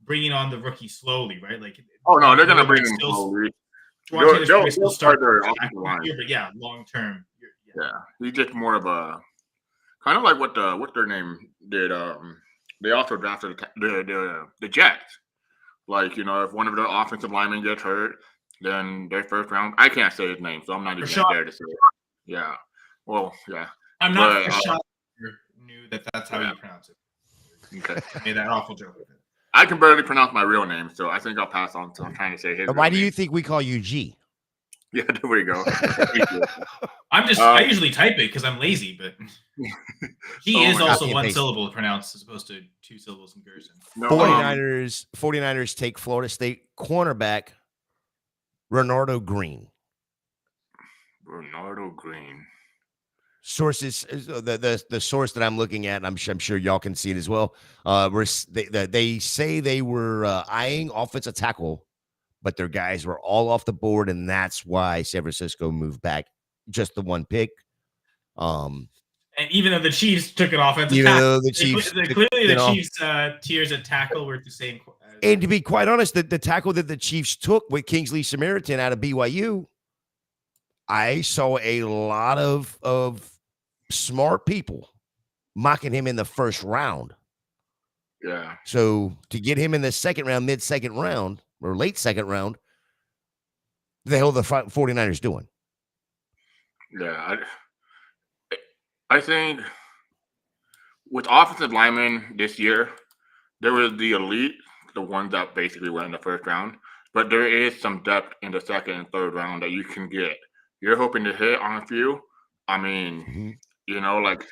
bringing on the rookie slowly, right? They're gonna bring him slowly. They'll start their offensive line. But yeah, long term. Yeah, he's just more of a kind of like what their name did. They also drafted the Jets. If one of the offensive linemen gets hurt, then their first round. I can't say his name, so I'm not even there to say it. Yeah. Well, yeah. I'm not sure knew that's how you pronounce it. Okay. I made that awful joke with it. I can barely pronounce my real name, so I think I'll pass on. So I'm trying to say his. Why do you think we call you G? Yeah, there we go. I usually type it because I'm lazy, but G is also one syllable to pronounce as opposed to 2 syllables in Gerson. 49ers take Florida State cornerback Renardo Green. sources, the source that I'm looking at, and I'm sure y'all can see it as well. They say they were eyeing offensive tackle, but their guys were all off the board, and that's why San Francisco moved back just the one pick. And even though the Chiefs took an offensive Even tackle, though the Chiefs, clearly the Chiefs tiers at tackle were the same. And to be quite honest, the tackle that the Chiefs took with Kingsley Samaritan out of BYU, I saw a lot of smart people mocking him in the first round. Yeah. So to get him in the second round, mid-second round, or late second round, the hell the 49ers doing? Yeah. I think with offensive linemen this year, there was the elite, the ones that basically went in the first round, but there is some depth in the second and third round that you can get. You're hoping to hit on a few. I mean, like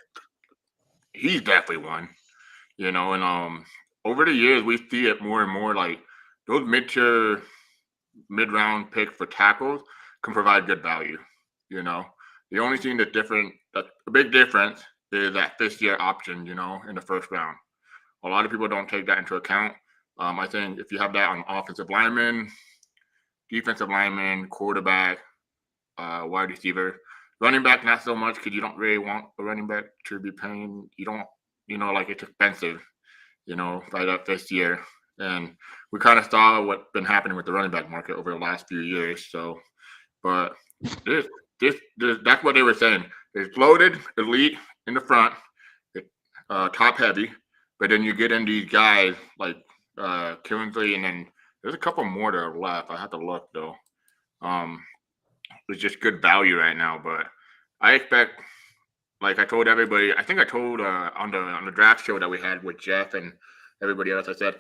he's definitely one, and over the years we see it more and more, like those mid-round picks for tackles can provide good value. The only thing that's a big difference is that fifth-year option, in the first round. A lot of people don't take that into account. I think if you have that on offensive lineman, defensive lineman, quarterback, wide receiver, running back, not so much, because you don't really want a running back to be paying. You don't, like it's expensive, by that fifth year. And we kind of saw what's been happening with the running back market over the last few years. So, but that's what they were saying. It's loaded, elite in the front, top heavy, but then you get in these guys like Kingsley, and then there's a couple more that are left. I have to look though. It's just good value right now, but I expect, like I told everybody, I think I told on the draft show that we had with Jeff and everybody else, I said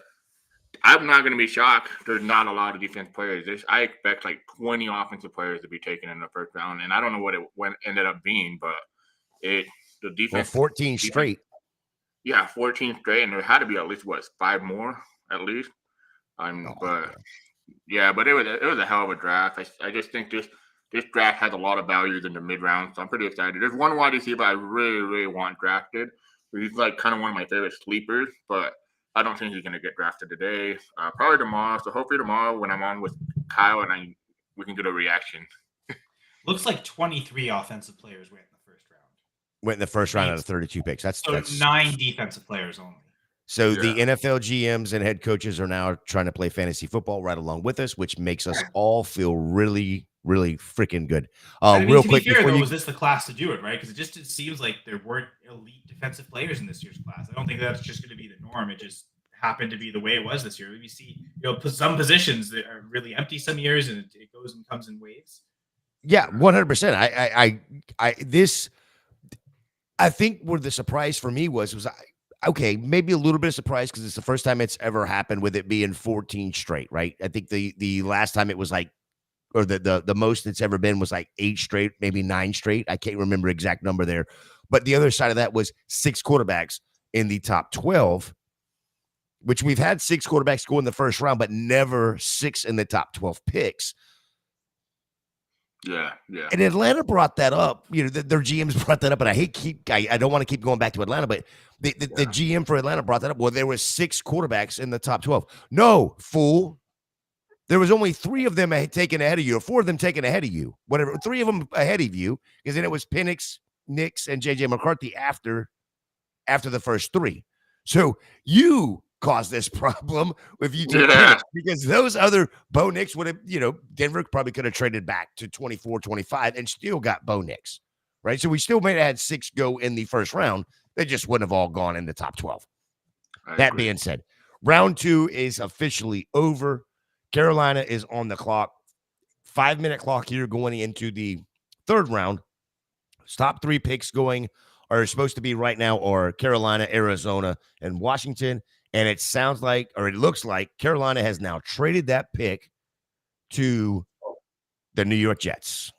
I'm not going to be shocked. There's not a lot of defense players. I expect like 20 offensive players to be taken in the first round, and I don't know what it ended up being, but the defense. 14 straight. Yeah, 14 straight, and there had to be at least 5 more at least. But it was a hell of a draft. I just think this draft has a lot of values in the mid round, so I'm pretty excited. There's one wide receiver I really, really want drafted. He's like kind of one of my favorite sleepers, but I don't think he's going to get drafted today. Probably tomorrow. So hopefully tomorrow when I'm on with Kyle and we can get a reaction. Looks like 23 offensive players went in the first round. Went in the first round out of 32 picks. That's 9 defensive players only. So the NFL GMs and head coaches are now trying to play fantasy football right along with us, which makes us all feel really, really freaking good. Real quick, be fair, though, was this the class to do it, right? Because it seems like there weren't elite defensive players in this year's class. I don't think that's just going to be the norm. It just happened to be the way it was this year. We see, some positions that are really empty some years, and it goes and comes in waves. Yeah, 100%. I think where the surprise for me was okay, maybe a little bit of surprise because it's the first time it's ever happened with it being 14 straight, right? I think the last time it was like, or the most it's ever been was like 8 straight, maybe 9 straight. I can't remember exact number there. But the other side of that was 6 quarterbacks in the top 12, which we've had 6 quarterbacks go in the first round, but never 6 in the top 12 picks. Yeah. And Atlanta brought that up. Their GMs brought that up, and I don't want to keep going back to Atlanta, but the GM for Atlanta brought that up. Well, there were 6 quarterbacks in the top 12. No, fool. There was only 3 of them taken ahead of you, or 4 of them taken ahead of you. Whatever, 3 of them ahead of you, because then it was Penix, Nix, and JJ McCarthy after the first 3. So you caused this problem if you took Penix, because those other Bo Nix would have, Denver probably could have traded back to 24, 25 and still got Bo Nix, right? So we still may have had 6 go in the first round. They just wouldn't have all gone in the top 12. That being said, round 2 is officially over. Carolina is on the clock. 5-minute clock here going into the third round. Top 3 picks are supposed to be right now are Carolina, Arizona, and Washington. And it sounds like, or it looks like, Carolina has now traded that pick to the New York Jets.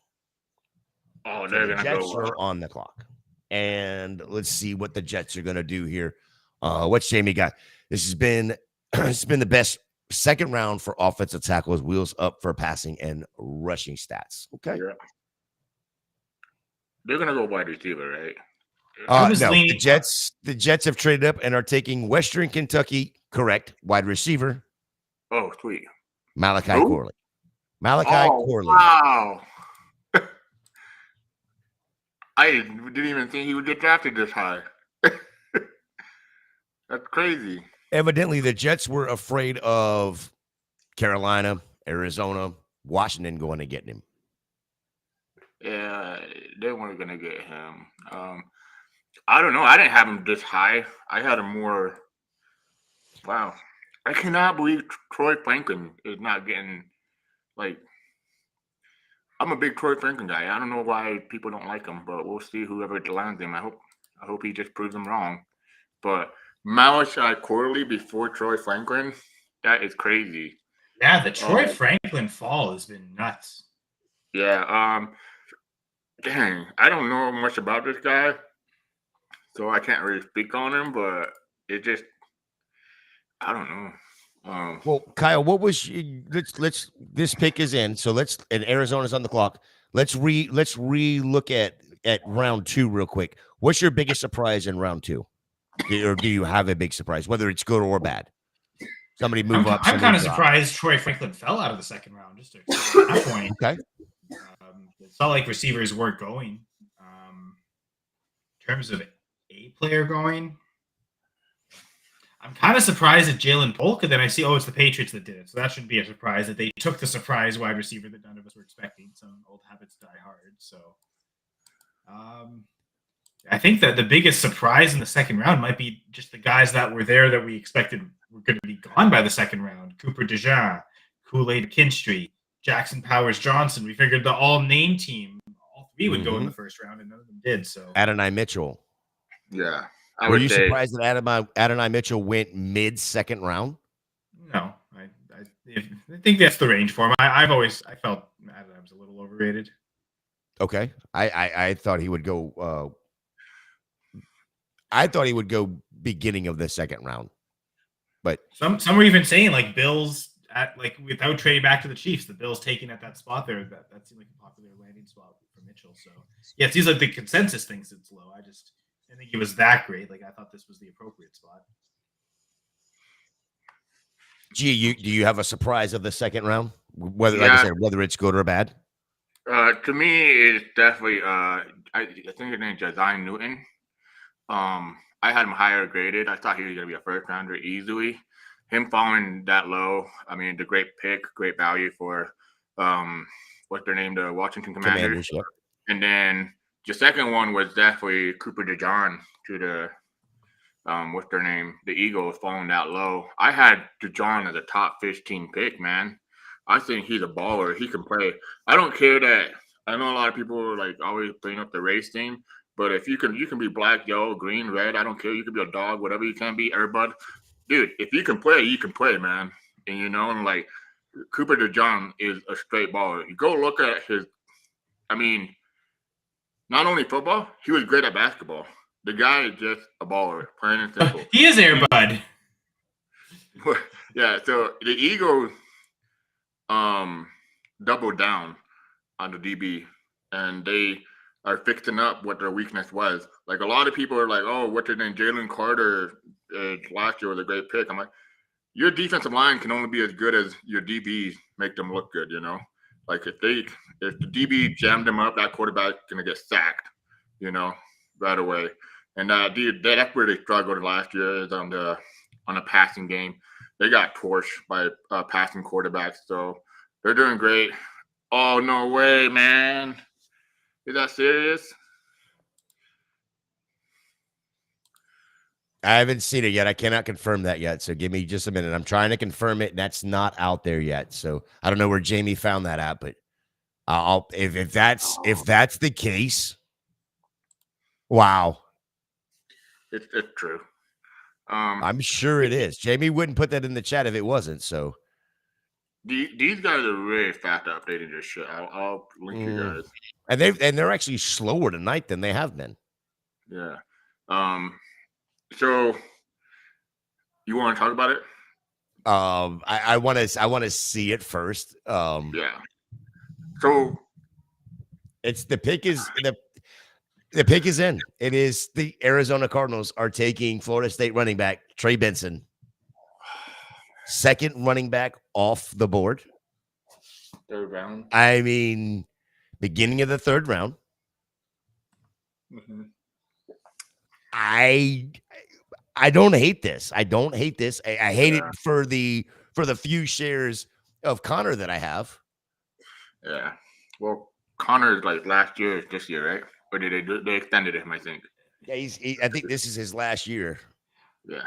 Oh, they're going to go. Jets are on the clock. And let's see what the Jets are going to do here. What's Jamie got? This has been the best second round for offensive tackles, wheels up for passing and rushing stats. Okay. They're gonna go wide receiver, right? I was No, leaning. the Jets have traded up and are taking Western Kentucky, correct, wide receiver Oh, sweet. Malachi Who? Corley. Malachi Oh, Corley. wow. I didn't even think he would get drafted this high. That's crazy. Evidently, the Jets were afraid of Carolina, Arizona, Washington going to get him. Yeah, they weren't gonna get him. I don't know. I didn't have him this high. I had him more. Wow, I cannot believe Troy Franklin is not getting like. I'm a big Troy Franklin guy. I don't know why people don't like him, but we'll see whoever lands him. I hope he just proves them wrong. But Malachi Corley before Troy Franklin, that is crazy. Yeah, the Troy Franklin fall has been nuts. Yeah. Dang, I don't know much about this guy, so I can't really speak on him. But it just, I don't know. Well, Kyle, what was let's this pick is in, so and Arizona's on the clock. Let's look at round 2 real quick. What's your biggest surprise in round 2? Or do you have a big surprise, whether it's good or bad? Somebody move up. I'm kind of surprised Troy Franklin fell out of the second round. Just to that point. Okay. It's not like receivers weren't going. In terms of a player going, I'm kind of surprised at Jalen Polk, and then I see, it's the Patriots that did it. So that shouldn't be a surprise that they took the surprise wide receiver that none of us were expecting. So old habits die hard. So I think that the biggest surprise in the second round might be just the guys that were there that we expected were going to be gone by the second round. Cooper DeJean, Kool-Aid Kinstry, Jackson Powers Johnson. We figured the all-name team, all three would go in the first round, and none of them did. So Adonai Mitchell. Yeah. Were you surprised that Adonai Mitchell went mid-second round? No, I think that's the range for him. I felt Adonai was a little overrated. Okay, I thought he would go. I thought he would go beginning of the second round, but some were even saying like Bills without trading back to the Chiefs, the Bills taking at that spot there. That seemed like a popular landing spot for Mitchell. So yeah, it seems like the consensus thinks it's low. I didn't think it was that great. Like I thought this was the appropriate spot. Do you have a surprise of the second round? Whether like I said, whether it's good or bad? To me, it's definitely I think his name is Jazine Newton. I had him higher graded. I thought he was gonna be a first rounder easily. Him falling that low, I mean, the great pick, great value for what's their name, the Washington Commanders. Yep. And then the second one was definitely Cooper DeJean to the what's their name, the Eagles falling that low. I had DeJean as a top 15 pick, man. I think he's a baller. He can play. I don't care that. I know a lot of people are like always bring up the race thing, but if you can be black, yellow, green, red. I don't care. You can be a dog, whatever you can be, everybody. Dude, if you can play, man. And like Cooper DeJean is a straight baller. You go look at his. I mean, not only football, he was great at basketball. The guy is just a baller, plain and simple. He is Air Bud. Yeah, so the Eagles doubled down on the DB, and they are fixing up what their weakness was. Like a lot of people are like, "Oh, what's his name? Jalen Carter last year was a great pick." I'm like, your defensive line can only be as good as your DBs make them look good. Like if the DB jammed them up, that quarterback's gonna get sacked. Right away. And that's where they struggled last year is on the passing game. They got torched by passing quarterbacks, so they're doing great. Oh, no way, man. Is that serious? I haven't seen it yet. I cannot confirm that yet. So give me just a minute. I'm trying to confirm it. And that's not out there yet. So I don't know where Jamie found that at, but if that's the case, wow. It's true. I'm sure it is. Jamie wouldn't put that in the chat if it wasn't. So these guys are really fast at updating this shit. I'll link you guys. And they're actually slower tonight than they have been. Yeah. So you want to talk about it? I want to see it first. Yeah. So it's the pick is The pick is in. It is the Arizona Cardinals are taking Florida State running back Trey Benson. Second running back off the board. Third round. I mean, beginning of the third round. Mm-hmm. I don't hate this. I don't hate this. I hate it for the few shares of Connor that I have. Yeah. Well, Connor's like last year, this year, right? Or did they they extended him? I think. Yeah, I think this is his last year. Yeah.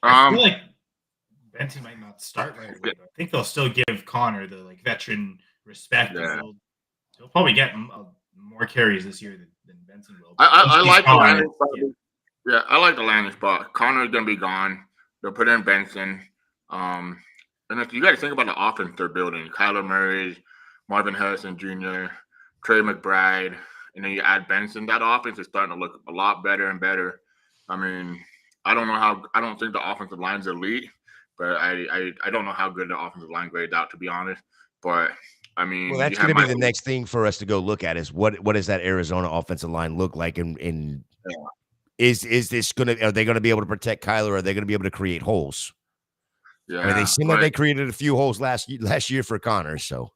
I feel like Benson might not start right away, but I think they'll still give Connor the veteran respect. Yeah. He'll probably get more carries this year than Benson will. I like the landing spot. Yeah, I like the landing spot. Connor's gonna be gone. They'll put in Benson. And if you got to think about the offense they're building: Kyler Murray, Marvin Harrison Jr., Trey McBride, and then you add Benson. That offense is starting to look a lot better and better. I mean, I don't think the offensive line's elite, but I don't know how good the offensive line grades out, to be honest. But I mean, well, that's going to be the next thing for us to go look at is what does that Arizona offensive line look like, and is this are they going to be able to protect Kyler? Or are they going to be able to create holes? Yeah, I mean, they seem like they created a few holes last year for Connor. So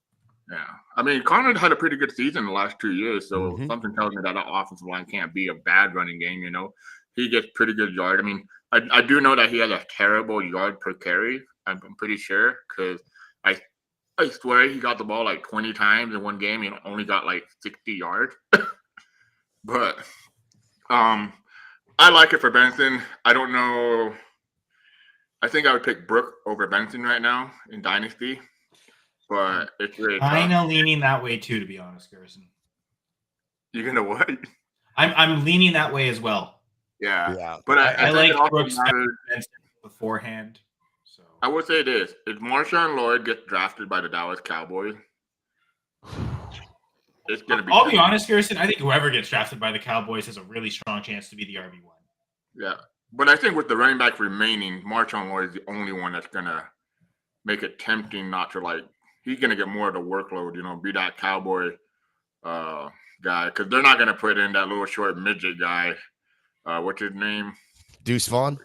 yeah, I mean, Connor had a pretty good season the last 2 years, so something tells me that the offensive line can't be a bad running game. You know, he gets pretty good yard. I mean, I do know that he has a terrible yard per carry. I'm pretty sure because I swear he got the ball like 20 times in one game and only got like 60 yards. But I like it for Benson. I don't know. I think I would pick Brooke over Benson right now in Dynasty. But it's really tough. I'm leaning that way too, to be honest, Garrison. You're gonna what? I'm leaning that way as well. Yeah. But I like Brooks Benson beforehand. So I would say this: if Marshawn Lloyd gets drafted by the Dallas Cowboys, it's gonna be. I'll be honest, Garrison. I think whoever gets drafted by the Cowboys has a really strong chance to be the RB1. Yeah, but I think with the running back remaining, Marshawn Lloyd is the only one that's gonna make it tempting not to like. He's gonna get more of the workload, you know, be that Cowboy guy, because they're not gonna put in that little short midget guy. What's his name? Deuce Vaughn.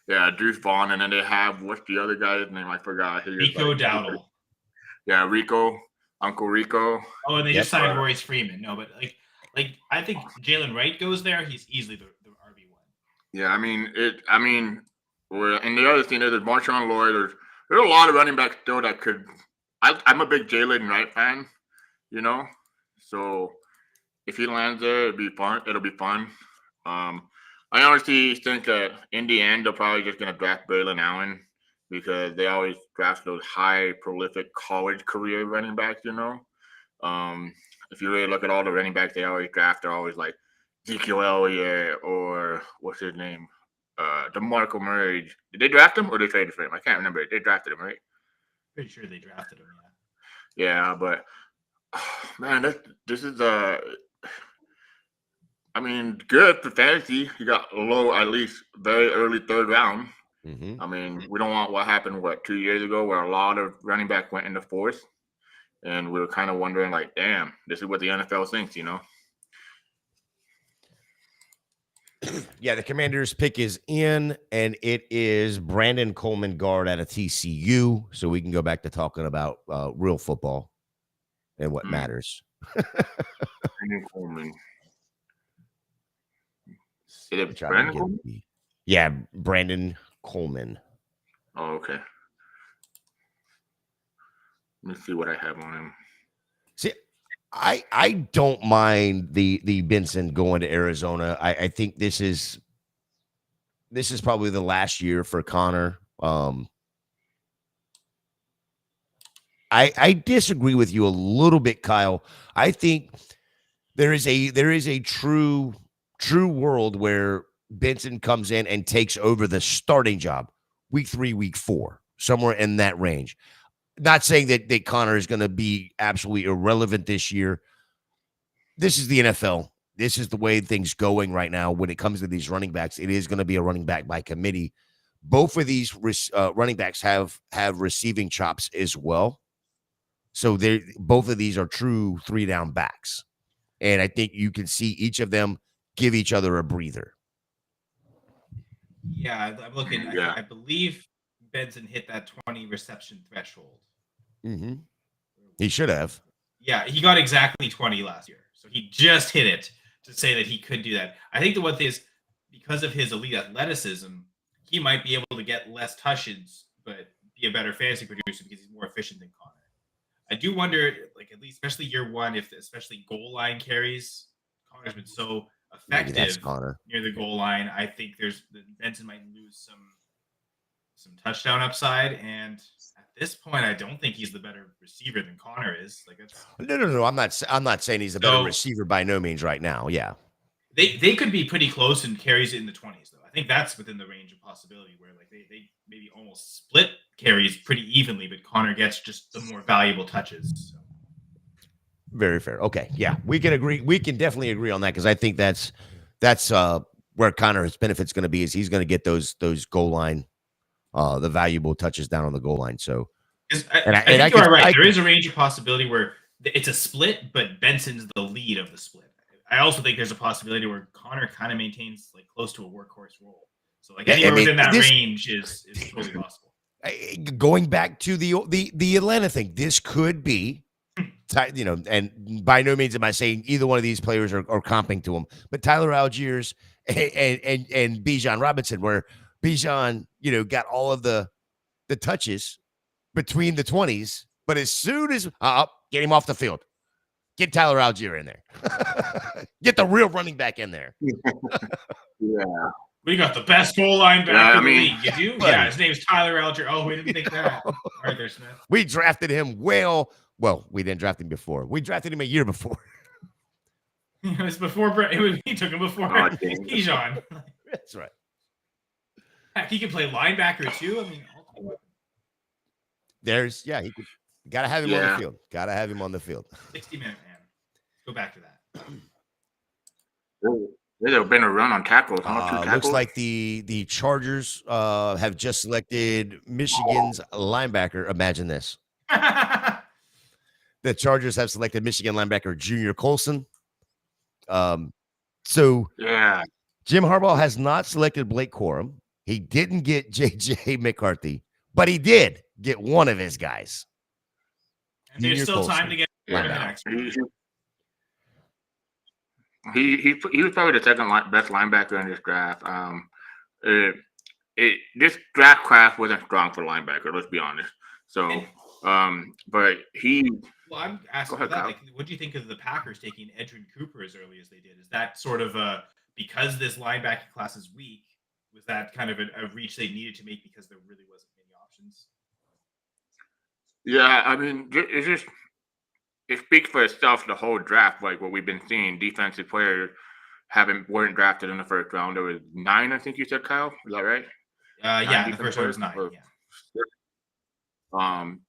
Yeah, Deuce Vaughn, and then they have what's the other guy's name? I forgot. Rico Dowdle. Yeah, Rico, Uncle Rico. Oh, and they just signed Royce Freeman. No, but like I think Jalen Wright goes there. He's easily the RB1. Yeah, I mean, and the other thing is Marshawn Lloyd. There's a lot of running backs still that could. I'm a big Jalen Wright fan, you know. So if he lands there, it'll be fun. I honestly think that in the end, they're probably just going to draft Braylon Allen because they always draft those high, prolific college career running backs, you know. If you really look at all the running backs they always draft, they're always like Ezekiel Elliott or what's his name? DeMarco Murray. Did they draft him or they traded for him? I can't remember. They drafted him, right? Pretty sure they drafted him, yeah. Yeah, but man, this is I mean, good for fantasy. You got low, at least very early third round. Mm-hmm. I mean, we don't want what happened 2 years ago where a lot of running back went in the fourth, and we were kind of wondering like, damn, this is what the NFL thinks, you know. Yeah, the Commanders pick is in, and it is Brandon Coleman, guard out of TCU. So we can go back to talking about real football and what matters. Brandon Coleman. Is it Brandon Coleman? Yeah, Brandon Coleman. Oh, okay. Let me see what I have on him. See, I don't mind the Benson going to Arizona. I think this is probably the last year for Connor. I disagree with you a little bit, Kyle. I think there is a true world where Benson comes in and takes over the starting job week 3, week 4, somewhere in that range. Not saying that Connor is going to be absolutely irrelevant this year. This is the NFL. This is the way things going right now. When it comes to these running backs, it is going to be a running back by committee. Both of these running backs have receiving chops as well. So both of these are true 3-down backs. And I think you can see each of them give each other a breather. Yeah, I'm looking. Yeah. I believe Benson hit that 20 reception threshold. Mm-hmm. He should have. Yeah, he got exactly 20 last year. So he just hit it to say that he could do that. I think the one thing is because of his elite athleticism, he might be able to get less touches, but be a better fantasy producer because he's more efficient than Connor. I do wonder, like at least especially year one, if especially goal line carries, Connor's been so Maybe that's effective Connor. near the goal line. I think Benson might lose some touchdown upside, and at this point, I don't think he's the better receiver than Connor is. Like that's No. I'm not saying he's a better receiver by no means right now. Yeah. They could be pretty close and carries in the 20s though. I think that's within the range of possibility where like they maybe almost split carries pretty evenly, but Connor gets just the more valuable touches. So. Very fair. Okay. Yeah. We can agree. We can definitely agree on that because I think that's where Connor's benefit's going to be is he's going to get those goal line, the valuable touches down on the goal line. So I think you are right. There is a range of possibility where it's a split, but Benson's the lead of the split. I also think there's a possibility where Connor kind of maintains like close to a workhorse role. So like anywhere within that range is totally possible. Going back to the Atlanta thing, this could be, and by no means am I saying either one of these players are comping to him, but Tyler Algiers and Bijan Robinson, where Bijan, got all of the touches between the 20s, but as soon as get him off the field. Get Tyler Algier in there. Get the real running back in there. Yeah. We got the best goal line back in the league. You do? Yeah, his name's Tyler Algier. Oh, we didn't think that. Arthur Smith. We drafted him well, we didn't draft him before. We drafted him a year before. It was before he took him before Bijan. That's right. Heck, he can play linebacker too. I mean, he could. Gotta have him on the field. Gotta have him on the field. 60-minute man. Go back to that. There's been a run on tackles. Looks like the Chargers have just selected Michigan's linebacker. Imagine this. The Chargers have selected Michigan linebacker Junior Colson. So Jim Harbaugh has not selected Blake Corum. He didn't get J.J. McCarthy, but he did get one of his guys. And there's still time to get He was probably the second best linebacker in this draft. This draft class wasn't strong for linebacker. Let's be honest. So, but he. Well, I'm asking that. Like, what do you think of the Packers taking Edrin Cooper as early as they did? Is that sort of because this linebacker class is weak? Was that kind of a reach they needed to make because there really wasn't many options? Yeah, I mean, it speaks for itself. The whole draft, like what we've been seeing, defensive players weren't drafted in the first round. There was 9, I think you said, Kyle. Is that right? Yeah, the first round was 9.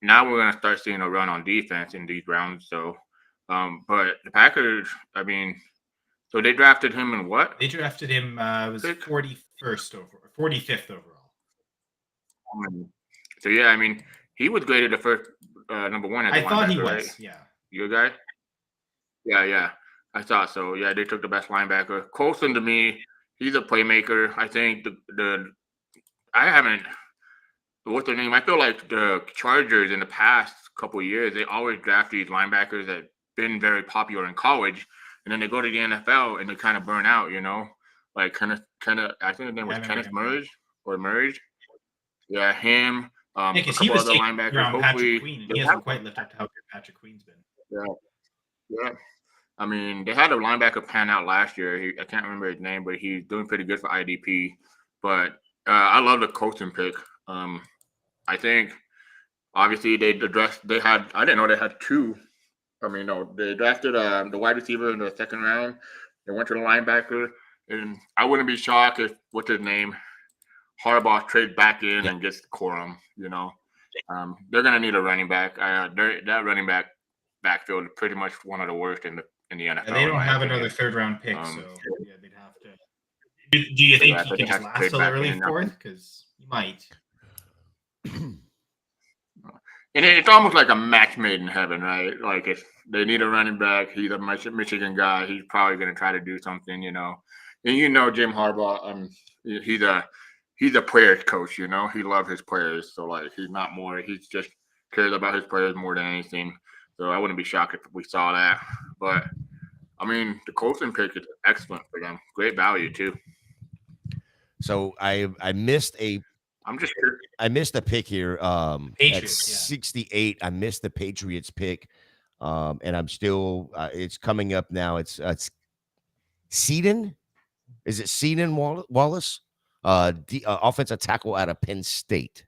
Now we're gonna start seeing a run on defense in these rounds. So, but the Packers, I mean, so they drafted him in what? They drafted him. It was 45th overall. So yeah, I mean. He was graded the first number 1 as a linebacker, thought he was, right? yeah. Your guy? Yeah. I thought so. Yeah, they took the best linebacker. Colson, to me, he's a playmaker. I think what's their name? I feel like the Chargers in the past couple of years, they always draft these linebackers that have been very popular in college, and then they go to the NFL and they kind of burn out, Like kind of. I think his name was Kenneth Murray or Murray. Yeah, him. Because he was taking around Patrick Queen, and he hasn't quite lived up to how good Patrick Queen's been. Yeah. I mean, they had a linebacker pan out last year. I can't remember his name, but he's doing pretty good for IDP. But I love the Colson pick. I think obviously I didn't know they had 2. I mean, no, they drafted the wide receiver in the second round. They went to the linebacker, and I wouldn't be shocked if what's his name. Harbaugh trades back in and gets Corum, they're going to need a running back. That running backfield is pretty much one of the worst in the NFL. Yeah, they don't have another third-round pick, so they'd have to. Do you think he can just last till the early 4th? Because he might. And it's almost like a match made in heaven, right? Like they need a running back. He's a Michigan guy. He's probably going to try to do something, you know. And you know, Jim Harbaugh, he's a players coach, you know. He loves his players, so like he's just cares about his players more than anything. So I wouldn't be shocked if we saw that. But I mean, the Colson pick is excellent for them. Great value too. So I missed a I'm just curious. I missed a pick here. At Patriots, yeah. 68, I missed the Patriots pick. And I'm still it's coming up now. It's Seaton. Is it Seaton Wallace? Offensive tackle out of Penn State.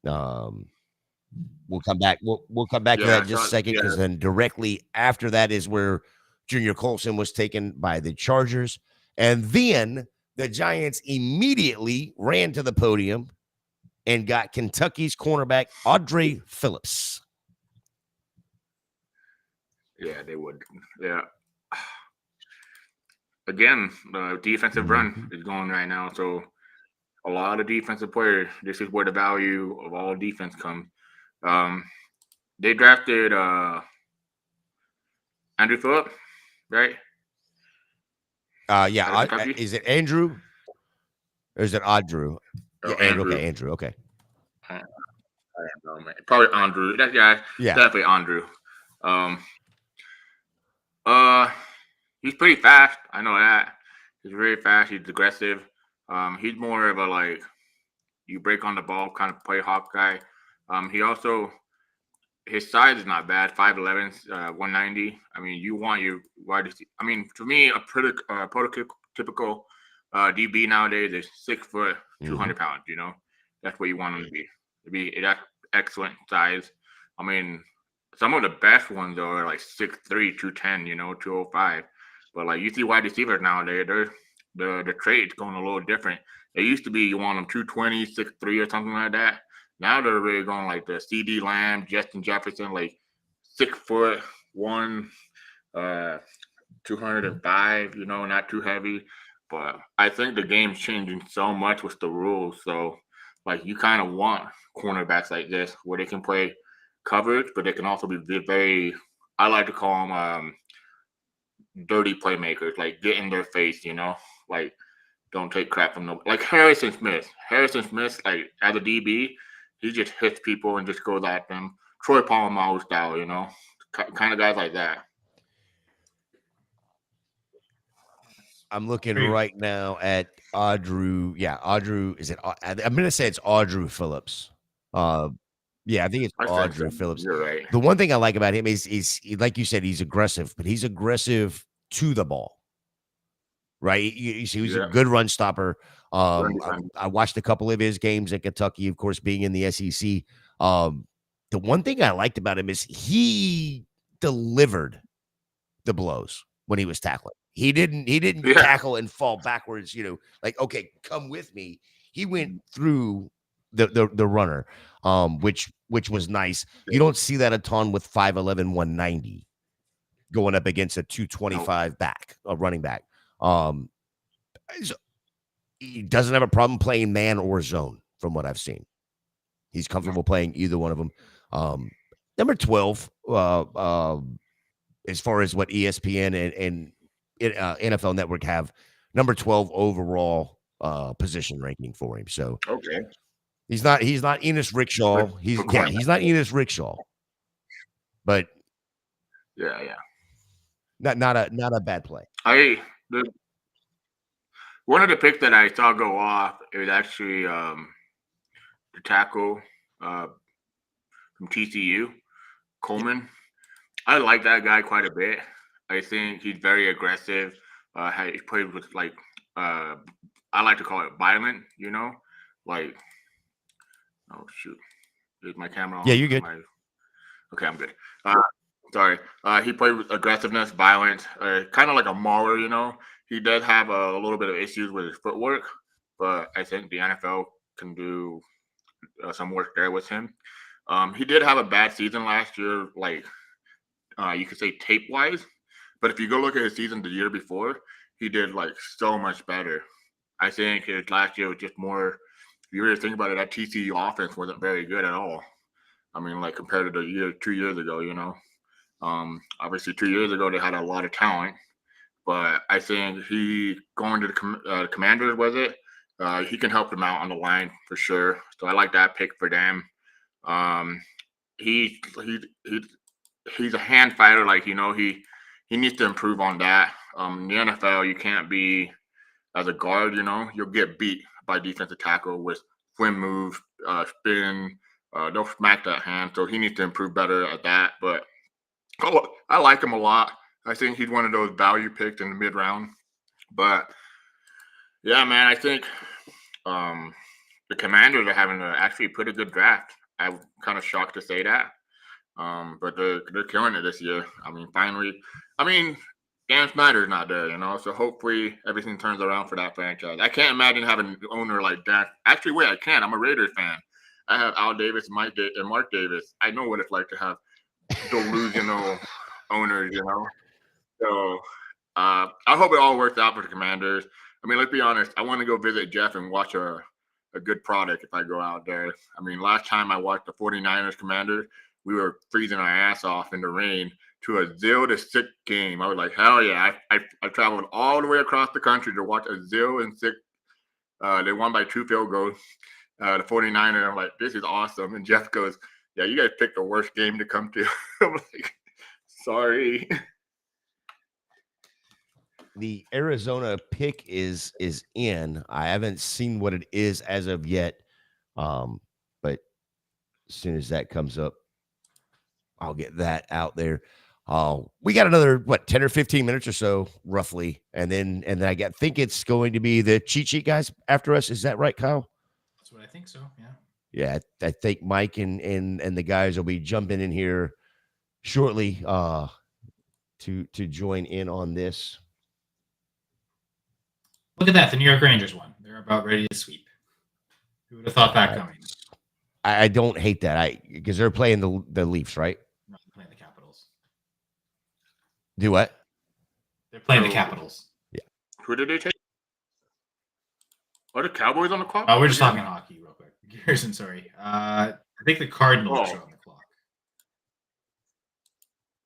We'll come back. We'll come back to that in just a second, because then directly after that is where Junior Colson was taken by the Chargers, and then the Giants immediately ran to the podium and got Kentucky's cornerback Audrey Phillips. Yeah, they would. Yeah. Again, the defensive run is going right now, so a lot of defensive players. This is where the value of all defense comes. They drafted Andrew Phillip, right? Yeah. Is it Andrew? Or is it Audrew? Oh, Yeah, Andrew. Okay, Andrew. Okay. I don't know, man. Probably Andrew. That guy. Yeah. Definitely Andrew. He's pretty fast. I know that. He's very fast. He's aggressive. He's more of a like you break on the ball kind of play hawk guy. He also his size is not bad. 5'11", 190. I mean, you want your wide receiver. I mean, for me, a pretty prototypical DB nowadays is 6 foot, 200 pounds. You know, that's what you want him to be. That excellent size. I mean, some of the best ones though are like 6'3", 210. You know, 205. But like you see wide receivers nowadays, the trade's going a little different. It used to be you want them 220, 6'3", or something like that. Now they're really going like the CD Lamb, Justin Jefferson, like 6 foot 1, 205. You know, not too heavy. But I think the game's changing so much with the rules. So like you kind of want cornerbacks like this where they can play coverage, but they can also be very. I like to call them dirty playmakers, like get in their face, you know, like don't take crap from them. Like Harrison Smith, like as a DB, he just hits people and just goes at them. Troy Polamalu style, you know, kind of guys like that. I'm looking right now at Audrey. Yeah, Audrey. Is it? I'm gonna say it's Audrey Phillips. Yeah, I think it's Audrey Phillips. You're right. The one thing I like about him is like you said, he's aggressive, but he's aggressive to the ball. Right? You see, he's a good run stopper. I watched a couple of his games at Kentucky, of course, being in the SEC. The one thing I liked about him is he delivered the blows when he was tackling. He didn't tackle and fall backwards, you know, like, okay, come with me. He went through the runner, which was nice. You don't see that a ton with 5'11", 190 going up against a 225 running back. He doesn't have a problem playing man or zone from what I've seen. He's comfortable playing either one of them. Number 12, as far as what ESPN and NFL Network have, number 12 overall position ranking for him. So okay, he's not Enos Rickshaw. He's not Enos Rickshaw, but yeah, not a bad play. One of the picks that I saw go off is actually the tackle from TCU, Coleman. I like that guy quite a bit. I think he's very aggressive. He played with like I like to call it violent, you know, like oh shoot, is my camera on? Yeah, you're good. Okay, I'm good. Sorry. He played with aggressiveness, violence, kind of like a mauler, you know. He does have a little bit of issues with his footwork, but I think the NFL can do some work there with him. He did have a bad season last year, like you could say tape-wise, but if you go look at his season the year before, he did like so much better. I think his last year was just more. If you really think about it, that TCU offense wasn't very good at all. I mean, like compared to 2 years ago, you know. Obviously, 2 years ago they had a lot of talent, but I think he going to the Commanders with it. He can help them out on the line for sure. So I like that pick for them. He he's a hand fighter. Like he needs to improve on that. In the NFL, you can't be as a guard. You'll get beat by defensive tackle with swim move, spin. They'll smack that hand. So he needs to improve better at that. But I like him a lot. I think he's one of those value picks in the mid round. But yeah, man, I think the Commanders are having actually a pretty good draft. I'm kind of shocked to say that. But they're killing it this year. I mean, finally, Dan Snyder's not there, so hopefully everything turns around for that franchise. I can't imagine having an owner like that. Actually, wait, I can. I'm a Raiders fan. I have Al Davis, and Mark Davis. I know what it's like to have delusional owners, So I hope it all works out for the Commanders. I mean, let's be honest. I want to go visit Jeff and watch a good product if I go out there. I mean, last time I watched the 49ers Commanders, we were freezing our ass off in the rain to a 0-6 game. I was like, hell yeah. I traveled all the way across the country to watch a 0-6. They won by 2 field goals. The 49ers, I'm like, this is awesome. And Jeff goes, yeah, you guys picked the worst game to come to. I'm like, sorry. The Arizona pick is in. I haven't seen what it is as of yet. But as soon as that comes up, I'll get that out there. We got another 10 or 15 minutes or so, roughly, and then I think it's going to be the cheat sheet guys after us. Is that right, Kyle? That's what I think so. Yeah. Yeah, I think Mike and the guys will be jumping in here shortly to join in on this. Look at that. The New York Rangers won. They're about ready to sweep. Who would have thought that coming? I don't hate that. Because they're playing the Leafs, right? No, they're playing the Capitals. Do what? They're playing the Capitals. Yeah. Who did they take? Are the Cowboys on the clock? Oh, we're just talking hockey real quick. Garrison, sorry. I think the Cardinals are on the clock.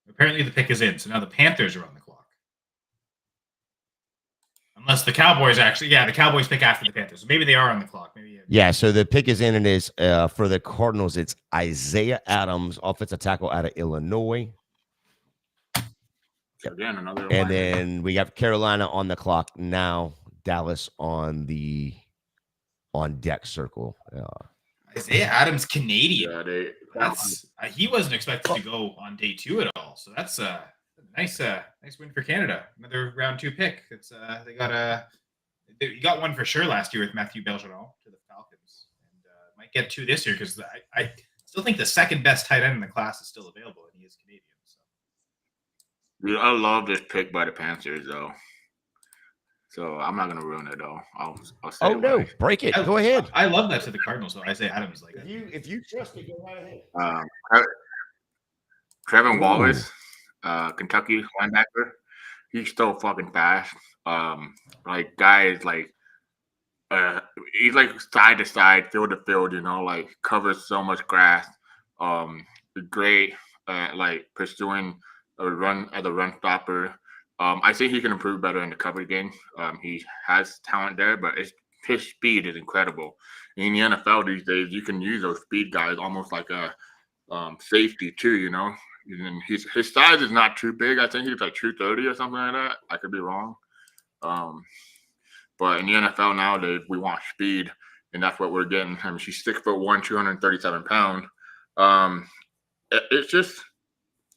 Apparently the pick is in, so now the Panthers are on the clock. Unless the Cowboys the Cowboys pick after the Panthers. So maybe they are on the clock. Maybe. Yeah, so the pick is in, and is for the Cardinals, it's Isaiah Adams, offensive tackle out of Illinois. Again, another and then we got Carolina on the clock now, Dallas on deck circle. Isaiah Adams, Canadian. Yeah, he wasn't expected to go on day 2 at all. So that's a nice win for Canada. Another round 2 pick. It's you got one for sure last year with Matthew Bergeron to the Falcons, and might get 2 this year because I still think the second best tight end in the class is still available, and he is Canadian. Dude, I love this pick by the Panthers, though. So I'm not gonna ruin it, though. I'll say. Oh no, break it. Go ahead. I love that to the Cardinals, though. Isaiah Adams, like if you trust it, go right ahead. Trevin Wallace, Kentucky linebacker. He's so fucking fast. Guys he's like side to side, field to field. Covers so much grass. Great. Pursuing a run as a run stopper. I think he can improve better in the coverage game. He has talent there, but his speed is incredible. In the NFL these days, you can use those speed guys almost like a safety too. And his size is not too big. I think he's like 230 or something like that. I could be wrong. But in the NFL nowadays, we want speed, and that's what we're getting. I mean, she's 6'1", 237 pounds. It's just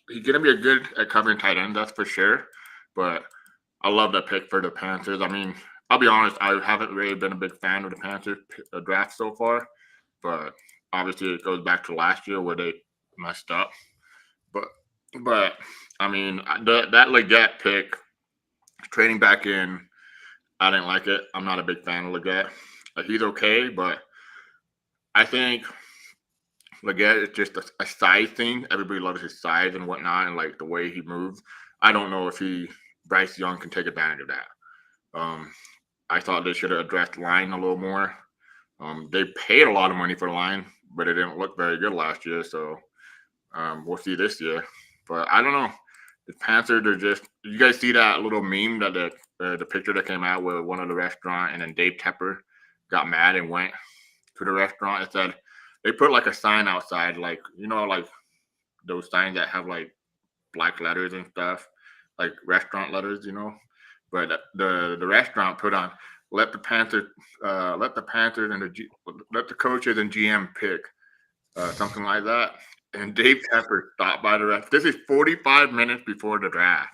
he's gonna be a good at covering tight end, that's for sure. But I love that pick for the Panthers. I mean, I'll be honest, I haven't really been a big fan of the Panthers draft so far. But obviously, it goes back to last year where they messed up. But I mean, that Leggett pick, trading back in, I didn't like it. I'm not a big fan of Leggett. He's okay, but I think Leggett is just a size thing. Everybody loves his size and whatnot, and the way he moves. I don't know if Bryce Young can take advantage of that. I thought they should have addressed line a little more. They paid a lot of money for the line, but it didn't look very good last year. So we'll see this year. But I don't know. The Panthers are just. You guys see that little meme that the picture that came out with one of the restaurant, and then Dave Tepper got mad and went to the restaurant. It said they put like a sign outside, like like those signs that have like black letters and stuff, like restaurant letters, But the restaurant put on let the Panthers and let the coaches and GM pick something like that. And Dave Tepper stopped by the restaurant. This is 45 minutes before the draft.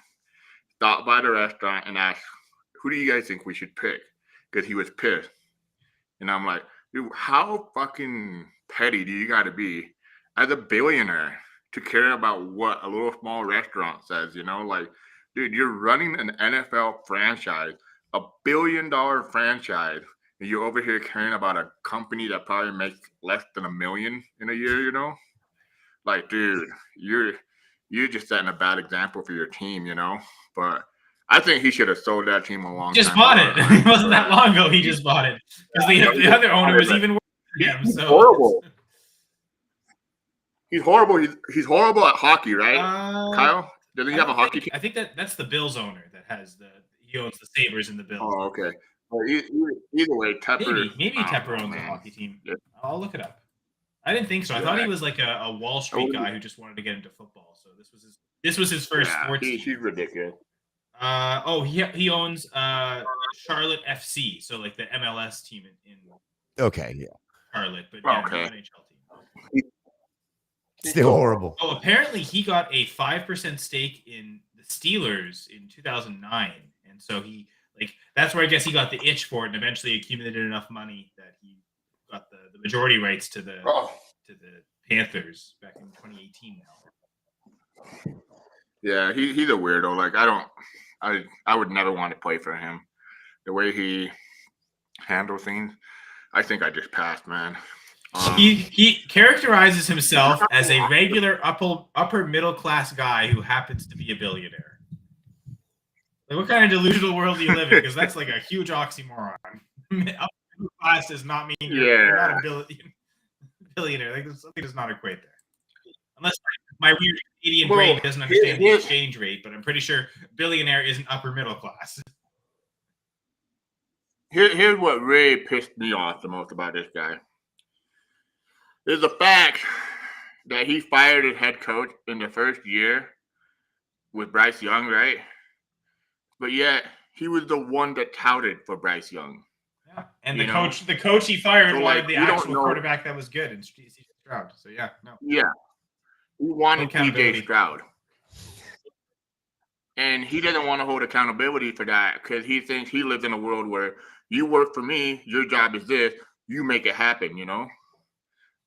Stopped by the restaurant and asked, "Who do you guys think we should pick?" Because he was pissed. And I'm like, dude, how fucking petty do you got to be as a billionaire to care about what a little small restaurant says? Like, dude, you're running an NFL franchise, $1 billion franchise, and you're over here caring about a company that probably makes less than $1 million in a year. Like, dude, you're just setting a bad example for your team. But I think he should have sold that team a long Just time bought ago. it. It wasn't that long ago. He just bought it because the other owner was even worse than him. He's So horrible. He's horrible. He's horrible at hockey, right? Kyle, doesn't he have a hockey team? I think that's the Bills owner that has he owns the Sabres and the Bills. Oh, okay. Well, either way, Tepper. Maybe Tepper owns a hockey team. Yeah. I'll look it up. I didn't think so. I thought he was like a Wall Street guy who just wanted to get into football. So this was his first sports team. He's ridiculous. He owns Charlotte FC, so like the MLS team in Okay, yeah. Charlotte, but Okay. the NHL team. Still horrible. Oh, apparently he got a 5% stake in the Steelers in 2009, and so that's where I guess he got the itch for it, and eventually accumulated enough money that he got the majority rights to the Panthers back in 2018. Now. Yeah, he's a weirdo. Like I would never want to play for him. The way he handles things, I think I just passed, man. He characterizes himself as a regular upper middle class guy who happens to be a billionaire. Like, what kind of delusional world do you live in? Because that's like a huge oxymoron. Upper middle class does not mean you're not a billionaire. Like, something does not equate there. Unless my weird Canadian brain doesn't understand the exchange rate, but I'm pretty sure billionaire isn't upper middle class. Here's what really pissed me off the most about this guy. Is the fact that he fired his head coach in the first year with Bryce Young, right? But yet he was the one that touted for Bryce Young. Yeah, and the coach he fired wanted the actual quarterback that was good in C.J. Stroud. So yeah, no. Yeah, he wanted C.J. Stroud, and he doesn't want to hold accountability for that because he thinks he lives in a world where you work for me, your job is this, you make it happen.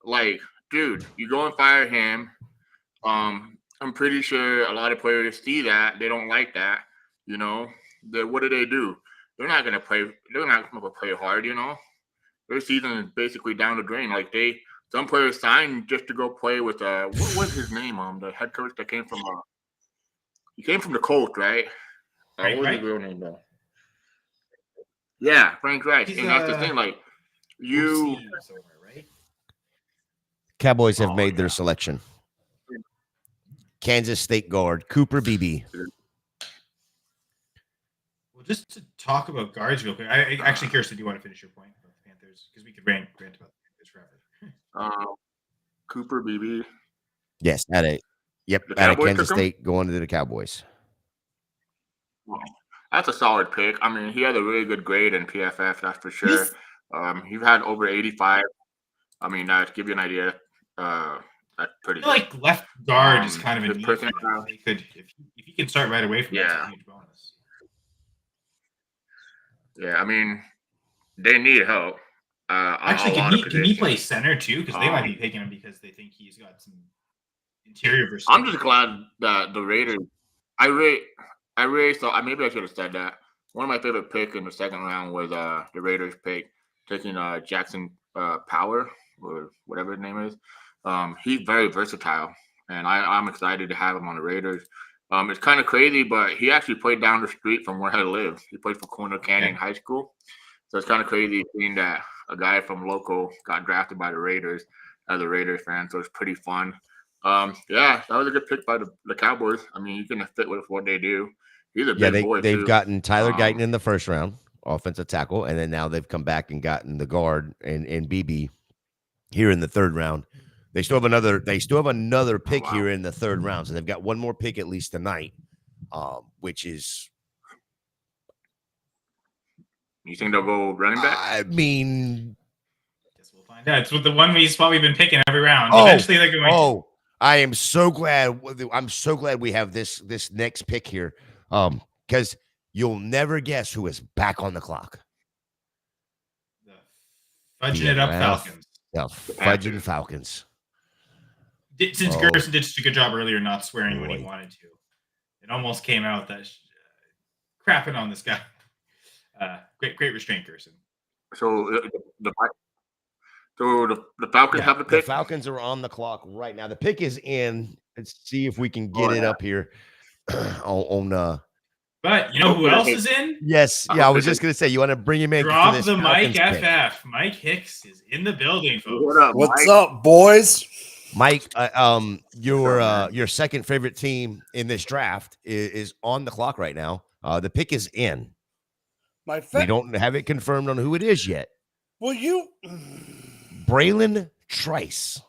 Like, dude, you go and fire him. I'm pretty sure a lot of players see that. They don't like that. What do? They're not gonna play. They're not gonna play hard. Their season is basically down the drain. Like some players signed just to go play with what was his name? The head coach that came from he came from the Colts, right? What was his real name though? Yeah, Frank Reich. And that's the thing. Like you. Cowboys have made their selection. Kansas State guard Cooper Beebe. Well, just to talk about guards real quick, I actually, Kirsten, do you want to finish your point about the Panthers? Because we could rant about the Panthers forever. Cooper Beebe. Yes, out of Kansas State going to the Cowboys. Well, that's a solid pick. I mean, he had a really good grade in PFF, that's for sure. He had over 85. I mean, to give you an idea, that's pretty good. Like left guard is kind of a neat thing. If he can start right away from that's a huge bonus. Yeah, I mean, they need help. Actually, can he play center too? Because they might be picking him because they think he's got some interior versatility. I'm just glad that the Raiders. I really thought maybe I should have said that. One of my favorite picks in the second round was the Raiders pick taking Jackson Power or whatever his name is. He's very versatile, and I'm excited to have him on the Raiders. It's kind of crazy, but he actually played down the street from where I live. He played for Corner Canyon High School. So it's kind of crazy seeing that a guy from local got drafted by the Raiders as a Raiders fan. So it's pretty fun. Yeah, that was a good pick by the Cowboys. I mean, you can fit with what they do. He's a Yeah, big boy they've too. gotten Tyler Guyton in the first round, offensive tackle, and then now they've come back and gotten the guard and BB here in the third round. They still have another pick wow. here in the third round, so they've got one more pick at least tonight, which is. You think they'll go running back? I mean, Guess we'll find out. It's with the one spot we've been picking every round. Eventually, they're going to. I am so glad. I'm so glad we have this next pick here, because you'll never guess who is back on the clock. The fudging it up Falcons. The fudging Falcons. Since Gerson did such a good job earlier not swearing when he wanted to, it almost came out that crapping on this guy. Great restraint, Gerson. So the Falcons have the pick. The Falcons are on the clock right now. The pick is in. Let's see if we can get it up here on. But you know who else is in? Yes, yeah. I was just gonna say you want to bring him in. Drop for this the Mike Falcons FF. Mike Hicks is in the building, folks. What's up, boys? Mike, your second favorite team in this draft is on the clock right now. The pick is in. We don't have it confirmed on who it is yet. Well, Braylon Trice,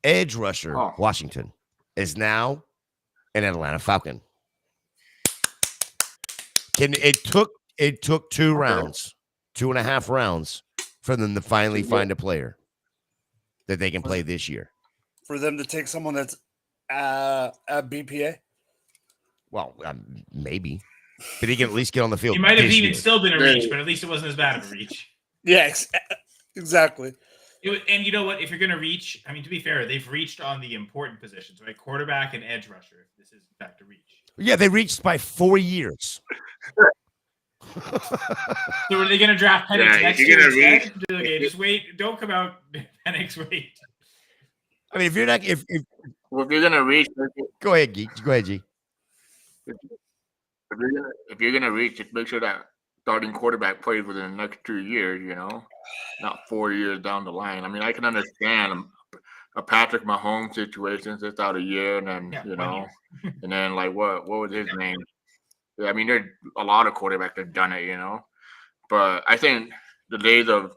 edge rusher, Washington, is now an Atlanta Falcon. It took 2 rounds, 2.5 rounds for them to finally find a player that they can play this year. For them to take someone that's at BPA? Well, maybe. But he can at least get on the field. He might have even still been a reach, but at least it wasn't as bad of a reach. Yeah, exactly. And you know what? If you're going to reach, I mean, to be fair, they've reached on the important positions, right? Quarterback and edge rusher, if this is in fact a reach. Yeah, they reached by 4 years. So are they going to draft Penix next year instead? Okay, just wait. Don't come out, Penix, wait. I mean, if you're not, if you're going to reach, go ahead, G. Go ahead, G. If you're gonna reach, just make sure that starting quarterback plays within the next 2 years. Not 4 years down the line. I mean, I can understand a Patrick Mahomes situation, just out a year, and then and then like what was his name? Yeah, I mean, there's a lot of quarterbacks that have done it, But I think the days of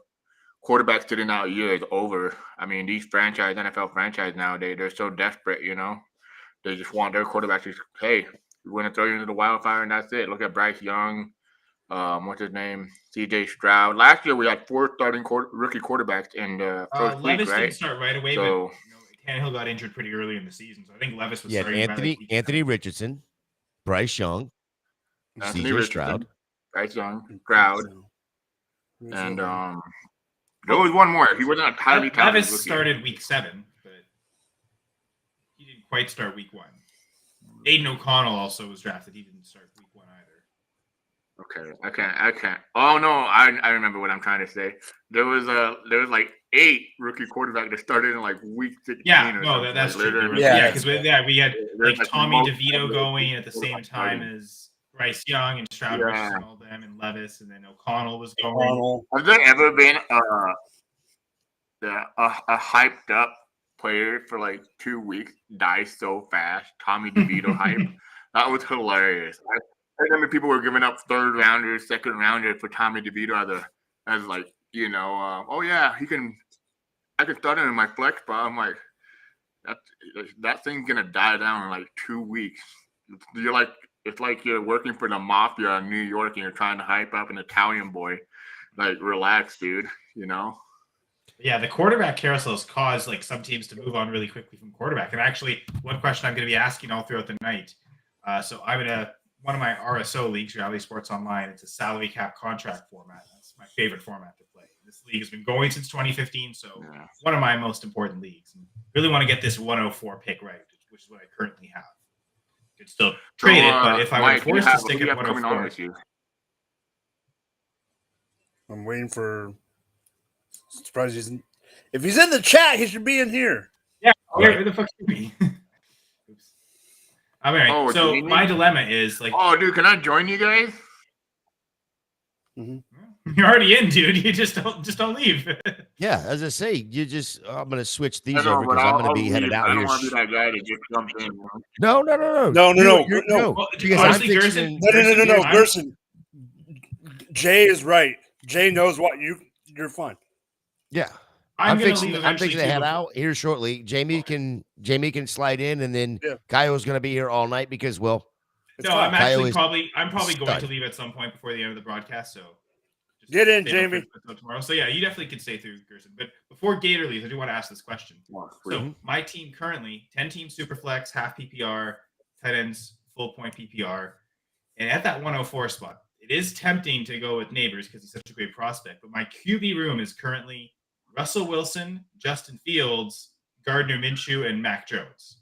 quarterbacks sitting out a year is over. I mean, these NFL franchise nowadays, they're so desperate, They just want their quarterback to, hey, we're going to throw you into the wildfire, and that's it. Look at Bryce Young. What's his name? C.J. Stroud. Last year, we had 4 starting rookie quarterbacks in the first week, Levis right? didn't start right away, but Tannehill got injured pretty early in the season, so I think Levis was starting. Anthony Richardson, Bryce Young, C.J. Stroud, Bryce Young, Stroud, and there was one more. He wasn't a highly talented. Levis started week 7, but he didn't quite start week 1. Aiden O'Connell also was drafted. He didn't start week 1 either. Okay, I can't. Oh no, I remember what I'm trying to say. There was like 8 rookie quarterbacks that started in like week 16. Yeah, no, that's true. Because we had like Tommy DeVito going at the same time as Bryce Young and Stroud and all them, and Levis, and then O'Connell was going. Has there ever been a hyped up player for like 2 weeks die so fast? Tommy DeVito hype. That was hilarious. I remember people were giving up 3rd rounders, 2nd rounders for Tommy DeVito as like, oh yeah, I can start him in my flex spot. I'm like, that thing's gonna die down in like 2 weeks. It's like you're working for the mafia in New York and you're trying to hype up an Italian boy. Like, relax, dude. Yeah, the quarterback carousel has caused like some teams to move on really quickly from quarterback. And actually, one question I'm going to be asking all throughout the night. So I'm in one of my RSO leagues, Reality Sports Online. It's a salary cap contract format. That's my favorite format to play. This league has been going since 2015, so one of my most important leagues. And really want to get this 104 pick right, which is what I currently have. Could still trade it, but if I were forced to stick at 104, I'm waiting for. Surprised he's in. If he's in the chat, he should be in here. Yeah, where the fuck should he be? Oops. All right. So my dilemma is like. Oh, dude, can I join you guys? Mm-hmm. You're already in, dude. You just don't leave. Yeah, as I say, I'm going to switch I these know, over but because I'm going to I'll be headed leave. out I don't here. want to be that guy that just jumps in. No. No. Well, Because honestly, I'm Gerson, fixing. No, Gerson. Jay is right. Jay knows what you're fine. Yeah. I'm gonna fixing. leave I'm eventually fixing to too head before- out here shortly. Jamie can slide in, and then Yeah. Kyo's going to be here all night because, well, It's No, fine. I'm actually Kyle is probably going to stud. leave at some point before the end of the broadcast. So just Get in, stay up Jamie. for tomorrow. So yeah, you definitely can stay through, Gerson. But before Gator leaves, I do want to ask this question. Oh, sweet. So my team currently 10 team superflex, half PPR, tight ends, full point PPR, and at that 104 spot, it is tempting to go with Neighbors because he's such a great prospect. But my QB room is currently Russell Wilson, Justin Fields, Gardner Minshew, and Mac Jones.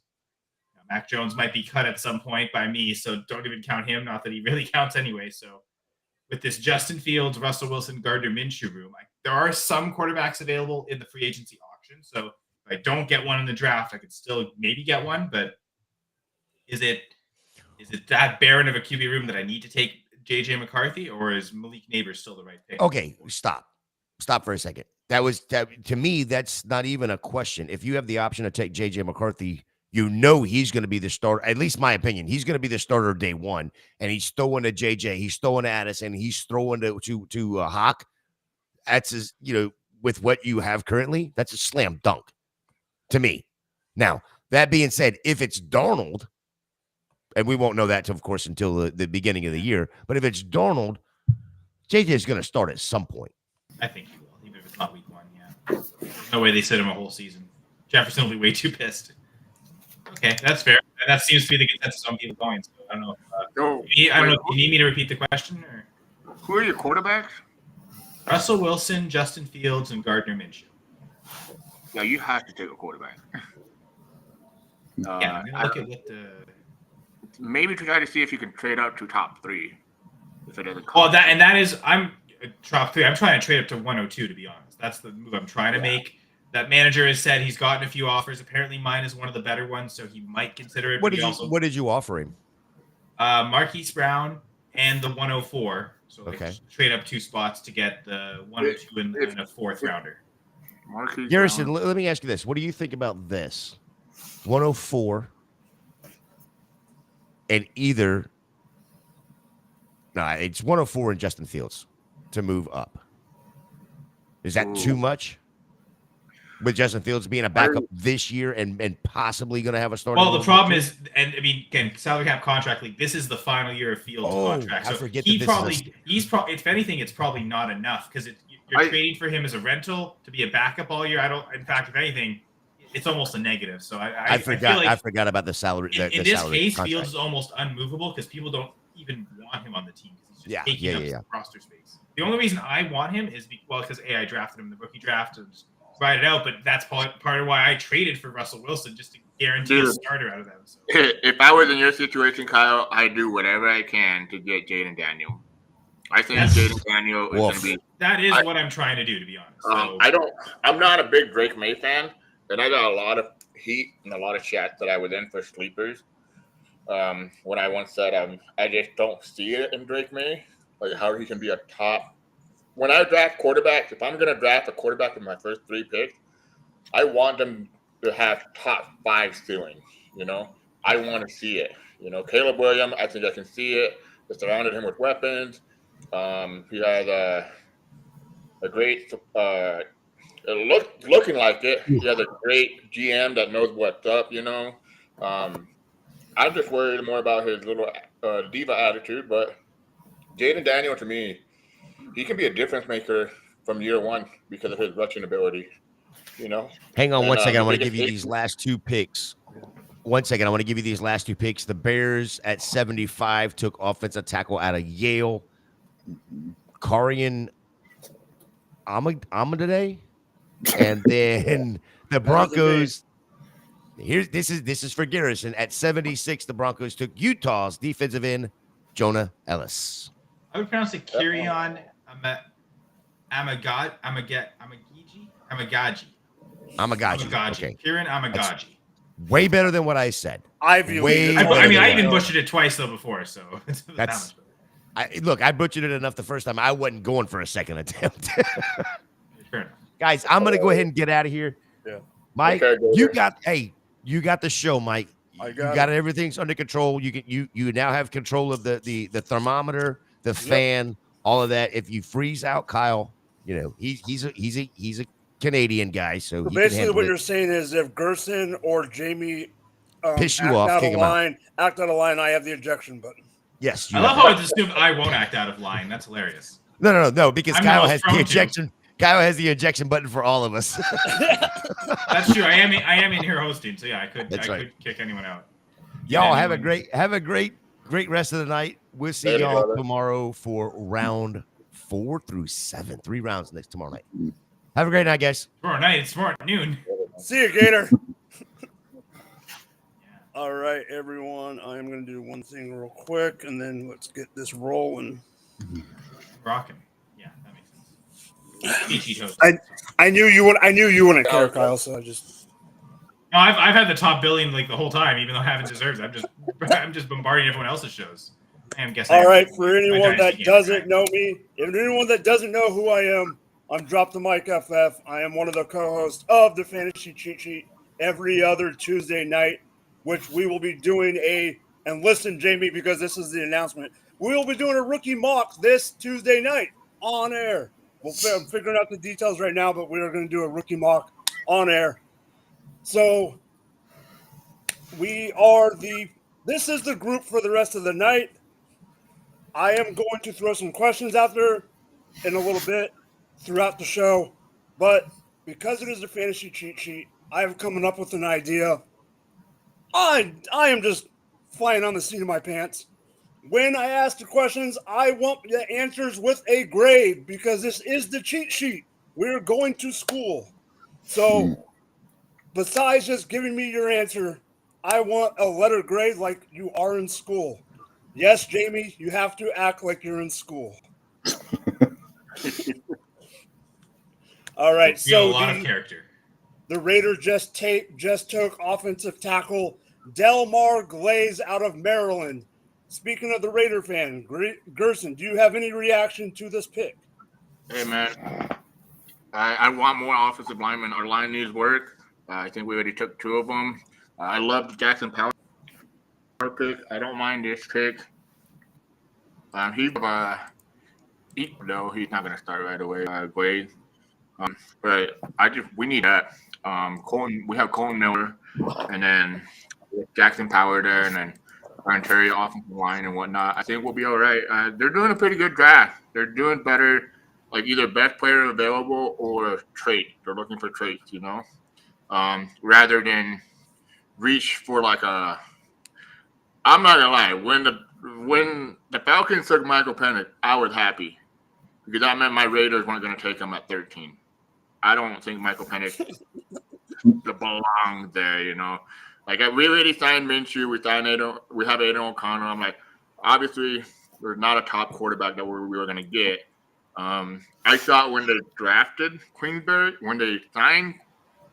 Now, Mac Jones might be cut at some point by me, so don't even count him. Not that he really counts anyway. So with this Justin Fields, Russell Wilson, Gardner Minshew room, there are some quarterbacks available in the free agency auction. So if I don't get one in the draft, I could still maybe get one. But is it that barren of a QB room that I need to take JJ McCarthy, or is Malik Neighbors still the right pick? Okay, stop for a second. That to me, that's not even a question. If you have the option to take JJ McCarthy, you know he's going to be the starter. At least my opinion, he's going to be the starter day one. And he's throwing to JJ, he's throwing to Addison, he's throwing to Hawk. That's with what you have currently, that's a slam dunk to me. Now that being said, if it's Darnold, and we won't know that, of course, until the beginning of the year. But if it's Darnold, JJ is going to start at some point. I think he will, even if it's not week one. Yeah, there's no way they sit him a whole season. Jefferson will be way too pissed. Okay, that's fair. And that seems to be the consensus on people going. So I don't know. I don't know if you need me to repeat the question or. Who are your quarterbacks? Russell Wilson, Justin Fields, and Gardner Minshew. Yeah, you have to take a quarterback. Yeah, I'm gonna look at what the. Maybe try to see if you can trade up to top 3. If it doesn't. Well, that is I'm top 3. I'm trying to trade up to 102. To be honest, that's the move I'm trying to make. That manager has said he's gotten a few offers. Apparently, mine is one of the better ones, so he might consider it. What did you offer him? Marquise Brown and the 104. So okay, trade up 2 spots to get the 102 and a 4th rounder. Garrison, let me ask you this: what do you think about this? 104. And it's 104 in Justin Fields to move up. Is that too much? With Justin Fields being a backup this year and possibly going to have a starting. Well, the problem is, and I mean, again, salary cap contract league. This is the final year of Fields' contract. So he's probably, if anything, it's probably not enough because you're trading for him as a rental to be a backup all year. In fact, if anything, it's almost a negative. So I forgot about the salary. In this case, contract. Fields is almost unmovable because people don't even want him on the team because he's just taking up roster space. The only reason I want him is because I drafted him in the rookie draft and just ride it out. But that's part of why I traded for Russell Wilson just to guarantee a starter out of them. So. If I was in your situation, Kyle, I'd do whatever I can to get Jaden Daniel. I think Jaden Daniel is going to be. That is what I'm trying to do, to be honest. I'm not a big Drake May fan. And I got a lot of heat and a lot of chat that I was in for sleepers. When I once said I just don't see it in Drake May, like how he can be a top. When I draft quarterbacks, if I'm going to draft a quarterback with my first 3 picks, I want them to have top 5 ceiling. I want to see it. Caleb Williams, I think I can see it. They surrounded him with weapons. He has a great. Looking like it. He has a great GM that knows what's up, I'm just worried more about his little diva attitude, but Jaden Daniel, to me, he can be a difference maker from year one because of his rushing ability, Hang on one second. I want to give you these last 2 picks. 1 second. I want to give you these last 2 picks. The Bears at 75 took offensive tackle out of Yale. Karian Amadade. And then the Broncos. This is for Garrison. At 76, the Broncos took Utah's defensive end, Jonah Ellis. I would pronounce it Kirion Amagaji. Okay. Kieran Amagaji. Way better than what I said. I even butchered it twice though before, so that's I butchered it enough the first time. I wasn't going for a second attempt. Fair enough. Guys, I'm gonna go ahead and get out of here. Yeah. Mike, Okay, you Gator. got the show, Mike. I You got got it. everything's under control. You now have control of the thermometer, the fan, all of that. If you freeze out, Kyle, he's a Canadian guy, so So he can basically, handle what it. you're saying is if Gerson or Jamie Piss you act off, out kick of 'em out. line, I have the ejection button. Yes, I you love have how that. it's assumed I won't act out of line. That's hilarious. No, because I'm the Kyle most has the prone to. injection. Kyle has the injection button for all of us. That's true. I am in here hosting, so yeah, I could That's right. could kick anyone out. Y'all have a Anyone. great rest of the night. We'll see Later, y'all brother. tomorrow for round 4 through 7. 3 rounds tomorrow night. Have a great night, guys. Tomorrow night, it's tomorrow at noon. See you, Gator. All right, everyone. I'm going to do one thing real quick, and then let's get this rolling. Rocking. Yeah, that makes sense. Cheat host. I knew you wouldn't care, Kyle. So I just. No, I've had the top billing like the whole time, even though I haven't deserved it. I'm just bombarding everyone else's shows. I'm guessing. All right, for anyone that doesn't know me, if anyone that doesn't know who I am, I'm Drop the Mic FF. I am one of the co-hosts of the Fantasy Cheat Sheet every other Tuesday night, which we will be doing and listen, Jamie, because this is the announcement. We will be doing a rookie mock this Tuesday night on air. I'm figuring out the details right now, but we are going to do a rookie mock on air. So this is the group for the rest of the night. I am going to throw some questions out there in a little bit throughout the show, but because it is a fantasy cheat sheet, I have coming up with an idea. I am just flying on the seat of my pants. When I ask the questions, I want the answers with a grade because this is the cheat sheet. We're going to school. So besides just giving me your answer, I want a letter grade like you are in school. Yes, Jamie, you have to act like you're in school. All right, so a lot of character. The Raiders just took offensive tackle Delmar Glaze out of Maryland. Speaking of the Raider fan, Gerson, do you have any reaction to this pick? Hey, man. I want more offensive linemen. Our line needs work. I think we already took 2 of them. I love the Jackson Power pick. I don't mind this pick. He's not going to start right away. Glade. But we need that. We have Colton Miller, and then Jackson Power there, and then Ryan Terry offensive line and whatnot. I think we'll be all right. They're doing a pretty good draft. They're doing better, like either best player available or trait. They're looking for traits, rather than reach for like a. I'm not gonna lie. When the Falcons took Michael Penix, I was happy because that meant my Raiders weren't going to take him at 13. I don't think Michael Penix belongs there, Like, we already signed Minshew. We have Aiden O'Connell. I'm like, obviously, we're not a top quarterback that we were going to get. I thought when they drafted Queensberry, when they signed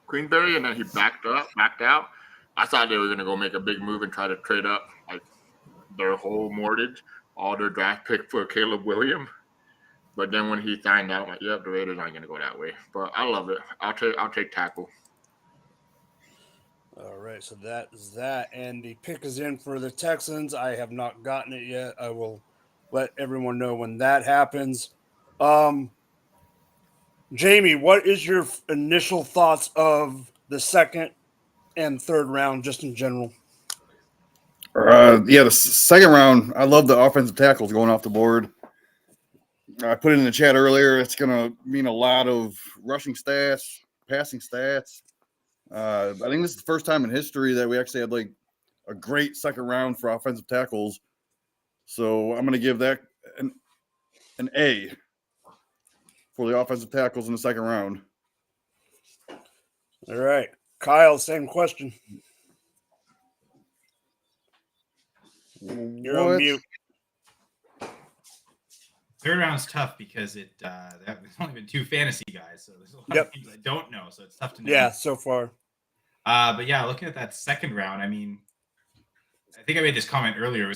Queensberry and then he backed out, I thought they were going to go make a big move and try to trade up, like, their whole mortgage, all their draft pick for Caleb Williams. But then when he signed out, I'm like, yep, the Raiders aren't going to go that way. But I love it. I'll take tackle. All right, so that is that. And the pick is in for the Texans. I have not gotten it yet. I will let everyone know when that happens. Jamie, what is your initial thoughts of the second and third round, just in general? The second round, I love the offensive tackles going off the board. I put it in the chat earlier. It's going to mean a lot of rushing stats, passing stats. I think this is the first time in history that we actually had like a great second round for offensive tackles. So I'm going to give that an A for the offensive tackles in the second round. All right. Kyle, same question. You're on mute. Third round's tough because there's only been 2 fantasy guys, so there's a lot of things I don't know, so it's tough to know. Yeah, so far. But yeah, looking at that second round, I mean, I think I made this comment earlier.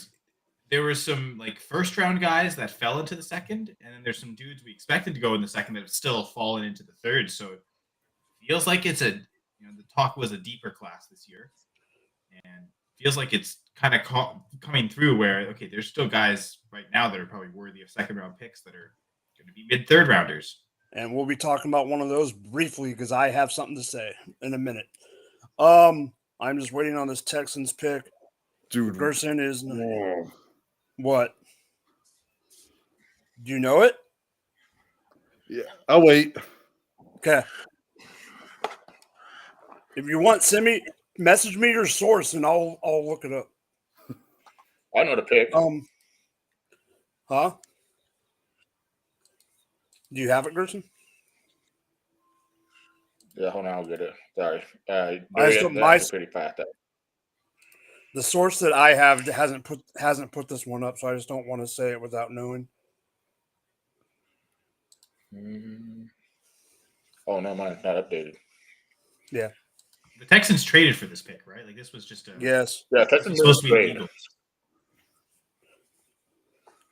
there were some like first round guys that fell into the second, and then there's some dudes we expected to go in the second that have still fallen into the third. So it feels like it's the talk was a deeper class this year, and feels like it's kind of coming through where, okay, there's still guys right now that are probably worthy of second round picks that are going to be mid third rounders. And we'll be talking about one of those briefly because I have something to say in a minute. I'm just waiting on this Texans pick. Dude, Gerson is whoa. what? Do you know it? Yeah, I'll wait. Okay. If you want, message me your source and I'll look it up. I know the pick. Huh? Do you have it, Gerson? Yeah, hold on, I'll get it. Sorry. That's pretty fast. The source that I have hasn't put this one up, so I just don't want to say it without knowing. Oh no, mine's not updated. Yeah. The Texans traded for this pick, right? Like this was just a Yes. Yeah, Texans supposed to be trade. Eagles.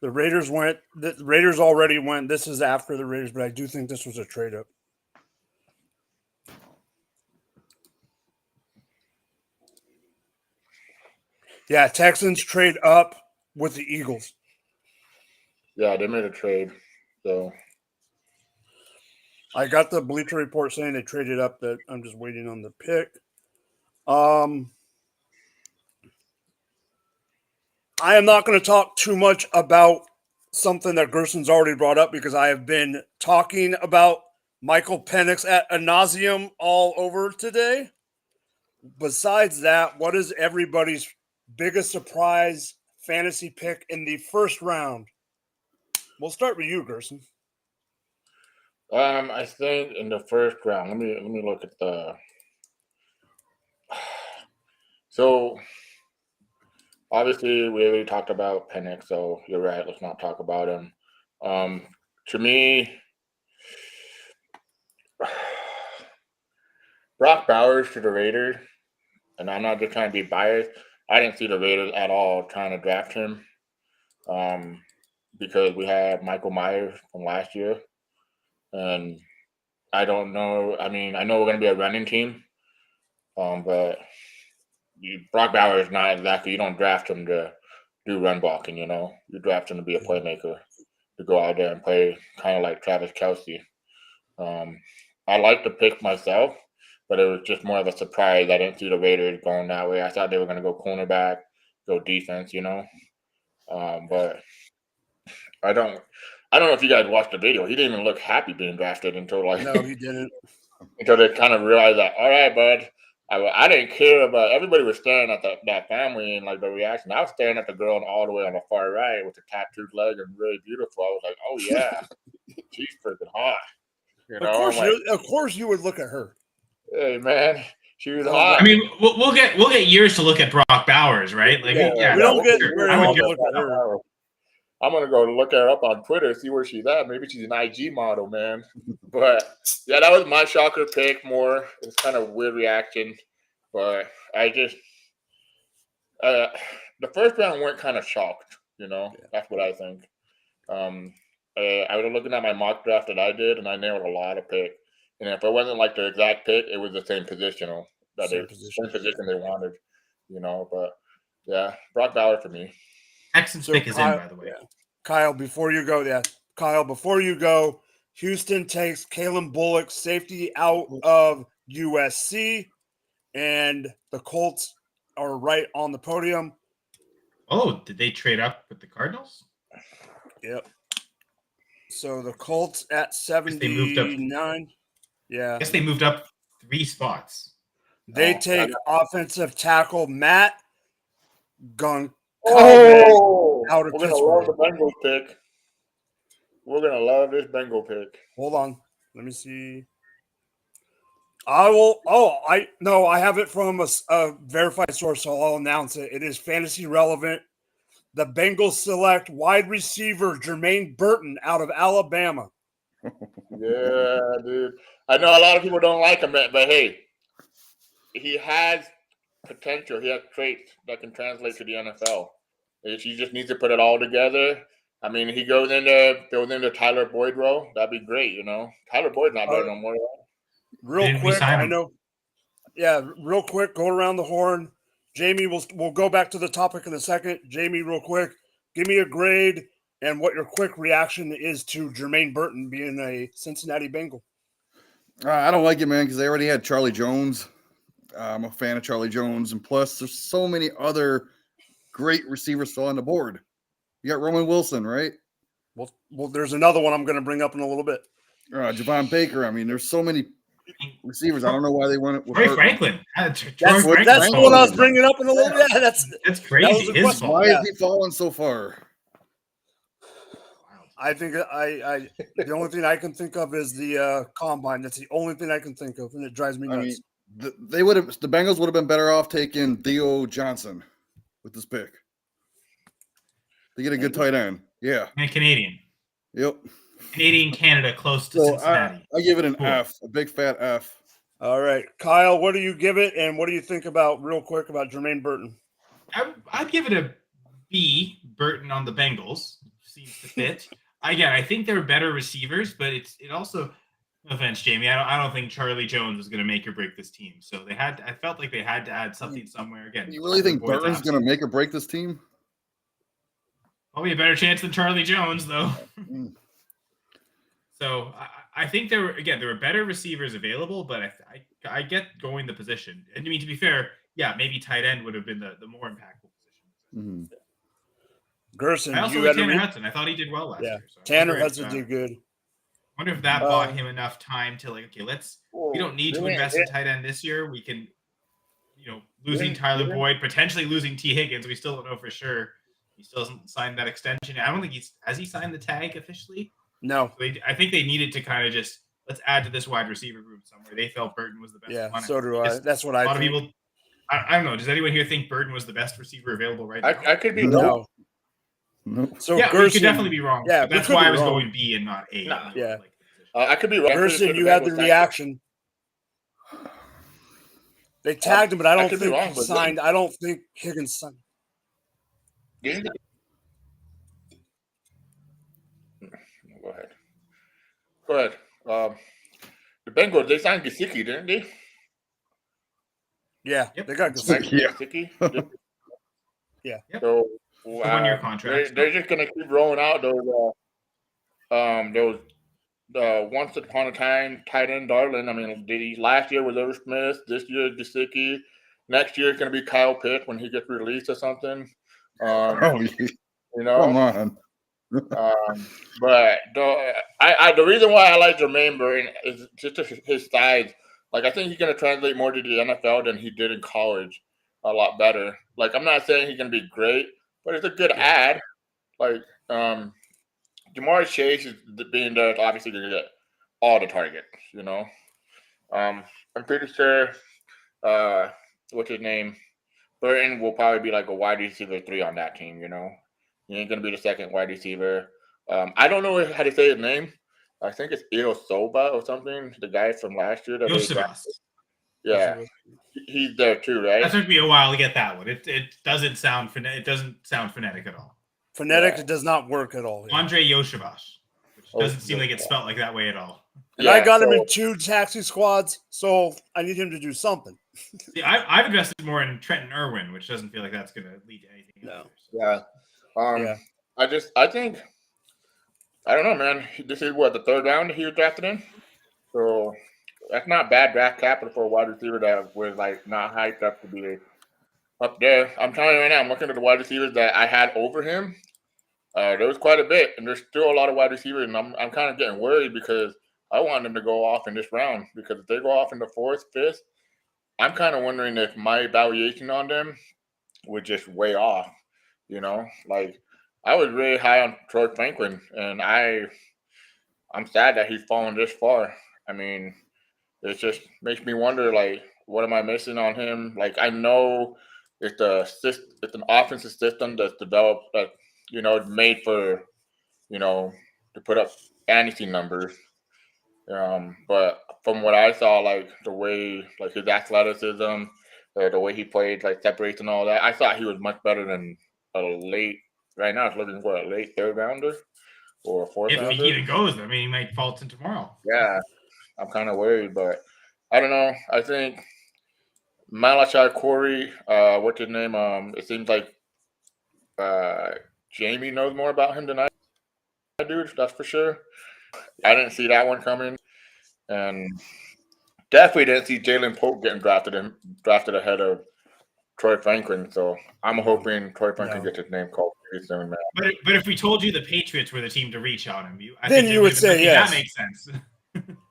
The Raiders went. The Raiders already went. This is after the Raiders, but I do think this was a trade up. Yeah, Texans trade up with the Eagles. Yeah, they made a trade. So I got the Bleacher Report saying they traded up. That I'm just waiting on the pick. I am not going to talk too much about something that Gerson's already brought up because I have been talking about Michael Penix ad nauseum all over today. Besides that, what is everybody's biggest surprise fantasy pick in the first round? We'll start with you, Gerson. I think in the first round, let me look at the. So obviously we already talked about Penix, so you're right. Let's not talk about him. To me, Brock Bowers to the Raiders, and I'm not just trying to be biased. I didn't see the Raiders at all trying to draft him, because we had Michael Myers from last year, and I don't know. I mean, I know we're going to be a running team, but Brock Bowers is not exactly. You don't draft him to do run blocking. You draft him to be a playmaker, to go out there and play kind of like Travis Kelce. I like the pick myself, but it was just more of a surprise. I didn't see the Raiders going that way. I thought they were going to go cornerback, go defense. But I don't know if you guys watched the video. He didn't even look happy being drafted until No, he didn't. until they kind of realized that. All right, bud. I didn't care about. Everybody was staring at that family and like the reaction. I was staring at the girl all the way on the far right with the tattooed leg and really beautiful. I was like, oh yeah, she's freaking hot. Of course, you would look at her. Hey man, she was hot. I mean, we'll get years to look at Brock Bowers, right? Like, yeah, we don't get sure. very long to look at her. I'm gonna go look her up on Twitter, see where she's at. Maybe she's an IG model, man. But yeah, that was my shocker pick. More, it's kind of weird reaction, but I just the first round went kind of shocked. That's what I think. I was looking at my mock draft that I did, and I nailed a lot of picks. And if it wasn't like the exact pick, it was the same position they wanted. But yeah, Brock Bowers for me. Texans pick is in, by the way. Yeah. Kyle, before you go, Houston takes Kalen Bullock, safety out of USC, and the Colts are right on the podium. Oh, did they trade up with the Cardinals? Yep. So the Colts at 79. Yeah. I guess they moved up 3 spots. They take offensive tackle Matt Gun. Out of we're gonna love the Bengals pick. We're gonna love this Bengal pick. Hold on, let me see. I will. I have it from a verified source, so I'll announce it. It is fantasy relevant. The Bengals select wide receiver Jermaine Burton out of Alabama. Yeah, dude. I know a lot of people don't like him, but hey, he has potential. He has traits that can translate to the NFL. He just needs to put it all together. I mean, he goes into Tyler Boyd role. That'd be great, you know. Tyler Boyd's not there no more. Real Didn't quick, re-sign I him. know. Yeah, real quick, go around the horn. Jamie, we'll go back to the topic in a second. Jamie, real quick, give me a grade and what your quick reaction is to Jermaine Burton being a Cincinnati Bengal. I don't like it, man, because they already had Charlie Jones. I'm a fan of Charlie Jones, and plus, there's so many other great receivers still on the board. You got Roman Wilson, right? Well, there's another one I'm going to bring up in a little bit. Javon Baker. I mean, there's so many receivers. I don't know why they went with Troy Burton. Franklin. That's what I was bringing up in a little bit. Yeah, that's crazy. That was His fault. Why is he falling so far? I think I the only thing I can think of is the combine. That's the only thing I can think of, and it drives me nuts. I mean, the Bengals would have been better off taking Theo Johnson with this pick. They get a good tight end. Yeah. And Canadian. Yep. Canadian Canada close to So Cincinnati. I give it an Cool. F, a big fat F. All right, Kyle, what do you give it, and what do you think about real quick about Jermaine Burton? I'd give it a B. Burton on the Bengals seems to fit. Again, I think they're better receivers, but it also. No offense, Jamie. I don't think Charlie Jones was going to make or break this team. So I felt like they had to add something somewhere. Again, You really think Burton's going to make or break this team? Probably a better chance than Charlie Jones, though. So I think there were better receivers available, but I get going the position. And I mean, to be fair, yeah, maybe tight end would have been the more impactful position. Gerson, I also like Tanner Hudson. I thought he did well last year. So Tanner Hudson did good. I wonder if that bought him enough time to we don't need to invest in tight end this year. We can, losing Tyler Boyd, potentially losing T. Higgins. We still don't know for sure. He still hasn't signed that extension. I don't think has he signed the tag officially? No. So I think they needed to kind of just let's add to this wide receiver group somewhere. They felt Burton was the best. Yeah, one. so do I. That's what I think. A lot of people. I don't know. Does anyone here think Burton was the best receiver available right now? I could be wrong. No. So yeah, Gerson, we could definitely be wrong. Yeah, that's why I was going B and not A. Nah. Yeah. I could be wrong. Gerson, you had the reaction. They tagged him, but I don't think he signed. I don't think Higgins signed. Go ahead. The Bengals, they signed Gesicki, didn't they? Yeah, Yep. they got Gesicki. Yeah. Yeah. So 1-year contract. They're just gonna keep rolling out those once upon a time tight end darling. I mean, last year was Irv Smith. This year Gesicki. Next year it's gonna be Kyle Pitts when he gets released or something. You know, Come on. But the reason why I like Jermaine Burton is just his size. Like, I think he's going to translate more to the NFL than he did in college, a lot better. Like, I'm not saying he's going to be great, but it's a good ad. Like, Jamar Chase is being there, obviously going to get all the targets, you know. I'm pretty sure, what's his name? Burton will probably be like a wide receiver 3 on that team, you know. He ain't going to be the second wide receiver. I don't know how to say his name. I think it's Irosoba or something. The guy from last year. Yeah, he's there too, right? That took me a while to get that one. It doesn't sound phonetic at all. Phonetic, it does not work at all. Andre Yoshivash, which doesn't seem like it's spelled like that way at all. And I got him in 2 taxi squads, so I need him to do something. See, I've invested more in Trenton Irwin, which doesn't feel like that's going to lead to anything. No. Yeah. I think. I don't know, man. This is what, the 3rd round he was drafted in? So that's not bad draft capital for a wide receiver that was like not hyped up to be up there. I'm telling you right now, I'm looking at the wide receivers that I had over him. There was quite a bit, and there's still a lot of wide receivers, and I'm kind of getting worried because I want them to go off in this round, because if they go off in the 4th, 5th, I'm kind of wondering if my evaluation on them would just way off, you know? Like, I was really high on Troy Franklin, and I'm sad that he's fallen this far. I mean, it just makes me wonder, like, what am I missing on him? Like, I know it's an offensive system that's developed, that, you know, made for, you know, to put up fantasy numbers. But from what I saw, like, the way, like, his athleticism, the way he played, like, separation and all that, I thought he was much better than late. Right now, it's looking for a late third rounder or a fourth If he rounder. even goes, I mean, he might fall to tomorrow. Yeah, I'm kind of worried, but I don't know. I think Malachai Corey, what's his name? It seems like Jamie knows more about him than I do. That's for sure. I didn't see that one coming, and definitely didn't see Jalen Pope getting drafted ahead of Troy Franklin. So I'm hoping Troy Franklin gets his name called pretty soon, man. But if we told you the Patriots were the team to reach on him, Then you would say yes. That makes sense.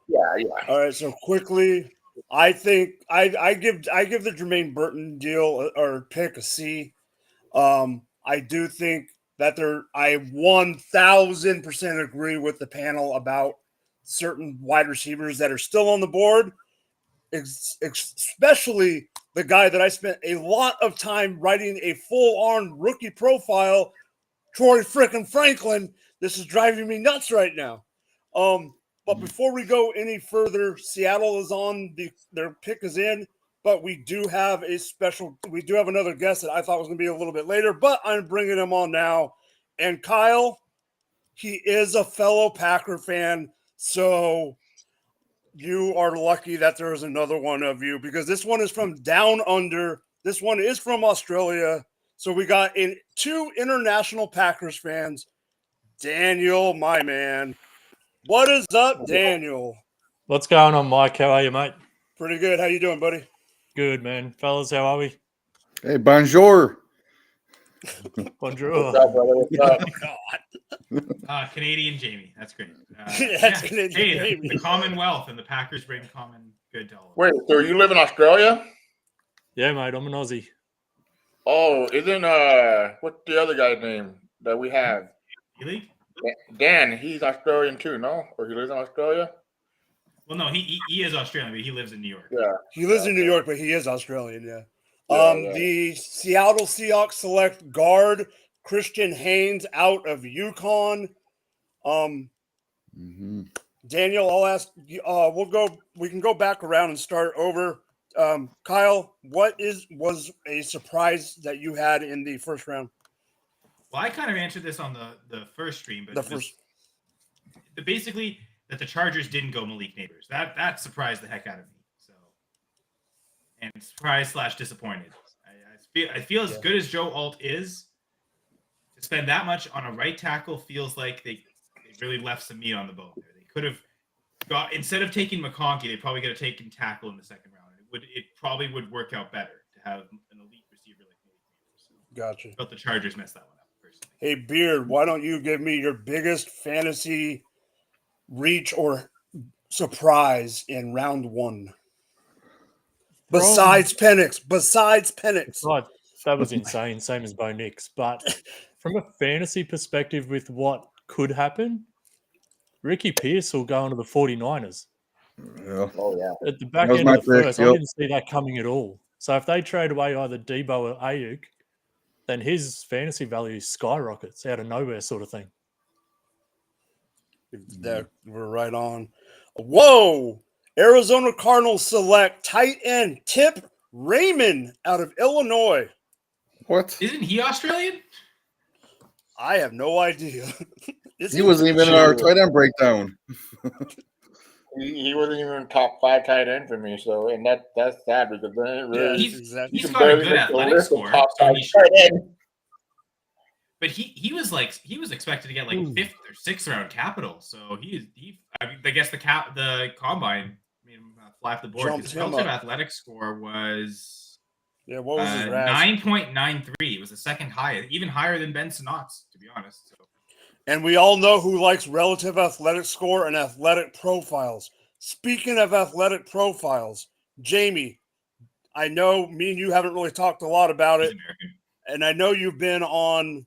Yeah. All right, so quickly, I think I give the Jermaine Burton deal or pick a C. I do think that I 1,000% agree with the panel about certain wide receivers that are still on the board, especially the guy that I spent a lot of time writing a full-on rookie profile, Troy frickin' Franklin. This is driving me nuts right now. But before we go any further, Seattle is on their pick is in, but we do have another guest that I thought was going to be a little bit later, but I'm bringing him on now. And Kyle, he is a fellow Packer fan, so you are lucky that there is another one of you, because this one is from down under. This one is from Australia. So we got two international Packers fans. Daniel, my man. What is up, Daniel? What's going on, Mike? How are you, mate? Pretty good. How you doing, buddy? Good, man. Fellas, how are we? Hey, bonjour. Bonjour. What's up, brother? What's up? Canadian Jamie. That's great. That's Canadian Jamie. The Commonwealth and the Packers bring common good to all. Wait, so you live in Australia? Yeah, mate. I'm an Aussie. Oh, isn't what's the other guy's name that we have? Elite? Dan, he's Australian too, no? Or he lives in Australia? Well, no, he is Australian, but he lives in New York. Yeah. He lives in New York, but he is Australian, yeah. Yeah. The Seattle Seahawks select guard Christian Haynes out of UConn. Daniel, I'll ask you, we can go back around and start over. Kyle, what was a surprise that you had in the first round? Well, I kind of answered this on the first stream, but basically that the Chargers didn't go Malik Neighbors. That surprised the heck out of me. So, and surprised / disappointed. I feel as good as Joe Alt is, to spend that much on a right tackle feels like they really left some meat on the bone there. They could have got, instead of taking McConkey, they probably could have taken tackle in the second round. It probably would work out better to have an elite receiver like Malik Neighbors. So, gotcha. But the Chargers messed that one up personally. Hey, Beard, why don't you give me your biggest fantasy reach or surprise in round one? Besides Penix. Right. That was insane. Same as Bo Nix. But from a fantasy perspective with what could happen, Ricky Pierce will go into the 49ers. Yeah. Oh, yeah. At the back That was end my of the pick, first, yep. I didn't see that coming at all. So if they trade away either Debo or Ayuk, then his fantasy value skyrockets out of nowhere sort of thing. That we're right on. Whoa! Arizona Cardinals select tight end Tip Raymond out of Illinois. What? Isn't he Australian? I have no idea. He wasn't even in our tight end breakdown. He wasn't even top 5 tight end for me, so and that's sad because then really He's got a good athletic score. So but he was expected to get like 5th or 6th round capital. So I guess the combine made him fly off the board. His relative athletic score was what was his 9.93. It was the second highest, even higher than Ben Sinot's, to be honest. So. And we all know who likes relative athletic score and athletic profiles. Speaking of athletic profiles, Jamie, I know me and you haven't really talked a lot about it, and I know you've been on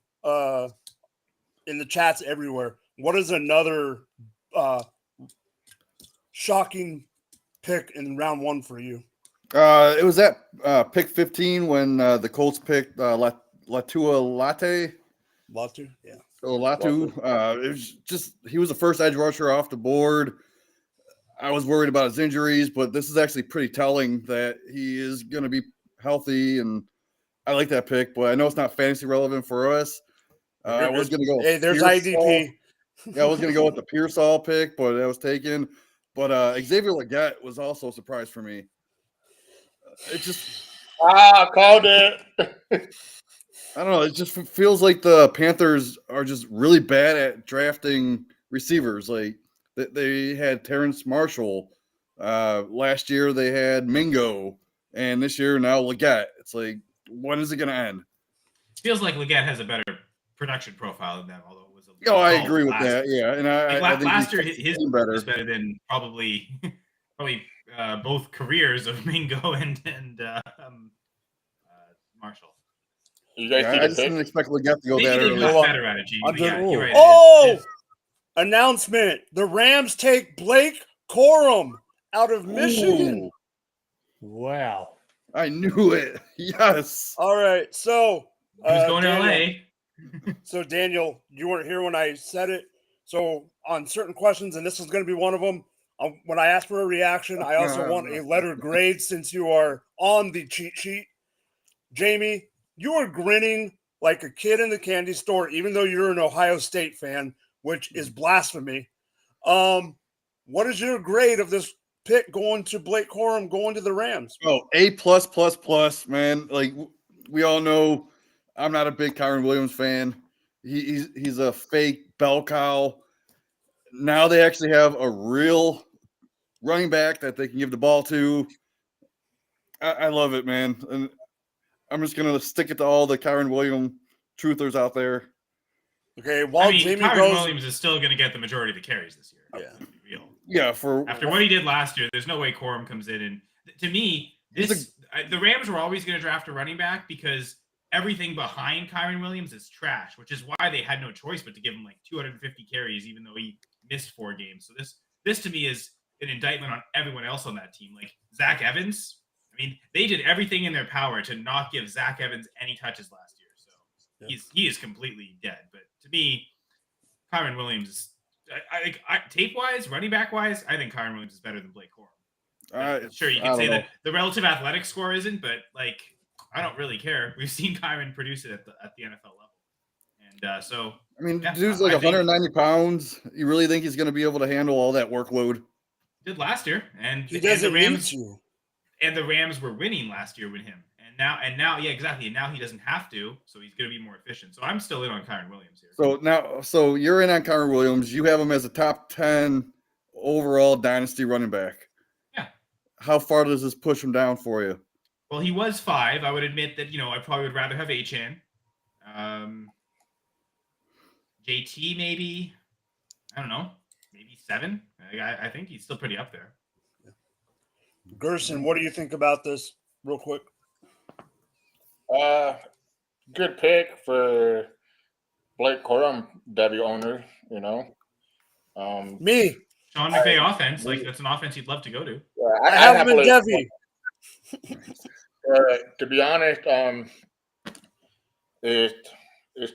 in the chats everywhere. What is another shocking pick in round one for you? It was at pick 15 when the Colts picked Latua Latte. Latu, yeah. Latu. It was just he was the first edge rusher off the board. I was worried about his injuries, but this is actually pretty telling that he is going to be healthy and I like that pick, but I know it's not fantasy relevant for us. I was going to go. Hey, there's Pearsall. IDP. Yeah, I was going to go with the Pearsall pick, but that was taken. But Xavier Legette was also a surprise for me. It just Called it. I don't know. It just feels like the Panthers are just really bad at drafting receivers. Like they had Terrence Marshall. Last year they had Mingo, and this year now Legette. It's like, when is it going to end? Feels like Legette has a better production profile than them, although it was a I agree with that. Year. Yeah, and I think last year his better was better than probably both careers of Mingo and Marshall. You guys see I the just pick? didn't expect Legette to go Maybe that they early. got better at it, Gene. Yeah, you're right. Oh, announcement. The Rams take Blake Corum out of Michigan. Ooh, Wow. I knew it. Yes. All right. So, Who's going Daniel, to LA? So, Daniel, you weren't here when I said it. So, on certain questions, and this is going to be one of them, when I ask for a reaction, I also want a letter grade since you are on the cheat sheet. Jamie, you are grinning like a kid in the candy store, even though you're an Ohio State fan, which is blasphemy. What is your grade of this pick going to Blake Corum, going to the Rams? Oh, A+++, man. Like, we all know I'm not a big Kyron Williams fan. He's a fake bell cow. Now they actually have a real running back that they can give the ball to. I love it, man. And I'm just going to stick it to all the Kyron Williams truthers out there. Okay, while Jamie Kyron goes, Williams is still going to get the majority of the carries this year. Yeah, after what he did last year, there's no way Corum comes in. And to me, the Rams were always going to draft a running back because everything behind Kyron Williams is trash, which is why they had no choice but to give him like 250 carries, even though he missed 4 games. So this to me is an indictment on everyone else on that team. Like Zach Evans, I mean, they did everything in their power to not give Zach Evans any touches last year. So he is completely dead. But to me, Kyron Williams, tape-wise, running back-wise, I think Kyron Williams is better than Blake Corum. Sure, you can say that the relative athletic score isn't, but like I don't really care. We've seen Kyron produce it at the NFL level, and so I mean, dude's like 190 pounds. You really think he's going to be able to handle all that workload? Did last year, and he doesn't need to. And the Rams were winning last year with him, and now, yeah, exactly. And now he doesn't have to, so he's going to be more efficient. So I'm still in on Kyron Williams here. So you're in on Kyron Williams. You have him as a top 10 overall dynasty running back. Yeah. How far does this push him down for you? Well, he was 5. I would admit that I probably would rather have Achane. JT maybe. I don't know. Maybe 7. I think he's still pretty up there. Gerson, what do you think about this, real quick? Good pick for Blake Corum, W owner. Me. Sean McVay offense, like that's an offense you'd love to go to. Yeah, I have him in Debbie. To be honest, it's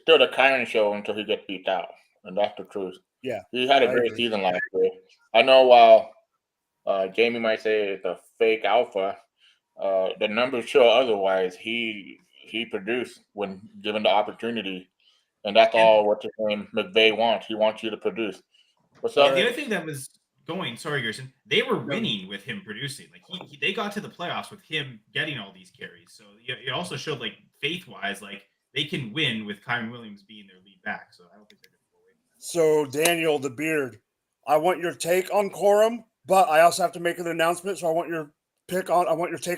still the Kyron show until he gets beat out, and that's the truth. Yeah, he had a great season last year. I know while Jamie might say it's a fake alpha, the numbers show otherwise. He produced when given the opportunity, and that's all what his name McVay wants. He wants you to produce. The other thing that was going, sorry, Gerson, they were winning with him producing. Like they got to the playoffs with him getting all these carries. So it also showed like faith-wise, like they can win with Kyron Williams being their lead back. So I don't think they're going to go away. So Daniel, the beard, I want your take on Corum, but I also have to make an announcement. So I want your take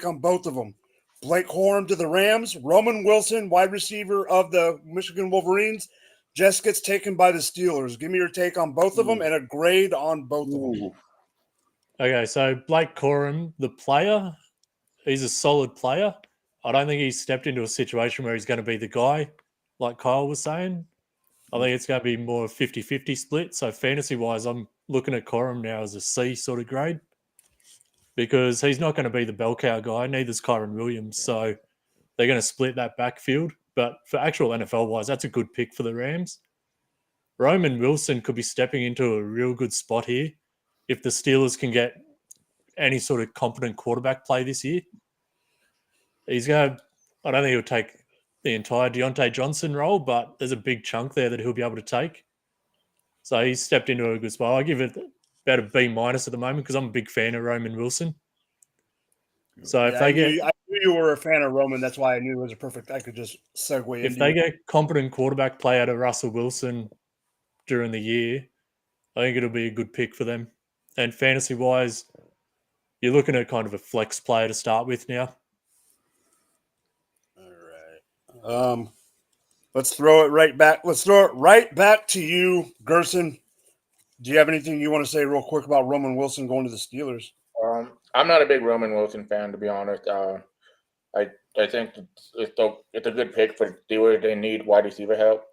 on both of them. Blake Corum to the Rams, Roman Wilson, wide receiver of the Michigan Wolverines, just gets taken by the Steelers. Give me your take on both of them and a grade on both of them. Okay, so Blake Corum, the player, he's a solid player. I don't think he's stepped into a situation where he's going to be the guy, like Kyle was saying. I think it's going to be more 50-50 split. So fantasy-wise, I'm looking at Corum now as a C sort of grade because he's not going to be the bell cow guy. Neither's Kyron Williams. So they're going to split that backfield. But for actual NFL-wise, that's a good pick for the Rams. Roman Wilson could be stepping into a real good spot here if the Steelers can get any sort of competent quarterback play this year. I don't think he'll take the entire Deontay Johnson role, but there's a big chunk there that he'll be able to take. So he's stepped into a good spot. I give it about a B- at the moment because I'm a big fan of Roman Wilson. So if Yeah, they get I knew you were a fan of Roman. That's why I knew it was a perfect. I could just segue if into they it. get competent quarterback play out of Russell Wilson during the year, I think it'll be a good pick for them. And fantasy wise, you're looking at kind of a flex player to start with now. All right. Let's throw it right back. Let's throw it right back to you, Gerson. Do you have anything you want to say real quick about Roman Wilson going to the Steelers? I'm not a big Roman Wilson fan, to be honest. I think it's a good pick for the Steelers. They need wide receiver help.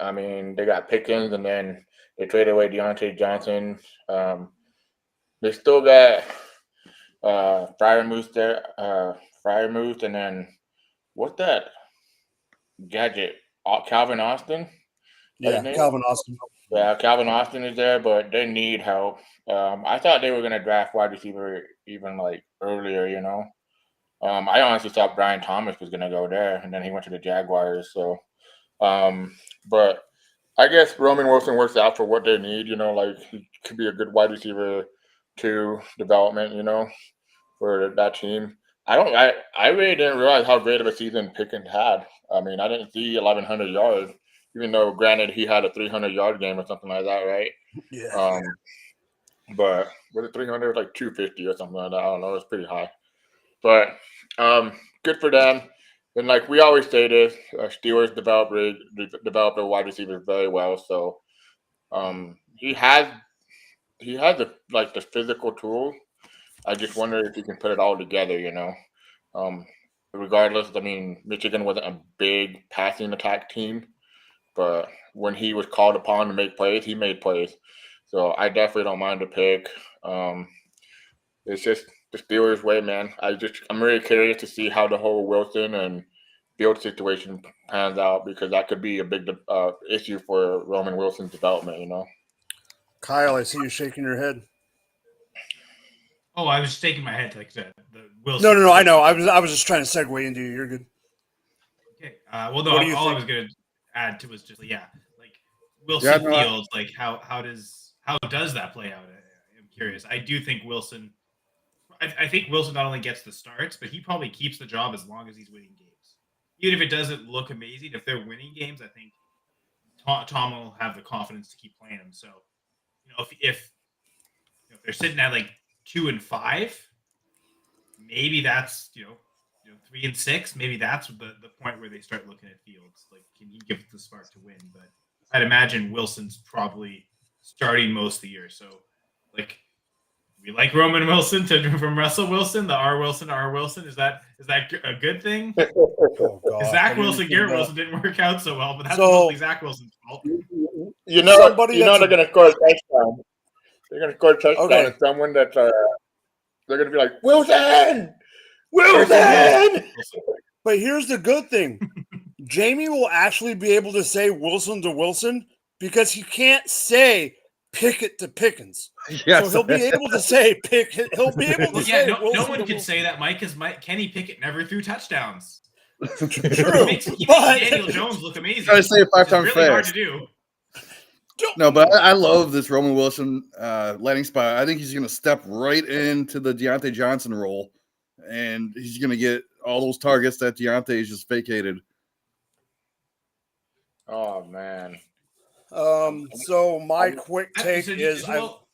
I mean, they got Pickens, and then they traded away Deontay Johnson. They still got Freiermuth there. Freiermuth, and then what's that gadget? Calvin Austin. Yeah, Calvin Austin. Yeah, Calvin Austin is there, but they need help. I thought they were going to draft wide receiver even like earlier, you know. I honestly thought Brian Thomas was going to go there, and then he went to the Jaguars. So, but I guess Roman Wilson works out for what they need, you know, like he could be a good wide receiver to development, you know, for that team. I really didn't realize how great of a season Pickens had. I mean, I didn't see 1,100 yards, even though granted he had a 300-yard game or something like that, right? Yeah. But was it 300? Like 250 or something like that. I don't know. It's pretty high. But good for them. And like we always say this, Steelers develop their wide receivers very well. So he has the physical tools. I just wonder if he can put it all together, you know. Regardless, I mean, Michigan wasn't a big passing attack team, but when he was called upon to make plays, he made plays. So I definitely don't mind the pick. It's just the Steelers' way, man. I'm really curious to see how the whole Wilson and Field situation pans out because that could be a big issue for Roman Wilson's development, you know. Kyle, I see you shaking your head. Oh, I was just shaking my head to like the Wilson. No. I know. I was just trying to segue into you. You're good. Okay. Well, no. All I was going to add to was just like Wilson Yeah, no, Fields. Like how does that play out? I'm curious. I do think Wilson. I think Wilson not only gets the starts, but he probably keeps the job as long as he's winning games. Even if it doesn't look amazing, if they're winning games, I think Tom will have the confidence to keep playing him. So, you know, if they're sitting at like 2-5, maybe that's 3-6. Maybe that's the point where they start looking at Fields. Like, can he give the spark to win? But I'd imagine Wilson's probably starting most of the year. So, like, we like Roman Wilson from Russell Wilson, the R Wilson to R Wilson. Is that a good thing? Oh, God. Zach Wilson, Garrett Wilson didn't work out so well, but that's So- mostly Zach Wilson's fault. You know they're going to score a touchdown. They're going to score a touchdown. Okay. And someone that they're going to be like Wilson. But here's the good thing. Jamie will actually be able to say Wilson to Wilson because he can't say Pickett to Pickens. Yes. So he'll be able to say Pickett. He'll be able to Well, say yeah, no Wilson one to can Wilson. say that, Mike, because Kenny Pickett never threw touchdowns. True, He makes but Daniel Jones look amazing. Try to say it 5 which is times really hard fast. to do. No, but I love this Roman Wilson landing spot. I think he's going to step right into the Deontay Johnson role, and he's going to get all those targets that Deontay's just vacated. Oh man. So my quick take is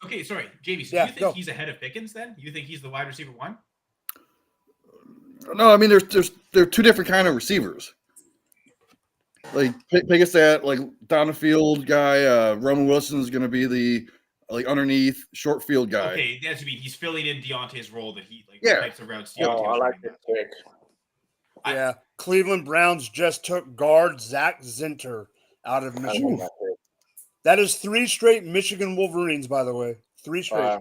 okay, sorry, JV. So Yeah, you think go. he's ahead of Pickens then? You think he's the wide receiver 1? No, I mean they're two different kind of receivers. Like Pickett's that like down the field guy. Roman Wilson is going to be the like underneath short field guy. Okay, that's mean he's filling in Deontay's role that he like Yeah. types of routes. Oh, I like this. this pick. yeah, Cleveland Browns just took guard Zach Zinter out of I Michigan. love that pick. That is 3 straight Michigan Wolverines, by the way. 3 straight.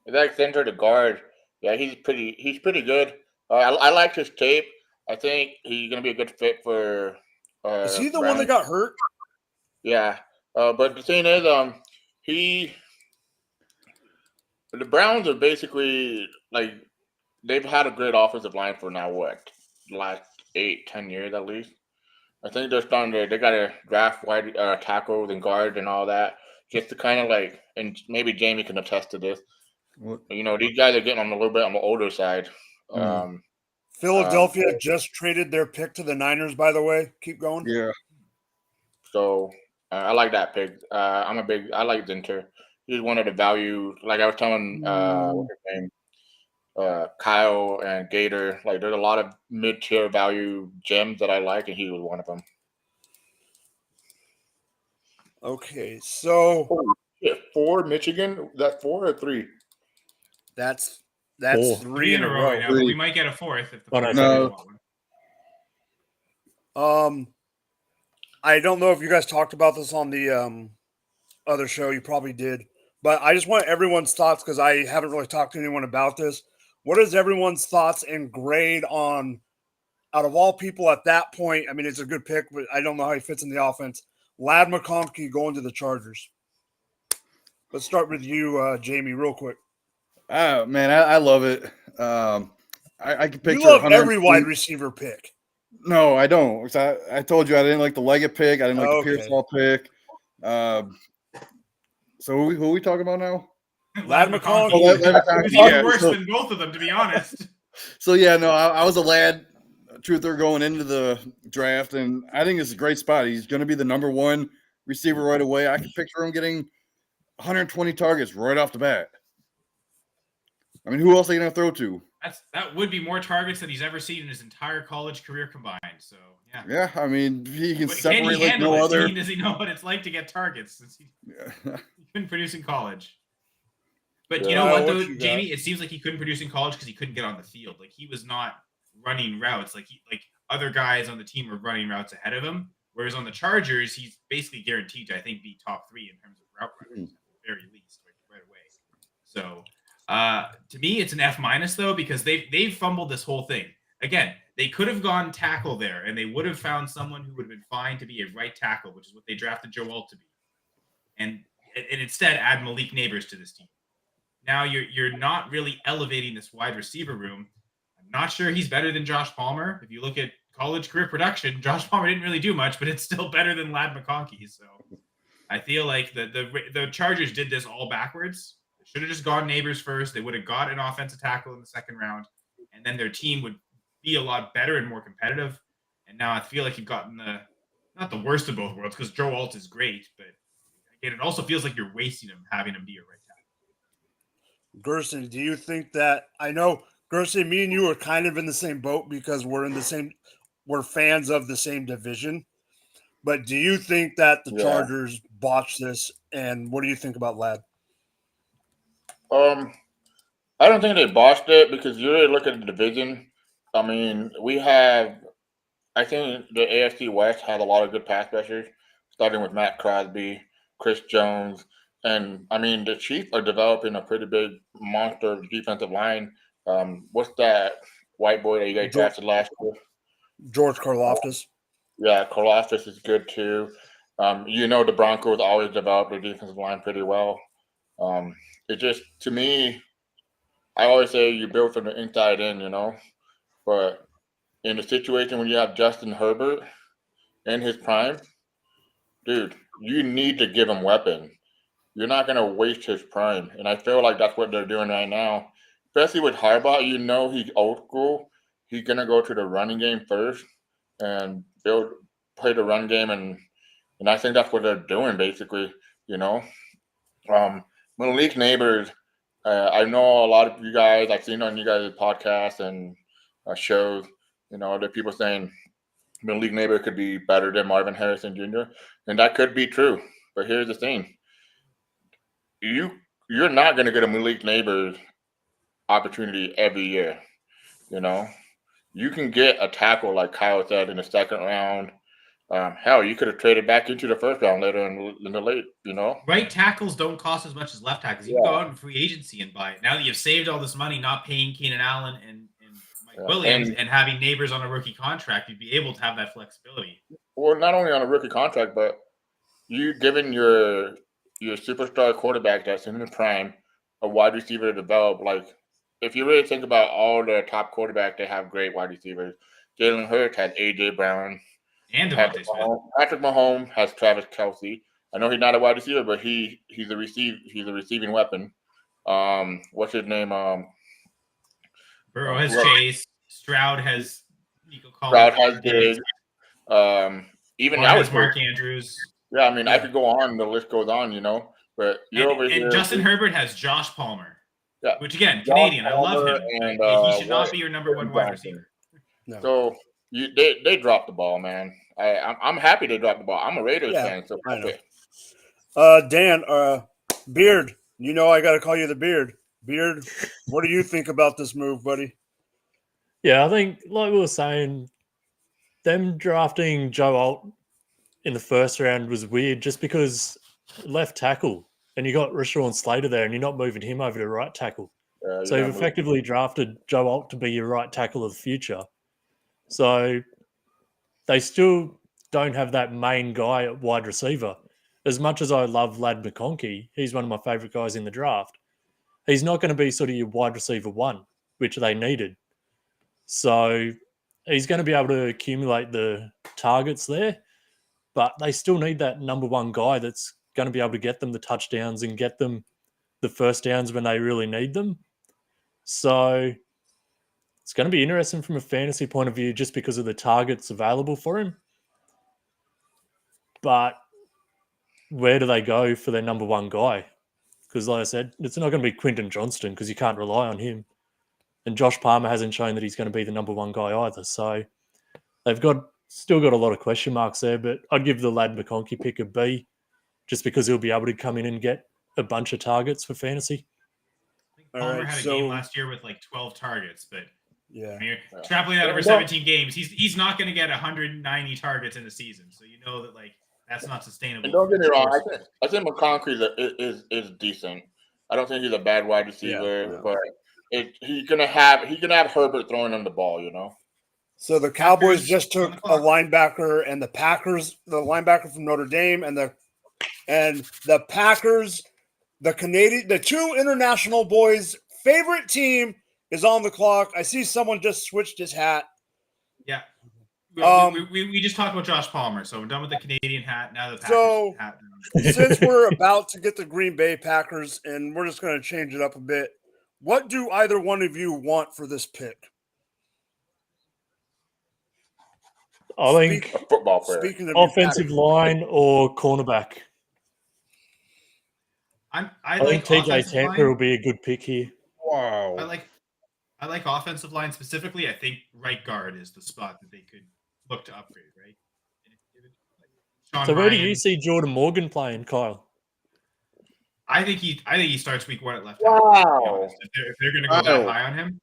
Zach Center, the guard. Yeah, he's pretty good. I like his tape. I think he's gonna be a good fit for. Is he the Browns. one that got hurt? Yeah, but the thing is, the Browns are basically like they've had a great offensive line for now the last 8-10 years at least. I think they're starting to. They got to draft wide tackles and guards and all that, just to kind of like. And maybe Jamie can attest to this. What? These guys are getting on a little bit on the older side. Mhm. Philadelphia just traded their pick to the Niners, by the way. Keep going. Yeah. So I like that pick. I like Zinter. He's one of the value. Like I was telling, what's his name, Kyle and Gator. Like there's a lot of mid-tier value gems that I like, and he was one of them. Okay, so Yeah, 4 Michigan. That's 4 or 3. that's Four. three in a row. right now, but we might get a fourth if the Oh, no, Fords sorry. really want one. I don't know if you guys talked about this on the other show. You probably did, but I just want everyone's thoughts because I haven't really talked to anyone about this. What is everyone's thoughts and grade on, out of all people at that point? I mean, it's a good pick, but I don't know how he fits in the offense. Lad McConkey going to the Chargers. Let's start with you, Jamie, real quick. Man, I love it. I can picture You love 100 every wide receiver pick. No, I don't. 'Cause I told you I didn't like the Leggett pick. I didn't like Okay. the Pearsall pick. So who are we talking about now? Lad McConkey. Oh, Lad It McConkey, was even yeah, worse so- than both of them, to be honest. So yeah, no, I was a Lad truther going into the draft, and I think it's a great spot. He's going to be the number 1 receiver right away. I can picture him getting 120 targets right off the bat. I mean, who else are you going to throw to? That would be more targets than he's ever seen in his entire college career combined. So yeah. Yeah, I mean, he can But separate can he like handle no it? other. Does he know what it's like to get targets since he couldn't produce in college? But you know what, though, Jamie? It seems like he couldn't produce in college because he couldn't get on the field. Like he was not running routes. Like other guys on the team were running routes ahead of him. Whereas on the Chargers, he's basically guaranteed to, I think, be top 3 in terms of route runners at the very least, right away. So to me, it's an F- though, because they've fumbled this whole thing. Again, they could have gone tackle there, and they would have found someone who would have been fine to be a right tackle, which is what they drafted Joe Alt to be, and instead add Malik Neighbors to this team. Now you're not really elevating this wide receiver room. I'm not sure he's better than Josh Palmer. If you look at college career production, Josh Palmer didn't really do much, but it's still better than Lad McConkey. So I feel like the Chargers did this all backwards. They should have just gone Neighbors first. They would have got an offensive tackle in the second round, and then their team would be a lot better and more competitive. And now I feel like you've gotten not the worst of both worlds, because Joe Alt is great, but again, it also feels like you're wasting him having him be a right tackle. Gerson, do you think that, I know, Gerson, me and you are kind of in the same boat because we're fans of the same division. But do you think that the Chargers botched this? And what do you think about Lad? I don't think they botched it because you really look at the division. I mean, I think the AFC West had a lot of good pass rushers, starting with Matt Crosby, Chris Jones, and I mean the Chiefs are developing a pretty big monster defensive line. What's that white boy that you guys drafted last year? George Karlaftis. Yeah, Karlaftis is good too. The Broncos always develop their defensive line pretty well. It just, to me, I always say you build from the inside in, but in the situation when you have Justin Herbert in his prime, dude, you need to give him weapons. You're not going to waste his prime. And I feel like that's what they're doing right now, especially with Harbaugh. He's old school. He's going to go to the running game first and play the run game. And I think that's what they're doing, basically, Malik Neighbors, I know a lot of you guys, I've seen on you guys' podcasts and shows, there are people saying Malik Neighbors could be better than Marvin Harrison Jr., and that could be true. But here's the thing. You're not going to get a Malik Neighbors opportunity every year, You can get a tackle, like Kyle said, in the second round. Hell, you could have traded back into the first round later in the late, Right tackles don't cost as much as left tackles. You can go out in free agency and buy it. Now that you've saved all this money not paying Keenan Allen and Mike Williams and having Neighbors on a rookie contract, you'd be able to have that flexibility. Well, not only on a rookie contract, but you giving your superstar quarterback that's in the prime a wide receiver to develop. Like, if you really think about all the top quarterbacks, they have great wide receivers. Jalen Hurts had A.J. Brown. And Devontae Smith. Patrick Mahomes has Travis Kelce. I know he's not a wide receiver, but he's a receiving weapon. What's his name? Burrow has Chase. Stroud has Nico Stroud Collins. has Diggs. Even Lamar now has Mark Andrews. Yeah, I mean, I could go on. The list goes on, but you're over here. And Justin Herbert has Josh Palmer. Yeah. Which again, Josh Canadian. I love Palmer him. and, He should not be your number one wide receiver. No. So they dropped the ball, man. I'm happy they dropped the ball. I'm a Raiders fan, so I know. Dan, Beard, I got to call you the Beard. Beard, what do you think about this move, buddy? Yeah, I think, like we were saying, them drafting Joe Alt in the first round was weird just because left tackle and you got Rashawn Slater there and you're not moving him over to right tackle. So you've effectively drafted Joe Alt to be your right tackle of the future. So they still don't have that main guy at wide receiver. As much as I love Ladd McConkey, he's one of my favourite guys in the draft. He's not going to be sort of your wide receiver one, which they needed. So he's going to be able to accumulate the targets there, but they still need that number one guy that's going to be able to get them the touchdowns and get them the first downs when they really need them. So it's going to be interesting from a fantasy point of view just because of the targets available for him. But where do they go for their number one guy? Because like I said, it's not going to be Quinton Johnston because you can't rely on him. And Josh Palmer hasn't shown that he's going to be the number one guy either. So they've still got a lot of question marks there, but I'd give the Ladd McConkey pick a B just because he'll be able to come in and get a bunch of targets for fantasy. Palmer had a game last year with like 12 targets, but yeah, extrapolate that over 17 games, he's not going to get 190 targets in a season. So you know that that's not sustainable. And don't get me wrong, I think McConkey is decent. I don't think he's a bad wide receiver, but he's gonna have Herbert throwing him the ball, So the Cowboys just took a linebacker, and the Packers, the linebacker from Notre Dame, and the Packers, the two international boys' favorite team is on the clock. I see someone just switched his hat. Yeah. We just talked about Josh Palmer, so we're done with the Canadian hat. Now the Packers hat. Since we're about to get the Green Bay Packers, and we're just going to change it up a bit, what do either one of you want for this pick? I think a football player. Offensive line or cornerback. I think TJ Tampa will be a good pick here. Wow. I like offensive line specifically. I think right guard is the spot that they could look to upgrade, right? So where do you see Jordan Morgan playing, Kyle? I think he starts week 1 at left. Wow. If they're going to go that high on him.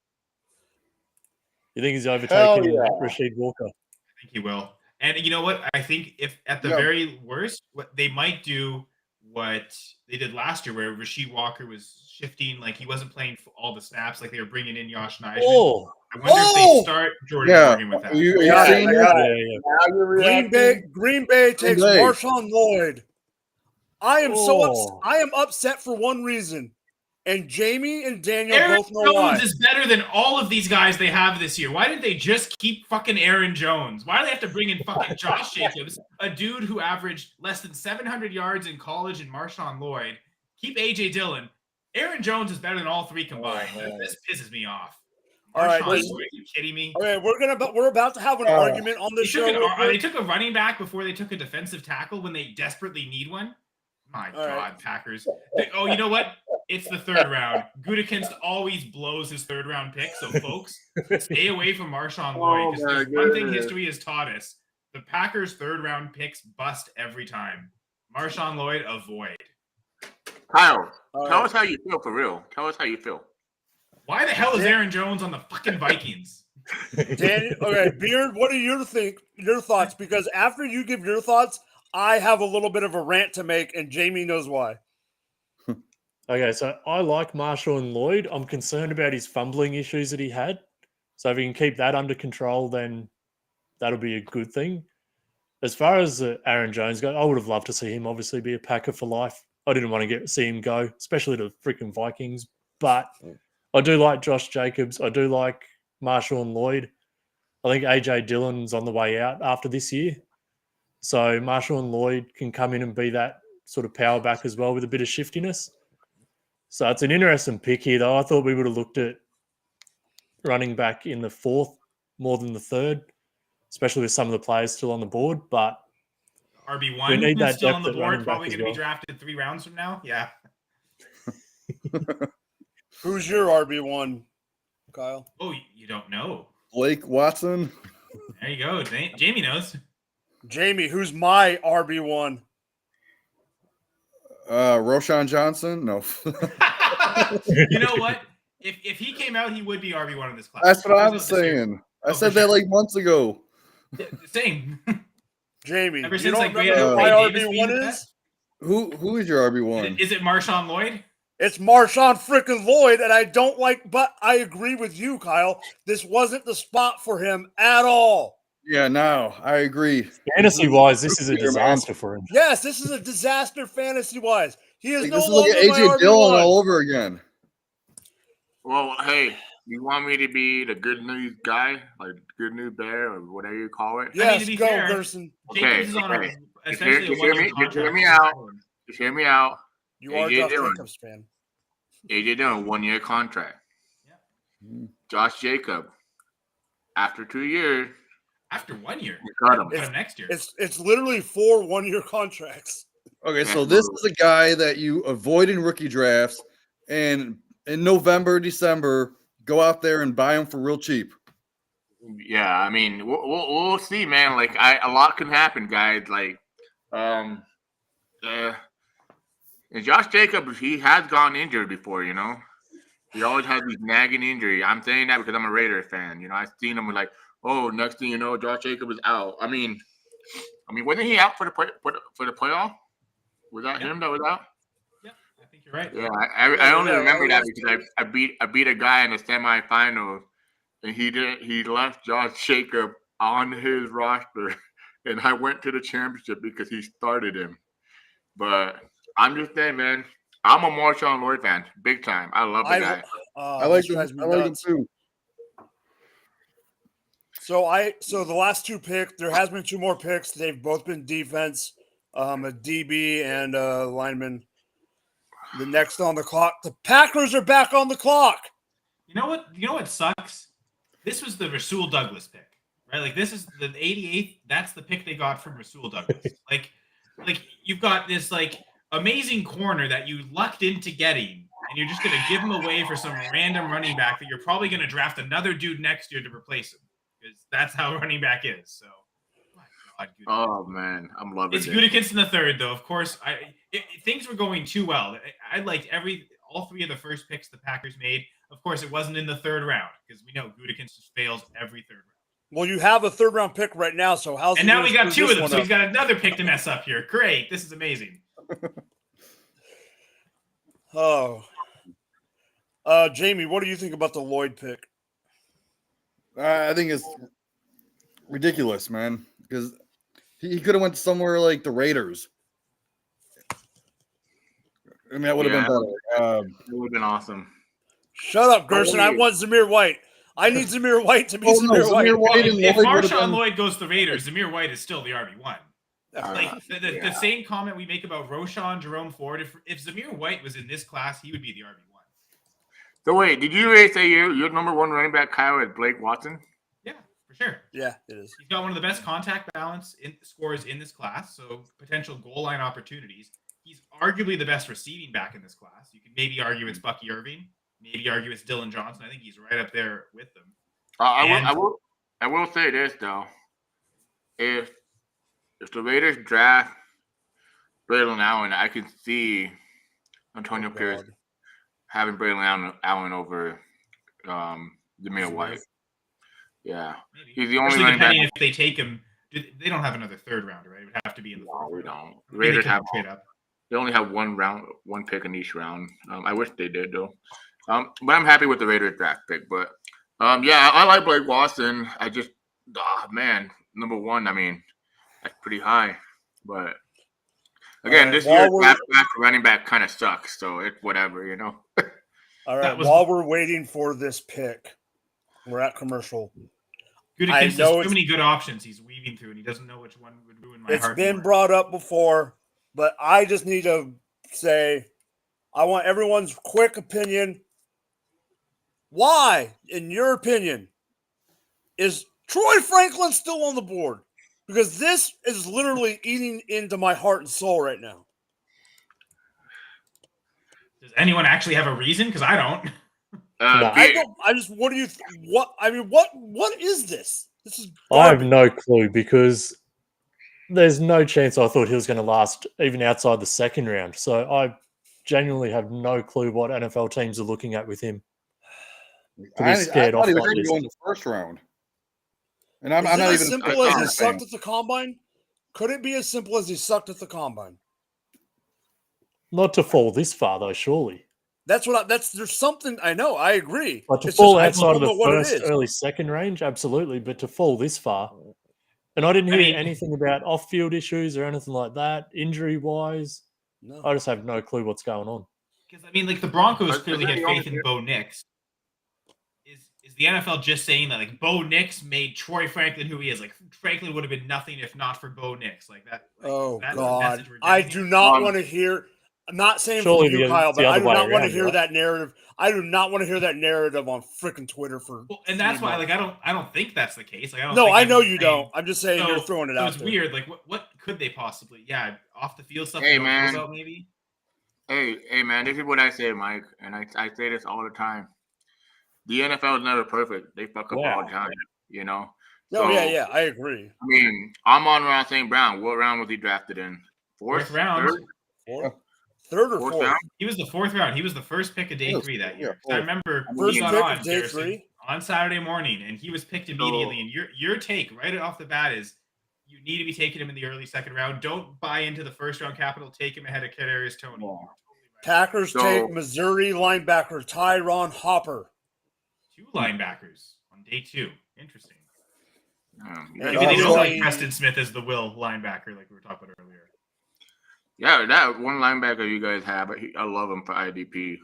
You think he's overtaking Rasheed Walker? I think he will. And you know what? I think if at the very worst, what they might do what they did last year, where Rasheed Walker was shifting, like he wasn't playing all the snaps, like they were bringing in Josh Nijman. I wonder if they start Jordan Morgan with that. Green Bay takes Marshawn Lloyd. I am upset for one reason, and Jamie and Daniel both know why. Aaron Jones is better than all of these guys they have this year. Why did they just keep fucking Aaron Jones? Why do they have to bring in fucking Josh Jacobs, a dude who averaged less than 700 yards in college, and Marshawn Lloyd? Keep AJ Dillon. Aaron Jones is better than all three combined. This pisses me off. All right, are you kidding me? Okay, we're about to have an argument on this show. They took a running back before they took a defensive tackle when they desperately need one. My God, Packers. You know what? It's the third round. Gutekunst always blows his third round pick. So, folks, stay away from Marshawn Lloyd. Because one thing history has taught us: the Packers' third round picks bust every time. Marshawn Lloyd, avoid. Kyle, tell us how you feel for real. Tell us how you feel. Why the hell is Aaron Jones on the fucking Vikings? Okay, Beard, what are your thoughts? Because after you give your thoughts, I have a little bit of a rant to make, and Jamie knows why. Okay, so I like Marshawn Lloyd. I'm concerned about his fumbling issues that he had. So if he can keep that under control, then that'll be a good thing. As far as Aaron Jones goes, I would have loved to see him obviously be a Packer for life. I didn't want to see him go, especially to the freaking Vikings. But I do like Josh Jacobs. I do like Marshawn Lloyd. I think AJ Dillon's on the way out after this year. So Marshall Lloyd can come in and be that sort of power back as well with a bit of shiftiness. So it's an interesting pick here, though. I thought we would have looked at running back in the 4th more than the 3rd, especially with some of the players still on the board. But RB1 we need that still on depth the at running board, back probably as going to well. be drafted 3 rounds from now. Yeah. Who's your RB1, Kyle? Oh, you don't know. Blake Watson. There you go. Jamie knows. Jamie, who's my RB1? Roshan Johnson. No. You know what? If he came out, he would be RB1 in this class. That's what I He was out this year. saying. I Oh, said for that sure. like months ago. Yeah, same. Jamie, Ever you since, don't like, remember who Wade my Davis being the RB1 best? is? Who is your RB1? Is it Marshawn Lloyd? It's Marshawn freaking Lloyd, and I don't like, but I agree with you, Kyle. This wasn't the spot for him at all. Yeah, no, I agree. Fantasy-wise, this is a Here, man. disaster for him. Yes, this is a disaster fantasy-wise. He is Like, no this is like longer an my AJ Dillon RB1. all over again. Well, hey, you want me to be the good news guy, like good news bear, or whatever you call it? Yes, to be go, fair, Gerson. Okay, Jacobs is on okay. essentially a Just hear 1-year me- contract. just hear me out. Just hear me out. You are AJ Josh Dillon. Jacobs fan. AJ Dillon, 1-year contract. Yeah. Josh Jacob, after 2 years, After 1 year. you cut him. Cut him next year. It's literally 4 1-year contracts. Okay, so this is a guy that you avoid in rookie drafts, and in November, December, go out there and buy him for real cheap. Yeah, I mean, we'll see, man. Like, a lot can happen, guys. Like, and Josh Jacobs, he has gone injured before, you know. He always has these nagging injury. I'm saying that because I'm a Raiders fan. You know, I've seen him with like, oh, next thing you know, Josh Jacobs is out. I mean, wasn't he out for the playoff? Was that him that was out? Yeah, I think you're right. Yeah, I only remember that because I beat a guy in the semifinals, and he left Josh Jacob on his roster, and I went to the championship because he started him. But I'm just saying, man, I'm a Marshawn Lloyd fan, big time. I love the guy. I like this him. drives me I like him nuts. too. So the last 2 picks, there has been 2 more picks. They've both been defense, a DB and a lineman. The next on the clock, the Packers are back on the clock. You know what? You know what sucks? This was the Rasul Douglas pick, right? Like, this is the 88th. That's the pick they got from Rasul Douglas. like you've got this like amazing corner that you lucked into getting, and you're just gonna give him away for some random running back that you're probably gonna draft another dude next year to replace him, because that's how running back is. So, my God, Oh man, I'm loving it's it. Gutekunst in the 3rd, though. Of course, things were going too well. I liked all 3 of the first picks the Packers made. Of course, it wasn't in the 3rd round, because we know Gutekunst just fails every 3rd round. Well, you have a 3rd round pick right now, so how's And he now gonna we got screw 2 of this them, one so up? he's got another pick to mess up here. Great, this is amazing. Oh, Jamie, what do you think about the Lloyd pick? I think it's ridiculous, man, because he could have went somewhere like the Raiders. I mean, that would have been better. It would have been awesome. Shut up, Gerson. I want Zamir White. I need Zamir White to be Oh, no, Zamir White. Zamir White and If Lloyd would have Marshawn been- Lloyd goes to the Raiders, Zamir White is still the RB1. Like the same comment we make about Roshan, Jerome Ford. If Zamir White was in this class, he would be the RB1. So wait, did you really say your number 1 running back, Kyle, is Blake Watson? Yeah, for sure. Yeah, it is. He's got one of the best contact balance scores in this class, so potential goal line opportunities. He's arguably the best receiving back in this class. You could maybe argue it's Bucky Irving, maybe argue it's Dylan Johnson. I think he's right up there with them. I will say this though: if the Raiders draft Braylon Allen, I can see Antonio Pierce having Braylon Allen over Zamir White. Yeah, Maybe. he's the only Especially running back. depending if they take him. They don't have another 3rd rounder, right? It would have to be in the 4th. We don't. Maybe Raiders they have trade up. They only have one pick in each round. I wish they did though. But I'm happy with the Raiders draft pick. But yeah, I like Blake Watson. I just, man, number 1. I mean, that's pretty high. But again, this year's draft running back kind of sucks. So it's whatever, you know. All right. While we're waiting for this pick, we're at commercial. Gutekunst know has too many good options he's weaving through, and he doesn't know which one would ruin my it's heart. been more. brought up before, but I just need to say I want everyone's quick opinion. Why, in your opinion, is Troy Franklin still on the board? Because this is literally eating into my heart and soul right now. Does anyone actually have a reason? Because I don't. No. I don't. I just. What do you? What? I mean, what is this? This is I have garbage. no clue because there's no chance I thought he was going to last even outside the second round. So I genuinely have no clue what NFL teams are looking at with him. To be I scared thought off he was like going to this. go in the first round. And I'm Is it not as even simple as he a fan. sucked at the combine? Could it be as simple as he sucked at the combine? Not to fall this far though, surely. That's what. There's something. I know. I agree. But to It's fall just I outside of don't know the what it first, is. early second range, absolutely. But to fall this far, and I didn't hear anything about off-field issues or anything like that, injury-wise. No. I just have no clue what's going on. Because I mean, like the Broncos clearly had faith in Bo Nix. Is the NFL just saying that like Bo Nix made Troy Franklin who he is? Like Franklin would have been nothing if not for Bo Nix. Like that. Like, Oh that's the God! message we're I getting do here? not want to hear. I'm not saying Surely for you, the- Kyle, it's the but I other do way not want to around, hear right? that narrative. I do not want to hear that narrative on freaking Twitter for. Well, and that's 3 why, months. like, I don't think that's the case. Like, I don't. No, think I know everyone's you saying- don't. I'm just saying you're throwing it so out it's there. weird. Like, what could they possibly? Yeah, off the field stuff. Hey, no one knows man. about maybe. Hey, man, this is what I say, Mike, and I say this all the time. The NFL is never perfect. They fuck up all the time, you know? No, yeah, I agree. I mean, I'm on Ron St. Brown. What round was he drafted in? Fourth round. Third or Fourth fourth? round? He was the fourth round. He was the first pick of day 3 that year. So I remember First we got pick on of day Garrison, 3 on Saturday morning, and he was picked immediately. So- And your take right off the bat is you need to be taking him in the early second round. Don't buy into the first round capital. Take him ahead of Kadarius Toney. Packers take Missouri linebacker Tyron Hopper. 2 linebackers on day 2. Interesting. You Maybe guys they know don't like that- Preston Smith as the will linebacker like we were talking about earlier. Yeah, that one linebacker you guys have, I love him for IDP.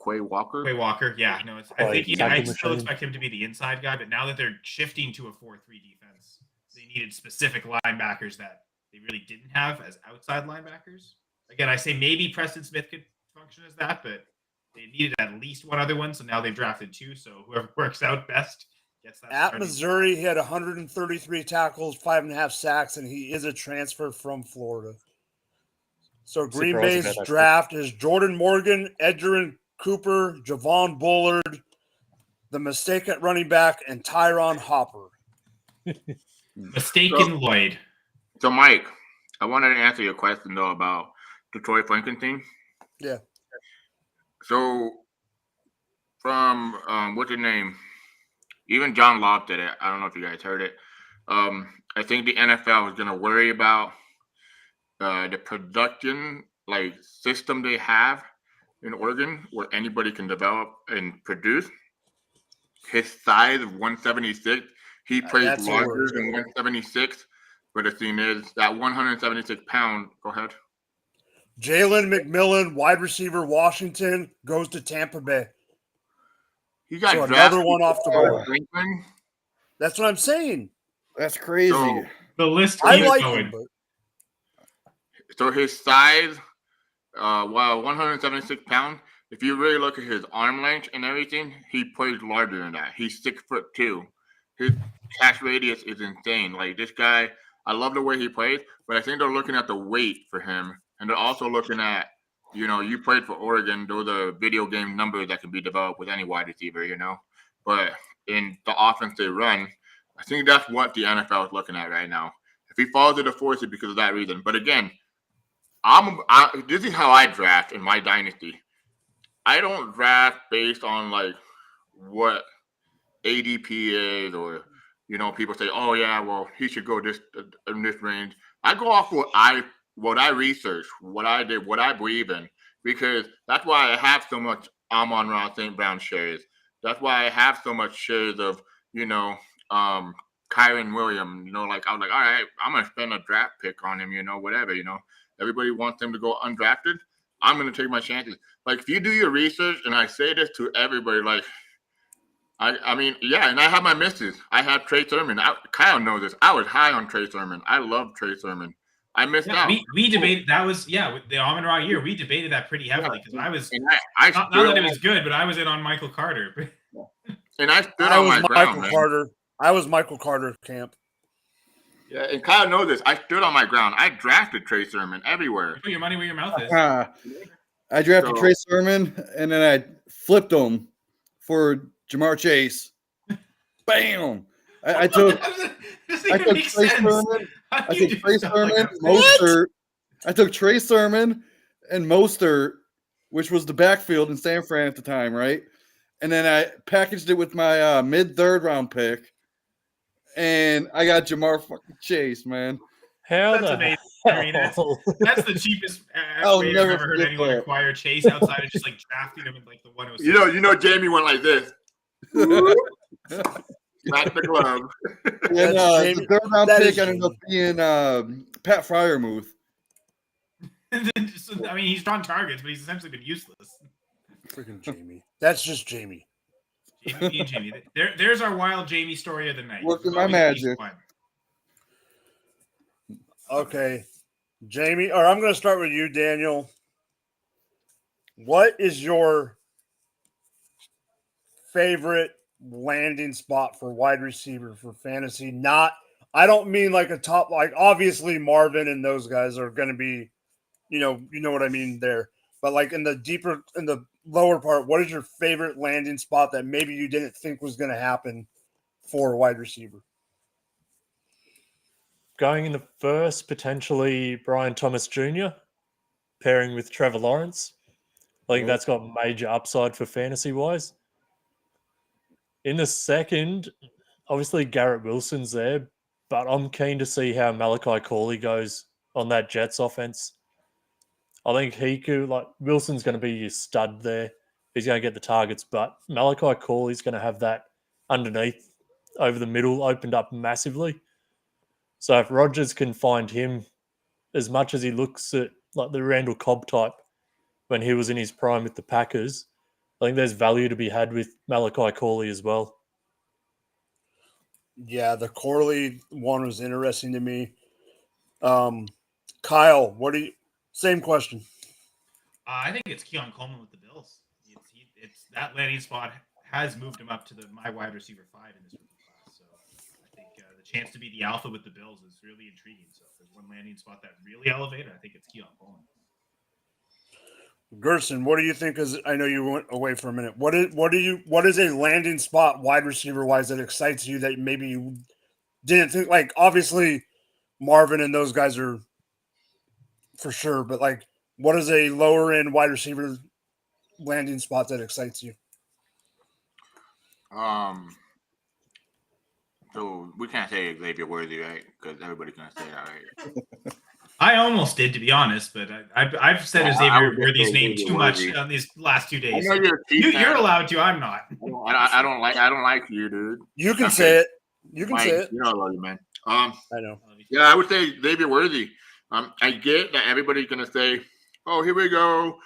Quay Walker. Quay Walker, yeah. No, I Oh, think tackle I still machine. expect him to be the inside guy, but now that they're shifting to a 4-3 defense, they needed specific linebackers that they really didn't have as outside linebackers. Again, I say maybe Preston Smith could function as that, but they needed at least one other one, so now they've drafted 2, so whoever works out best gets that. At starting Missouri, he had 133 tackles, 5.5 sacks, and he is a transfer from Florida. So Green Surprised Bay's about that. draft is Jordan Morgan, Edgerrin Cooper, Javon Bullard, the mistake at running back, and Tyron Hopper. Mistaken Lloyd. So, Mike, I wanted to answer your question, though, about the Troy Franklin thing. Yeah. So, from, what's his name? Even John Lop did it. I don't know if you guys heard it. I think the NFL is going to worry about the production system they have in Oregon where anybody can develop and produce. His size of 176, he plays that's larger yours. than 176, but the thing is that 176 pound, go ahead. Jalen McMillan, wide receiver, Washington, goes to Tampa Bay. He got So drafted another one off the by board. Franklin. That's what I'm saying. That's crazy. So, The list I keeps like going. him, but so his size, while 176 pounds, if you really look at his arm length and everything, he plays larger than that. He's 6'2". His catch radius is insane. Like this guy, I love the way he plays, but I think they're looking at the weight for him, and they're also looking at, you played for Oregon. Those are video game numbers that can be developed with any wide receiver, But in the offense they run, I think that's what the NFL is looking at right now. If he falls to the fourth, it's because of that reason. But again, this is how I draft in my dynasty. I don't draft based on what ADP is, or people say, oh yeah, well he should go this in this range. I go off what I researched, what I did, what I believe in, because that's why I have so much Amon-Ra St. Brown shares. That's why I have so much shares of Kyron Williams. I was like, all right, I'm gonna spend a draft pick on him. Whatever. Everybody wants him to go undrafted. I'm gonna take my chances. If you do your research, and I say this to everybody, I mean, yeah, and I have my misses. I had Trey Sermon. Kyle knows this. I was high on Trey Sermon. I love Trey Sermon. I missed out. We debated that was with the Amon-Ra year. We debated that pretty heavily because I was I not that it was good, but I was in on Michael Carter. And I stood on my ground, man. Carter. I was Michael Carter camp. Yeah, and Kyle knows this. I stood on my ground. I drafted Trey Sermon everywhere. Put your money where your mouth is. I drafted Trey Sermon, and then I flipped him for Jamar Chase. Bam! I took Trey Sermon. I took Trey Sermon, Mostert. I took Trey Sermon and Mostert, which was the backfield in San Fran at the time, right? And then I packaged it with my mid-third round pick, and I got Jamar fucking Chase, man. How That's the amazing. hell? I mean, that's the cheapest I'll way I've never ever heard forget anyone that. acquire Chase outside of just like drafting him in like the 106. You know, Jamie went like this. Smack the glove. And the third round pick ended up being Pat Fryermuth. I mean, he's drawn targets, but he's essentially been useless. Freaking Jamie. That's just Jamie. Me and Jamie. There's our wild Jamie story of the night. Working my magic. Okay. Jamie, or I'm going to start with you, Daniel. What is your favorite landing spot for wide receiver for fantasy? I don't mean like a top, like obviously Marvin and those guys are going to be, you know what I mean there. But like in the lower part, what is your favorite landing spot that maybe you didn't think was going to happen for a wide receiver? Going in the first, potentially Brian Thomas Jr. pairing with Trevor Lawrence. I think that's got major upside for fantasy-wise. In the second, obviously Garrett Wilson's there, but I'm keen to see how Malachi Corley goes on that Jets offense. I think he could, like, Wilson's going to be your stud there. He's going to get the targets, but Malachi Corley's going to have that underneath over the middle opened up massively. So if Rodgers can find him, as much as he looks at like the Randall Cobb type when he was in his prime with the Packers, I think there's value to be had with Malachi Corley as well. Yeah, the Corley one was interesting to me. Kyle, same question. I think it's Keon Coleman with the Bills. It's that landing spot has moved him up to my wide receiver 5 in this rookie class. So I think the chance to be the alpha with the Bills is really intriguing. So if there's one landing spot that really elevated, I think it's Keon Coleman. Gerson, what do you think? I know you went away for a minute. What is a landing spot wide receiver wise that excites you that maybe you didn't think? Like obviously Marvin and those guys are for sure, but like what is a lower end wide receiver landing spot that excites you? So we can't say Xavier Worthy, right? Because everybody's gonna say that, right? I almost did, to be honest, but I've said Xavier Worthy's name too much on these last 2 days. I know You're allowed to. I'm not. I don't like you, dude. You can say it. You can say it. You know I love you, man. I know. Yeah, I would say Xavier Worthy. I get that everybody's gonna say, "Oh, here we go,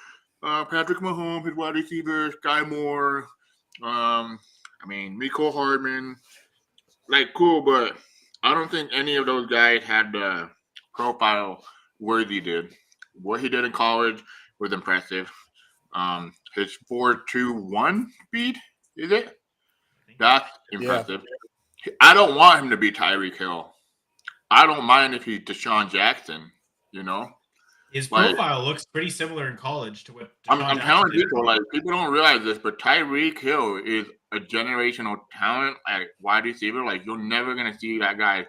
Patrick Mahomes, his wide receiver, Sky Moore, Mecole Hardman." Like, cool, but I don't think any of those guys had the profile Worthy did. What he did in college was impressive. His 4.2.1 speed, is it? That's impressive. Yeah. I don't want him to be Tyreek Hill. I don't mind if he's Deshaun Jackson, you know? His profile looks pretty similar in college to what I'm telling people, like, people don't realize this, but Tyreek Hill is a generational talent at wide receiver. Like, you're never going to see that guy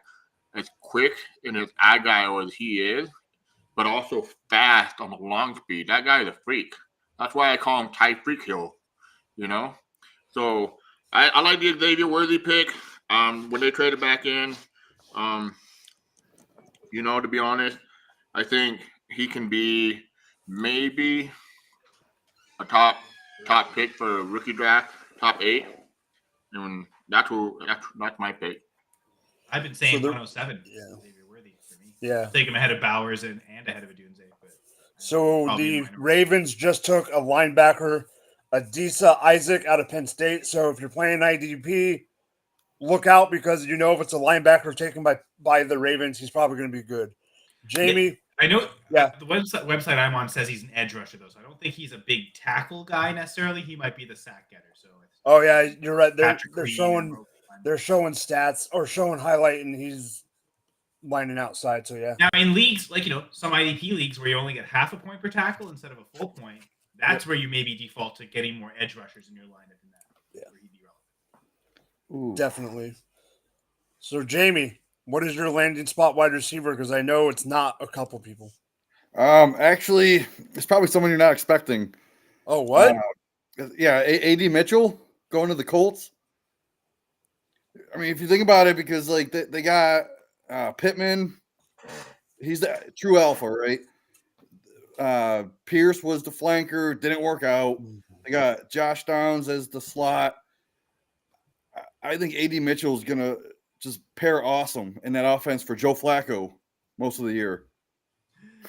as quick and as agile as he is, but also fast on the long speed. That guy is a freak. That's why I call him Tyreek Hill, you know? So I like the Xavier Worthy pick. When they traded back in, to be honest, I think he can be maybe a top pick for a rookie draft, top 8. And that's my pick. I've been saying 107. Yeah. Xavier Worthy for me. Yeah. I'll take him ahead of Bowers and ahead of Adunze. So the Ravens just took a linebacker Adisa Isaac out of Penn State. So if you're playing IDP, look out because you know if it's a linebacker taken by the Ravens, he's probably going to be good. Jamie, I know. Yeah. The website I'm on says he's an edge rusher though, so I don't think he's a big tackle guy necessarily. He might be the sack getter. So. Oh yeah, you're right. They're Queen showing or stats or showing highlight, and he's lining outside. So yeah. Now in leagues like some IDP leagues where you only get half a point per tackle instead of a full point, that's where you maybe default to getting more edge rushers in your lineup. In that, where he'd be relevant. Ooh. Definitely. So Jamie, what is your landing spot wide receiver? Because I know it's not a couple people. Actually, it's probably someone you're not expecting. Oh, what? Yeah, A.D. Mitchell going to the Colts. I mean, if you think about it, because like they got Pittman, he's the true alpha, right? Pierce was the flanker, didn't work out. They got Josh Downs as the slot. I think A.D. Mitchell is gonna just pair awesome in that offense for Joe Flacco most of the year.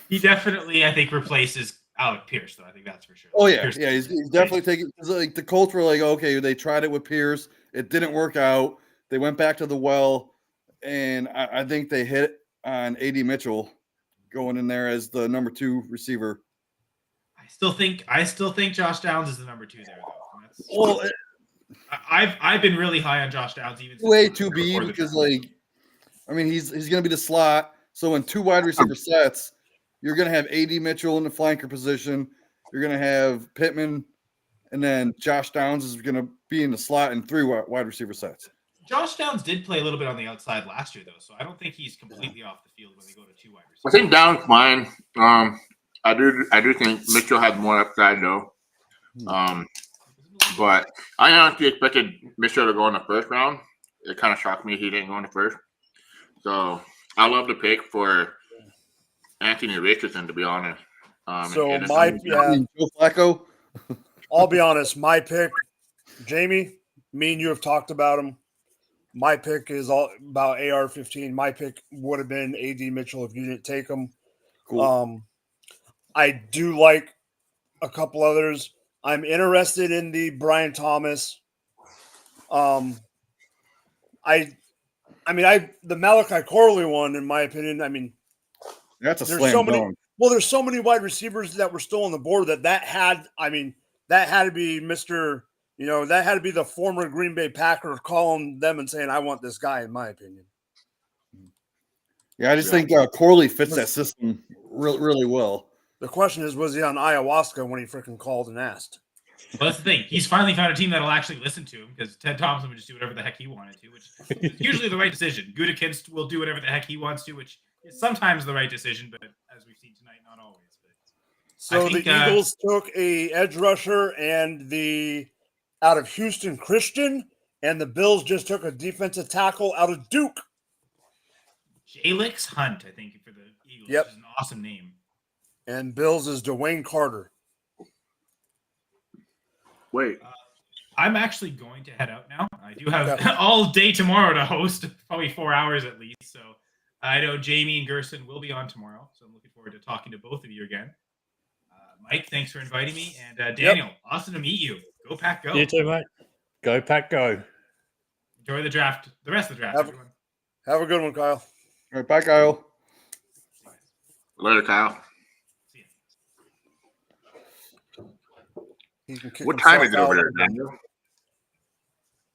He definitely, I think, replaces Alec Pierce, though. I think that's for sure. Oh yeah, Pierce yeah, he's definitely taking. Like the Colts were like, okay, they tried it with Pierce, it didn't work out. They went back to the well, and I think they hit on A.D. Mitchell going in there as the number 2 receiver. I still think Josh Downs is the number 2 there, though. Well, I've been really high on Josh Downs even way to be because like, I mean, he's going to be the slot. So in 2 wide receiver sets, you're going to have A.D. Mitchell in the flanker position. You're going to have Pittman, and then Josh Downs is going to be in the slot in 3 wide receiver sets. Josh Downs did play a little bit on the outside last year, though, so I don't think he's completely off the field when they go to 2 wide receivers. I think Downs fine. I do think Mitchell had more upside though. But I honestly expected Mitchell to go in the first round. It kind of shocked me he didn't go in the first. So I love the pick for Anthony Richardson, to be honest. So my Joe Flacco. I'll be honest. My pick, Jamie. Me and you have talked about him. My pick is all about AR-15. My pick would have been A.D. Mitchell if you didn't take him. Cool. I do like a couple others. I'm interested in the Brian Thomas. The Malachi Corley one, in my opinion. I mean, that's a there's slam so many. dunk. Well, there's so many wide receivers that were still on the board that had. I mean, that had to be Mr. That had to be the former Green Bay Packer calling them and saying, "I want this guy." In my opinion. Yeah, I just think Corley fits that system really well. The question is, was he on ayahuasca when he freaking called and asked? Well, that's the thing. He's finally found a team that'll actually listen to him because Ted Thompson would just do whatever the heck he wanted to, which is usually the right decision. Gutekunst will do whatever the heck he wants to, which is sometimes the right decision, but as we've seen tonight, not always. So the Eagles took a edge rusher and out of Houston Christian, and the Bills just took a defensive tackle out of Duke. Jalix Hunt, I think, for the Eagles. Yep. Which is an awesome name. And Bills is Dwayne Carter. Wait. I'm actually going to head out now. I do have all day tomorrow to host, probably 4 hours at least. So I know Jamie and Gerson will be on tomorrow. So I'm looking forward to talking to both of you again. Mike, thanks for inviting me. And Daniel, awesome to meet you. Go Pack, go. You too, mate. Go Pack, go. Enjoy the draft, the rest of the draft, everyone. Have a good one, Kyle. All right, bye, Kyle. Later, Kyle. What time is it over there, Daniel?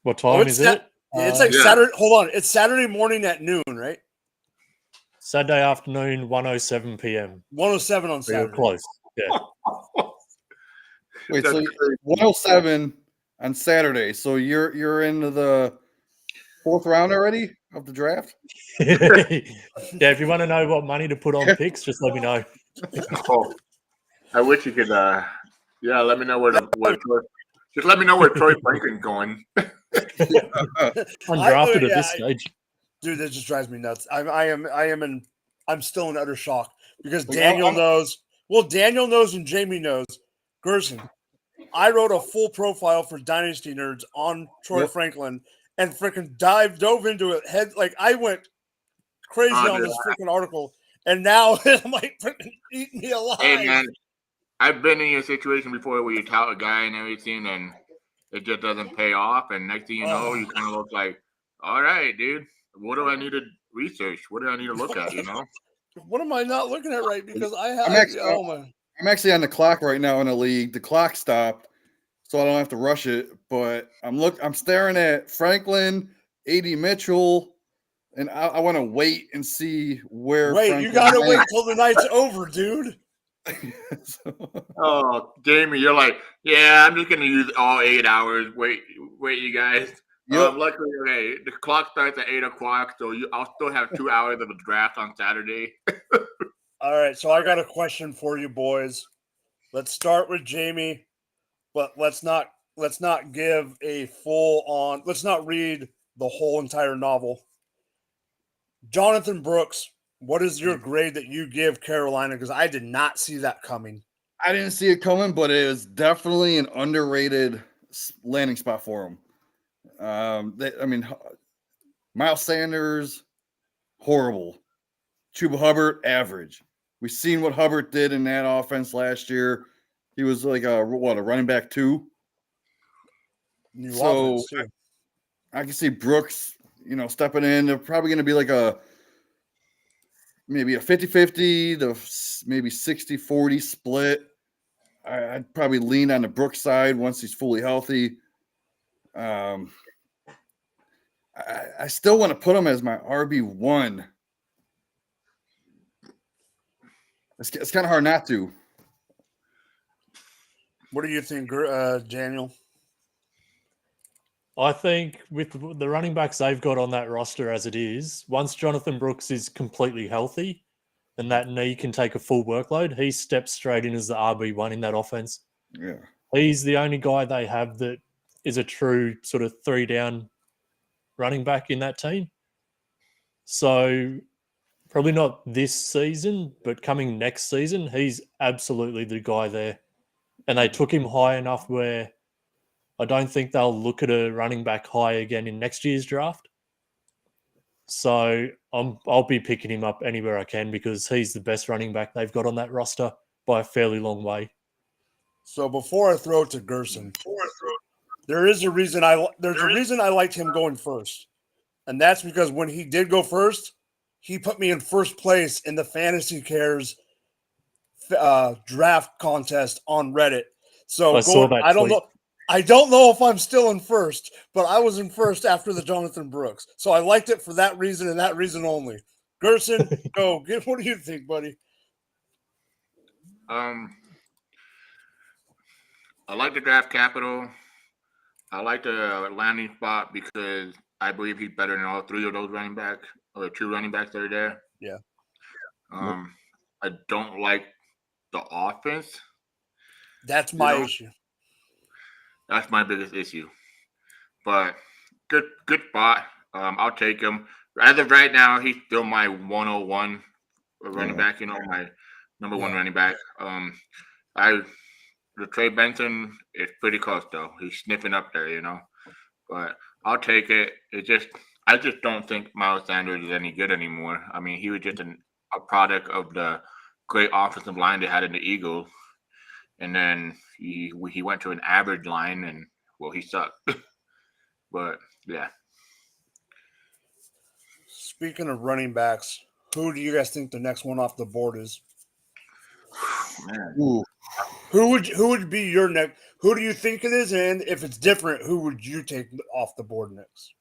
What time is it? It's like Saturday. Hold on. It's Saturday morning at noon, right? Saturday afternoon, 1:07 p.m. 1:07 on Saturday. Real close. Yeah. Wait, so 107 on Saturday. So you're into the 4th round already of the draft? Yeah, if you want to know what money to put on picks, just let me know. Oh, I wish you could. Let me know where just let me know where Troy Franklin's going. Undrafted at this stage. Dude, that just drives me nuts. I'm still in utter shock because Daniel knows. Well, Daniel knows and Jamie knows. Gerson, I wrote a full profile for Dynasty Nerds on Troy Franklin and freaking dove into it. I went crazy on this freaking article, and now I'm like freaking eating me alive. Hey man, I've been in a situation before where you tout a guy and everything, and it just doesn't pay off. And next thing you know, you kind of look like, all right, dude, what do I need to research? What do I need to look at? You know? What am I not looking at right? Because I'm actually on the clock right now in the league. The clock stopped, so I don't have to rush it. But I'm staring at Franklin, AD Mitchell, and I want to wait and see where. Wait, Franklin you gotta wait ranks. till the night's over, dude. Oh, Jamie, you're like, yeah, I'm just gonna use all 8 hours. Wait, you guys. Yep. Luckily, okay, the clock starts at 8 o'clock, so I'll still have 2 hours of a draft on Saturday. All right, so I got a question for you, boys. Let's start with Jamie, but let's not give a full on. Let's not read the whole entire novel. Jonathan Brooks, what is your grade that you give Carolina? Because I did not see that coming. I didn't see it coming, but it was definitely an underrated landing spot for him. Miles Sanders, horrible. Chuba Hubbard, average. We've seen what Hubbard did in that offense last year. He was like a running back 2. So I can see Brooks, stepping in. They're probably going to be like maybe a 50-50 to maybe 60-40 split. I'd probably lean on the Brooks side once he's fully healthy. I still want to put him as my RB1. It's kind of hard not to. What do you think, Daniel? I think with the running backs they've got on that roster as it is, once Jonathan Brooks is completely healthy and that knee can take a full workload, he steps straight in as the RB1 in that offense. Yeah. He's the only guy they have that is a true sort of 3-down running back in that team. So probably not this season, but coming next season, he's absolutely the guy there. And they took him high enough where I don't think they'll look at a running back high again in next year's draft. So I'll be picking him up anywhere I can because he's the best running back they've got on that roster by a fairly long way. So before I throw it to Gerson, there's a reason I liked him going first. And that's because when he did go first, he put me in first place in the Fantasy Cares draft contest on Reddit. So I don't know if I'm still in first, but I was in first after the Jonathan Brooks. So I liked it for that reason and that reason only. Gerson, go. What do you think, buddy? I like the draft capital. I like the landing spot because I believe he's better than all 3 of those running backs or 2 running backs that are there. Yeah. I don't like the offense. That's my issue. That's my biggest issue. But good spot. I'll take him. As of right now, he's still my 101 running back, my number 1 running back. The Trey Benson is pretty close though. He's sniffing up there, But I'll take it. I just don't think Miles Sanders is any good anymore. I mean, he was just a product of the great offensive line they had in the Eagles. And then he went to an average line and, well, he sucked. But, yeah. Speaking of running backs, who do you guys think the next one off the board is? Man. Ooh. Who would be your next? Who do you think it is? And if it's different, who would you take off the board next?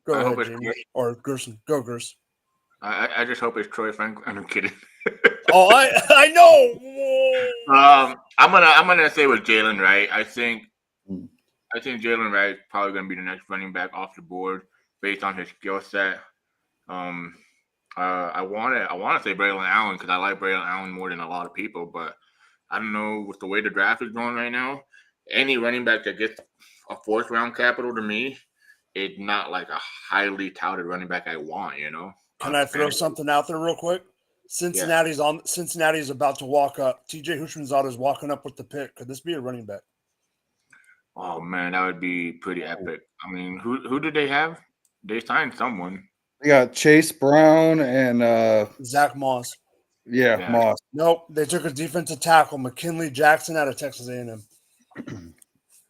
Go ahead, Jamie. Or Gerson. Go, Gerson. I just hope it's Troy Franklin. I'm kidding. Oh, I know. I'm gonna say with Jalen Wright. I think Jalen Wright is probably gonna be the next running back off the board based on his skill set. I want to say Braylon Allen because I like Braylon Allen more than a lot of people, but I don't know with the way the draft is going right now. Any running back that gets a 4th round capital to me is not like a highly touted running back I want. Can I throw something out there real quick? Cincinnati's about to walk up. TJ Houshmandzadeh is walking up with the pick. Could this be a running back? Oh man, that would be pretty epic. I mean, who did they have? They signed someone. They got Chase Brown and Zach Moss. Yeah, Moss. Nope, they took a defensive tackle, McKinley Jackson, out of Texas A&M.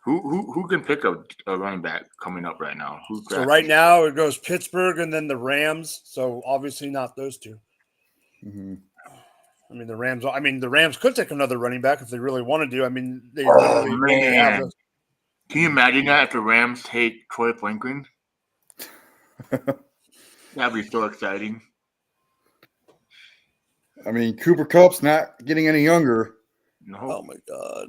Who can pick a running back coming up right now? So right now it goes Pittsburgh and then the Rams. So obviously not those two. Mm-hmm. I mean, the Rams could take another running back if they really want to do. I mean, they Oh, literally only have man. Can you imagine that if the Rams take Troy Franklin? That'd be so exciting. I mean, Cooper Kupp's not getting any younger. No. Oh my god.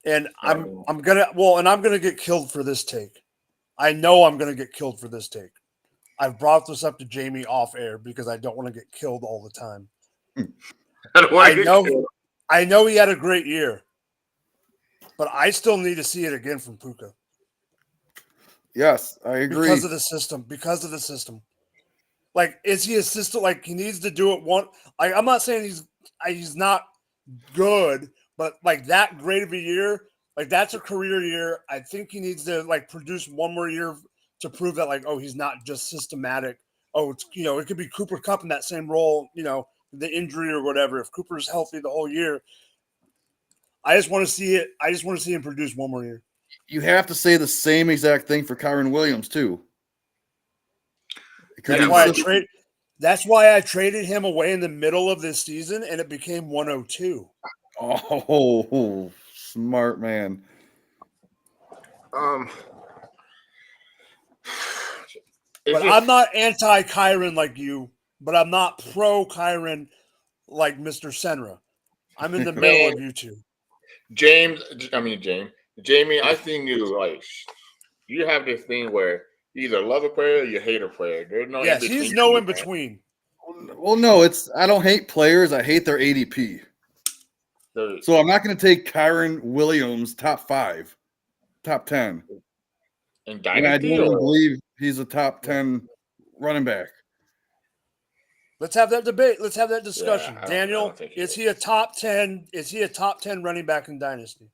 And I'm gonna get killed for this take. I know I'm gonna get killed for this take. I've brought this up to Jamie off air because I don't want to get killed all the time. I know he had a great year, but I still need to see it again from Puka. Yes, I agree. Because of the system. Like, is he a system? Like, he needs to do it one. Like, I'm not saying he's not good, but like that great of a year, like that's a career year. I think he needs to like produce one more year to prove that, like, oh, he's not just systematic. Oh, it's, it could be Cooper Kupp in that same role, the injury or whatever. If Cooper's healthy the whole year, I just want to see it. I just want to see him produce one more year. You have to say the same exact thing for Kyron Williams too. That's why I traded him away in the middle of this season, and it became 102. Oh, smart man. But I'm not anti-Kyron like you, but I'm not pro-Kyron like Mr. Senra. I'm in the middle of you two. Jamie, I think you have this thing where you either love a player or you hate a player. There's no in between. He's no in between. Well, no, I don't hate players. I hate their ADP. So I'm not going to take Kyron Williams top 5, top 10. And I don't believe he's a top 10 running back. Let's have that debate. Let's have that discussion. Yeah, Daniel, is he a top 10? Is he a top 10 running back in Dynasty?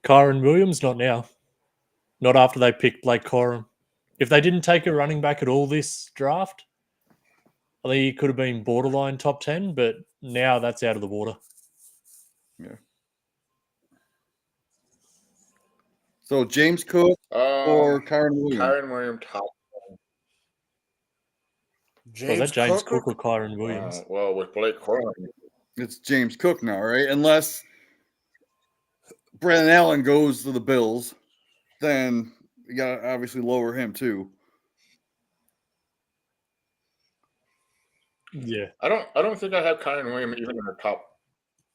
Kyron Williams, not now. Not after they picked Blake Corum. If they didn't take a running back at all this draft, I think he could have been borderline top 10, but now that's out of the water. Yeah. So James Cook or Kyron Williams? Kyron Williams top 10. Was that James Cook or Kyron Williams? Well, with Blake Corum. It's James Cook now, right? Unless Brandon Allen goes to the Bills, then you got to obviously lower him too. Yeah. I don't think I have Kyron Williams even in the top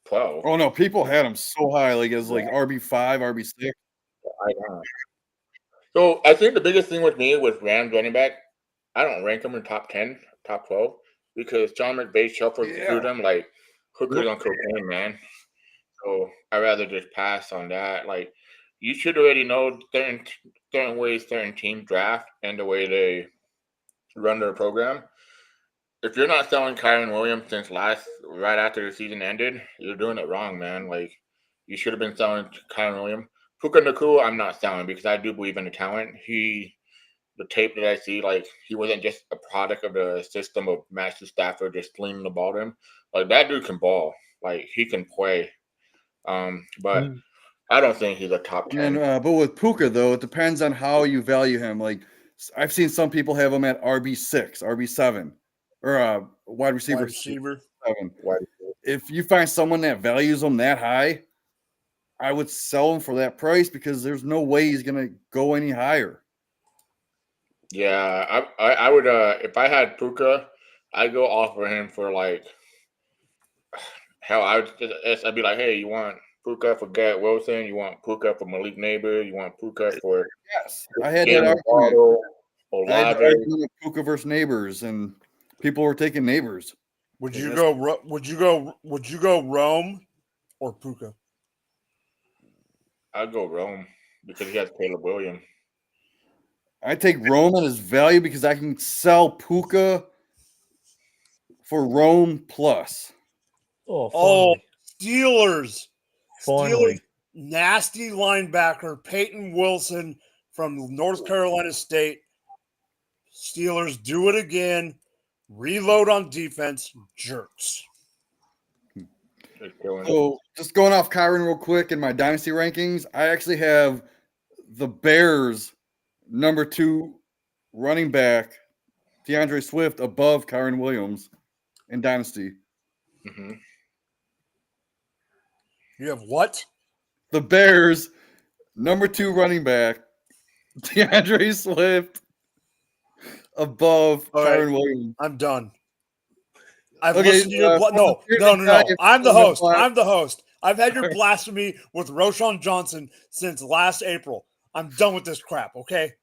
12. Oh no, people had him so high, like as like RB5, RB6. I know. So I think the biggest thing with me with Rams running back, I don't rank them in top 10, top 12, because John McVay shuffled through them like hookers on cocaine, man. So I'd rather just pass on that. Like, you should already know certain ways certain teams draft and the way they run their program. If you're not selling Kyron Williams since right after the season ended, you're doing it wrong, man. Like, you should have been selling Kyron Williams. Puka Nacua, I'm not selling because I do believe in the talent. The tape that I see, like, he wasn't just a product of the system of Matthew Stafford just slinging the ball to him. Like, that dude can ball. Like, he can play. But I don't think he's a top 10. But with Puka, though, it depends on how you value him. Like, I've seen some people have him at RB6, RB7, or wide receiver 7. If you find someone that values him that high, I would sell him for that price because there's no way he's going to go any higher. Yeah, I would if I had Puka, I'd go offer him for like hell. I'd be like, hey, you want Puka for Garrett Wilson? You want Puka for Malik Neighbor? You want Puka for I had that argument. I had the argument with Puka versus Neighbors, and people were taking Neighbors. Would you go Rome or Puka? I'd go Rome because he has Caleb Williams. I take Rome at his value because I can sell Puka for Rome plus. Oh, Steelers. Finally. Steelers, nasty linebacker, Peyton Wilson from North Carolina State. Steelers do it again. Reload on defense, jerks. So just going off Kyron real quick in my dynasty rankings, I actually have the Bears number 2 running back, DeAndre Swift, above Kyron Williams in dynasty. Mm-hmm. You have what? The Bears number 2 running back, DeAndre Swift, above Kyron Williams. I'm done. I've Okay, listened to your no. I'm the host. I'm the host. I've had your blasphemy with Roshan Johnson since last April. I'm done with this crap. Okay.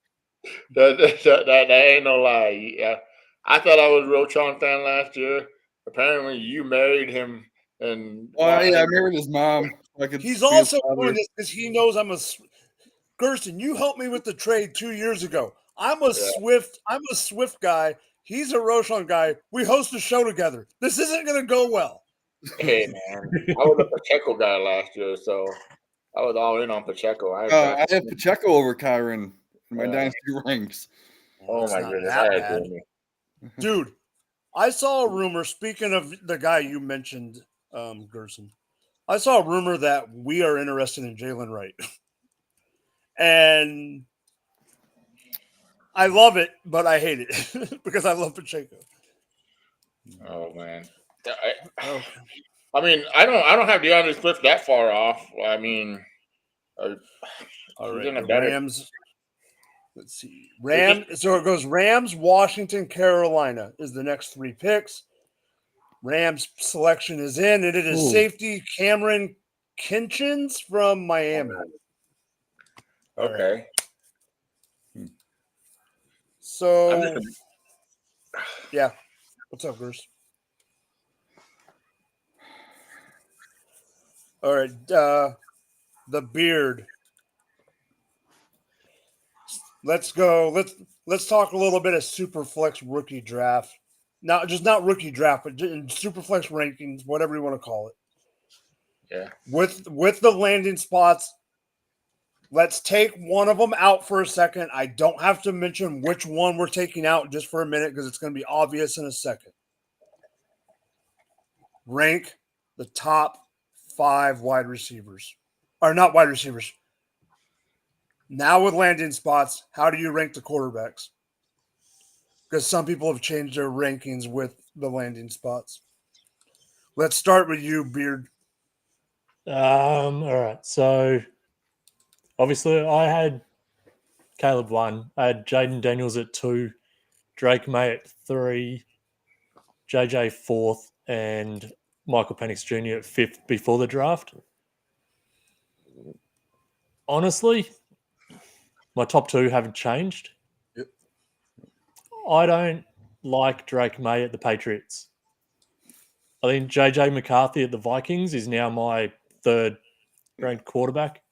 That ain't no lie. Yeah, I thought I was a Roshan fan last year. Apparently, you married him, and I married his mom. He's also doing this because he knows I'm a Gersten. You helped me with the trade 2 years ago. I'm a Swift guy. He's a Roshan guy. We host a show together. This isn't going to go well. Hey man, I was a Pacheco guy last year, so I was all in on Pacheco. I have Pacheco over Kyron in my dynasty ranks. Oh my goodness, dude! I saw a rumor. Speaking of the guy you mentioned, Gerson, I saw a rumor that we are interested in Jalen Wright, and I love it, but I hate it because I love Pacheco. Oh man, I mean, I don't have DeAndre Swift that far off. I mean, all right, the Rams. Let's see, So it goes Rams, Washington, Carolina is the next 3 picks. Rams selection is in, and it is safety Cameron Kinchins from Miami. Okay. Right. So, yeah. What's up, Bruce? All right. The beard. Let's go. Let's talk a little bit of Superflex rookie draft. Not rookie draft, but in Superflex rankings, whatever you want to call it. Yeah. With the landing spots, let's take one of them out for a second. I don't have to mention which one we're taking out just for a minute because it's going to be obvious in a second. Rank the top 5 wide receivers. Or not wide receivers. Now with landing spots, how do you rank the quarterbacks? Because some people have changed their rankings with the landing spots. Let's start with you, Beard. All right. So, obviously, I had Caleb 1. I had Jaden Daniels at 2, Drake May at 3, JJ 4th, and Michael Penix Jr. at 5th before the draft. Honestly, my top 2 haven't changed. Yep. I don't like Drake May at the Patriots. I think JJ McCarthy at the Vikings is now my 3rd ranked quarterback,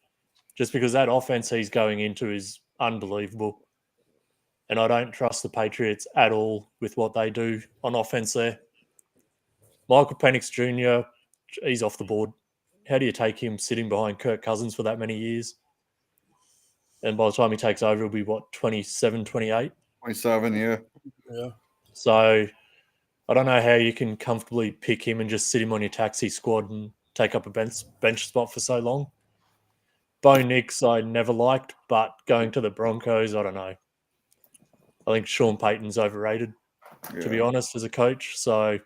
just because that offense he's going into is unbelievable. And I don't trust the Patriots at all with what they do on offense there. Michael Penix Jr., he's off the board. How do you take him sitting behind Kirk Cousins for that many years? And by the time he takes over, it'll be, 27, 28? 27, yeah. Yeah. So I don't know how you can comfortably pick him and just sit him on your taxi squad and take up a bench spot for so long. Bo Nix I never liked, but going to the Broncos, I don't know. I think Sean Payton's overrated, to be honest, as a coach. So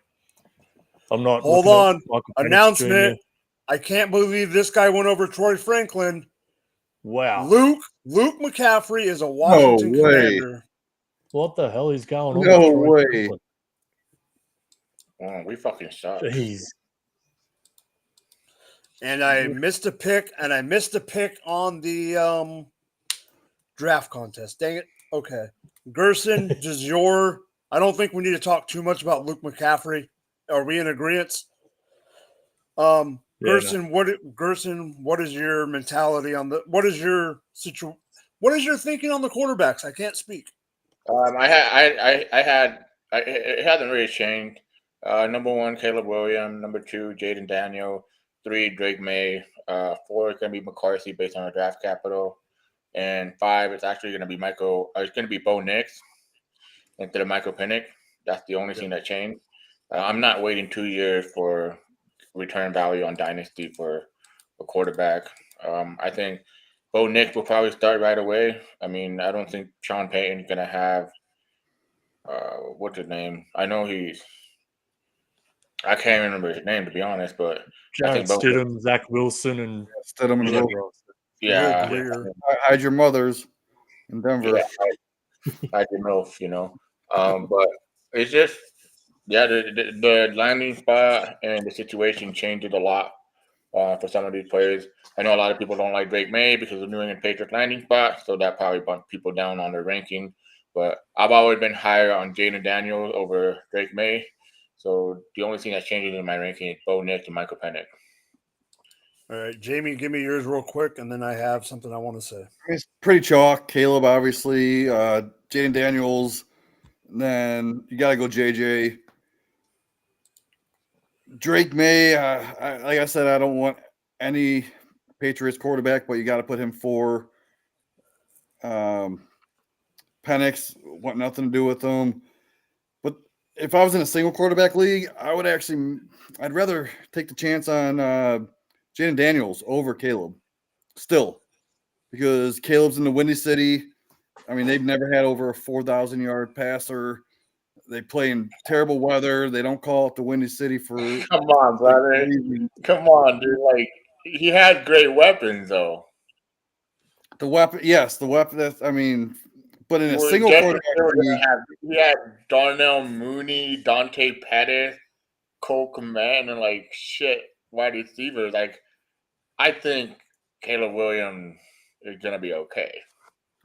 I'm not. Hold on. Announcement. I can't believe this guy went over Troy Franklin. Wow. Luke McCaffrey is a Washington Commander. What the hell is going on? No way. Oh, we fucking suck. Jeez. And I missed a pick, on the draft contest. Dang it. Okay. Gerson, I don't think we need to talk too much about Luke McCaffrey. Are we in agreement? Gerson, what is your mentality on what is your thinking on the quarterbacks? I can't speak. It hasn't really changed. Number 1, Caleb Williams. Number 2, Jaden Daniel. 3, Drake May. 4 is going to be McCarthy based on our draft capital. And 5, it's actually going to be Bo Nix instead of Michael Penix. That's the only thing that changed. I'm not waiting 2 years for return value on Dynasty for a quarterback. I think Bo Nix will probably start right away. I mean, I don't think Sean Payton's going to have what's his name? I know I can't remember his name to be honest, but I Jared think Bo Nix, Stidham, Zach Wilson, and Stidham and Yeah. Will. yeah, Greer. Hide your mothers in Denver. yeah, I didn't know if but it's just the landing spot and the situation changes a lot for some of these players. I know a lot of people don't like Drake May because of New England Patriots landing spot, so that probably bumped people down on their ranking. But I've always been higher on Jaden Daniels over Drake May. So the only thing that's changing in my ranking is Bo Nix and Michael Penix. All right, Jamie, give me yours real quick, and then I have something I want to say. It's pretty chalk. Caleb, obviously. Jaden Daniels. And then you got to go JJ. Drake May. Like I said, I don't want any Patriots quarterback, but you got to put him for. Penix, want nothing to do with him. But if I was in a single quarterback league, I'd rather take the chance on Jaden Daniels over Caleb still, because Caleb's in the Windy City. I mean, they've never had over a 4,000 yard passer. They play in terrible weather. They don't call it the Windy City for. Come on, brother. Come on, dude. Like, he had great weapons, though. The weapon, yes, the weapon. But in a Well, single Justin quarterback Fields league, he had Darnell Mooney, Dante Pettis, Cole Kmet, and like shit wide receivers. Like, I think Caleb Williams is gonna be okay.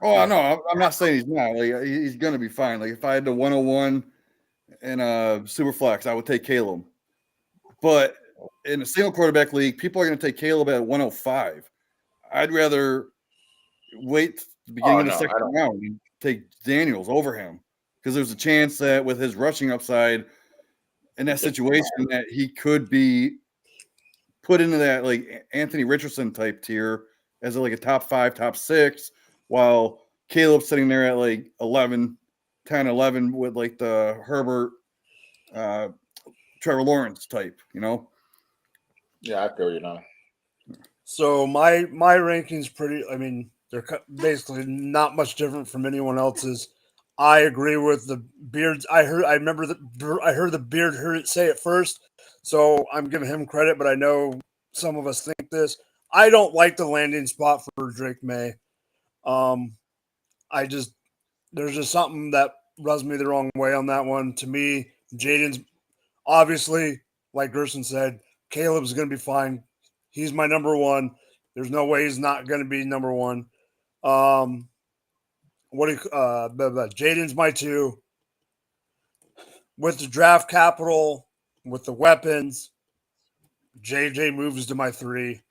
oh no, I'm not saying he's not. Like, he's gonna be fine. Like, if I had the 101 and super flex, I would take Caleb. But in a single quarterback league, people are going to take Caleb at 105. I'd rather wait the beginning of the second round and take Daniels over him, because there's a chance that with his rushing upside in that situation that he could be put into that like Anthony Richardson type tier as like a top 5, top 6, while Caleb's sitting there at like 11, 10, 11 with like the Herbert, Trevor Lawrence type, Yeah, I feel you now. So my ranking's pretty. I mean, they're basically not much different from anyone else's. I agree with the Beards. I heard the Beard say it first, so I'm giving him credit. But I know some of us think this. I don't like the landing spot for Drake May. There's just something that rubs me the wrong way on that one. To me, Jaden's obviously, like Gerson said, Caleb's going to be fine. He's my number one. There's no way he's not going to be number one. Jaden's my 2. With the draft capital, with the weapons, JJ moves to my 3.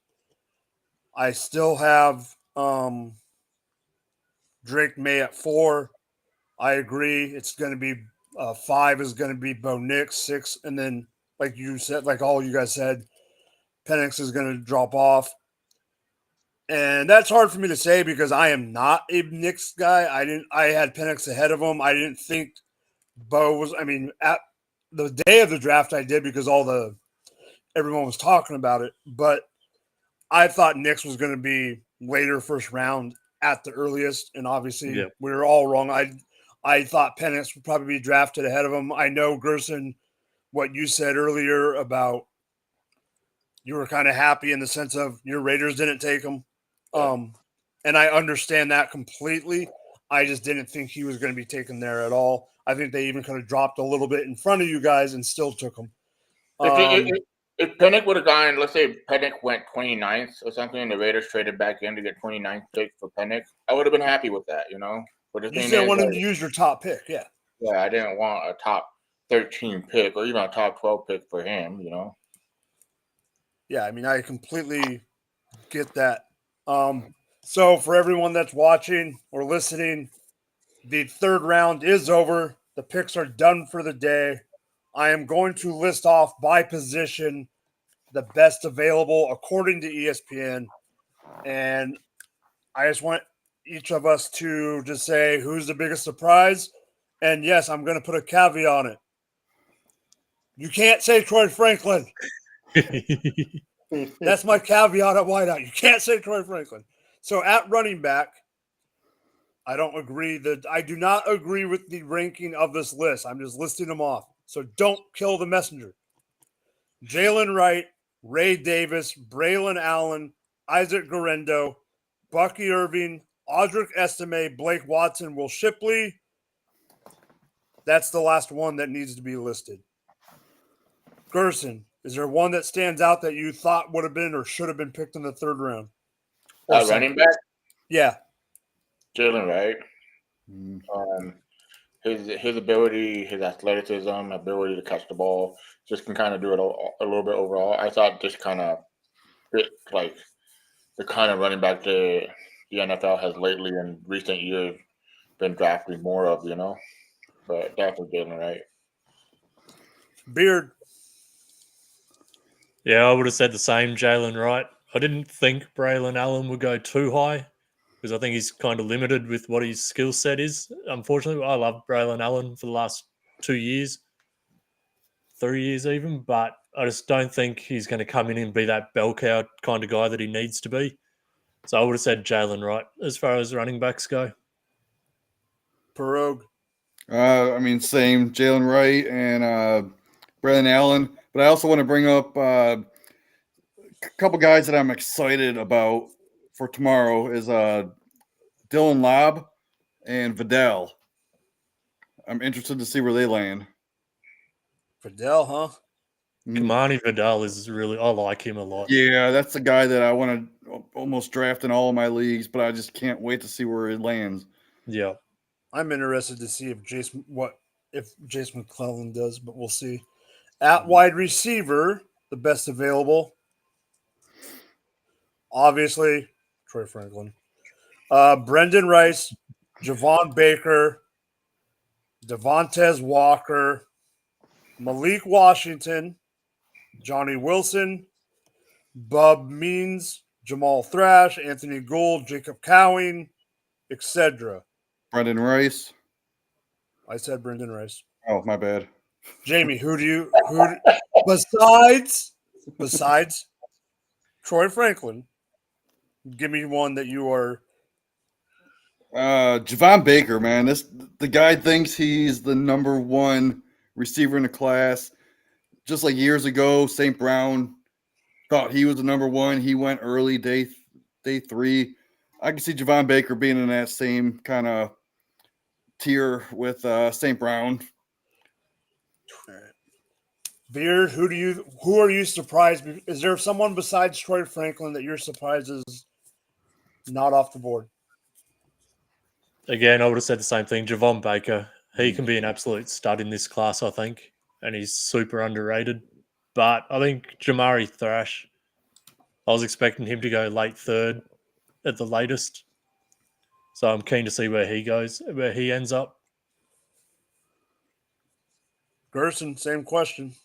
I still have Drake May at 4. I agree. It's going to be 5 is going to be Bo Nix, 6, and then like you said, like all you guys said, Penix is going to drop off. And that's hard for me to say because I am not a Knicks guy. I had Penix ahead of him. I didn't think Bo was. I mean, at the day of the draft, I did because everyone was talking about it. But I thought Knicks was going to be later first round at the earliest, and obviously we were all wrong. I thought Penix would probably be drafted ahead of him. I know, Gerson, what you said earlier about you were kind of happy in the sense of your Raiders didn't take him. And I understand that completely. I just didn't think he was going to be taken there at all. I think they even could have dropped a little bit in front of you guys and still took him. If Penix would have gone, let's say Penix went 29th or something, and the Raiders traded back in to get 29th pick for Penix, I would have been happy with that, But the you didn't want him to use your top pick, yeah. Yeah, I didn't want a top 13 pick or even a top 12 pick for him, Yeah, I mean, I completely get that. So for everyone that's watching or listening, the third round is over. The picks are done for the day. I am going to list off by position the best available according to ESPN. And I just want each of us to just say who's the biggest surprise And yes, I'm going to put a caveat on it. You can't say Troy Franklin. That's my caveat at wideout. You can't say Troy Franklin. So at running back, I do not agree with the ranking of this list. I'm just listing them off. So don't kill the messenger. Jalen Wright, Ray Davis, Braylon Allen, Isaac Guerrero, Bucky Irving, Audric Estime, Blake Watson, Will Shipley. That's the last one that needs to be listed. Gerson, is there one that stands out that you thought would have been or should have been picked in the third round? Running back? Yeah. Jalen Wright. His ability, his athleticism, ability to catch the ball, just can kind of do it a little bit overall. I thought this kind of fit like the kind of running back the NFL has lately in recent years been drafting more of, you know. But definitely Jalen Wright. Beard. Yeah, I would have said the same, Jalen Wright. I didn't think Braylon Allen would go too high because I think he's kind of limited with what his skill set is. Unfortunately, I love Braylon Allen for the last 2 years, 3 years even, but I just don't think he's going to come in and be that bell cow kind of guy that he needs to be. So I would have said Jalen Wright as far as running backs go. Pirogue. I mean, same Jalen Wright and Braylon Allen. But I also want to bring up a couple guys that I'm excited about for tomorrow is Dylan Lobb and Vidal. I'm interested to see where they land. Vidal, huh? Kamani Vidal is really, I like him a lot. Yeah, that's the guy that I want to almost draft in all of my leagues, but I just can't wait to see where it lands. Yeah. I'm interested to see if Jason McClellan does, but we'll see. At wide receiver, the best available, obviously Troy Franklin, Brendan Rice, Javon Baker, Devontae Walker, Malik Washington, Johnny Wilson, Bub Means, Jamal Thrash, Anthony Gould, Jacob Cowing, etc. Brendan Rice. I said Brendan Rice. Oh, my bad. Jamie, who besides Troy Franklin, give me one that you are. Javon Baker, man. The guy thinks he's the number one receiver in the class. Just like years ago, St. Brown thought he was the number one. He went early, day 3. I can see Javon Baker being in that same kind of tier with St. Brown. Beard, who are you surprised? Is there someone besides Troy Franklin that you're surprised is not off the board? Again, I would have said the same thing. Javon Baker, he can be an absolute stud in this class, I think, and he's super underrated. But I think Jamari Thrash, I was expecting him to go late third at the latest. So I'm keen to see where he goes, where he ends up. Gerson, same question.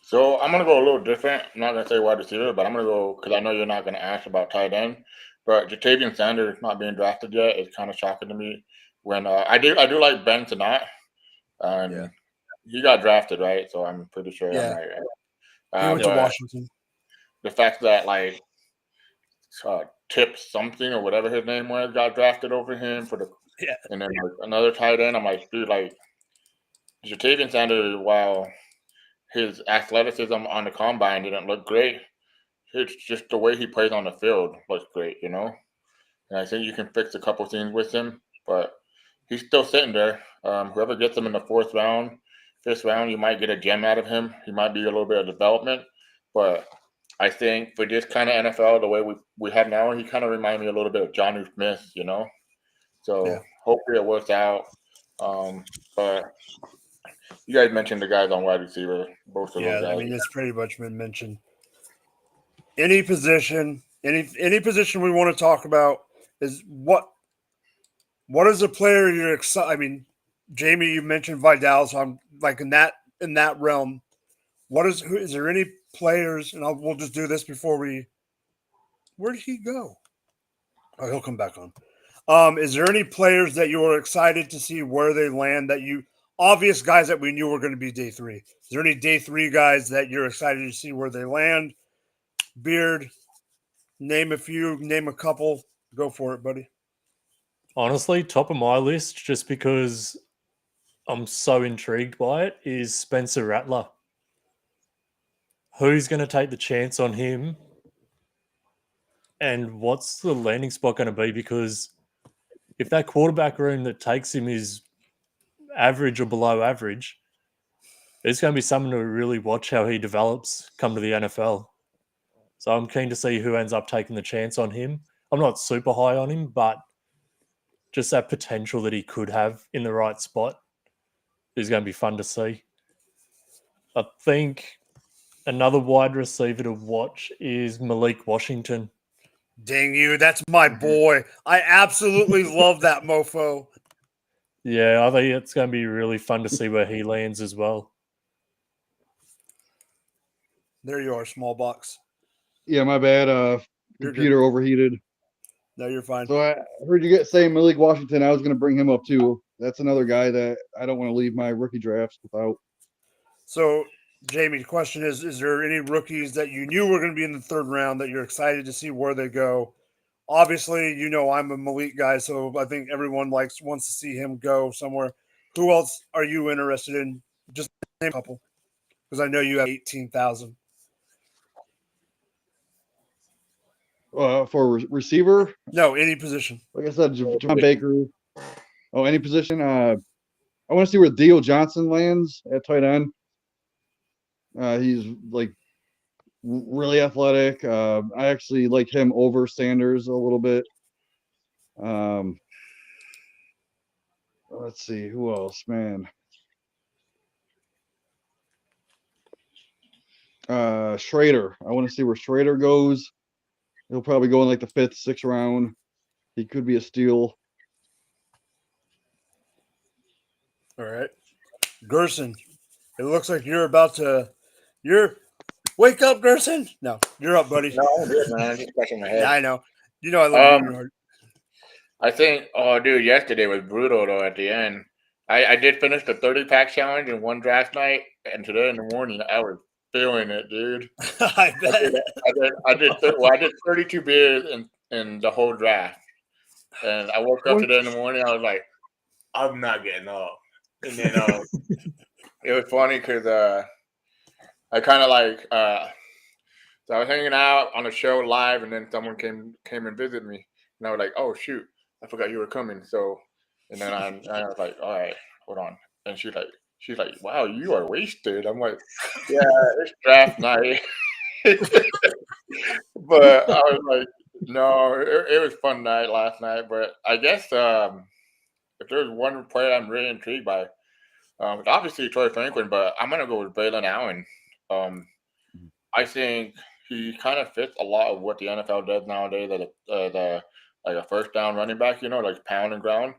So I'm going to go a little different. I'm not going to say wide receiver, but I'm going to go because I know you're not going to ask about tight end. But Jatavian Sanders not being drafted yet is kind of shocking to me. When I do like Ben Tanat, and he got drafted, right? So I'm pretty sure I'm right. He went to Washington. The fact that Tip something or whatever his name was got drafted over him and then another tight end. I'm like, dude, Jatavian Sanders, while his athleticism on the combine didn't look great, it's just the way he plays on the field looks great, you know? And I think you can fix a couple things with him, but he's still sitting there. Whoever gets him in the 4th round, 5th round, you might get a gem out of him. He might be a little bit of development, but I think for this kind of NFL, the way we have now, he kind of reminds me a little bit of Jonnu Smith, you know? So hopefully it works out. But you guys mentioned the guys on wide receiver, both of those guys. I mean, it's pretty much been mentioned. Any position we want to talk about is what is a player you're excited? I mean, Jamie, you mentioned Vidal, so I'm like in that realm. Is there any players? And we'll just do this before we. Where did he go? Oh, he'll come back on. Is there any players that you were excited to see where they land that you obvious guys that we knew were going to be day 3? Is there any day 3 guys that you're excited to see where they land? Beard, name a few, name a couple. Go for it, buddy. Honestly, top of my list, just because I'm so intrigued by it, is Spencer Rattler. Who's going to take the chance on him? And what's the landing spot going to be? Because if that quarterback room that takes him is average or below average, it's going to be something to really watch how he develops come to the NFL. So I'm keen to see who ends up taking the chance on him. I'm not super high on him, but just that potential that he could have in the right spot is going to be fun to see. I think another wide receiver to watch is Malik Washington. Dang you, that's my boy. I absolutely love that mofo. Yeah, I think it's going to be really fun to see where he lands as well. There you are, small box. Yeah, my bad. You're Computer overheated. No, you're fine. So I heard you say Malik Washington. I was going to bring him up too. That's another guy that I don't want to leave my rookie drafts without. So, Jamie, the question is there any rookies that you knew were going to be in the 3rd round that you're excited to see where they go? Obviously, you know I'm a Malik guy, so I think everyone wants to see him go somewhere. Who else are you interested in? Just name a couple, because I know you have 18,000. For receiver? No, any position. Like I said, John Baker. Oh, any position? I want to see where Theo Johnson lands at tight end. He's like really athletic. I actually like him over Sanders a little bit. Let's see who else, man. Schrader. I want to see where Schrader goes. He'll probably go in like the 5th, 6th round. He could be a steal. All right. Gerson, it looks like you're about to wake up, Gerson. No, you're up, buddy. No, I'm good, man. I'm just scratching my head. Yeah, I know. You know I love you. I think, dude, yesterday was brutal though. At the end, I did finish the 30-pack challenge in one draft night, and today in the morning I was feeling it, dude. I bet. I did 32 beers in the whole draft, and I woke up today in the morning. I was like, I'm not getting up, and then it was funny because I kind of like so I was hanging out on the show live, and then someone came and visited me, and I was like, oh shoot, I forgot you were coming. So, and then I was like, all right, hold on. And she's like, wow, you are wasted. I'm like, yeah, it's draft night. But I was like, no, it was a fun night last night. But I guess if there's one player I'm really intrigued by, obviously Troy Franklin, but I'm gonna go with Braylon Allen. I think he kind of fits a lot of what the NFL does nowadays. The like a first down running back, like pound and ground.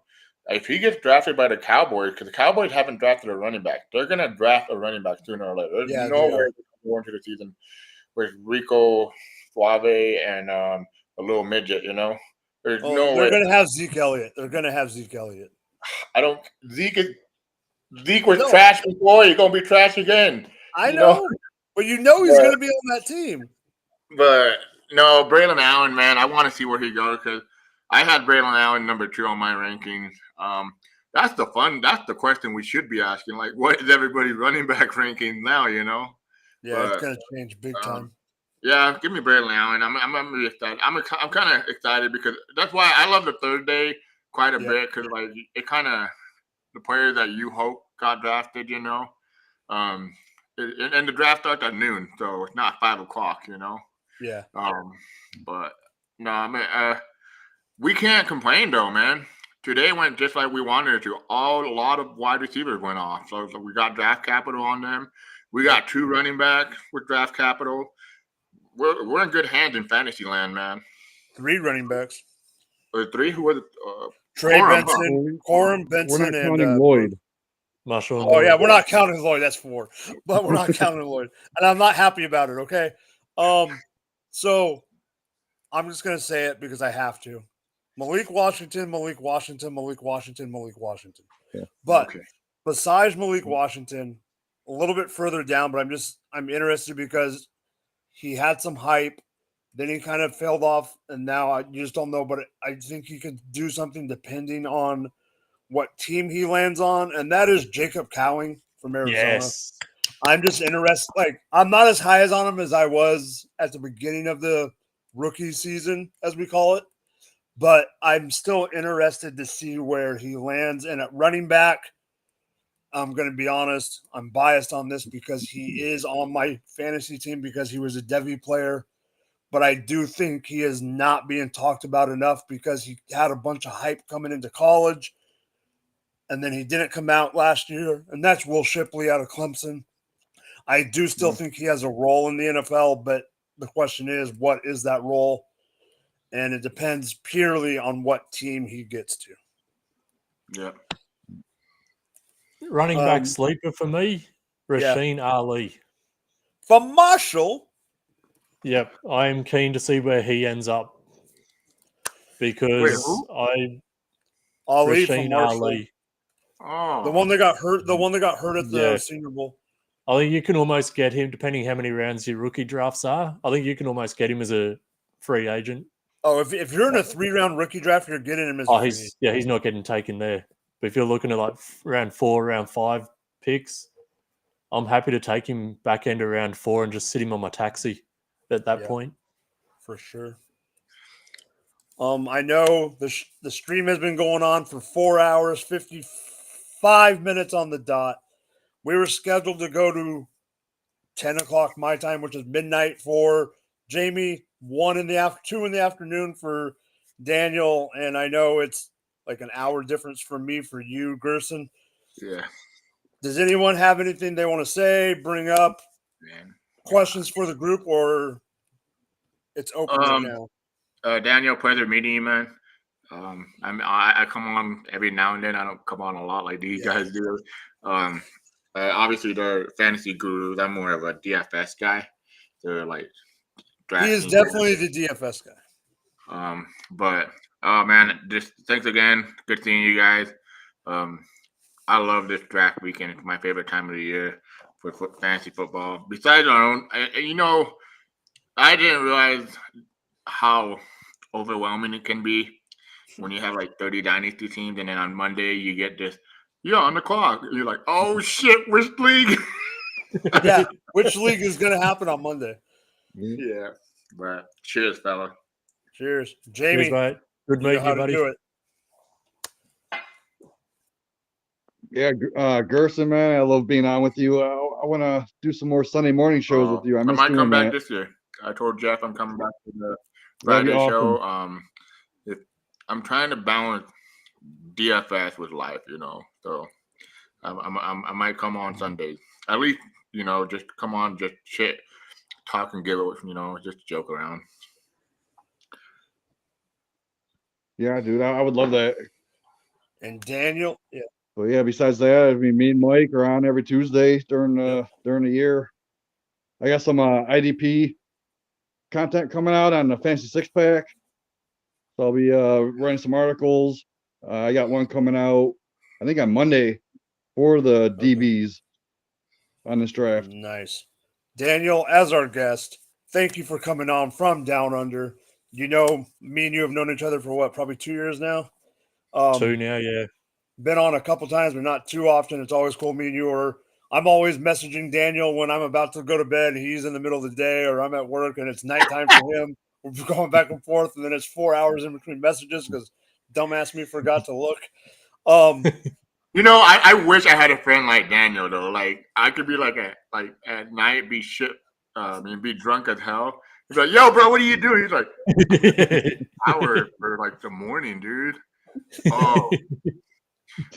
If he gets drafted by the Cowboys, because the Cowboys haven't drafted a running back, they're gonna draft a running back sooner or later. There's no way they're going into the season with Rico Suave and a little midget. There's no way. They're gonna have Zeke Elliott. Zeke was trash before. He's gonna be trash again. I know. But he's gonna be on that team. But no, Braylon Allen, man, I want to see where he goes because I had Braylon Allen number 2 on my rankings. That's the question we should be asking. Like, what is everybody's running back ranking now? Yeah, it's gonna change big time. Yeah, give me Braylon Allen. I'm really excited. I'm kind of excited because that's why I love the third day quite a bit because like it kind of the players that you hope got drafted, and the draft starts at noon, so it's not 5 o'clock, Yeah. But no, I mean, we can't complain though, man. Today went just like we wanted it to. A lot of wide receivers went off, so we got draft capital on them. We got 2 running backs with draft capital. We're in good hands in fantasy land, man. 3 running backs. 3? Who was it? Trey Benson, Corum, Benson, we're not counting Lloyd. Marshall. Oh yeah, we're not counting Lloyd. That's 4, but we're not counting Lloyd, and I'm not happy about it. Okay, so I'm just gonna say it because I have to. Malik Washington, Malik Washington, Malik Washington, Malik Washington. Yeah. But Okay. besides Malik Washington, a little bit further down, but I'm interested because he had some hype, then he kind of failed off, and now you just don't know. But I think he could do something depending on what team he lands on, and that is Jacob Cowing from Arizona. Yes. I'm just interested. Like, I'm not as high on him as I was at the beginning of the rookie season, as we call it, but I'm still interested to see where he lands. And at running back, I'm going to be honest, I'm biased on this because he is on my fantasy team because he was a Devy player, but I do think he is not being talked about enough because he had a bunch of hype coming into college, and then he didn't come out last year, and that's Will Shipley out of Clemson. I do still think he has a role in the NFL, but the question is, what is that role? And it depends purely on what team he gets to. Yeah. Running back sleeper for me, Rasheen Ali. From Marshall. Yep, I am keen to see where he ends up because Ali Rasheen from Marshall. Ali. Oh. The one that got hurt. The one that got hurt at the Senior Bowl. I think you can almost get him, depending how many rounds your rookie drafts are. I think you can almost get him as a free agent. Oh, if you're in a 3-round rookie draft, you're getting him as a free agent. He's not getting taken there. But if you're looking at like round 4, round 5 picks, I'm happy to take him back end of round 4 and just sit him on my taxi at that point. For sure. I know the stream has been going on for 4 hours, 55 minutes on the dot. We were scheduled to go to 10 o'clock my time, which is midnight for Jamie, 2 in the afternoon for Daniel, and I know it's like an hour difference from me for you, Gerson. Yeah. Does anyone have anything they want to say, bring up, questions for the group, or it's open right now? Daniel, pleasure meeting you, man. I come on every now and then. I don't come on a lot like these guys do. Obviously, they're fantasy gurus. I'm more of a DFS guy. They're like he is definitely the DFS guy. But man, just thanks again. Good seeing you guys. I love this draft weekend. It's my favorite time of the year for fantasy football. Besides our own, I didn't realize how overwhelming it can be when you have like 30 dynasty teams, and then on Monday you get this. You're on the clock. You're like, oh shit, which league? Yeah, which league is going to happen on Monday? Yeah, but cheers, fella. Cheers, Jamie. Cheers, mate. Good meeting you, buddy. Yeah, Gerson, man, I love being on with you. I want to do some more Sunday morning shows with you. I might come back this year. I told Jeff I'm coming back to the Friday show. I'm trying to balance DFS with life, so I might come on Sundays. At least, just come on, just shit, talk and give it, just joke around. Yeah, dude, I would love that. And Daniel, But yeah, besides that, I mean, me and Mike are on every Tuesday during the year. I got some IDP content coming out on the Fantasy Six Pack. So I'll be writing some articles. I got one coming out, I think on Monday for the DBs on this draft. Nice. Daniel, as our guest, thank you for coming on from Down Under. Me and you have known each other for what, probably 2 years now? 2 now, yeah. Been on a couple times, but not too often. It's always cool. Me and you are. I'm always messaging Daniel when I'm about to go to bed. He's in the middle of the day, or I'm at work and it's nighttime for him. We're going back and forth, and then it's 4 hours in between messages because dumbass me forgot to look. I wish I had a friend like Daniel though. Like I could be like at night, be be drunk as hell. He's like, "Yo, bro, what are you doing?" He's like, "Hour for like the morning, dude." Oh.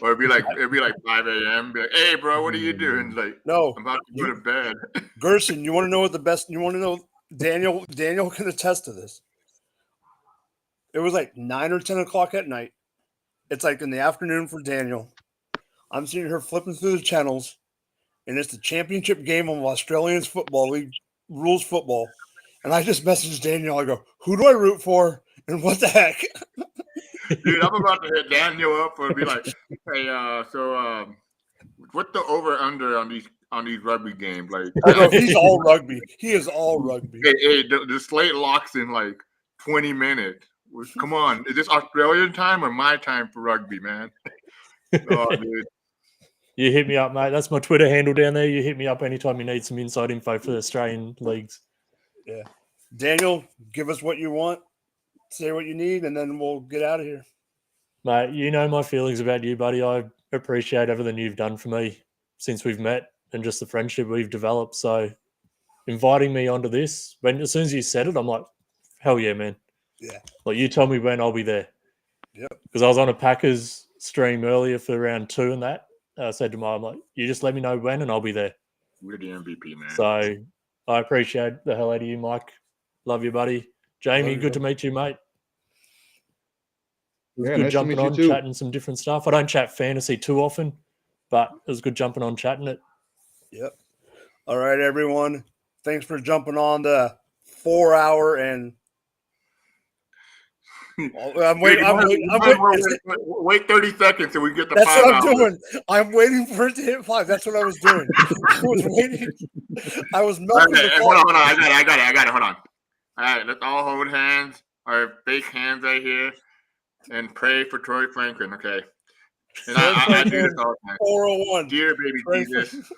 Or it'd be like 5 a.m. Be like, "Hey, bro, what are you doing?" Like, no, I'm about to go to bed. Gerson, you want to know what the best? You want to know? Daniel can attest to this. It was like 9 or 10 o'clock at night. It's like in the afternoon for Daniel. I'm sitting here flipping through the channels, and it's the championship game of Australian Football League rules football. And I just messaged Daniel. I go, "Who do I root for? And what the heck?" Dude, I'm about to hit Daniel up and be like, hey, what's the over under on these rugby games? Like, Oh, no, he's all rugby. He is all rugby. hey, the slate locks in like 20 minutes. Come on, is this Australian time or my time for rugby, man? Oh, dude. You hit me up, mate. That's my Twitter handle down there. You hit me up anytime you need some inside info for the Australian leagues. Yeah. Daniel, give us what you want, say what you need, and then we'll get out of here. Mate, you know my feelings about you, buddy. I appreciate everything you've done for me since we've met and just the friendship we've developed. So inviting me onto this, as soon as you said it, I'm like, hell yeah, man. Yeah. Like, you tell me when, I'll be there. Yep. Because I was on a Packers stream earlier for round 2 and that. I said to my, I'm like, you just let me know when and I'll be there. We're the MVP, man. So I appreciate the hell out of you, Mike. Love you, buddy. Jamie, you, good to bro. meet you, mate. It was Yeah, good nice to jumping meet you on, too. chatting some different stuff. I don't chat fantasy too often, but it was good jumping on, chatting it. Yep. All right, everyone. Thanks for jumping on the 4 hour and I'm waiting. Wait 30 seconds till we get the That's 5 what I'm hours. doing. I'm waiting for it to hit 5. That's what I was doing. I was waiting. I was milking the Hold on. clock. I got it. Hold on. All right, let's all hold hands, our fake hands right here, and pray for Troy Franklin, okay? And I do this all the time. 401. Dear baby Pray Jesus,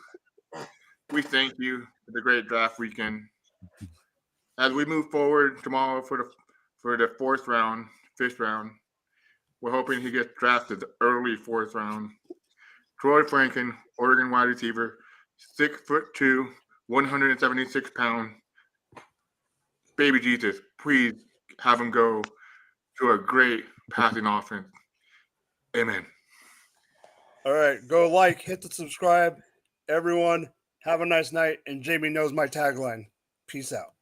we thank you for the great draft weekend. As we move forward tomorrow for the 4th round, 5th round, we're hoping he gets drafted the early 4th round. Troy Franklin, Oregon wide receiver, 6'2", 176 pounds. Baby Jesus, please have him go to a great passing offense. Amen. All right. Go hit the subscribe. Everyone, have a nice night. And Jamie knows my tagline. Peace out.